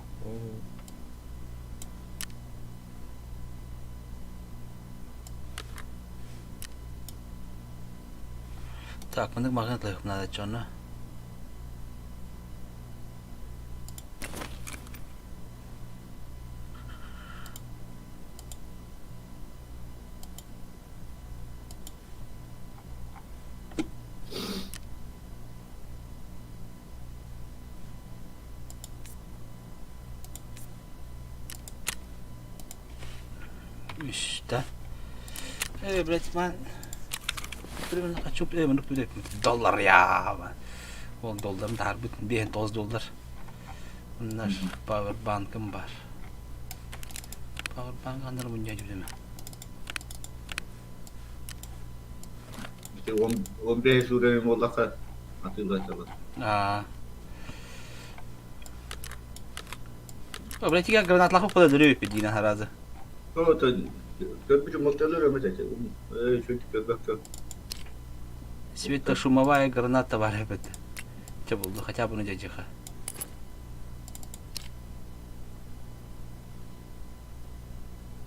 Так, мындык магнитлык надо чоны. İşte. Блядь, man. Примерно хочу менеп бүлек. Доллар я. Ол долларым дар бүтүн $9. Bunlar Power Bank'ım var. Power Bank anlar bunca gibi mi? İşte 15 süremi olaka hatırlatalım. Aa. Блядь, я гранатлаху подадырıyor педина харазы. O da köpücü muhtemelen ömür dedi. Çünkü köpek. Светошумовая граната var hep. Че buldu? Хотя бы жажыха.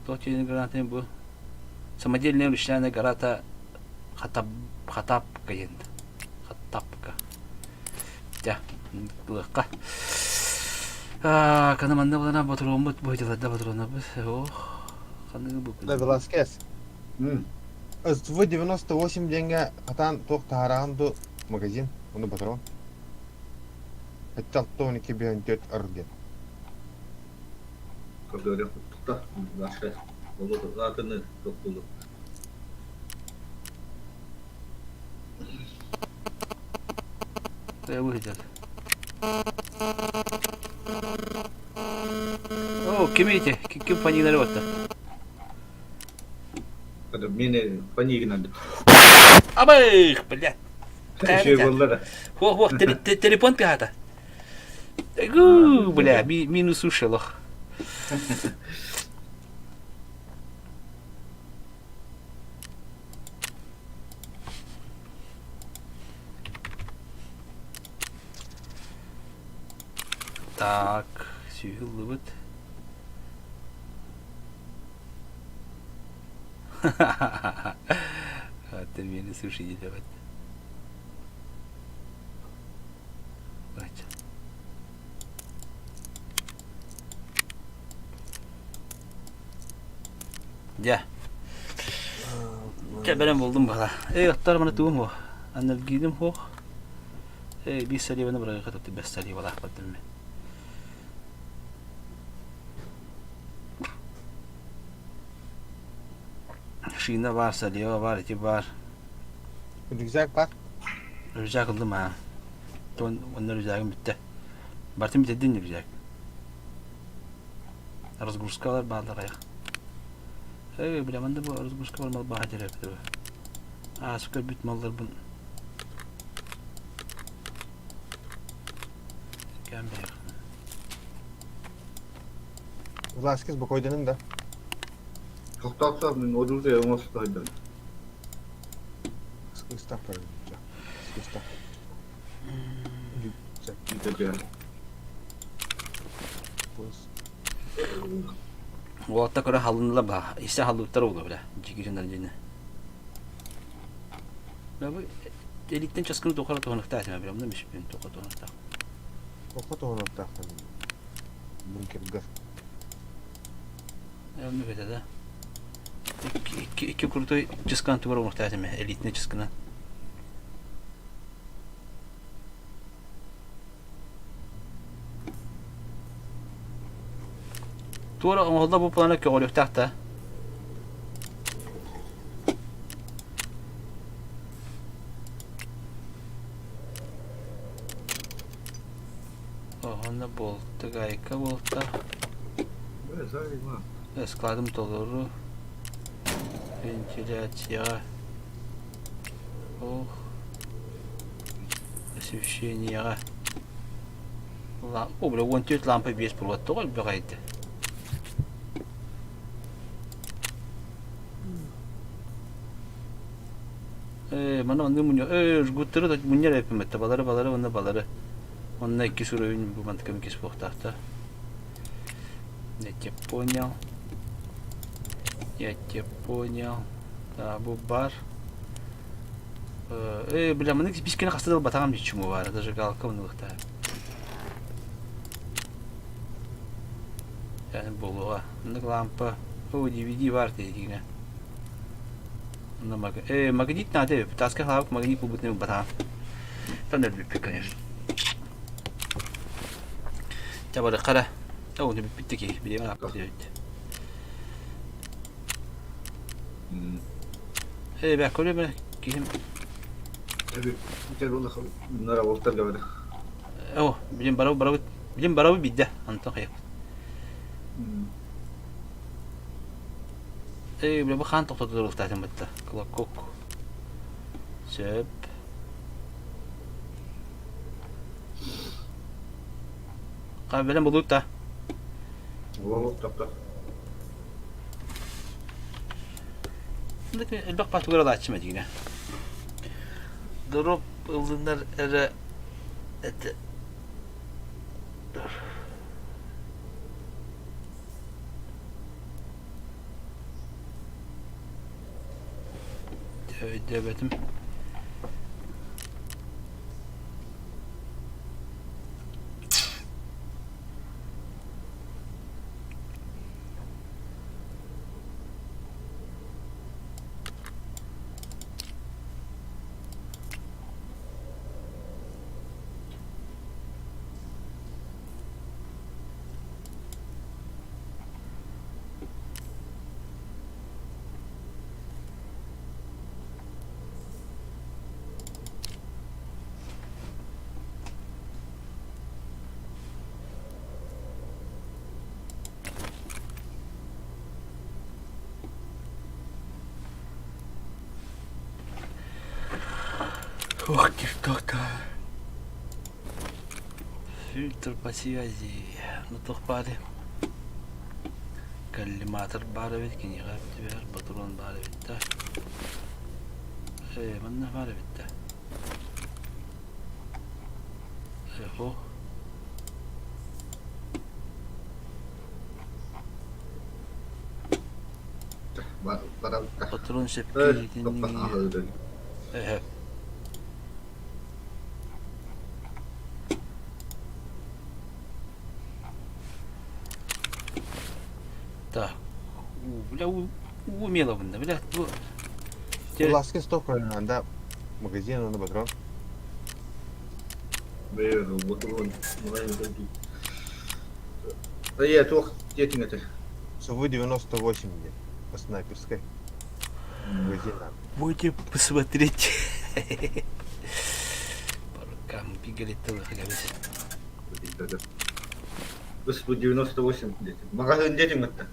Точный гранаты bu. Самодельная ручная граната хатапка енді. Хатапка. Ja, лыгка. Канаманда булана батыром бут бойдыларда батырона бут. Ох. Қандай бұл? Да Веласкес. В 98 деньги атан ток тараанду магазин, оны батырон. Отталтоны кебен тет арген. Böyle tutar. Başka. Olur zaten çok olur. Bu hiddet. О, кемейте, kim paniğleri battı. Когда мне паник надо. Абых, блядь. Şey bunlara. Хо, телефон пихата. Гу, бля, минус ушелох. Так, сүйгүл бут. Ты мені суші не давать. Бача. Ja. Ben buldum bana. Atlar bana tuğum o. Anlar giydim o. Bir saliye bana buraya katıp bir saliye valla akbattım ben. Şiinde var saliye var, eti var. Rüzak var. Rüzak kıldım ha. Onlar rüzakım bitti. Bartım bitti mi rüzak? Разгрузкалар bağlar ayak. Bilemem de bu разгрузка var mal bahadır yapıyor. Sıkı büt mallar bun. Gelmiyor. Веласкес bu koydanın da. Çok tatlı mı? Olur ya olmaz da. Sıkıstaf var. Sıkıstaf. Gideceğim. O hatta göre halınla bah. İşte halıklar oldu bile. Cikirинler cene. Ben bu elitten çaskını tokara toğanıkta etmem bilmem demiş ben tokara toğanıkta. Oku toğunu taktan. Bunker gaz. Ne böyle de. İki kurtu çıskan tuvara olmakta etmem. Elitine çıskına. Tuora oğulda bu plana köğülük tahta. Onda bolta, gayka bolta. Böyle söyleyeyim ha. Eskaladım doluru. Вентиляция. Ох. Освещение. О, бля, вон тут лампа без провода тоже бегает. Mana onu munyo. Жгуттары да munyo yapım ette. Baları onda baları. Onunla iki sürü oyun bu mantıklı bir спортахта. Я тебя понял. Я тебя понял. Да, bu бар. Бля, мына бискені қастадыл батағам дейт чуму бар. Даже галка мұнылықта. Yani болуға. Мына лампа. DVD бар дейдігіне. Магнит надо. Таска хлавок магнит побытный батағам. Там да биппи, конечно. Табары қара. Не биппи ки. Білемін аппа дейд. Бәк көрі бі кейім. Güzel olur. Bunlara volta da böyle. Білем барау бидді. Антон қайып. Бля, бұл қан тоқтады дұрылықтайтын бітті. Клокок. Сөп. Қай білем бұл ұтта. Volta. Elbak patugara da açma diyene. Drop ılınlar ere ete. Dur. Debetim. Ох, киштока. Фильтр по связи. Ну toch bari. Kallimatır bari bitti. Niye ver patron bari bitti. Ben ne bari bitti. Ho. Patron sepki. Evet. Так. Бля, умело бында, бля. Ласки стоп районында магазин оны патрон. Böyle volta. Да я toch детин это. СВ 98 где по снайперской. Магазин. Будете посмотреть. По рукам бегали тоже ходили. СВ 98 детин. Магазин детин это.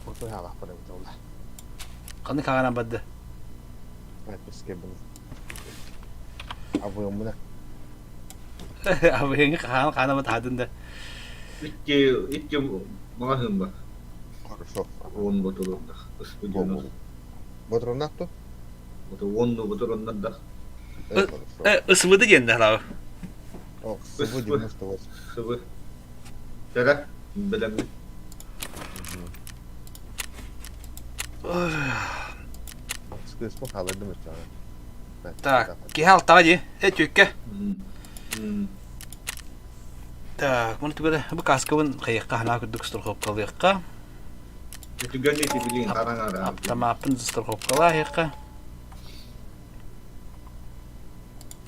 Foto hala pada betul lah. Kanı kağana baddı. Снайперской был. Abu yang mana? Abi yang kağana baddı hadında. İtki магазин бар. Хорошо. Он батаронда. СВ 90. Патроннак то? Это он батарондан да. Хорошо. Isıvıdı kendi hala. О, СВ 98. СВ. Тера белем. Скрипт халады мыча. Так, кихал тавади. Тюкке. Так, bunu tugada bu kaskavın kayıqqa hana kürdük sturxop qalıyıqqa. Это гоните блин, тарангара. Aptamapın sturxop qalayıqqa.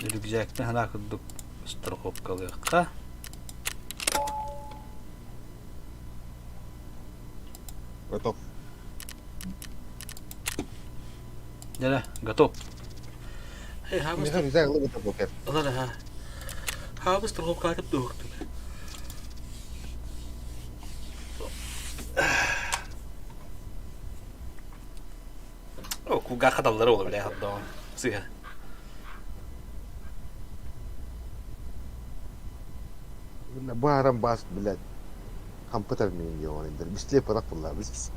Rükzakni hana kürdük sturxop qalıyıqqa. Готов. Nere? Готов. Hey, Habis Михаил, güzel ılık готов bakar. Ulan ha. Habis terhop katıp doğurdu. O kuga kadalları olur bile hatta o. Sıra. Bu aram bas bilen. Komputer miyim diyor onu indir. Biz de bırak bunlar biz.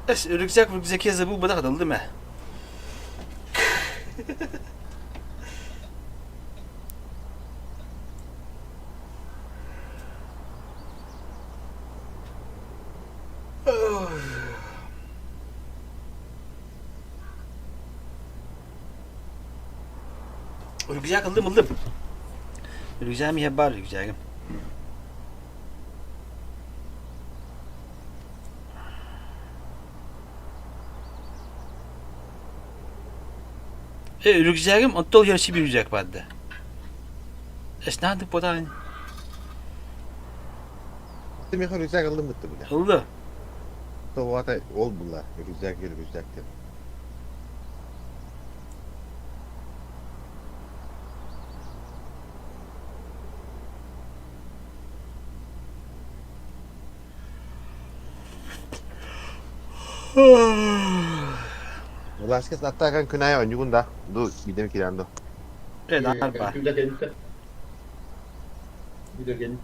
Rükzek yazı bu bana kadar değil mi? Rükzek aldım. Rükzek mi yapar rükzekim? Rükzekim ontol yarışı bir rükzek vardı. Esnadık podan. Mihal güzel ılık bitti bile. Oldu. Tavata ol bunlar. Güzel gel güzel gel. Velasquez hatta kan kınaya oynuyor da. Dur gidelim kirando. Evet, harba. Bir de geldi. Bir de geldi.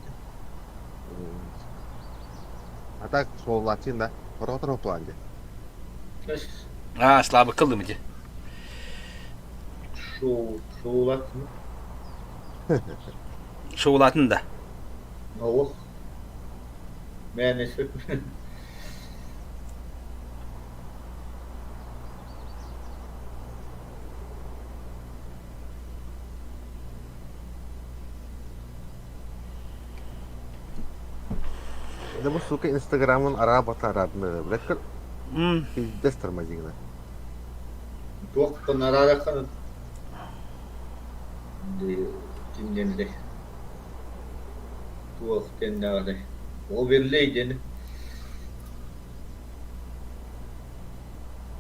Hatta sol atayım da. Oraya toplandı. Ha, slabı kıldı mı ki? Şoğulat mı? Şoğulatın da. Oh. Mühendislik. Da bu suka Instagram'ın ara batlar adını bırakır. Hmm. Destarmacıyla. Tuoktan ararakan dinlendi. Tuoktan ararakan. O birleydi.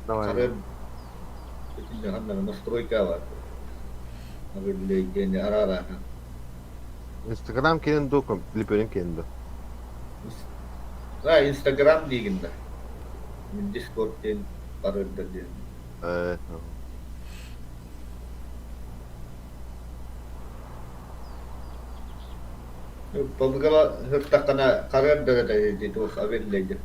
Давай. Karın içinde hanımın nastroyka var. Birleydi ararakan. Instagram kendi dokum. Filipinim kendi. Ha Instagram diginde. Discord'ten arada diye. Evet. Pabgala hırtakana karar da dedi dost haberleydi.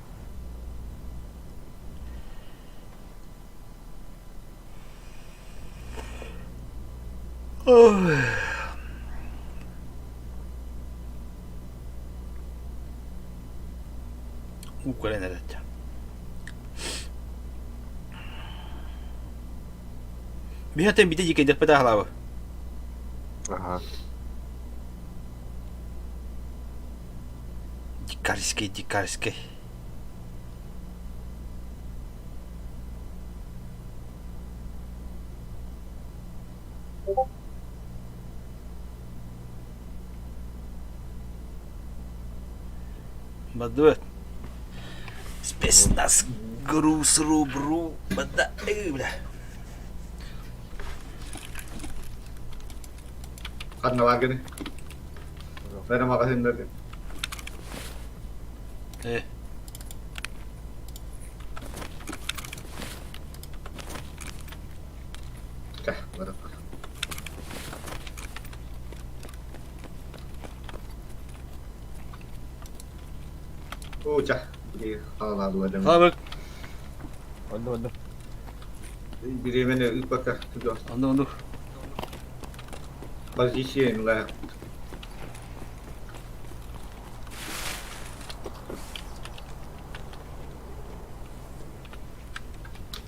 Quella è la Bisa tem bide jika dapat dah lawa. Aha. Jikarske. Badut. Spesnas guru seru bro. Badak udah. Karena lagi nih. Saya makasih dari. Cah, baru. Cah. Jadi lalu ada. Halo, Oldu. Biri mana ipakah sudah Andu. position lah.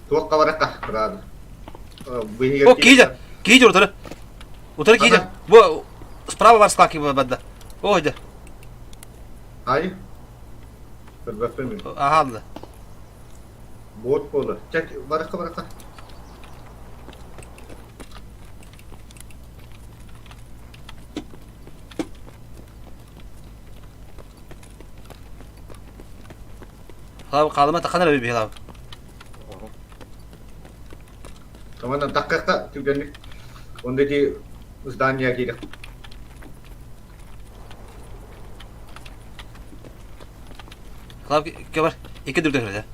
Tuak kawarakah berada. О, Кидер, утра Кидер. Во, справа выскакивает вода. Ой, да. Hayır. Berbafemi. Aha, да. Bot pola. Cek baraka. Hala kalıma takana bir hala. Tamam takakta tükendik. Ondaki zdanya girdik. Hala kebar. İki durdu herhalde.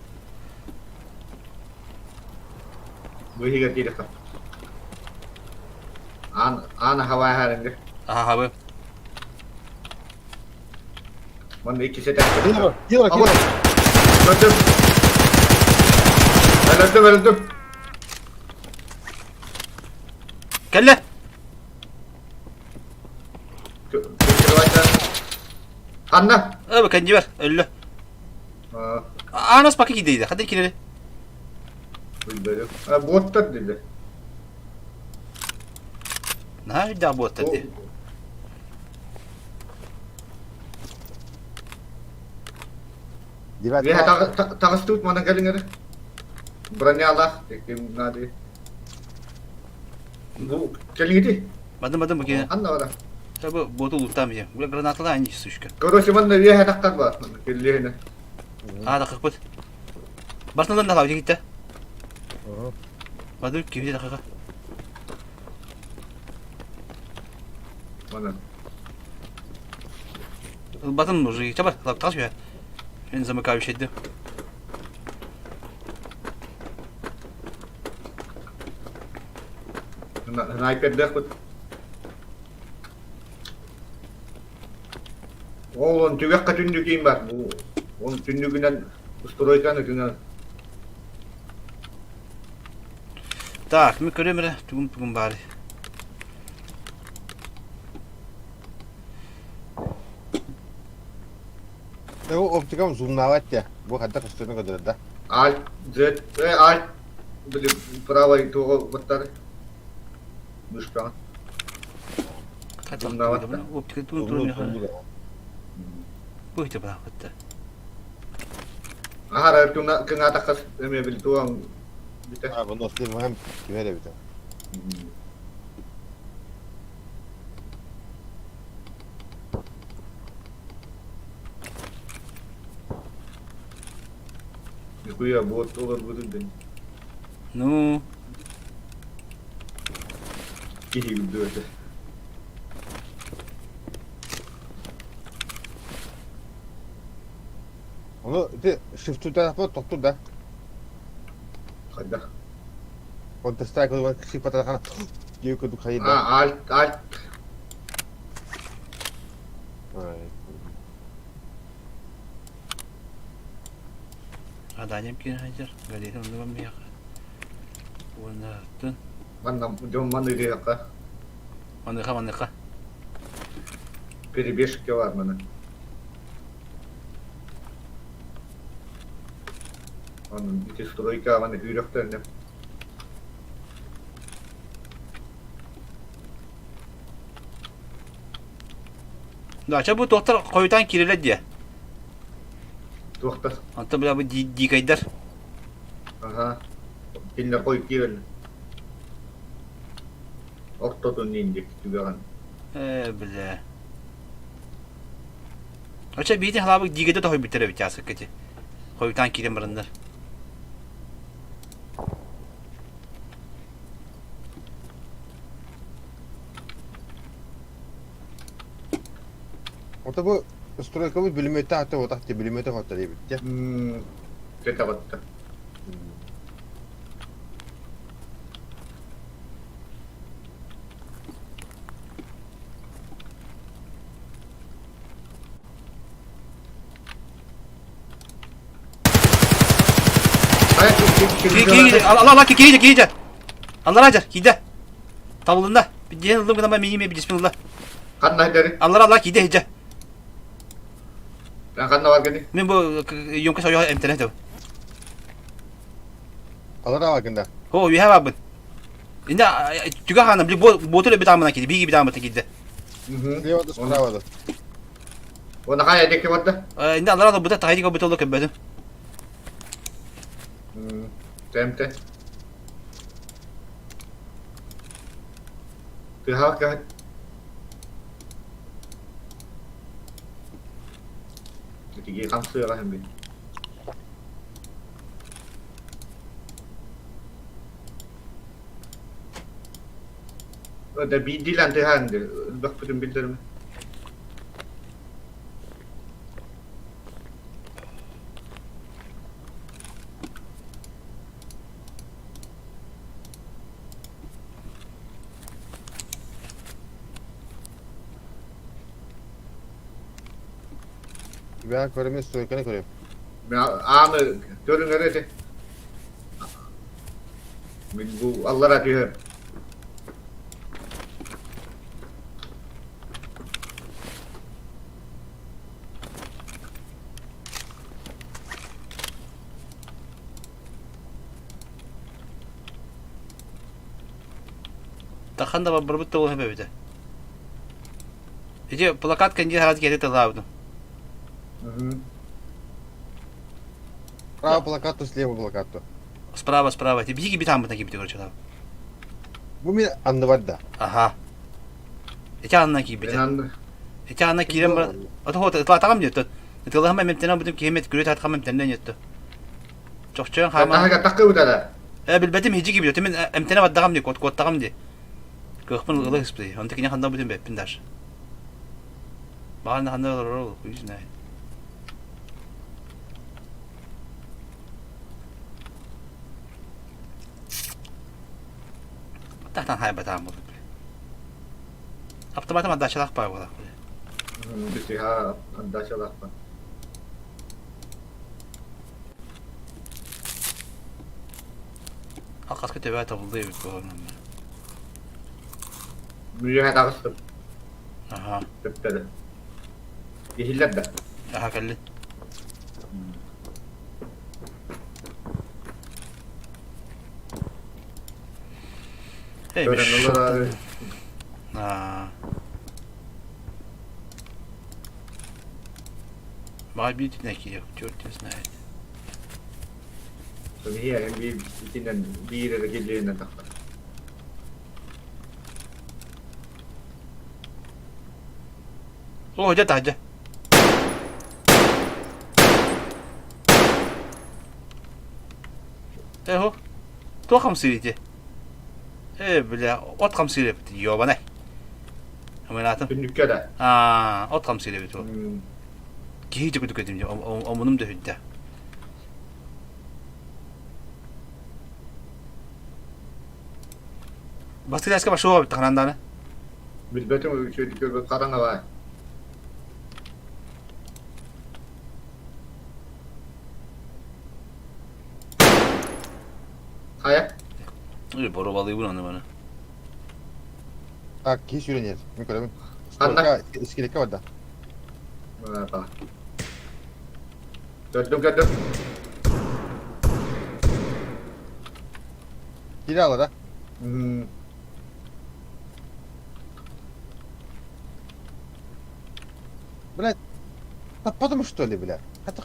Bu higa girdik. Ana havaya halinde. Aha abi. Bana ikisi de. Gel Ama bak. öldüm. Ben öldüm. Kelle. Anna. Abi kanci ver. Öldü. Anas pakı gidiydi. Hadi ikileri. Botlar dedi. Ne daha bu attı. Dibat. Dia takas tut mana kali ngere. Berani Allah. Tekim nadi. Bu kali gidi. Badım bugün. Anna ora. Tabi botu utamayacağım. Bu granatla aynı suçka. Koro cuman dia takkan ba. Kali hene. Aa da kıpıt. Bartından da lavcı gitti. Badım gibi de kaka. Mana? Batın mı? Çabar. Lav taş ya. Ben zaman kahve şeydi. Sniper dah put. On juga katunjukin ba. Bu on tunjukinan ustroykan dengan. Tak, mi körümre. Tugum bari. Ya o optikam zoomlavat ya. Bu kadar kıstığını kadar da. Alt Z alt beli prawa itu betar. Bushkan. Kaçak. Bunlar Bu optik durmuyor. Bu hiç bana hatta. Ahar tuna kena takas me beli tuang. Bita. Ha bunu nasıl mühim kime de biter. Nikuya bot olur budur ben. No. Kihi budur. Onu de shift tarafı tuttu da. Kada. Counter Strike var kişi patata kana. Diyor ki bu kaydı. Alt. Ada yemkin hajar. Galitin onu ben miyak. Wonatun. Mana jom mana dia ka. Manıka. Перебежки var mana. Onun iki stroyka mana hürekten ne? Daça bu doktor koyutan kirele diye. Doktor. Anta bu di kaydar. Aha. Pindah koy kiren. Orto tuh nindik juga kan. Bile. Aça bir de hala bu di kaydar da koy bitire bir çası kıcı. Koyutan kiren barındır. Ota bu stroyka bu bölümete hatta o tahti bölümete hatta diye bitti. Kita batta. Allah giyecek. Allah acar giyde. Tavulunda. Bir diyen ıldım kadar ben miyim bismillah. Kan nah dari. Allah giyde hece. Yang kan war gini. Ben bu yonka soyu internet o. Allah da vakında. Ho you have abun. İnde juga hanım bir botu bir tamına gidi. Bir gibi tamına gidi. Diye o da spravadı. O nakaya dek batta. İnde Allah da bu da taydi kabul oldu kebedim. Temte. Tuhak kan. Jadi kamsur lah ambil. Da bir dilen tehandı. Bak bütün bildirimi. Ben körümün soykana körüyorum. Ağını görün nerede? Bu Allah ratıyor. Тахан да бар бит ул хәбәбидә. Иде плакат кенде хәзер кете талабыды. Право плакату, слева плакату. Справа. Ти биги бит амбына кибит короче да. Bu mi anlıvarda? Аха. Эти анна кибит. Ben anlı. Эти анна кирем бар. Ото хот тагам дит. Тылы хәм мемтена бутым кемет күрәт аткан мемтеннән ятты. Чокчан хама. Daha takı bu da. Билбетим хиҗи кибит. Темен мемтена ваддагам ди, код тагам ди. Көхпен ылы испли. Онты кине ханда бутым беппин даш. Баган ханда рол күҗнә. Тахтан хайбатам бу. Автоматом адашалак бар була. Bir şey ha. Andaşalak var. Акаска төбә табылды бит бу. Müyühe takıştım. Аха. Tüptede. Yeşiller de. Аха келли. Gören olur abi. Бай бит неки yok. Чёрт не знает. Tabii ya hem bir içinden bir yere geldiğinden taklar. О, где-то, где? Эхо. Кто хам сидите? Бля, от хам сидит, ёбаный. Аминатым. Günlükte de. От хам сидит бит. Гейди күтүк эдим. Омунум да хүддэ. Баскыласка башоо бит хананданы. Bilbetim şöyle karana var. Kaya. Боро балый бу аны бана. Ha, kişi yürünüyor. Mi körümün. Anla. İskileke var da. Bak. Gördüm. Geri al da. Блядь. Да потому что ли, бля? Это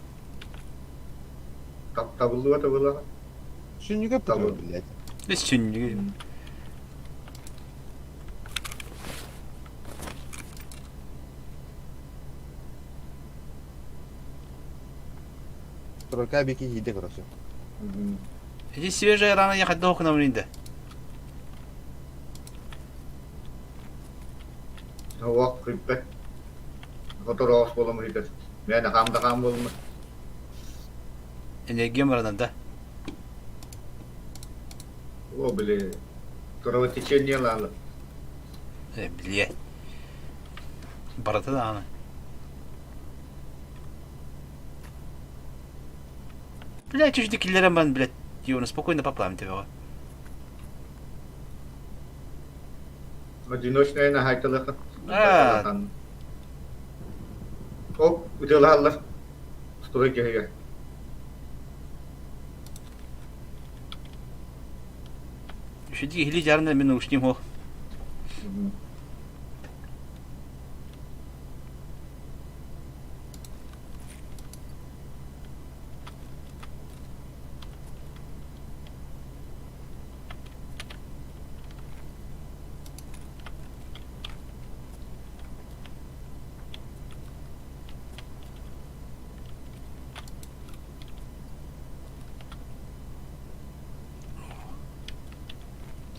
Tabullu. шунюга Tamam. потому, блядь. Biz çünkü Тройка бики иди, короче. эти свежие раны ехать до окна блинде. Hava kıyıpte. Fotoğraf bulamayı hiç. Yani ham bulma. Энергия var adamda. O bile. Kravatiçeniye lan. Бле. Барата да аны. Блядь, чуть киллером бан, блядь. Его спокойно поплавим тебя. Одиночная на хайталаха. А. Hop, ucalalar. Stroy geliyor. Üşüdü hili jarında ben uçtum o.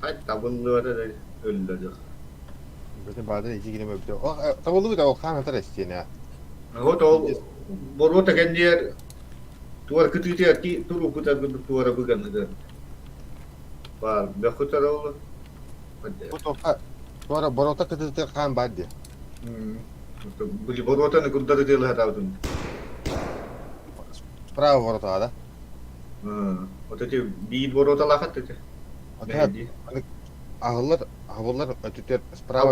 Hay tabulluğa da öldürdük. Bütün bazen iki girme bitiyor. O tavalı da o kan atar isteyene. O to boru ta kan dia tuar ketiti ki turu kuta tuar bukan ada. Var da kuta ol. Bu topa sonra borota kıtı kan baddi. Buli boru ta ne kunta dia lah tahu tu. Sprava borota da. O ta bir boru ta lah kat tu. Ata ahıllar ötüter sprava.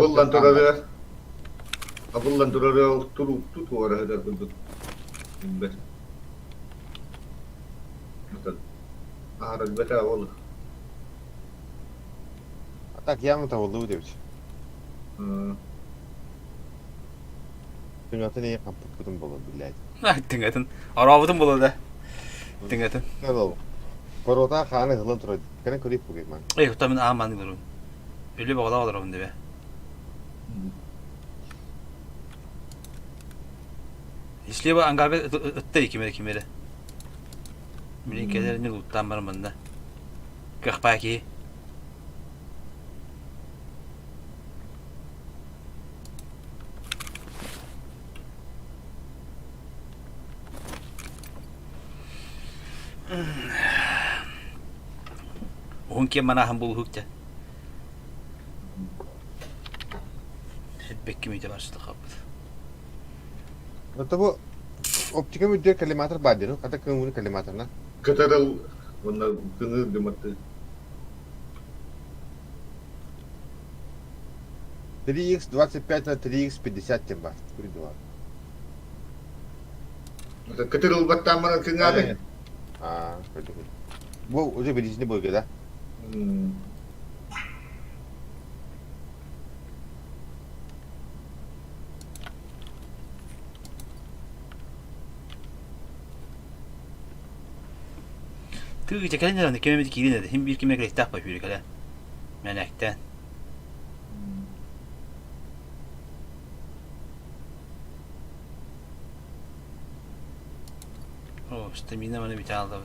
Abullan turare turu tu tuar ada kuntu. Bet. Betul. Aral beta ol. Ata kıyamı tavalı diyor. Dünyada ne kamput kudum bolu billahi. Dingetin. Arabıtın bulu da. Dingetin. Ne oldu? Borota kanı hılan turadi. Kana kurip bu man. Utamin aman durun. Öyle bağla olur onu be. İşliye bu angarga ıttı kimere. Bilin kederini uttan var bunda. Kıhpaki. Onki mana hambul hukta. Bekki mi başladı kapıda. Hatta bu optika müddet kelimatlar baddi no. Kata kemuni kelimatlar na. Kata dal wala kunu demat. 3x25 на 3x50 тем бас. Придумал. Kata dal batamana kengade. А, придумал. Bu уже birinci bölgede. 그 제가 경험이 길이네. 힘 이렇게 맥을 딱 봐 비리 그래. 맨약단. 스태미나 만에 bir tane aldı.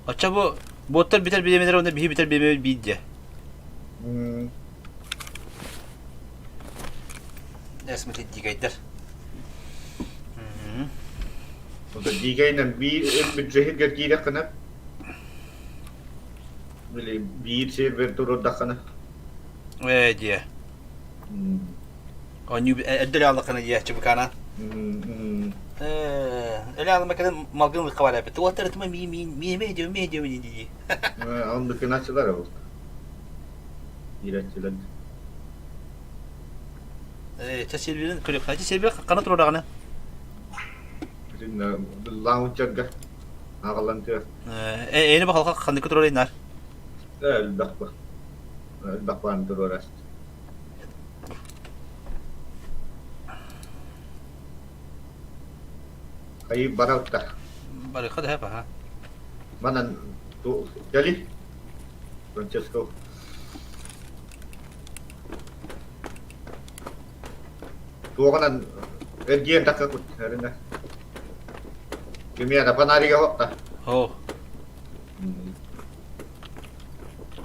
Acaba bu botlar biter bilemeler onda bir biter bilemeler bildi. Nasıl digaydır? O da digaynan bir cehir gergiyle kana. Böyle bir şey ver turu da kana. Evet ya. Onu ödül aldı kana ya çabuk kana. Öyle aldı makinenin malgınlık kavala yaptı. O tarafıma mi diyor dedi. Onu kınaçlar o. İlaççılar. Server'in kırıklayıcı server kanat orağına. Bizim launcher ga. Ağlantı. Yeni bak halka kandı kontrol edinler. Dakba. Dakba antır orası. Ay barakta. Baraka da hep ha. Mana tu jadi Francesco. Tu kanan Ergian tak akut hari na. Kimi ada panari ka ta. Oh.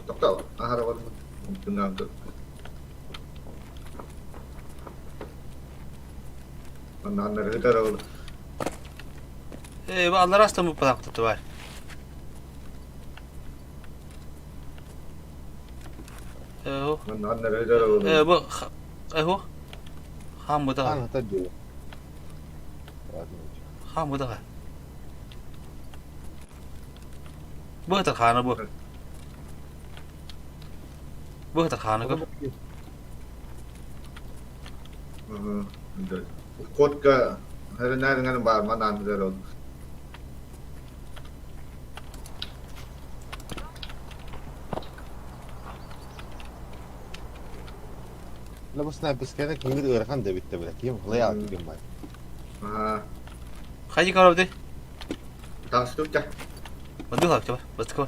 Tok ahara war tunang tu. Mana na rehtar ol. Bu Allah rastı mı patakta var. Mana na rehtar ol. Bu ham bu da. Kan hatta diyor. Ham bu da. Bu da kanı bu. Bu da kanı bu. Kot ka hari na dengan bar mana na rehtar ol. La bu sniper scanner kengir öğren de bitti bile. Kim hılaya aldı kim var. Kaçı karadı? Tas tu cah. Bantu hak coba. Basta ko.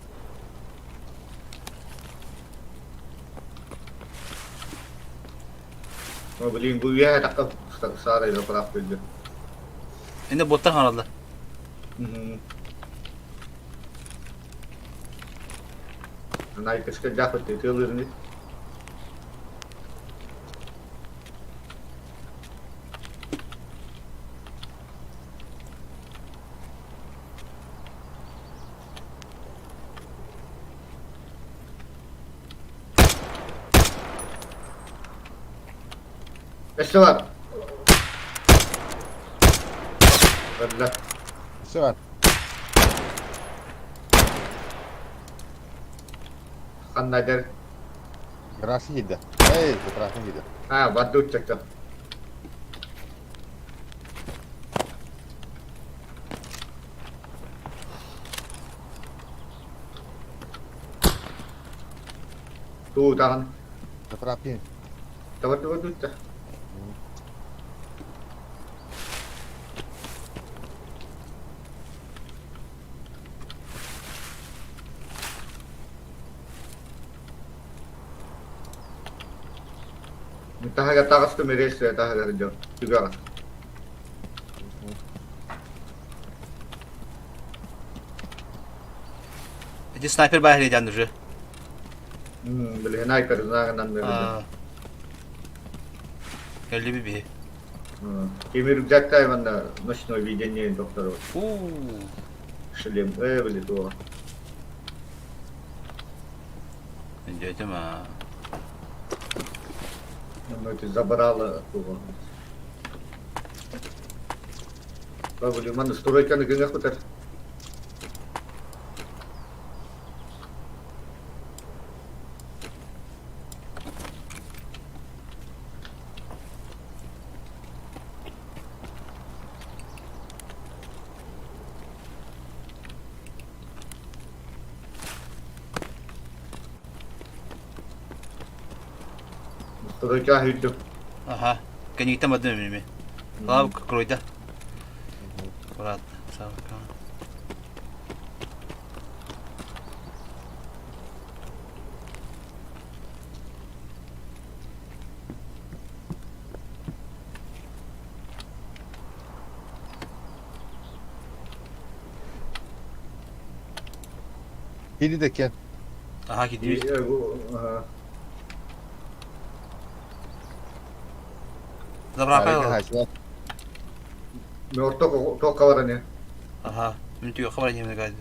Mau beli bu ya tak sare lo para pilih. Inde bottan kanadılar. Naik ke jahat itu lirni. İşte var. Öyle. Все var. Kanna der. Gerasi gitti. Hey, fotoğrafın gitti. Ha, badu uçakta. Tuh tangan. Fotoğrafın. Coba tuh. Tahaga takas tuh meres ya tahaga kerja juga. Jadi sniper bayar heyecan dur. Beli naik ke sana kan Aa. Geldi bir. Kimi rüzgarda hemen de nocной видение доктора. Uuu. Шлем, бли то. Dedim ha. Ну это забрало того. Бабули, mana стройка на генах утер. Стройка hidup. Aha. Kan kita madem mi. Abi kroyda. Murat. Sağ ol. Gidi de gel. Aha gidiyor. Iya, bu. Da bırakayım. Haşlar. Orta tok kawaran ya. Aha. Mintu yok kabar yemin gaydi.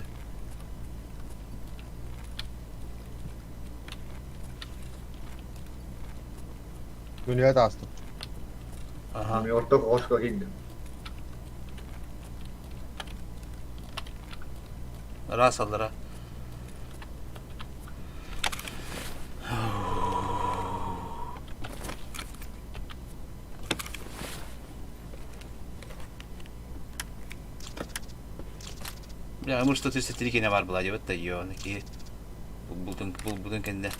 Dünyaya da astım. Aha. Orta kosko hidup. Ras aldıra. Ya ömür statistik ne var bulaca vet da yiyor ki buldun kendine.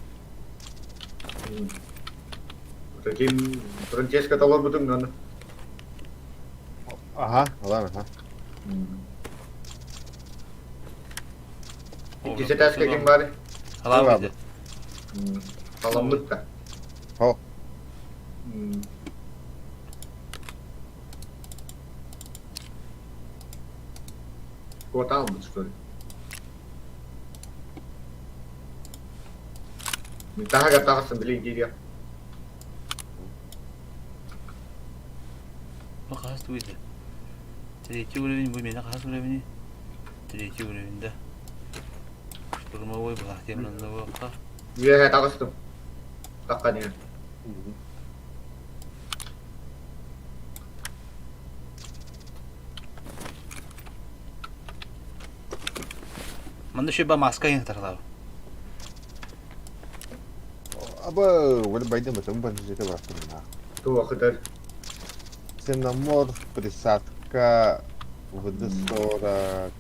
Takim Francesca tawar betul kan. Aha, ulan aha. İkisi ters kekim bari. Halam Tamam. mıydı? Salamlık da. Ho. Kota almış böyle. Minta kata sembeli dia. Bak has tuydu. Tereki görevini bu mena has görevini. Tereki görevinde. Durma boy bu hahtiyamın da bu. Dia takas tuh. Kakaknya. Manda şu ba maska yine tarla. Aba, wala ba din betul ban sih ka ba? Tuh aku tadi. Сенамор, присадка, водосорок,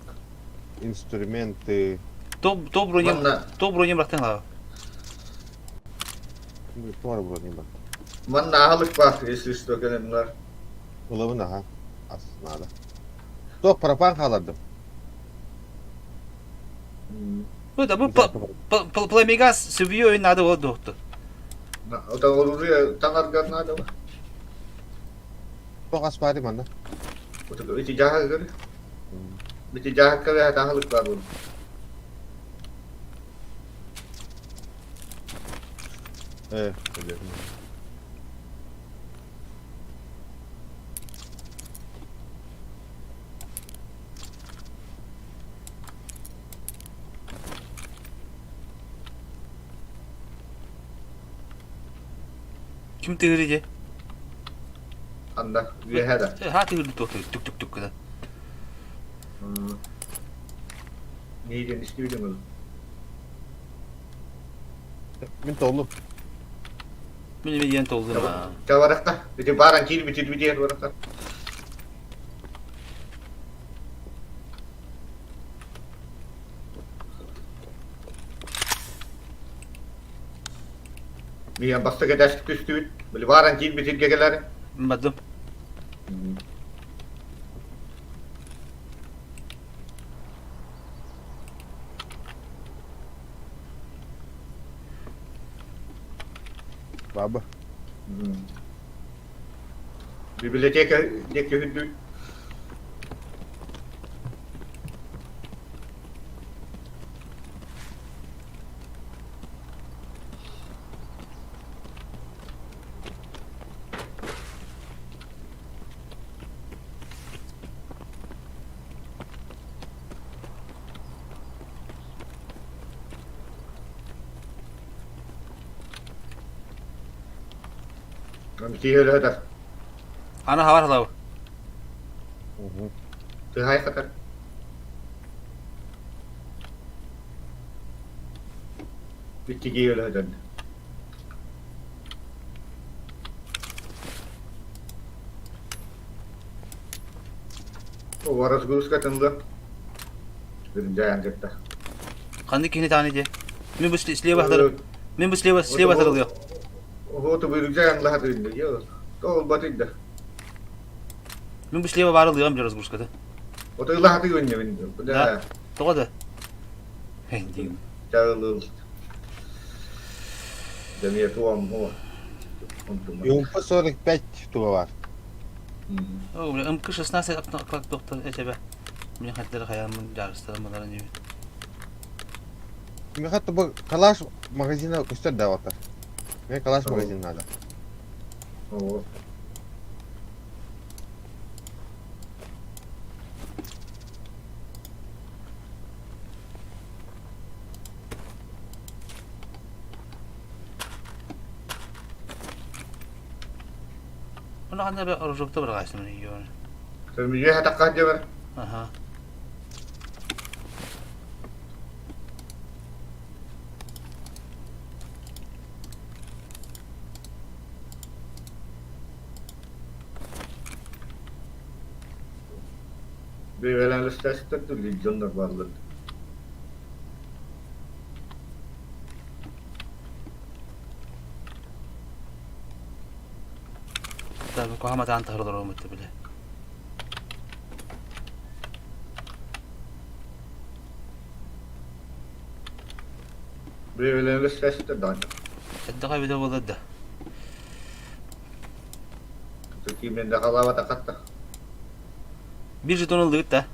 инструменты. To bronjem, Mana to bronjem bıraktın la. Тоже было не было. mana halus pas если что kan benar. Ulavın aha. Aslında. Tok parapan kaladım. Bu da bu Plamigas seviyor oyun adı o doktu. Nah, udah urus tangan karena ada mah. Tok aspari mana? Udah itu jahat kan. Itu jahat kan ya halus baru. Evet. Biliyorum. Kim tığırıcı? Anda bir hada. Ha tığırdı tuk tuk tuk tuk kadar. Neydi ismi bilmiyorum. Min oğlum. Benim bir yent oldu ha. Çavarakta. Bir baran kil bitir bir diğer varakta. Bir basta gedastık üstü. Böyle baran kil bitir gegeler. Badım. Baba. Biblioteka deki hüddü. Nanti öyle hada. Ana havar halav. Tihai kata. Bitti öyle hada. O varas gurus katında. Bir jayan ketta. Kandı kini tanıcı. Min bu sileye bahtarım. Min bu sileye bahtarılıyor. O to bir jayan lahat indi. Yo. Tol batında. Min bu sileye varılıyor am biraz kurskada. O to lahat indi bindi. Bu da Toqada. Hindi. çağılır. Demir tuam o. Untum. Yumpa sonraki 5 tuva var. O bile ımkış esnası aklak doktor ecebe. Min hatları hayamın jarıstırmaların gibi. Şimdi hatta bu kalaş magazine göster de vata. Ne kalaş Tamam. magazine hala. O. Ona handa bir orjokta bırakırsın onu yiyor. Sen bir hata kaçıyor var. Aha. Bir veren listesi tuttu lidyonlar varlığı. Tabii kohama tan tahırlar olmadı bile. Bir veren listesi tuttu. Edda bir de oldu da. Türkiye'nin de kalava takatta. Bir jeton aldık da.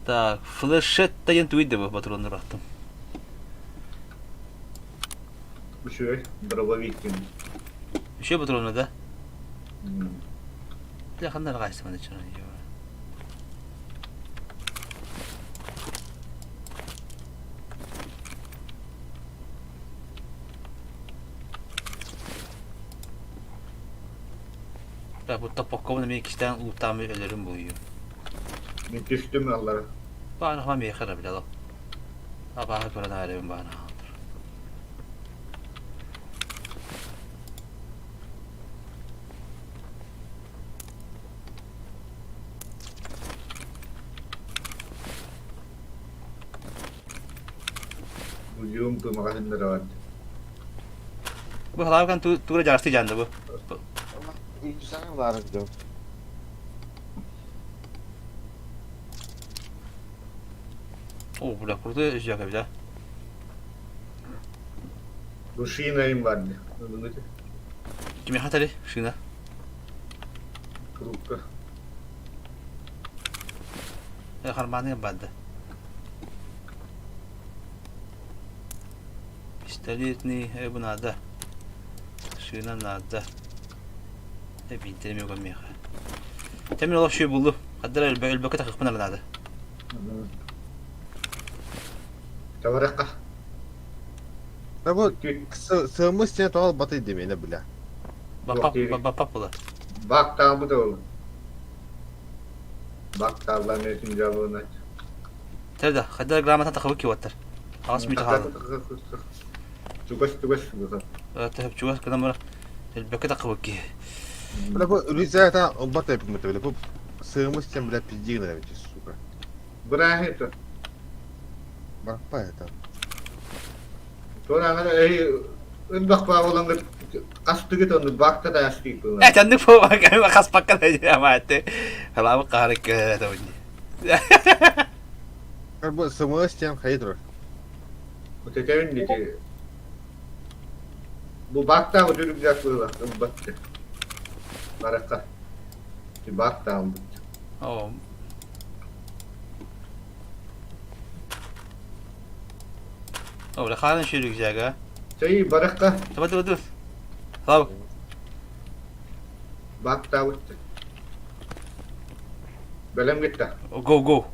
Так, флешет та ентуиде bu patronunu bıraktım. Bir şey. Dробовик gibi. Bir şey patronuna da. Yakınlar kaçtım hadi canım. Ya bu tapokkovunu bir kişiden uğurtan bir ölürüm bu yiyor. Bir düştüm Allah'a. Bana hamam yıkara bile lan. Sabaha göre narevim bana. Ujung tuh makasih nerawat. Bu halavkan tuğra jarsı candı bu. İnsan var diyor. O burada kurdu sıcak bir daha. Bu Şiina'yım vardı. Bunu da Kimi hatari şuna. kurukka. Ya harmanı yapmadı. Талитный, bu nada. Şuna nada. Hep internet yok amya. Temin olaf şey buldu. Hatta ölbeke takıp bana nada. Tavaraka. Da bu sığmış sen doğal batı demeyine bile. Bap bula. Bak daha bu da oğlum. Bak daha lan nesin cevabını. Terda, hatta gramatan takıp ki watar. Ağız mı tahalı. Tugas. Evet, hep çuwas kadar mı? Ölbeke takıp ki. Böyle bu rüzgarda batı yapımı böyle bu sığmış sen bile pizciğin de bir suka. Bırak et. Bak ya tamam. Sonra bak bak olan kastı git onu bakta da yaşlı bu. Tendik bu bak kas pakkan aja ama ate. Kalau karik tahun ini. Bu sığmış sen hayır. Bu tekerin dedi. Bu bakta o dürüm yaklı bak. Baktı. Baraka. Bir bakta aldı. Oh. Oh, dah kalan şöyle güzel ha. Şey baraka. Dur. Tamam. Bakta aldı. Belem gitti. Go.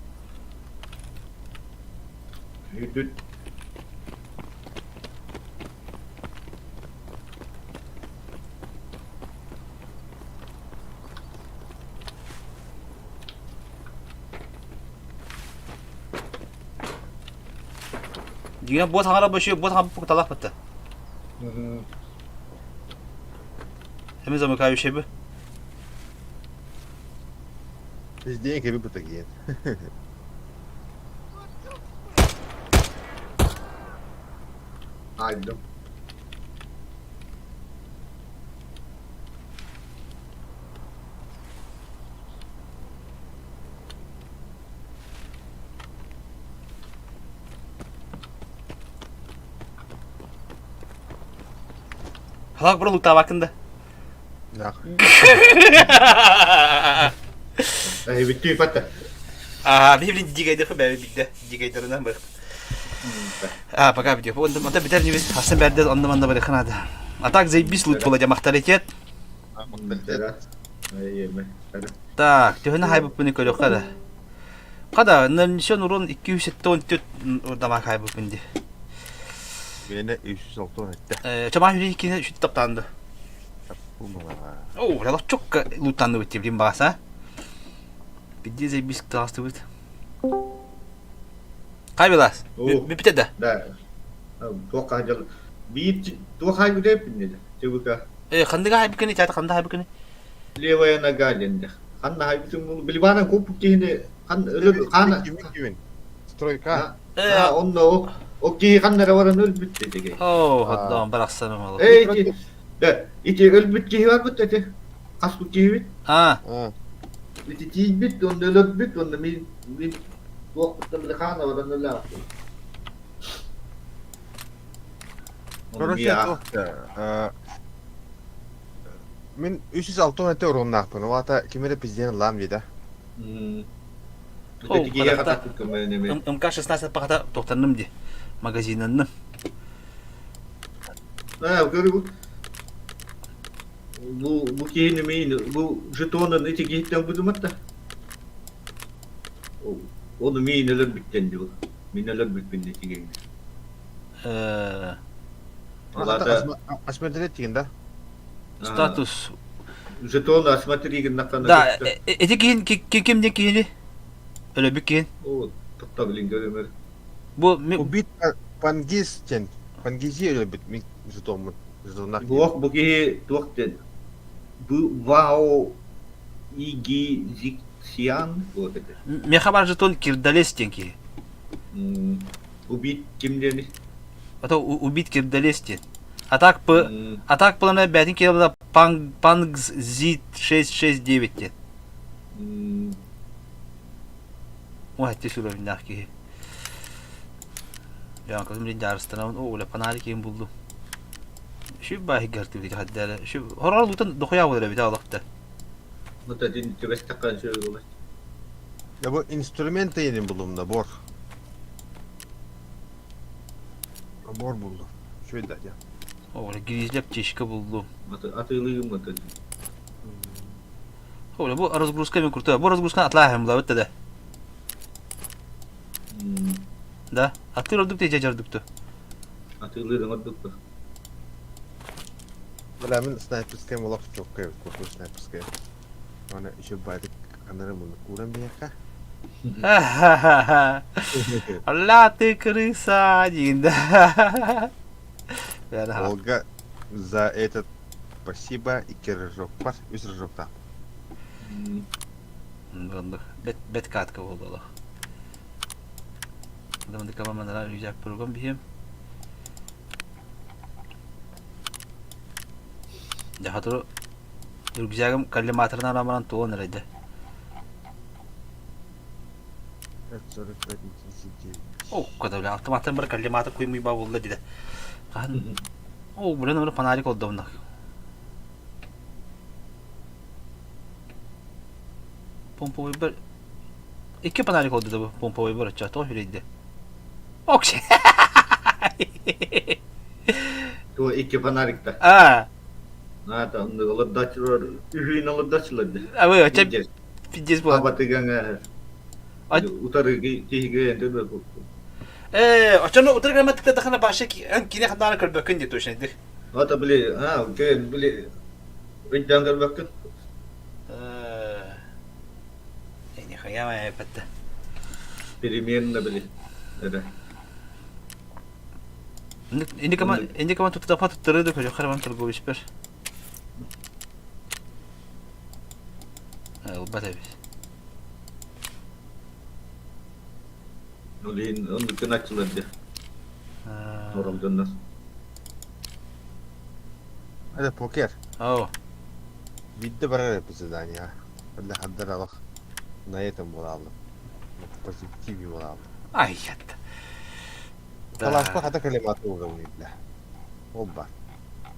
Yudut. Dia buat hangara başı, buat hangara talak battı. Hemen zaman kaybı şey bu. Biz diye gibi bu da giyin. Aydım. Halak bro luta bakında. Ya. Bitti patah. Bir jika itu ben bitti. Jika itu rendah bak. Pakai video. Onda biter gibi. Aslında berde onda bırakın hadi. Atak zeybis loot bulacağım hareket. Так, төхөне хайбып бүнү көлөк када. Када, нишон урун 274 урдама хайбып бүнди. Beni 306 etti. Чама хүрий кине шүт таптанды. Bu bana. Оо, рало чок лутанды бит билим багаса. Бидди зейбис тасты бит. Кайбелас. Битеде. Да. Туа кажал. Бит туа хай бүдэ биннэ. Чебука. Кандыга хайбып кини, чата канда хайбып кини. Lewaya na galinda. Kanna hay bütün bilibana kopuk kihine kan kana Kimin? Stroyka. onno o ki kanlara varan ölbüt dedi. Oo, hatta bıraksanım oğlum. Ki da iti ölbüt ki var bu dedi. Kasku ki. Ha. Iti ki bit on ölbüt on mi vakti da kana varan öyle. Короче, мен 306 метр оруннакпын. Вата кимере пизден лам дейді. МК-16 pakata doktornum di. Magazinanım. Görüyor. Bu kihini mi bu jetonun iti gitten bu dumatta. Onu mi neler bitten diyor. Mi neler bittin iti geldi. Асмерделет дегенде. Status. Жетон осмотри накана. Да, эти кимде кийини? Öyle bir kiyin. O topta bilin görümür. Bu Убит Пангиз тен. Пангизи öyle bit mi жетонмун. Жетоннак. Bu ki dokten. Bu vao igi ziksiyan o dedi. Mekhabar jeton kirdales tenki. Ubit kimdeni? Ata ubit kirdales ten. Atak planı betin kitabında Pang Z 669 ten. O hatta suravındak ki. Ya kızım bir darıstan o öyle panari kim buldum. Şu bahi gerti bir hatta şu horar lutan dokuya var bir daha vakti. Bu da din tübestakkan şöyle olur. Ya bu instrümenti yedim bulumda bor. Bor buldu. Şöyle de ya. Oğlum girizlep çeşke buldum. Atılıyım atı. Oğlum bu Rozgruska mi kurtu? Bu Rozgruska atlayalım da ötte de. Da. Atır olduk diye cacarduktu. Atılıyım atı. Bulamin sniperskaya molak çok kayıp. Kurtu sniperskaya. Ona işe baydık kanarım bunu. Kuran bir yaka. Allah tıkırısa cinda. Yani Olga за этот спасибо и киржок. Üç rıjokta. Bundu. Bet katkı oldu Allah. Adamın kafamdan rüzgar program bihim. Ya hatırı rüzgarım kalimatlarına rağmen tuğun nerede? O kadar öyle altı matın bir kalimatı koymayı bağlı dedi. Kan. O buranın bir panarik oldu bunlar. Pompa bir iki panarik oldu da bu pompa bir açtı o öyleydi. Okey. Tu iki fanarikta. Aa. Nata onda alıp daçlar. Ühün alıp daçladı. Abi açıp pideceğiz bu. Abatı ganga. Ay- Utarı ki ente de bu. Açanı otur gramatikte dakana başa ki en kine kadar kır bakın diye düşündü. Ata bile ha ke bile Riddangar bakın. Yani hayama yapattı. Premierine bile. Öyle. Indi kaman tutup dapat tutturdu koca karavan turgu whisper. Elbette biz. Nolin onu kınaçladı. Noram dönmez. Hadi poker. Oh. Bitti bara yapısı ya. Hadi haddar alak. Nayetim bulalım. Pozitif bulalım. Ay yattı. Kalaşma hata kalimatı oldu bunu iple. Hoppa.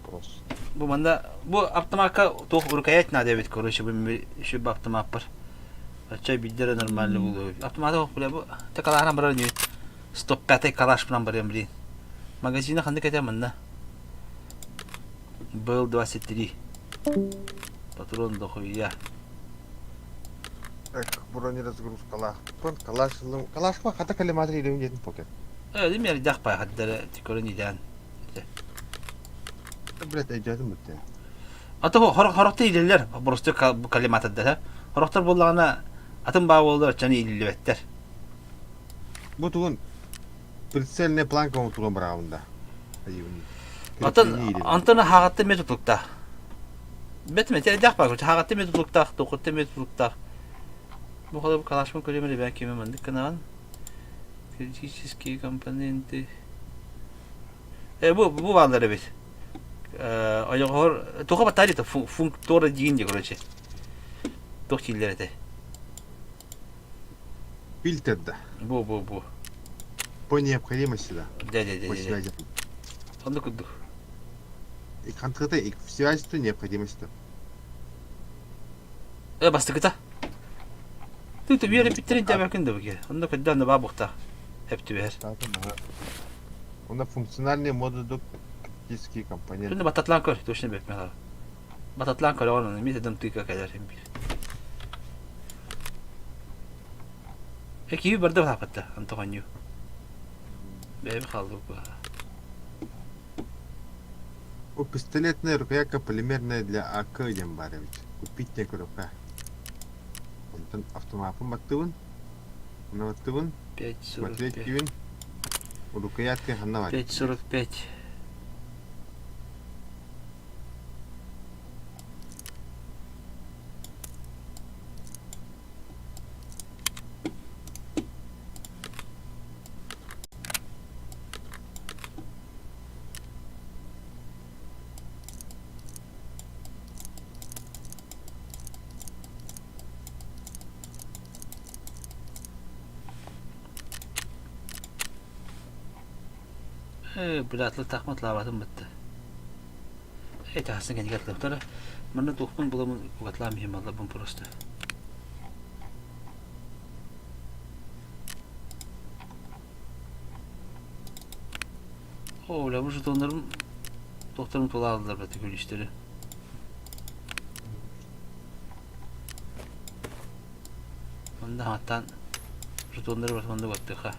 Pros. Bu manda bu aptamaka toh urkayet na David koruş bu şu baptım apar. Açay bildire normalde bu. Aptamada o bu takalarına bara ni stop pate kalaş plan bara emri. Magazine hande kete manda. Böl 23. Patron da koyya. Buranı разгрузка пон калашма hata kalimatı ile yedim poker. Öyle mi yani dak pay haddere tikorin iden. Bilet ecadım bitti. Ata horokta ilerler. Burası bu kalimat adda. Horoktar bollağına atın bağı oldular çani illivetler. Bu tuğun прицельный планка он tuğun bravunda. Atan antana hagatta metotlukta. Betme dak pay hagatta metotlukta, dokutta metotlukta. Bu kadar bu kalaşma kolimeri ben kimim andık kanan. Fiziki komponenti. Bu varları biz. Ayağır toka batarya da funktör deyince короче. Dokilleri de. Фильтрда. Bu. По необходимости, да. De. По связи. Onu kuduk. И конкретно и в связи необходимости. Bastı kıta. Tütü bir yere bitirince bakın da bu ki. Onu kuddan da babukta. Hep tüver. Он функциональный моды тактические компоненты. Şimdi batatlan kör. Duşunu bekme abi. Batatlan kör onun. Mi dedim tıka kadar hem bir. Peki bir barda hatta Antonio. Bebe kaldı bu. У пистолетная рукоятка полимерная для АК Дембарович. Купить некую рука. Он автоматом баттывын. На баттывын. 5.45. Смотреть кивин. Рукоятка ханна 5.45. Bilatlı takmat lavatım bitti. Tahsin kendi katlamışlar. Bana dokun bulamın kuvvetlamıyım Allah bunu prosto. Öyle bu jetonlarım doktorum tola aldılar bu tükür işleri. Onda hatta jetonları var onda baktık ha.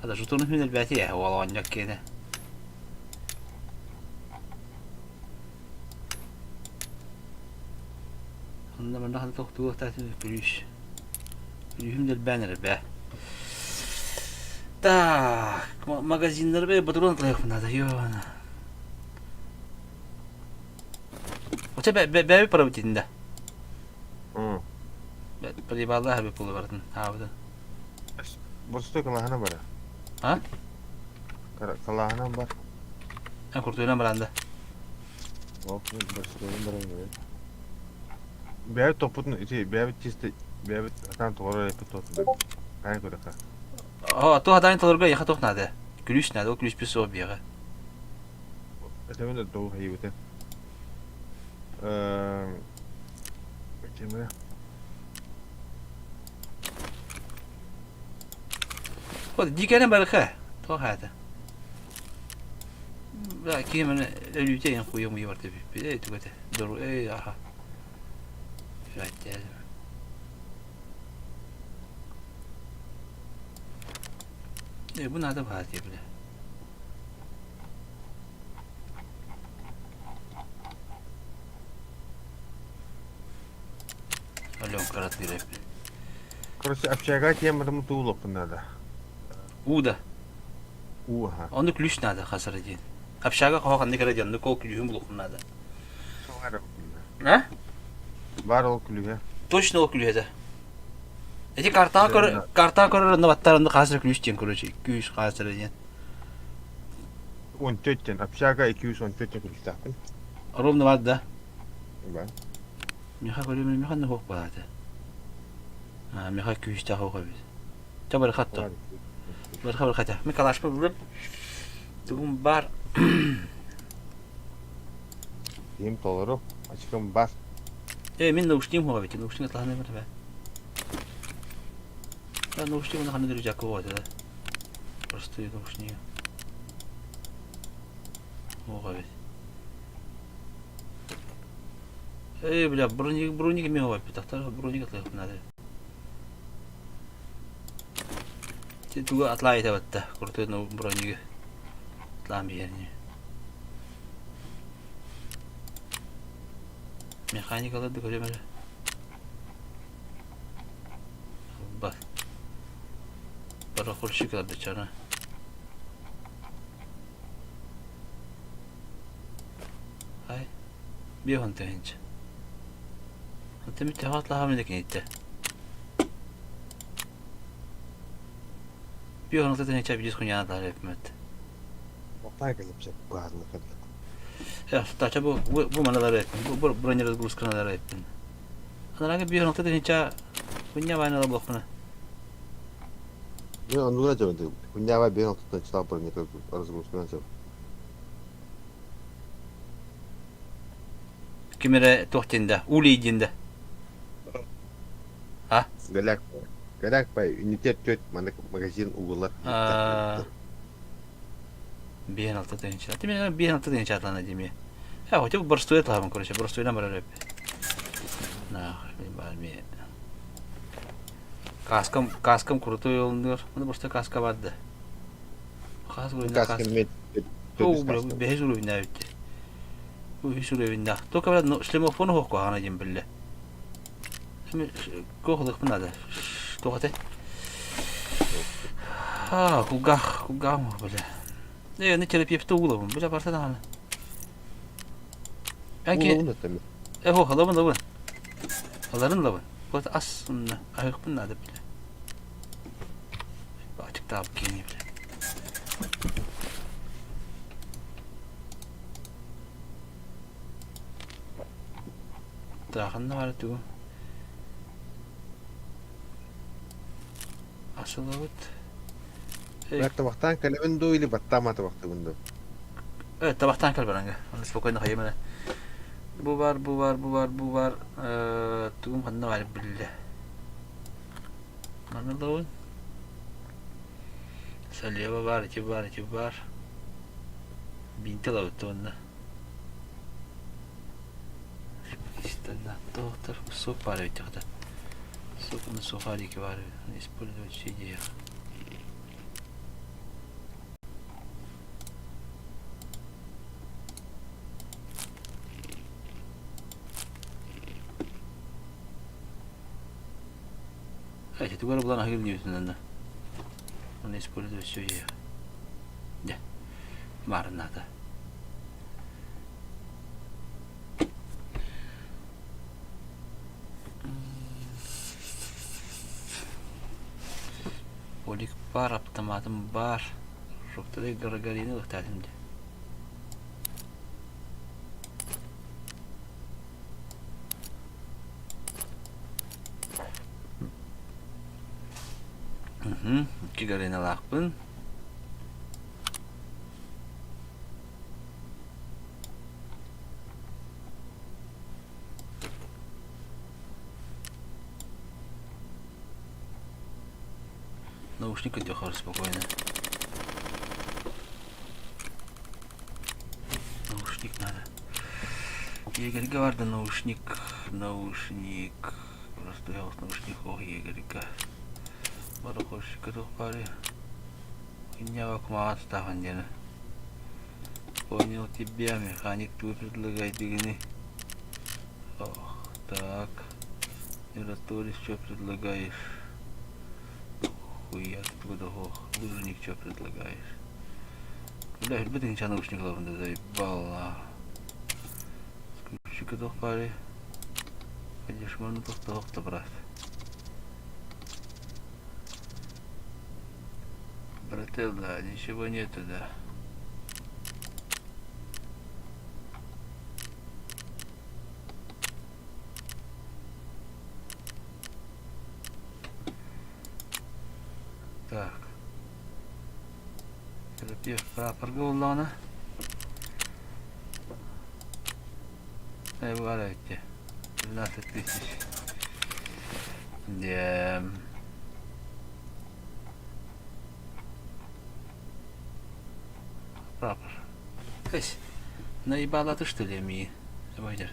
Hada jetonu hünel beti ya o ancak kene. Onda ben daha doktor tatlı pürüş. Pürühüm del banner be. Так, магазинler be patron telefonu da yo. O çe be para bitinde. Hı. Be vallahi bir pulu vardı. Havada. Burası da kalahana bara. Ha? Kalahana var. Ha kurtuyla baranda. Olsun burası da bara böyle. Bir topun içi bir çiste bir atan doğru yapıp tuttu. Kayın koydu ka. Aa, tu hadayn tolurga yaha tohnadı. Gülüş nerede? O gülüş bir soğuk bir yaha. Ötemin de doğu hayvete. Bakayım. O dikene barıka. To hada. La ki men ölüce yan kuyumu var tabi. Bir de tugate. Doğru aha. Evet ya. Bu nada var diye bile. Alon karat direk. Короче, общага тема там тулоп надо. Uda. Уха. Onu gülüş nada hasar edin. Apşaga kahan ne kadar canlı kok gülühüm bulukun nada. Ha? Var o kulübe. Точно o gülühede. Eti karta korarında battarında hasar gülüş diyen kurucu. Gülüş hasar edin. 14 общага 214 kulübe. Arom ne vardı da? Ben. Miha kolümün miha ne hok baladı. Ha miha gülüş daha hok biz. Tabar hatta. Barka barkata. Mi kalaş mı buldum? Tugum bar. Diyeyim doları. Açıkım bas. Min nauştiyim hova biti. Nauştiyim atlahan ne var be. Ya nauştiyim onu hanı duracak o vardı da. Просто nauştiyim. Hova biti. Бля, броник ми hova biti. Tahtar bроник atlayıp nadı. Tuga atlayı da batta. Kurtu no bronik. Atlan bir yerini. Mekanik aladık öyle böyle. Bak. Bara kurşu kaldı çana. Hay. Bir hante hinç. Hante mütehatla hamledeki nitte. Bir hante de hinç bir kunyana da yapmadı. Oktay gelip bu hazırlık kadar. Ya taça bu manaları yapın. Bu bronyer razgruskanaları yapın. Anlarak bir hante de hinç kunya vayna da blokuna. Ne onu da cevap. Kunya var bir noktada çıta yapar ne kadar razgruskana cevap. Kimere tohtinde, uliyinde. Galak bay ünite 4 magazin uğurlar. Bir altı da hinç. Değil bir altı da hinç atlan edeyim. Ya hoca bu borstoya tahammül kuruşa. Borstoyla beraber hep. Nah, benim mi? Kaskım kurutu yolluyor. Bunda borsta kaska vardı. Kask oyunda kask. Kaskın met. Oh, bu behiz ürünler bitti. Bu hiç ürünler. Toka biraz şlemofonu hokku anacım bille. Şimdi kohluk bu nada. Tokate. Ha, kugah mı böyle? Ne terapi yaptı oğlum? Böyle parça da hala. Belki o halamın lavın. Haların lavın. Bu da aslında ayık bunlar da bile. Açık daha bu giyini bile. Dağın ne var diyor. Asıl avut. Ben tabaktan kalemin doylu battama tabakta bunda. Evet tabaktan kal baranga. Onu spokojno hayır Bu var. Tugum kanna var bille. Mana lawan? Saliya var. Bintel avuttu onunla. İşte доктор, суп парить тогда. Суп на сухарики варю. Использовать все идеи. А, это говорю, была нахер наверное. Он использует все идеи. Да. Марната. Олик бар, автоматым бар. Жоқтыдай гарагарины ұқтадым де. İki garayını alaqpın. Наушник отдёхал спокойно. Наушник надо. Егорьга vardı наушник. Просто я с наушников Егорьга. Бара хошика тухпари. Меня вакмаат ставан дена. Понял тебя, механик, ты предлагай дигни. Ох, так. Мираторис, что предлагаешь? Хуя, откуда лыжник, что предлагаешь? Бля, хоть бы ты ничего наушников не заебала. Скрипщик готов пари. Пойдешь, можно просто брать. Брател, да, ничего нету, да. Так. Терапевт прапорга улана. Ай, варайте. 12 тысяч. Да. Прапор. Кась, наебала ты что ли, ми? Давай держи.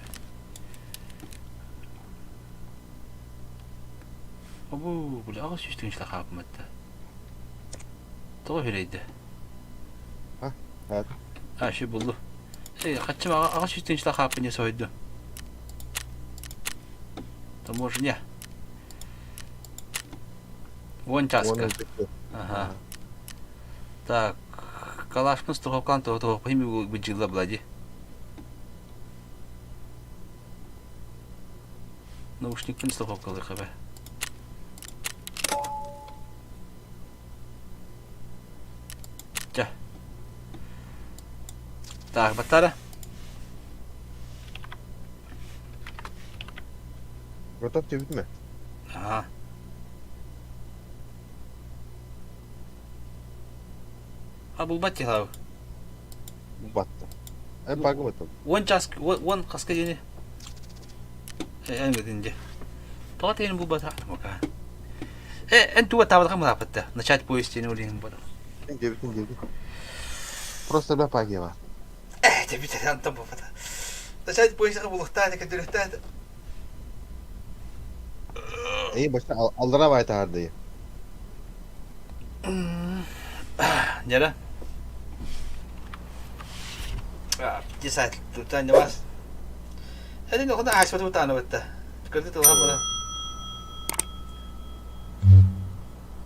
Абу, бля, ағыз үстігін шла қапым әтті. Тоғы верейді. Evet. Ha, şey buldu. Kaçım ağaç üstüne şla қапын не сойды. Таможня. Вон таска. Ага. Так, калашкын страховкан того пойми бджила блади. Наушникпен страховкалы хабе. Так, батара. Готов тебе бітме? Ага. А бұл бат тихлау. Батты. Багы батты. Вон қасқа дене. Әңгідінде. Пағат енің бұл бат ақтым оқа. Ән туа табадға мұна апытты. Начать поезд тені өлеңім бады. Дебітін. Просто бля паги бар. Тебе там попада. Начать поезд бұлықтады, көндіріктады. Başta aldıra bayta hardı. Nere? Cesaret tutan ne var? Hadi ne kadar hasbet tutan ne bitti? Çıkardı tutan bana.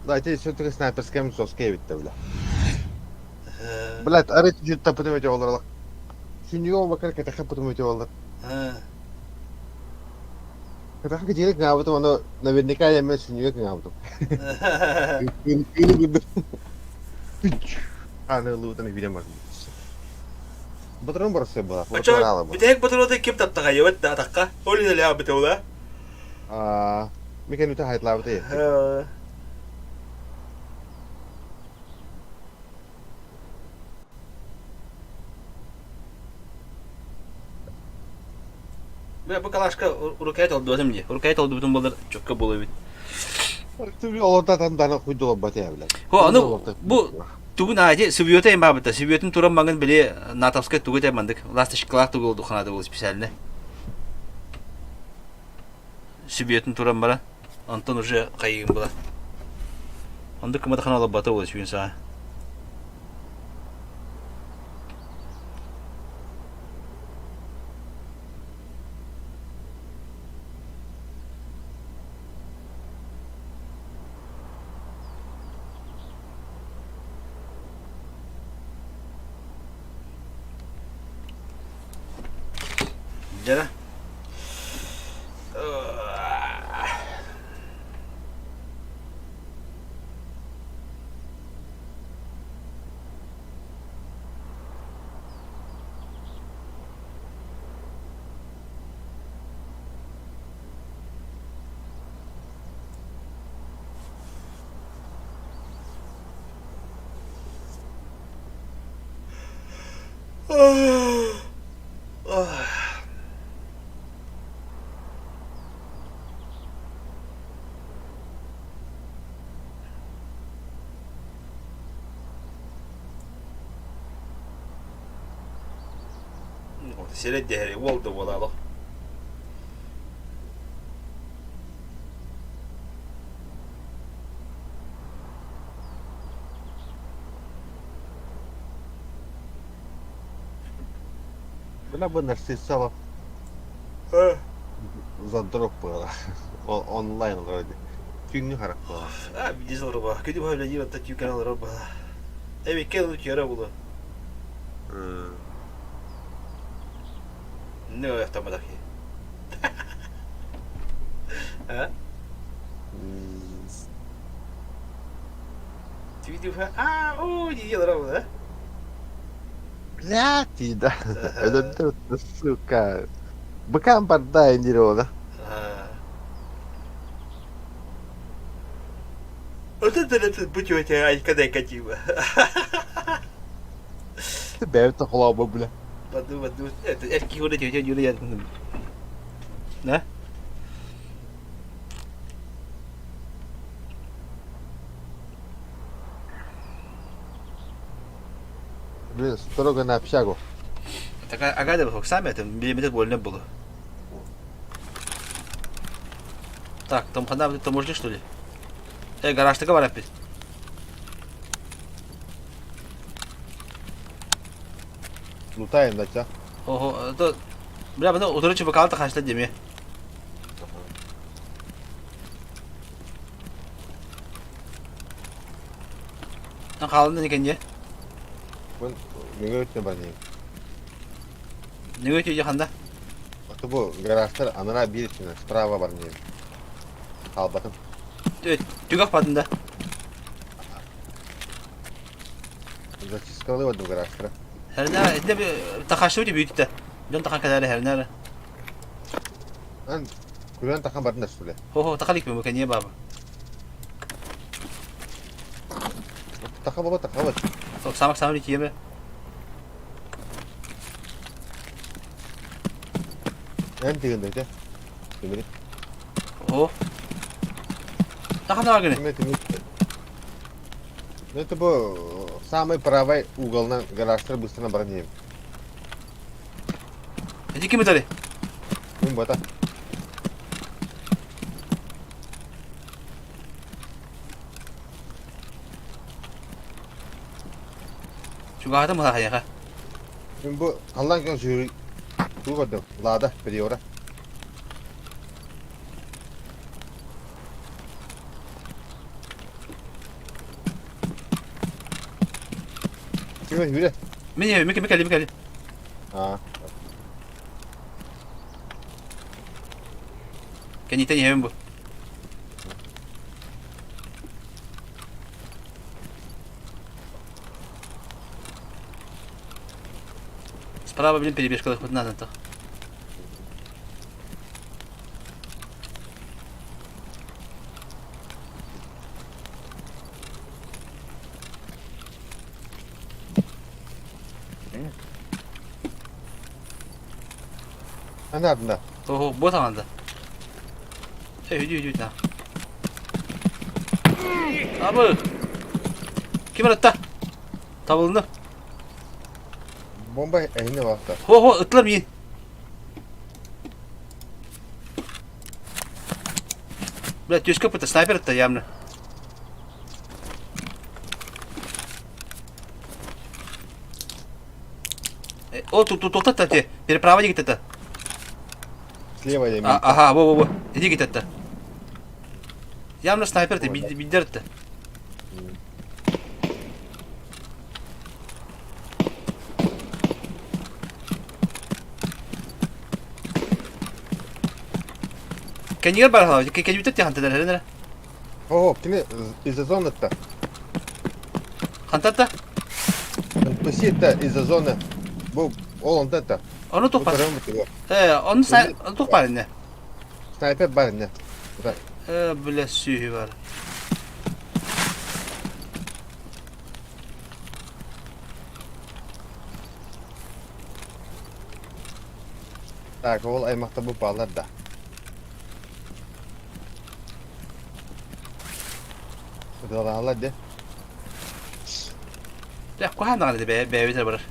Dayı sürekli sniper skem soskaya bitti bile. Блядь, арет жүз тапытым өте олар. Сүнюге bakar kata kapытым өте олар. Kata kecil ngabut ono naверняка я мен сүнюге ngabut. Ini Аны лутаны видим можно. Батырын барысы была. Ача, битек батыроды кеп таптага ебет да такка. Оли да ля битеула. Мекен үтә хайтлап тие. Bu kalaşka rukayet oldu özüm diye. Rukayet oldu bütün balılar çok kabul evet. Olurda tam dana kuydu batı ya bile. Ho, anu bu Tugun aje Sibiyota en babıta. Sibiyotun turan mangın bile Natavska tugu temandık. Lasta şıklar tugu oldu kanada bu spesialine. Sibiyotun turan bara. Anton уже kayığın bula. Onda kımada kanala bata oldu şu gün sağa. Jara. Seret değeri oldu olalı. Bener-bener sisa bak. Zadrop bala. Online oldu. Günlük harap bala. Abi dizel araba. Kötü böyle yiyor da tüken alır araba. Evet kendini kere bulu. Ne o yaptamadık ki? Ha? Video falan. O diyorlar araba. Блядь, да. Это тут, сука. Быкам подай индирода. Вот это будь у тебя айкадай катива. Тебя это хлоба, бля. Waduh. Erki udah jauh-jauh ya. Nah. Блин, строго на общагу. Так агада бak сами это миллиметр больно было. Так, там хана ты таможня что ли? Гараж-то говорят опять. Лутаем, да, тебя? Ого, то бля, бана oturucu bakalım kaçta demi. Ang kalın ne kenya? Вон, мигают на броне. Ne götüyor yakında? Вот bu garajlar anana bir içine, справа броне. Al bakın. Evet, tügak patında. Зачискали вот в гаражlara. Her ne de bir takaştı büyüdü de. Don takan kadar her ne. Lan, kuruyan takım barında şöyle. Ho takalik mi bu kenya baba? Takım baba takım baba. Sok samak iki yeme. En tiginde de. Demiri. Ho. Takan var gene. Темир. Ну это был самый правый угол на гаражlar быстро на броне. Hadi kimi tali? Ну вот так. Şu gahada mı ha ya? Ну bu Allah'ın kan jüri. Bu kadar. Lada periora. Yürü. Mikali. Ha. Kenya tanya hem bu. Справа, блин, перебежка хоть надо то. Ana adında. Ого, бот anda. Иди на. Абы. Kim attı? Tabılını. Bomba ehine vakta. Ho ıtlar yiyin. Блядь, есть какой-то снайпер-то явно. О, тут это, переправа где это. Слева я Ага, во. Иди где это. Явно снайпер-то, бидер-то. Can you get can you take the hunter there? О, кини из-за зоны-то. Hunter-то? Пусить-то из-за зоны. Bu oğlum da. Onu topar. Onu topar ne? Sniper var ne? Böyle sühü var. Tak, ol aymakta bu bağlar da. Dolarlar de. Ya kohan da dedi be biter var.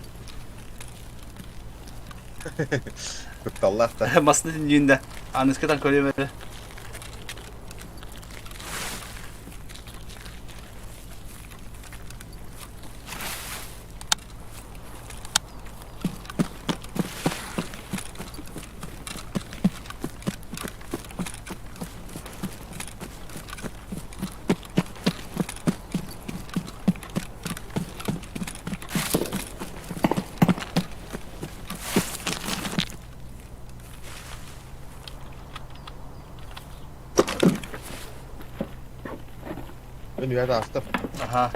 Kuttallar da. Masını dinleyinde. Anıskatan koyuyor böyle. Ben yerde astım. Aha.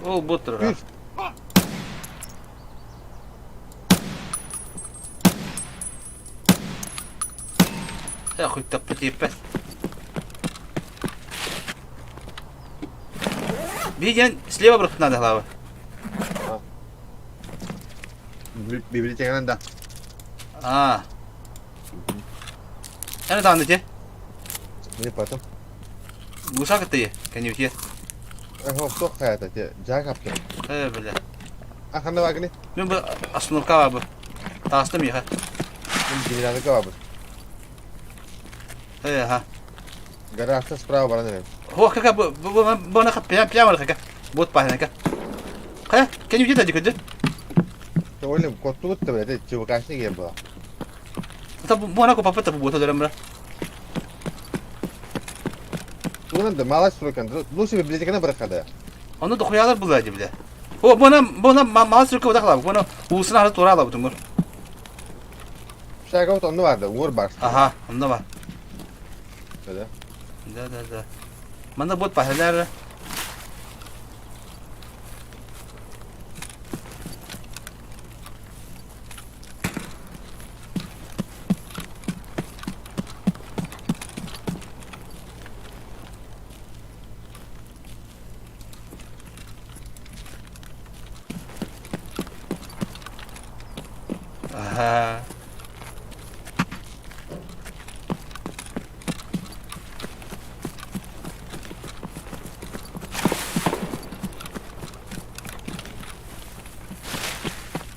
O budur ha. Ya хуй так потепет. Виден, слева брать надо глава. Birbirine da. А. Ana da anlatıyor. Ne patım? Bu şarkı diye. Kanı Hop sok hayata diye. Jack yaptım. böyle. Akanda bak ne? Ben bu asmurka var bu. Tastım ya. Ben dinlerde kavabı. Ha. Garajda sprava bana ne? Ho kaka bu ne prямо kaka. Bot pahane kaka. Kaya, kan you get that dikkat? Oğlum kotlu da böyle çubuk açtı gibi bu. Bu ana ko papata bu bota dönem bra. Bunun da malaş sürüken. Lucy birbirine bırakada. Onu da koyarlar buladı bile. O buna mal sürüke odakla. Buna uğusuna harı tora ala bütün. Şaka onu vardı. Uğur bak. Aha, onda var. Öyle. Da. Mana bot pahane. Aha.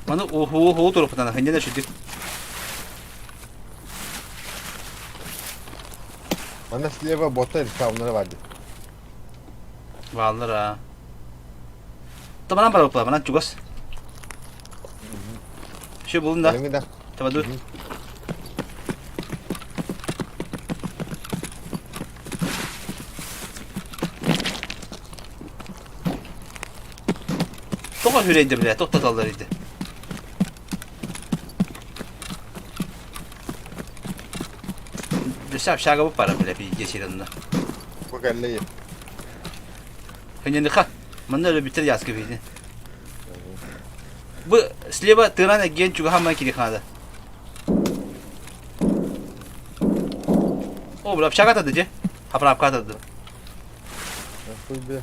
Mana o tarafından hanya da şudur. Bana silahı botta hesabları vardı. Vallahi ha. Tamam para apa? Mana cugas. Şu bulun da. Elimi de. Tamam dur. Toka hüreydi bile. Tokta dallarıydı. Şaka bu para bile bir geçirildi. Bu geldi. Hanya nikah. Mana öyle bitir yaz gibiydi. Bu sleva tırana genç juga hemen kiri kanada. O bırak şaka tadıcı. Hapra hapka tadı. Nasıl bir...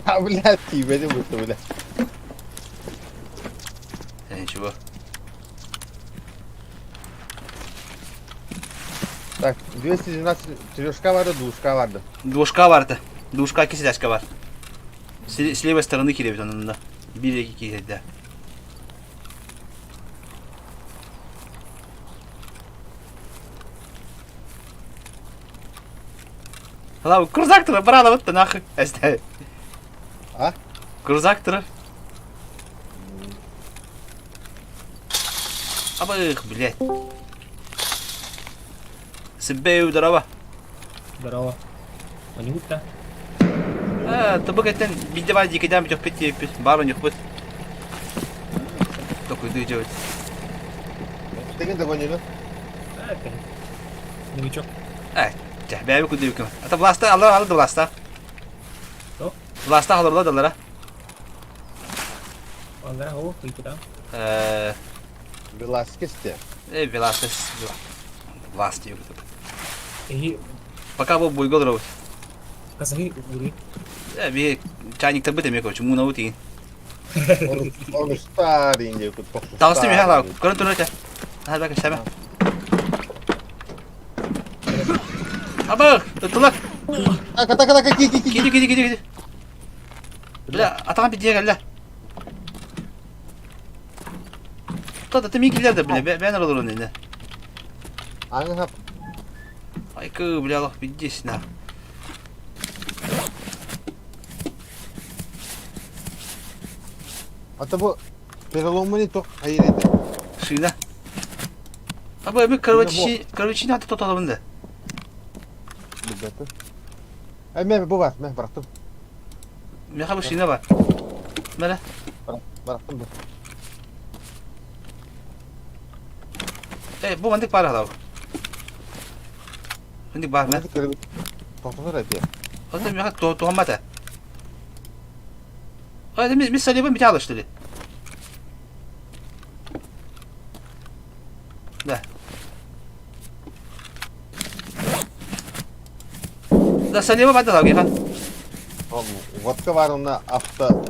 Ha bile tibedi bu bile. Şu bu. Так, 212 трешка vardı, duşka vardı. Duşka vardı. Duşka iki silahka var. С левой стороны кидают он да. Били какие да. Ладно, крузактора брала вот нахуй. Оставь. А? Крузактора. Абых, блядь. Сбею дрова. Здорово. Они гуд-то? Тобuk etten bir de var dikiden bir çok yapıyor. Baron yok bu. Dokuz duyuyor. Tekrar da gönüllü. Это. Новичок. Ben bir kuduyor ki. Ata blasta alır blasta. Что? Blasta alırlar dolara. Он здорово, ты куда? Velasquez'te. Blasta. Blasta yok. И Пока bu buygol ro. казахи ури. Bir çaynik tabi demek o. Çumu navu değil. Onu старый diye kut. Dağıstı mı hala? Karın dururken. Hadi bakın şeme. Abak, tutulak. Kata ki. Gidiyor. Bile atan bir diye gel la. Tadı tüm ilgiler de bile. Ben olur onun elinde. Aynı hap. Ay kı bile Allah bir cisna. Ata bu переломанный ток hayır edi. Suyla. Abi bir karvaçı hatta totalımında. Bilbette. Ay bu var. Ben bıraktım. Meha bu suyuna var. Mele. Bıraktım bu. Bu mantık var hala. Mantık var mı? Nasıl kırıp toktular hep ya. O da meha tohumata. Hadi mis salibin bir çalıştırdı. Da. Da salibe var da lan ya. Vodka var, onda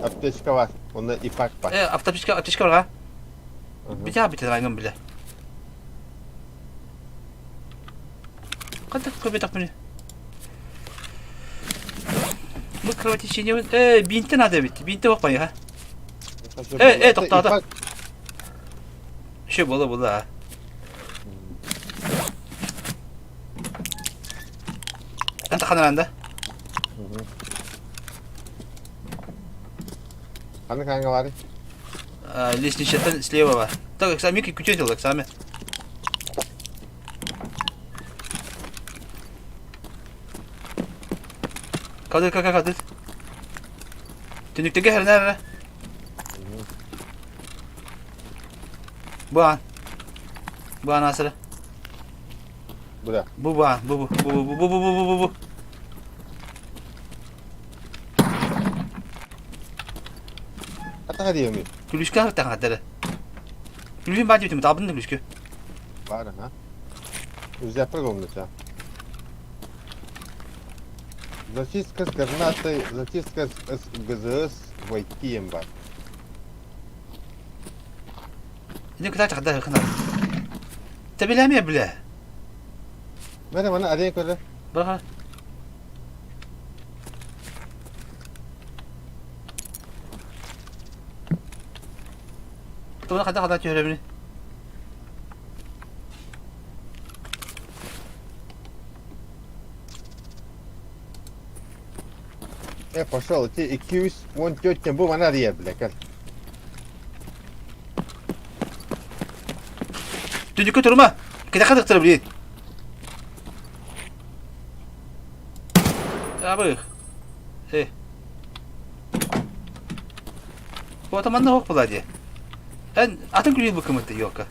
apteşka var. Onda ipak var. Apteşka var ha. Bir daha bitir aynen bile. Kadar köpek tak beni. Bu kravat içinde bintin adı bitti. Binti bak bana ha. Tokta. Şu bolu ha. Anta kanalında. Hangi var? Лестный счет слева var. Так, сами ключи так сами. Kaldır. Tünükteki her nerede? Bu an asırı. Bu da. Bu an. Bu. Hatta diyor mu? Gülüşkü hafiften kadar. Gülüşkü bence bitim. Tabını da gülüşkü. Var ha. Uzaprak olmuş ha. Зачистка с горнатой, зачистка с ГЗС войти var. Ne kadar kadar yakın abi. Tabilemiyor bile. Merhaba bana araya koyla. Bak ha. Buna kadar çöre beni. Пошел, те 210 тетя bu bana araya bile gel. Düdükü durma. Kita kadar tırabilir. Abi. Bu otomanda hok buladı. Atın gülüyor bu kımıttı yok ha.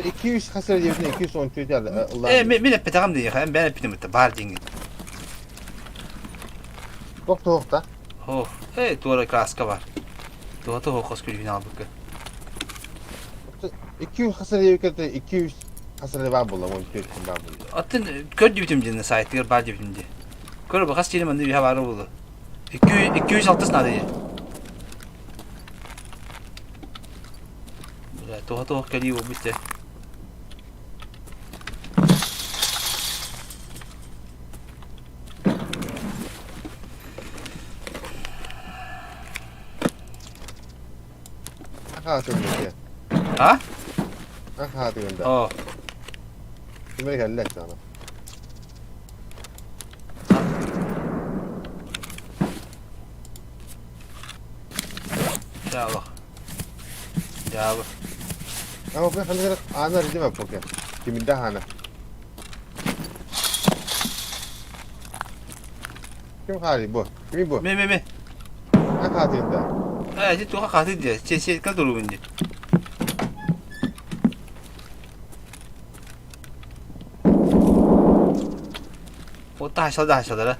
200 hasar yerine 210 tüyde Allah. Ben hep petakam diye ben hep bitim bitti. Bar dingi. Doktor da. Oh, doğru kaska var. Doğru hokas külüğünü al bakı. 200 hasar yükete 200 hasar var bulam o kötü var bulam. Atın kör bitim cinne saytır bar bitimdi. Kör bakas çelim andi bir haber oldu. 206 nadı ya. Doğru kaliyo bitti. Ha tümle. Ha? Ha tümle. Oh. Tümle geldi sana. Bravo. Bravo. Ama bu halde ana ridim yapıyor. Kimin de hana. Kim hali bu? Kim bu? Me. Ha tümle. Ciddi tuha katı diye. Şey kan dolu bindi. O da aşağıda.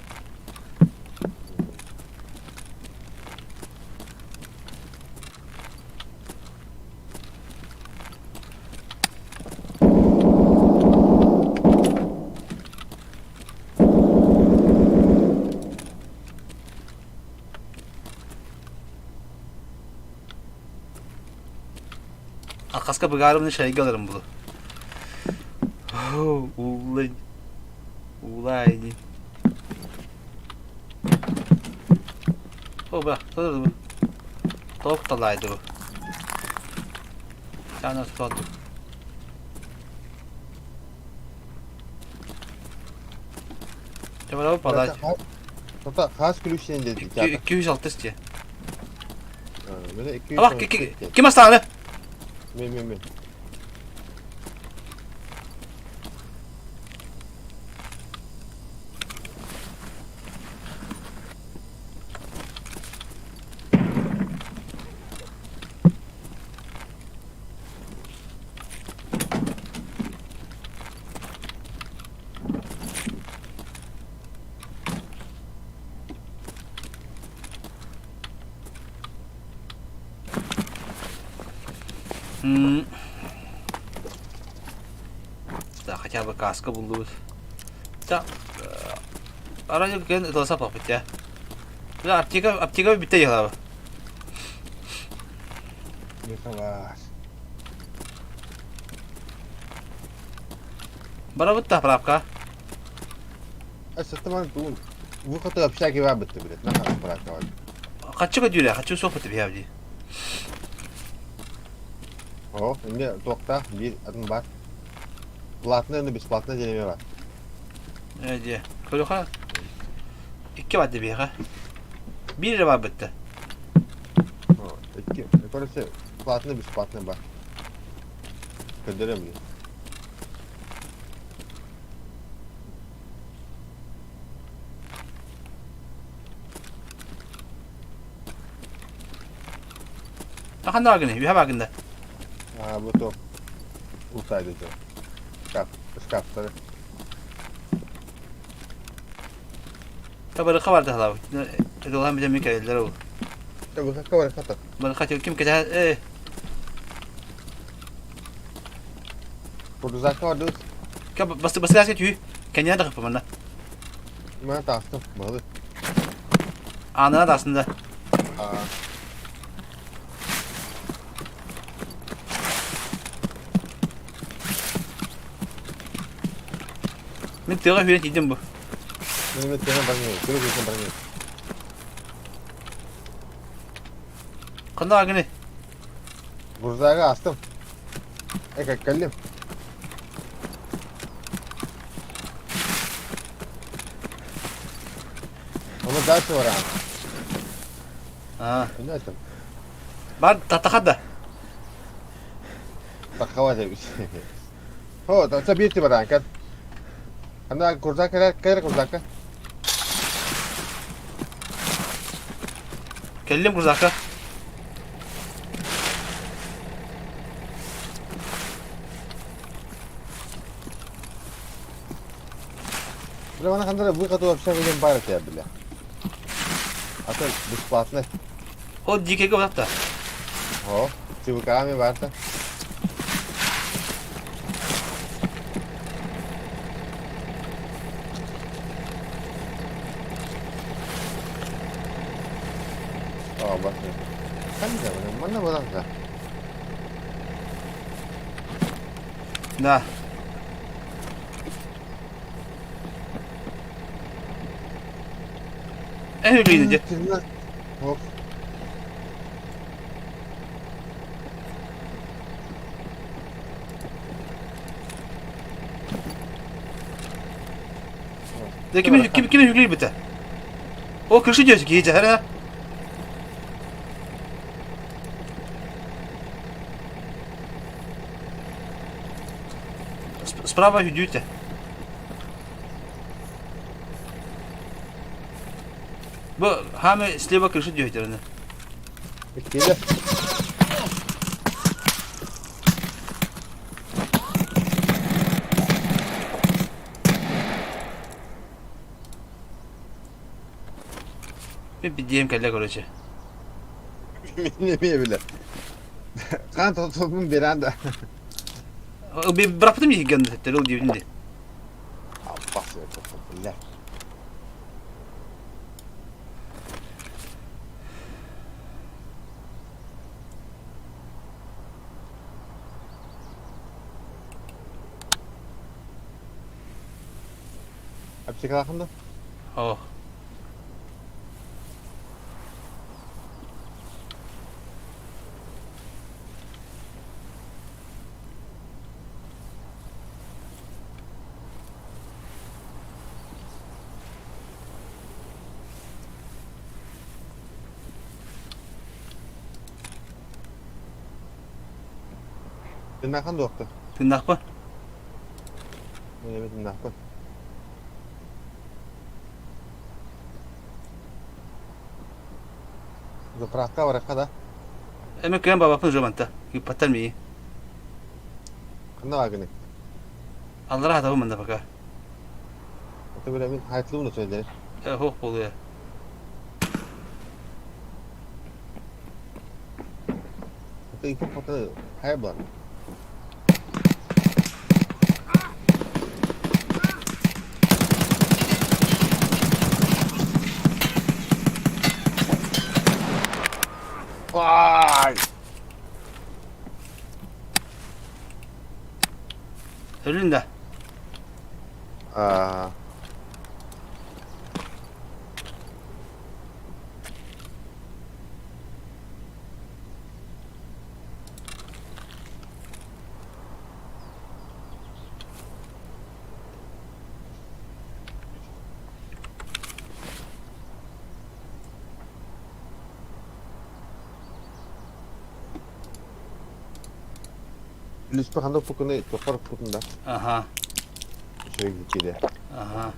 Kaska bıgarımın şey alırım bunu. Ulay. O bak, dur. Top talaydı bu. Sana spot. Çabuk ol palay. Tota has kulüşen dedik ya. 206 istiyor. Böyle 200. Bak kim hastane? Me. Daha kaçar bir kaska bulduk. Ta aracı kendi dolsa papıt ya. Bu aptika bitti ya abi. Ne var? Bana bu da pravka. Aslında bu bu kadar bir şey var bitti bile. Ne kadar para var? Kaçı gidiyor ya? Kaçı sohbet ediyor abi. O, şimdi tokta bir adım var. Platna önünde besplatna deneme var. Evet ya. Böyle ha. 2 vadde bir ha. 1 lira var bitti. O, iki. Yukarısı platna besplatna var. Kırdırım diye. Bakın daha gene. Bir ha bakın da. Ha bu top. Ultaydı diyor. Skapları. Tabii vardı hala. Dolan bize mükemmeller oldu. Ya bu kakka var kata. Bana kaçıyor kim kaçar? Burada zakka vardı. Bası gaz geçiyor. Kendine de kapı bana. Ben tastım. Malı. Anına da aslında. Aa. Ben tığa hüret yedim bu. Benim de sana bakmıyor. Şöyle geçen bakmıyor. Kanda gene. Burada astım. Kallim. Ama daha sonra. Ha. Ne açtım? Bar tatakada. Bak hava demiş. Ho, tak bir tiba kan. Anda kurza kaya kurza. Kellim kurzaka. Bile bana kandara bu kadar bir şey benim bayrak ya bile. Batı besplatно. O dikey go da. О, чуваками варта. О, бак. Kanka bana bana da. Da. Öyleydi. Hop. De kimin hügülü bitti. O kırşı diyorsun ki iyice her. Справа йдете. Bu hame sleva kırşı diyor herhalde. Bitti. Bir diyeyim kelle koruyucu. Ne bile. Kan tutun bir anda. Bir bıraktım ya gönderdi tetleri o diyor şimdi. Abbas ya tutun. Hepsi kalkında. Oh. Dinlekan doktor. Tındak mı? Evet dinlekan. Zapraka var kada. Emek kıyam baba yapın jomanta. Patal mi? Kanda var gene. Allah rahat olun da baka. Hatta böyle bir hayatlı bunu söyledi. Hoh oluyor. Hatta ipu patı hayal var. Vay! Önünde. Aa. Lütfen handa pukunu topar pukunda. Aha. Şöyle gidiyor. Aha.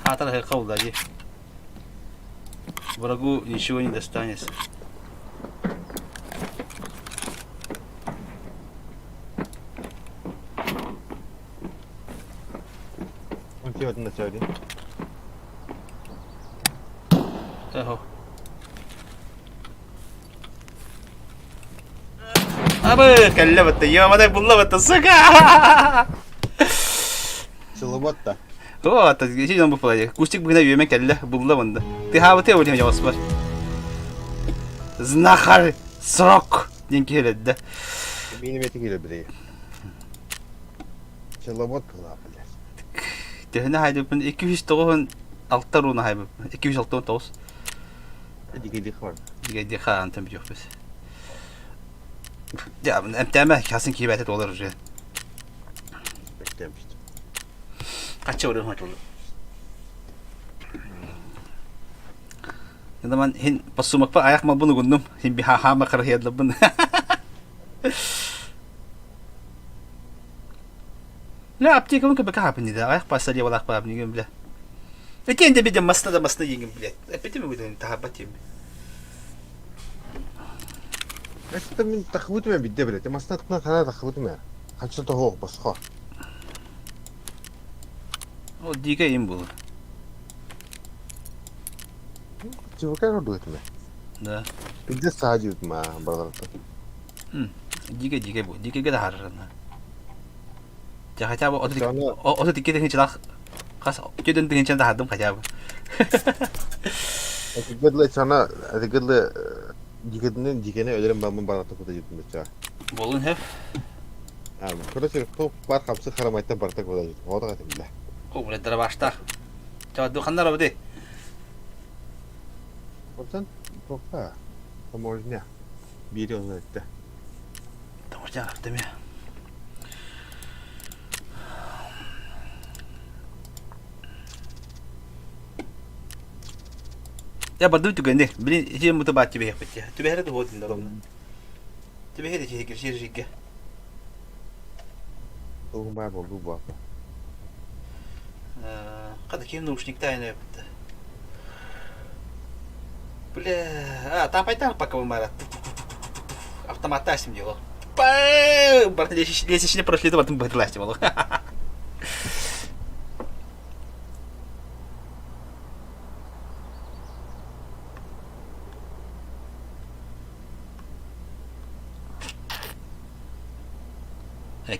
Hatar hekau lagi. Врагу ничего не достанется. Он тебе это начали. Eho. Abi kelle battı ya bana bulla battı sıka. Силоват-то. O hatta şey bu falan. Kustik bugüne yemek kelle bulla bunda. Tihavate olayım ya Osman. Znahar srok. Dinki helede. Benim eti geliyor bireye. Силоват kıla bile. Tehne haydi bunu 200 toğun altta runa haydi. 200 altta toğuz. Hadi gidelim var. Diye kağan tabii yok biz. Ya emteme kesin ki betet olur ya. Beklemiştim. Kaç olur maç olur. Ya zaman hin pasumak pa ayak mı bunu gundum. Hin bir ha ma kar hiyadla bunu. La apti kamu ke beka hapin da ayak pasal ya walak pa ni gum bla. Öteyim de bir de masada yengim bile. Epeti mi bu tahabat yemi? Mesela ben takıbıtım ya bidde bile. Aslında tıkına kadar takıbıtım ya. Kaçta da hoğuk basıqa. O diga yem bu. Çivakar ordu etme. Da. Bidde sadece ütme ha buralarda. Diga bu. Diga da harrana. Jaha bu Sonra- o da dikkat edin çılak. Kas öteden de hinçen de hardım kaca bu. Gıdlı sana gıdlı jigedinin jigene ölerim ben bunu barata kuda jittim mesela. Bolun hep. Abi kura çırık top var kapsı karamaytan barata kuda jittim. O da katım bile. O bu dara başta. Çava du kanlar abdi. Oradan topa. Tam orijinal. Biri onu etti. Tamam canım değil mi? Ya bardım tu gende. Bilin hiç mutabatçı bir yapıt ya. Tu behre de hodin darom. Tu behre de şey. Oğlum bayağı oldu bu hafta. Kada kim naушник тайна yaptı. Бля, тапай-там пока вымарат. Автоматта açtım diyor. Bartın лесişini прошли bartın bıhtırlaştım oğlum.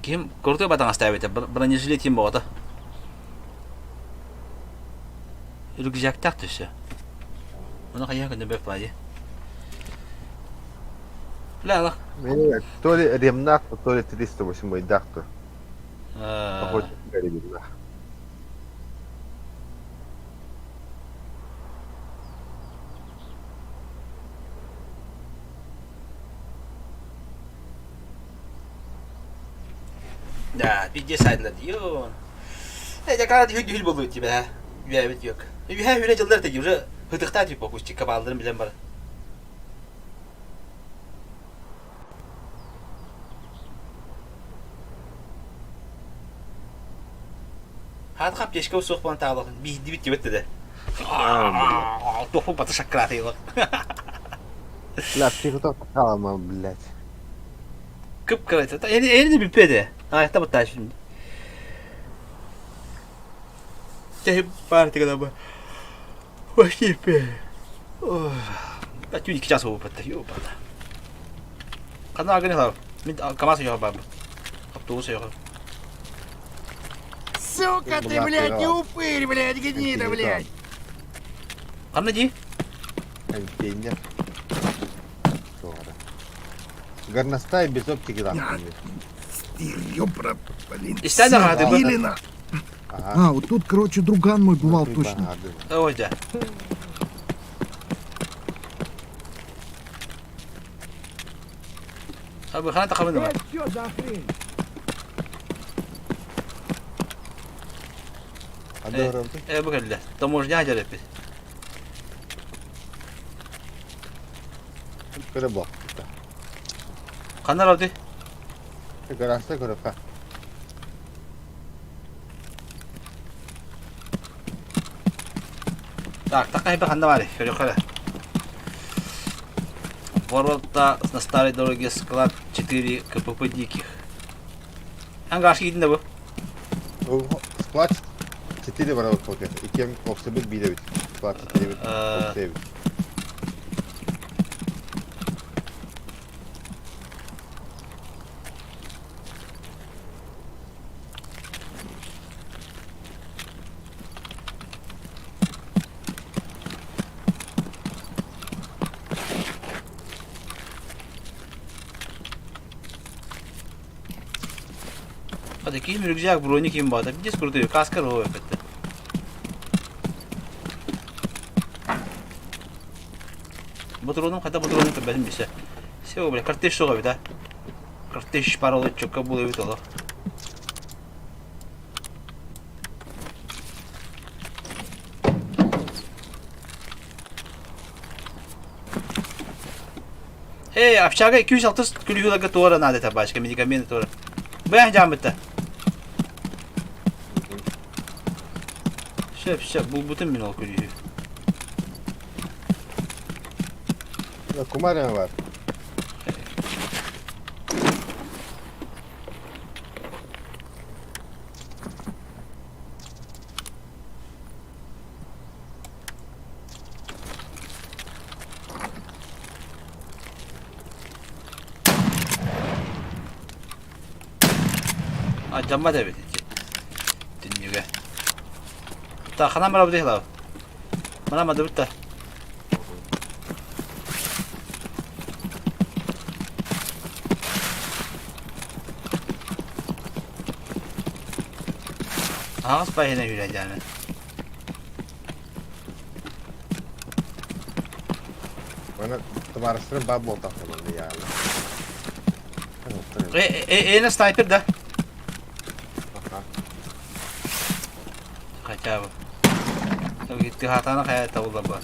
Kim kurtu batang astavete bронежилет kim boğda. Rükzak tak düşse. Ona kaya kende bep var ya. La. Beni то ли ремнах, то ли 308 дахту. Похоже, billah. Da bir cesaretler diyor. Ya kadar hül buluyor ki be. Evet yok. Her hüne yıllar da yürü. Hıdıkta tip okuş çıkıp aldırım bilen var. Hadi kap yeşke o soğuk bana tağlık. Bir dibit gibi dedi. Topu batı şakrat yok. La psihotok kalma billah. Kıpkıraydı. Elini bir pede. Ayakta batar şimdi. Cahip parti kadar bu. Başlayıp be. Dün 2 час over battı. Yok battı. Kadın ağını var. Min kaması yok baba. Kaptuğu yok. Сука ты, блядь, не упырь, блядь, гнида, блядь. Anladı. Антення. Горностай без оптики там. Ёпра, блин. İster de hadi bu. Илина. Ага. А, вот тут, короче, друган мой бывал точно. Orada. Abi kana takımın var. Что за хрень? Hadi oğlum. Bu kadar. Taможня acele etti. Böyle bak. Kanlar aldı. Garajda göre ha. Так хай ханда var. Şöyle yukarı. Ворота на старой дороге склад 4 КПП диких. Hangi gidin de bu? Squat 4 var o poker. 2 kopsa bir de bit. Squat 4 bit. Kopsa bit. Hadi kim rükzak bro kim bu adam? Bir kurdu. Kaskar o efekte. Bu drone'um kada bu drone'um da benim bir şey. Все, бля, картеш соға бит, а? Картеш паролы чөккө болу бит оло. Эй, общага 260 күлүгүлөргө туура надо табачка, медикаменты туура. Бээн жамытта. Şef bu bütün bin ol kürüyü. Ya kumar mı var? Acamba da bitti. Dinliyor. Ta xanam bana bu değil abi. Bana mı da bitti? Ağız payına yürüyeceğim. Bana tımarısının babı otaklandı yani. Ne sniper da. Aha. Kaç abi. Tabii gitti hatana kaya tavulla bu.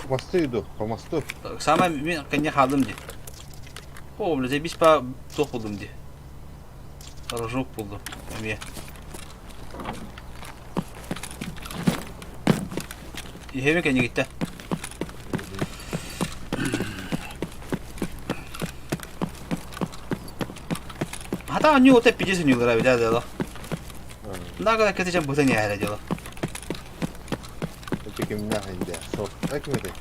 Pomastıydı, pomastu. Sama ben kanya haldım diye. O bize bir pa top buldum diye. Rojok buldum. Emiye. Hemen kanya gitti. Hatta anne o tepkicisi nüyler abi de la. Ne kadar kötüce bu tane hala diyorlar. Peki ne halinde? Sok, ekmedi.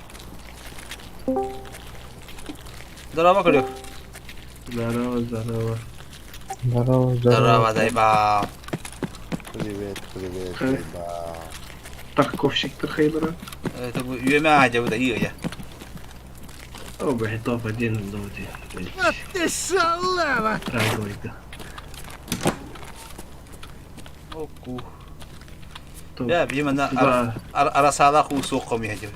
Daraba kırıyor. Здорово. Daraba dayba. Привет, привет, Хэ. ба. Торговщик-то хейбера. Это bu üyeme ağacı bu da iyi ya. О, блядь, топ-1 в доте. Ах ты шалава! Тройка. Oku. Топ. Ya bir mana Два. ara sağda ku sokum ya diyor.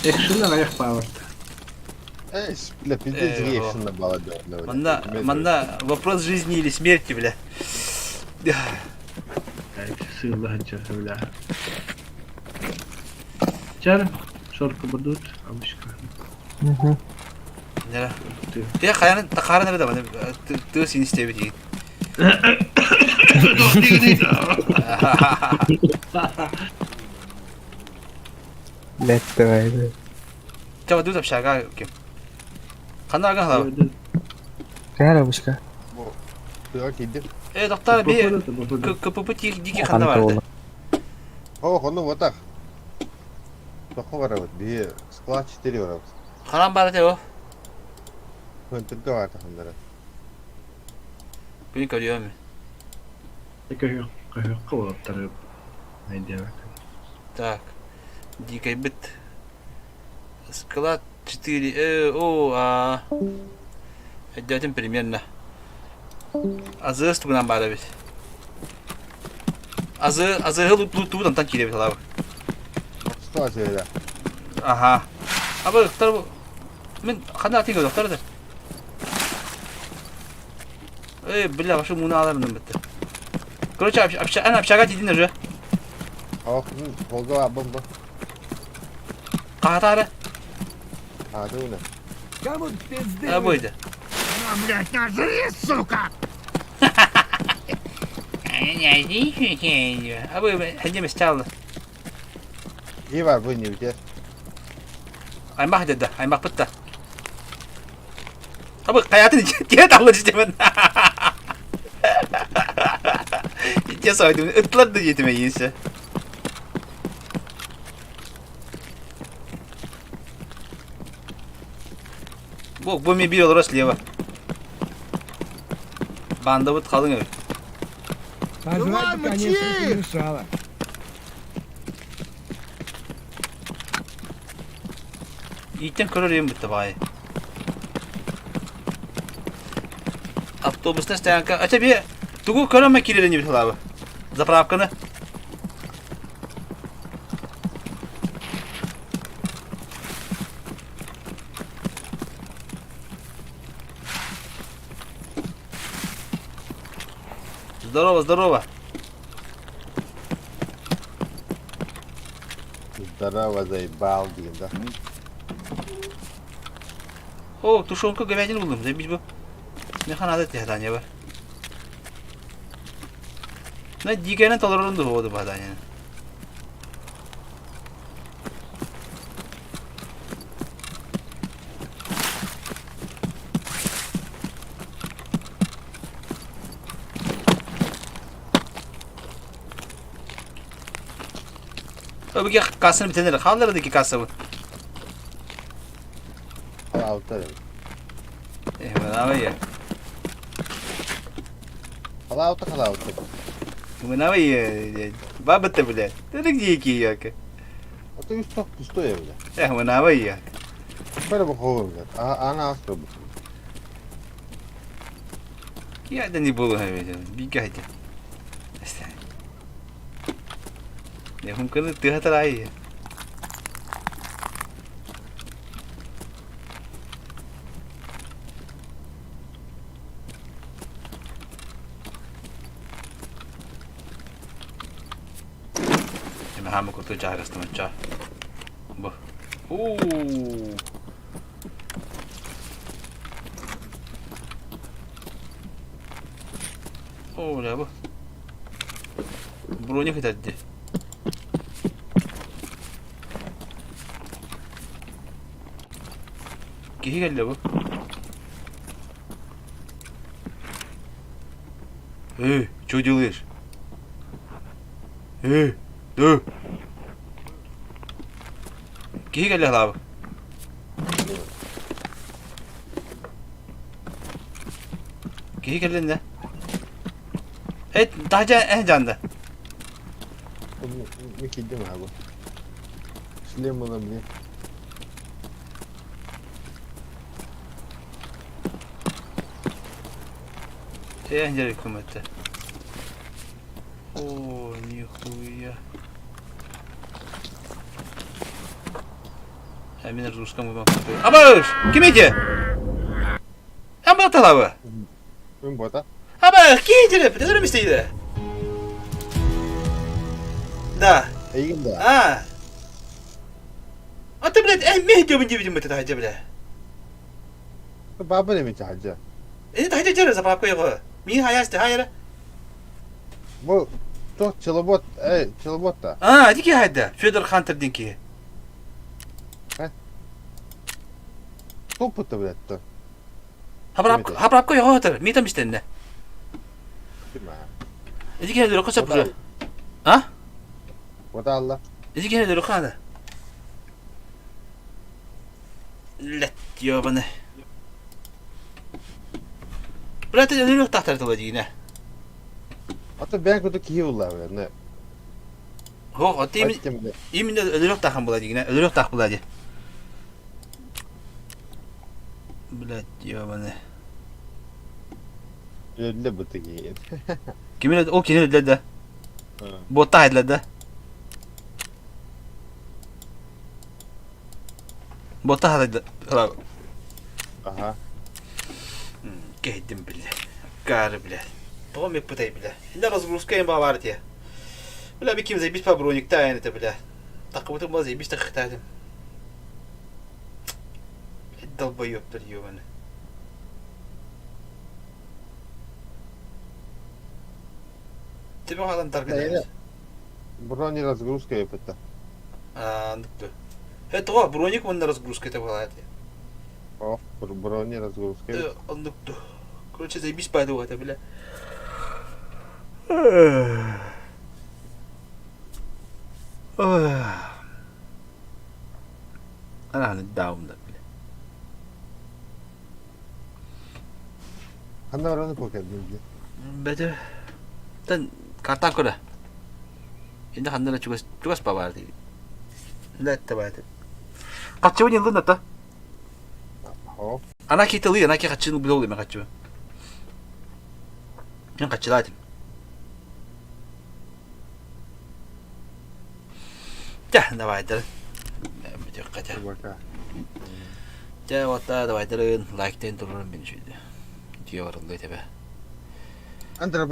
Экшена наверх пауэрта. Бля, пиздец, Ого. грешно было, бля. Манда вопрос жизни или смерти, бля. Сыйлы хачаха, бля. Чар, шорка будут, абушка. Nere? Ya kayanın takarı nerede bana? Tığ sin istevi değil. Coba dulu tapi şaka kim? Kan agak lah. Tığak indi. Doktor bir kapı diki kan vardı. О, ну вот так. Тоқы бар вот, бие склад 4 бар. Karan barı o. Көндіргі бар тақындары. Beni görüyor mu? Кахёкка болоптары. Найдем. Так. Дикий бит. Склад 4. Отдадим примерно. Azı tuğdan bari bir. Azı tuğdan tan kire bir abi. Склад söyle. Aha. Abi doktor bu. Ben kanı atayım doktor da. Billah şu bunu alırım bitti. Короче, общагать единер же. Ағын қолға бар бомба. Qahtары. Ады оны. Кому пизды? Buydu. На, блядь, нажри, сука! Abi hacım çaldı. İyi var bu ne biter. Aymak dedi. Aymak bitti. Abi hayatın diye daldı işte ben. İçe soydum. Itladı yetime yiyse. Bu mi bir olur слева. Banda bu kalın öyle. Сожрать бы, конечно, не мешало. İlkten körüreyim bitti bayi. Avtobusda stayanka. Aça bir tuğu köreme kireleni bir abi. Заправканы. Здорово, здорово. Здорово, заебал, деген да. О, тушенка говядины buldum. Biz bu. Ne kanada tehdanya var. Ne dikene tolerando oldu bu hadanya. Öbürki kasını bitenler. Kaldırdık kası bu. Halauta. Menava ya. Halauta. Menava ya. Babette bile. Dedik diye ki ya ki. Otobüs çok пустой бля. Menava ya. Böyle bakıyorum bля. Ana aslı bu. Ya da ne bulu hemen. Bir gaydi. İşte. Ne mümkün tüh taray. Hemen hamı kutu çağırırsın çağır. Bu. Ooo. Оля, bu. Броник etdi. Kihi geldi bu. Что делаешь? Да. Kihi geldi abi. Kihi geldi ne? Evet, daha en canlı. Ne kildim abi. Sileyim bunu bile. Eğlenceli hükümette. Oo, nihuya. Hemen Rus'ka mı bakıyor? Abaş! Kim ece? Ama talabı. Ben bu arada. Abaş, kim ece? Pederim isteydi. Da. İyiyim de. Ha. Ata bile mehdi bunca bizim mete hacı bile. Baba ne mi hacı? Ne hacı çare sapap koyuyor. Mi hayastı hayır. Bu çok çılbot, çılbot da. Ha, diki hadi. Fedor Hunter dinki. Toput da bile etti. Habrap koyuyor hatır. Mi tam işte ne? Değil mi? Diki hadi rokosa bu. Ha? Bu da Allah. Diki hadi rokada. Let diyor bana. Bırak da yok tahtar olacak yine. Hatta ben kutu kihi ular ne? Ho, o imin de ölürük takım bulacak yine. Ölürük tak bulacak. Bırak diyor bana. Öyle bu teki. Kimin öldü? O kimin öldü de. Botta haydiler Botta haydiler. Aha. Geydim bile. Garı bile. Doğum yok butay bile. Şimdi razgruskayım bağ var diye. Bile bir kimse bir pabronik daha yani de bile. Takıbıtım bazı bir takık tadım. Dalba yoktur diyor bana. Тебе adam tarif ederiz. Брони разгрузка я пытаю. Anladım. Это о, броник он разгрузка это была. О, брони разгрузка. Anladım. Короче, заебись пойду это, бля. Ana hani down'da bile. Hanna oranı pokadın. Bede. Tan kartan koda. Şimdi hanlara çugas babardı. Ne tabaydı. Kaçı mı yıldın da? Hop. Ana kitali, ana ki kaçını bile oluyor kaçı. Ben kaçılaydım. давай дыр. Мөтөк кача. Ота давай дырын лайктен турурун мен шүйдү. Диyor vallahi tebe. Andra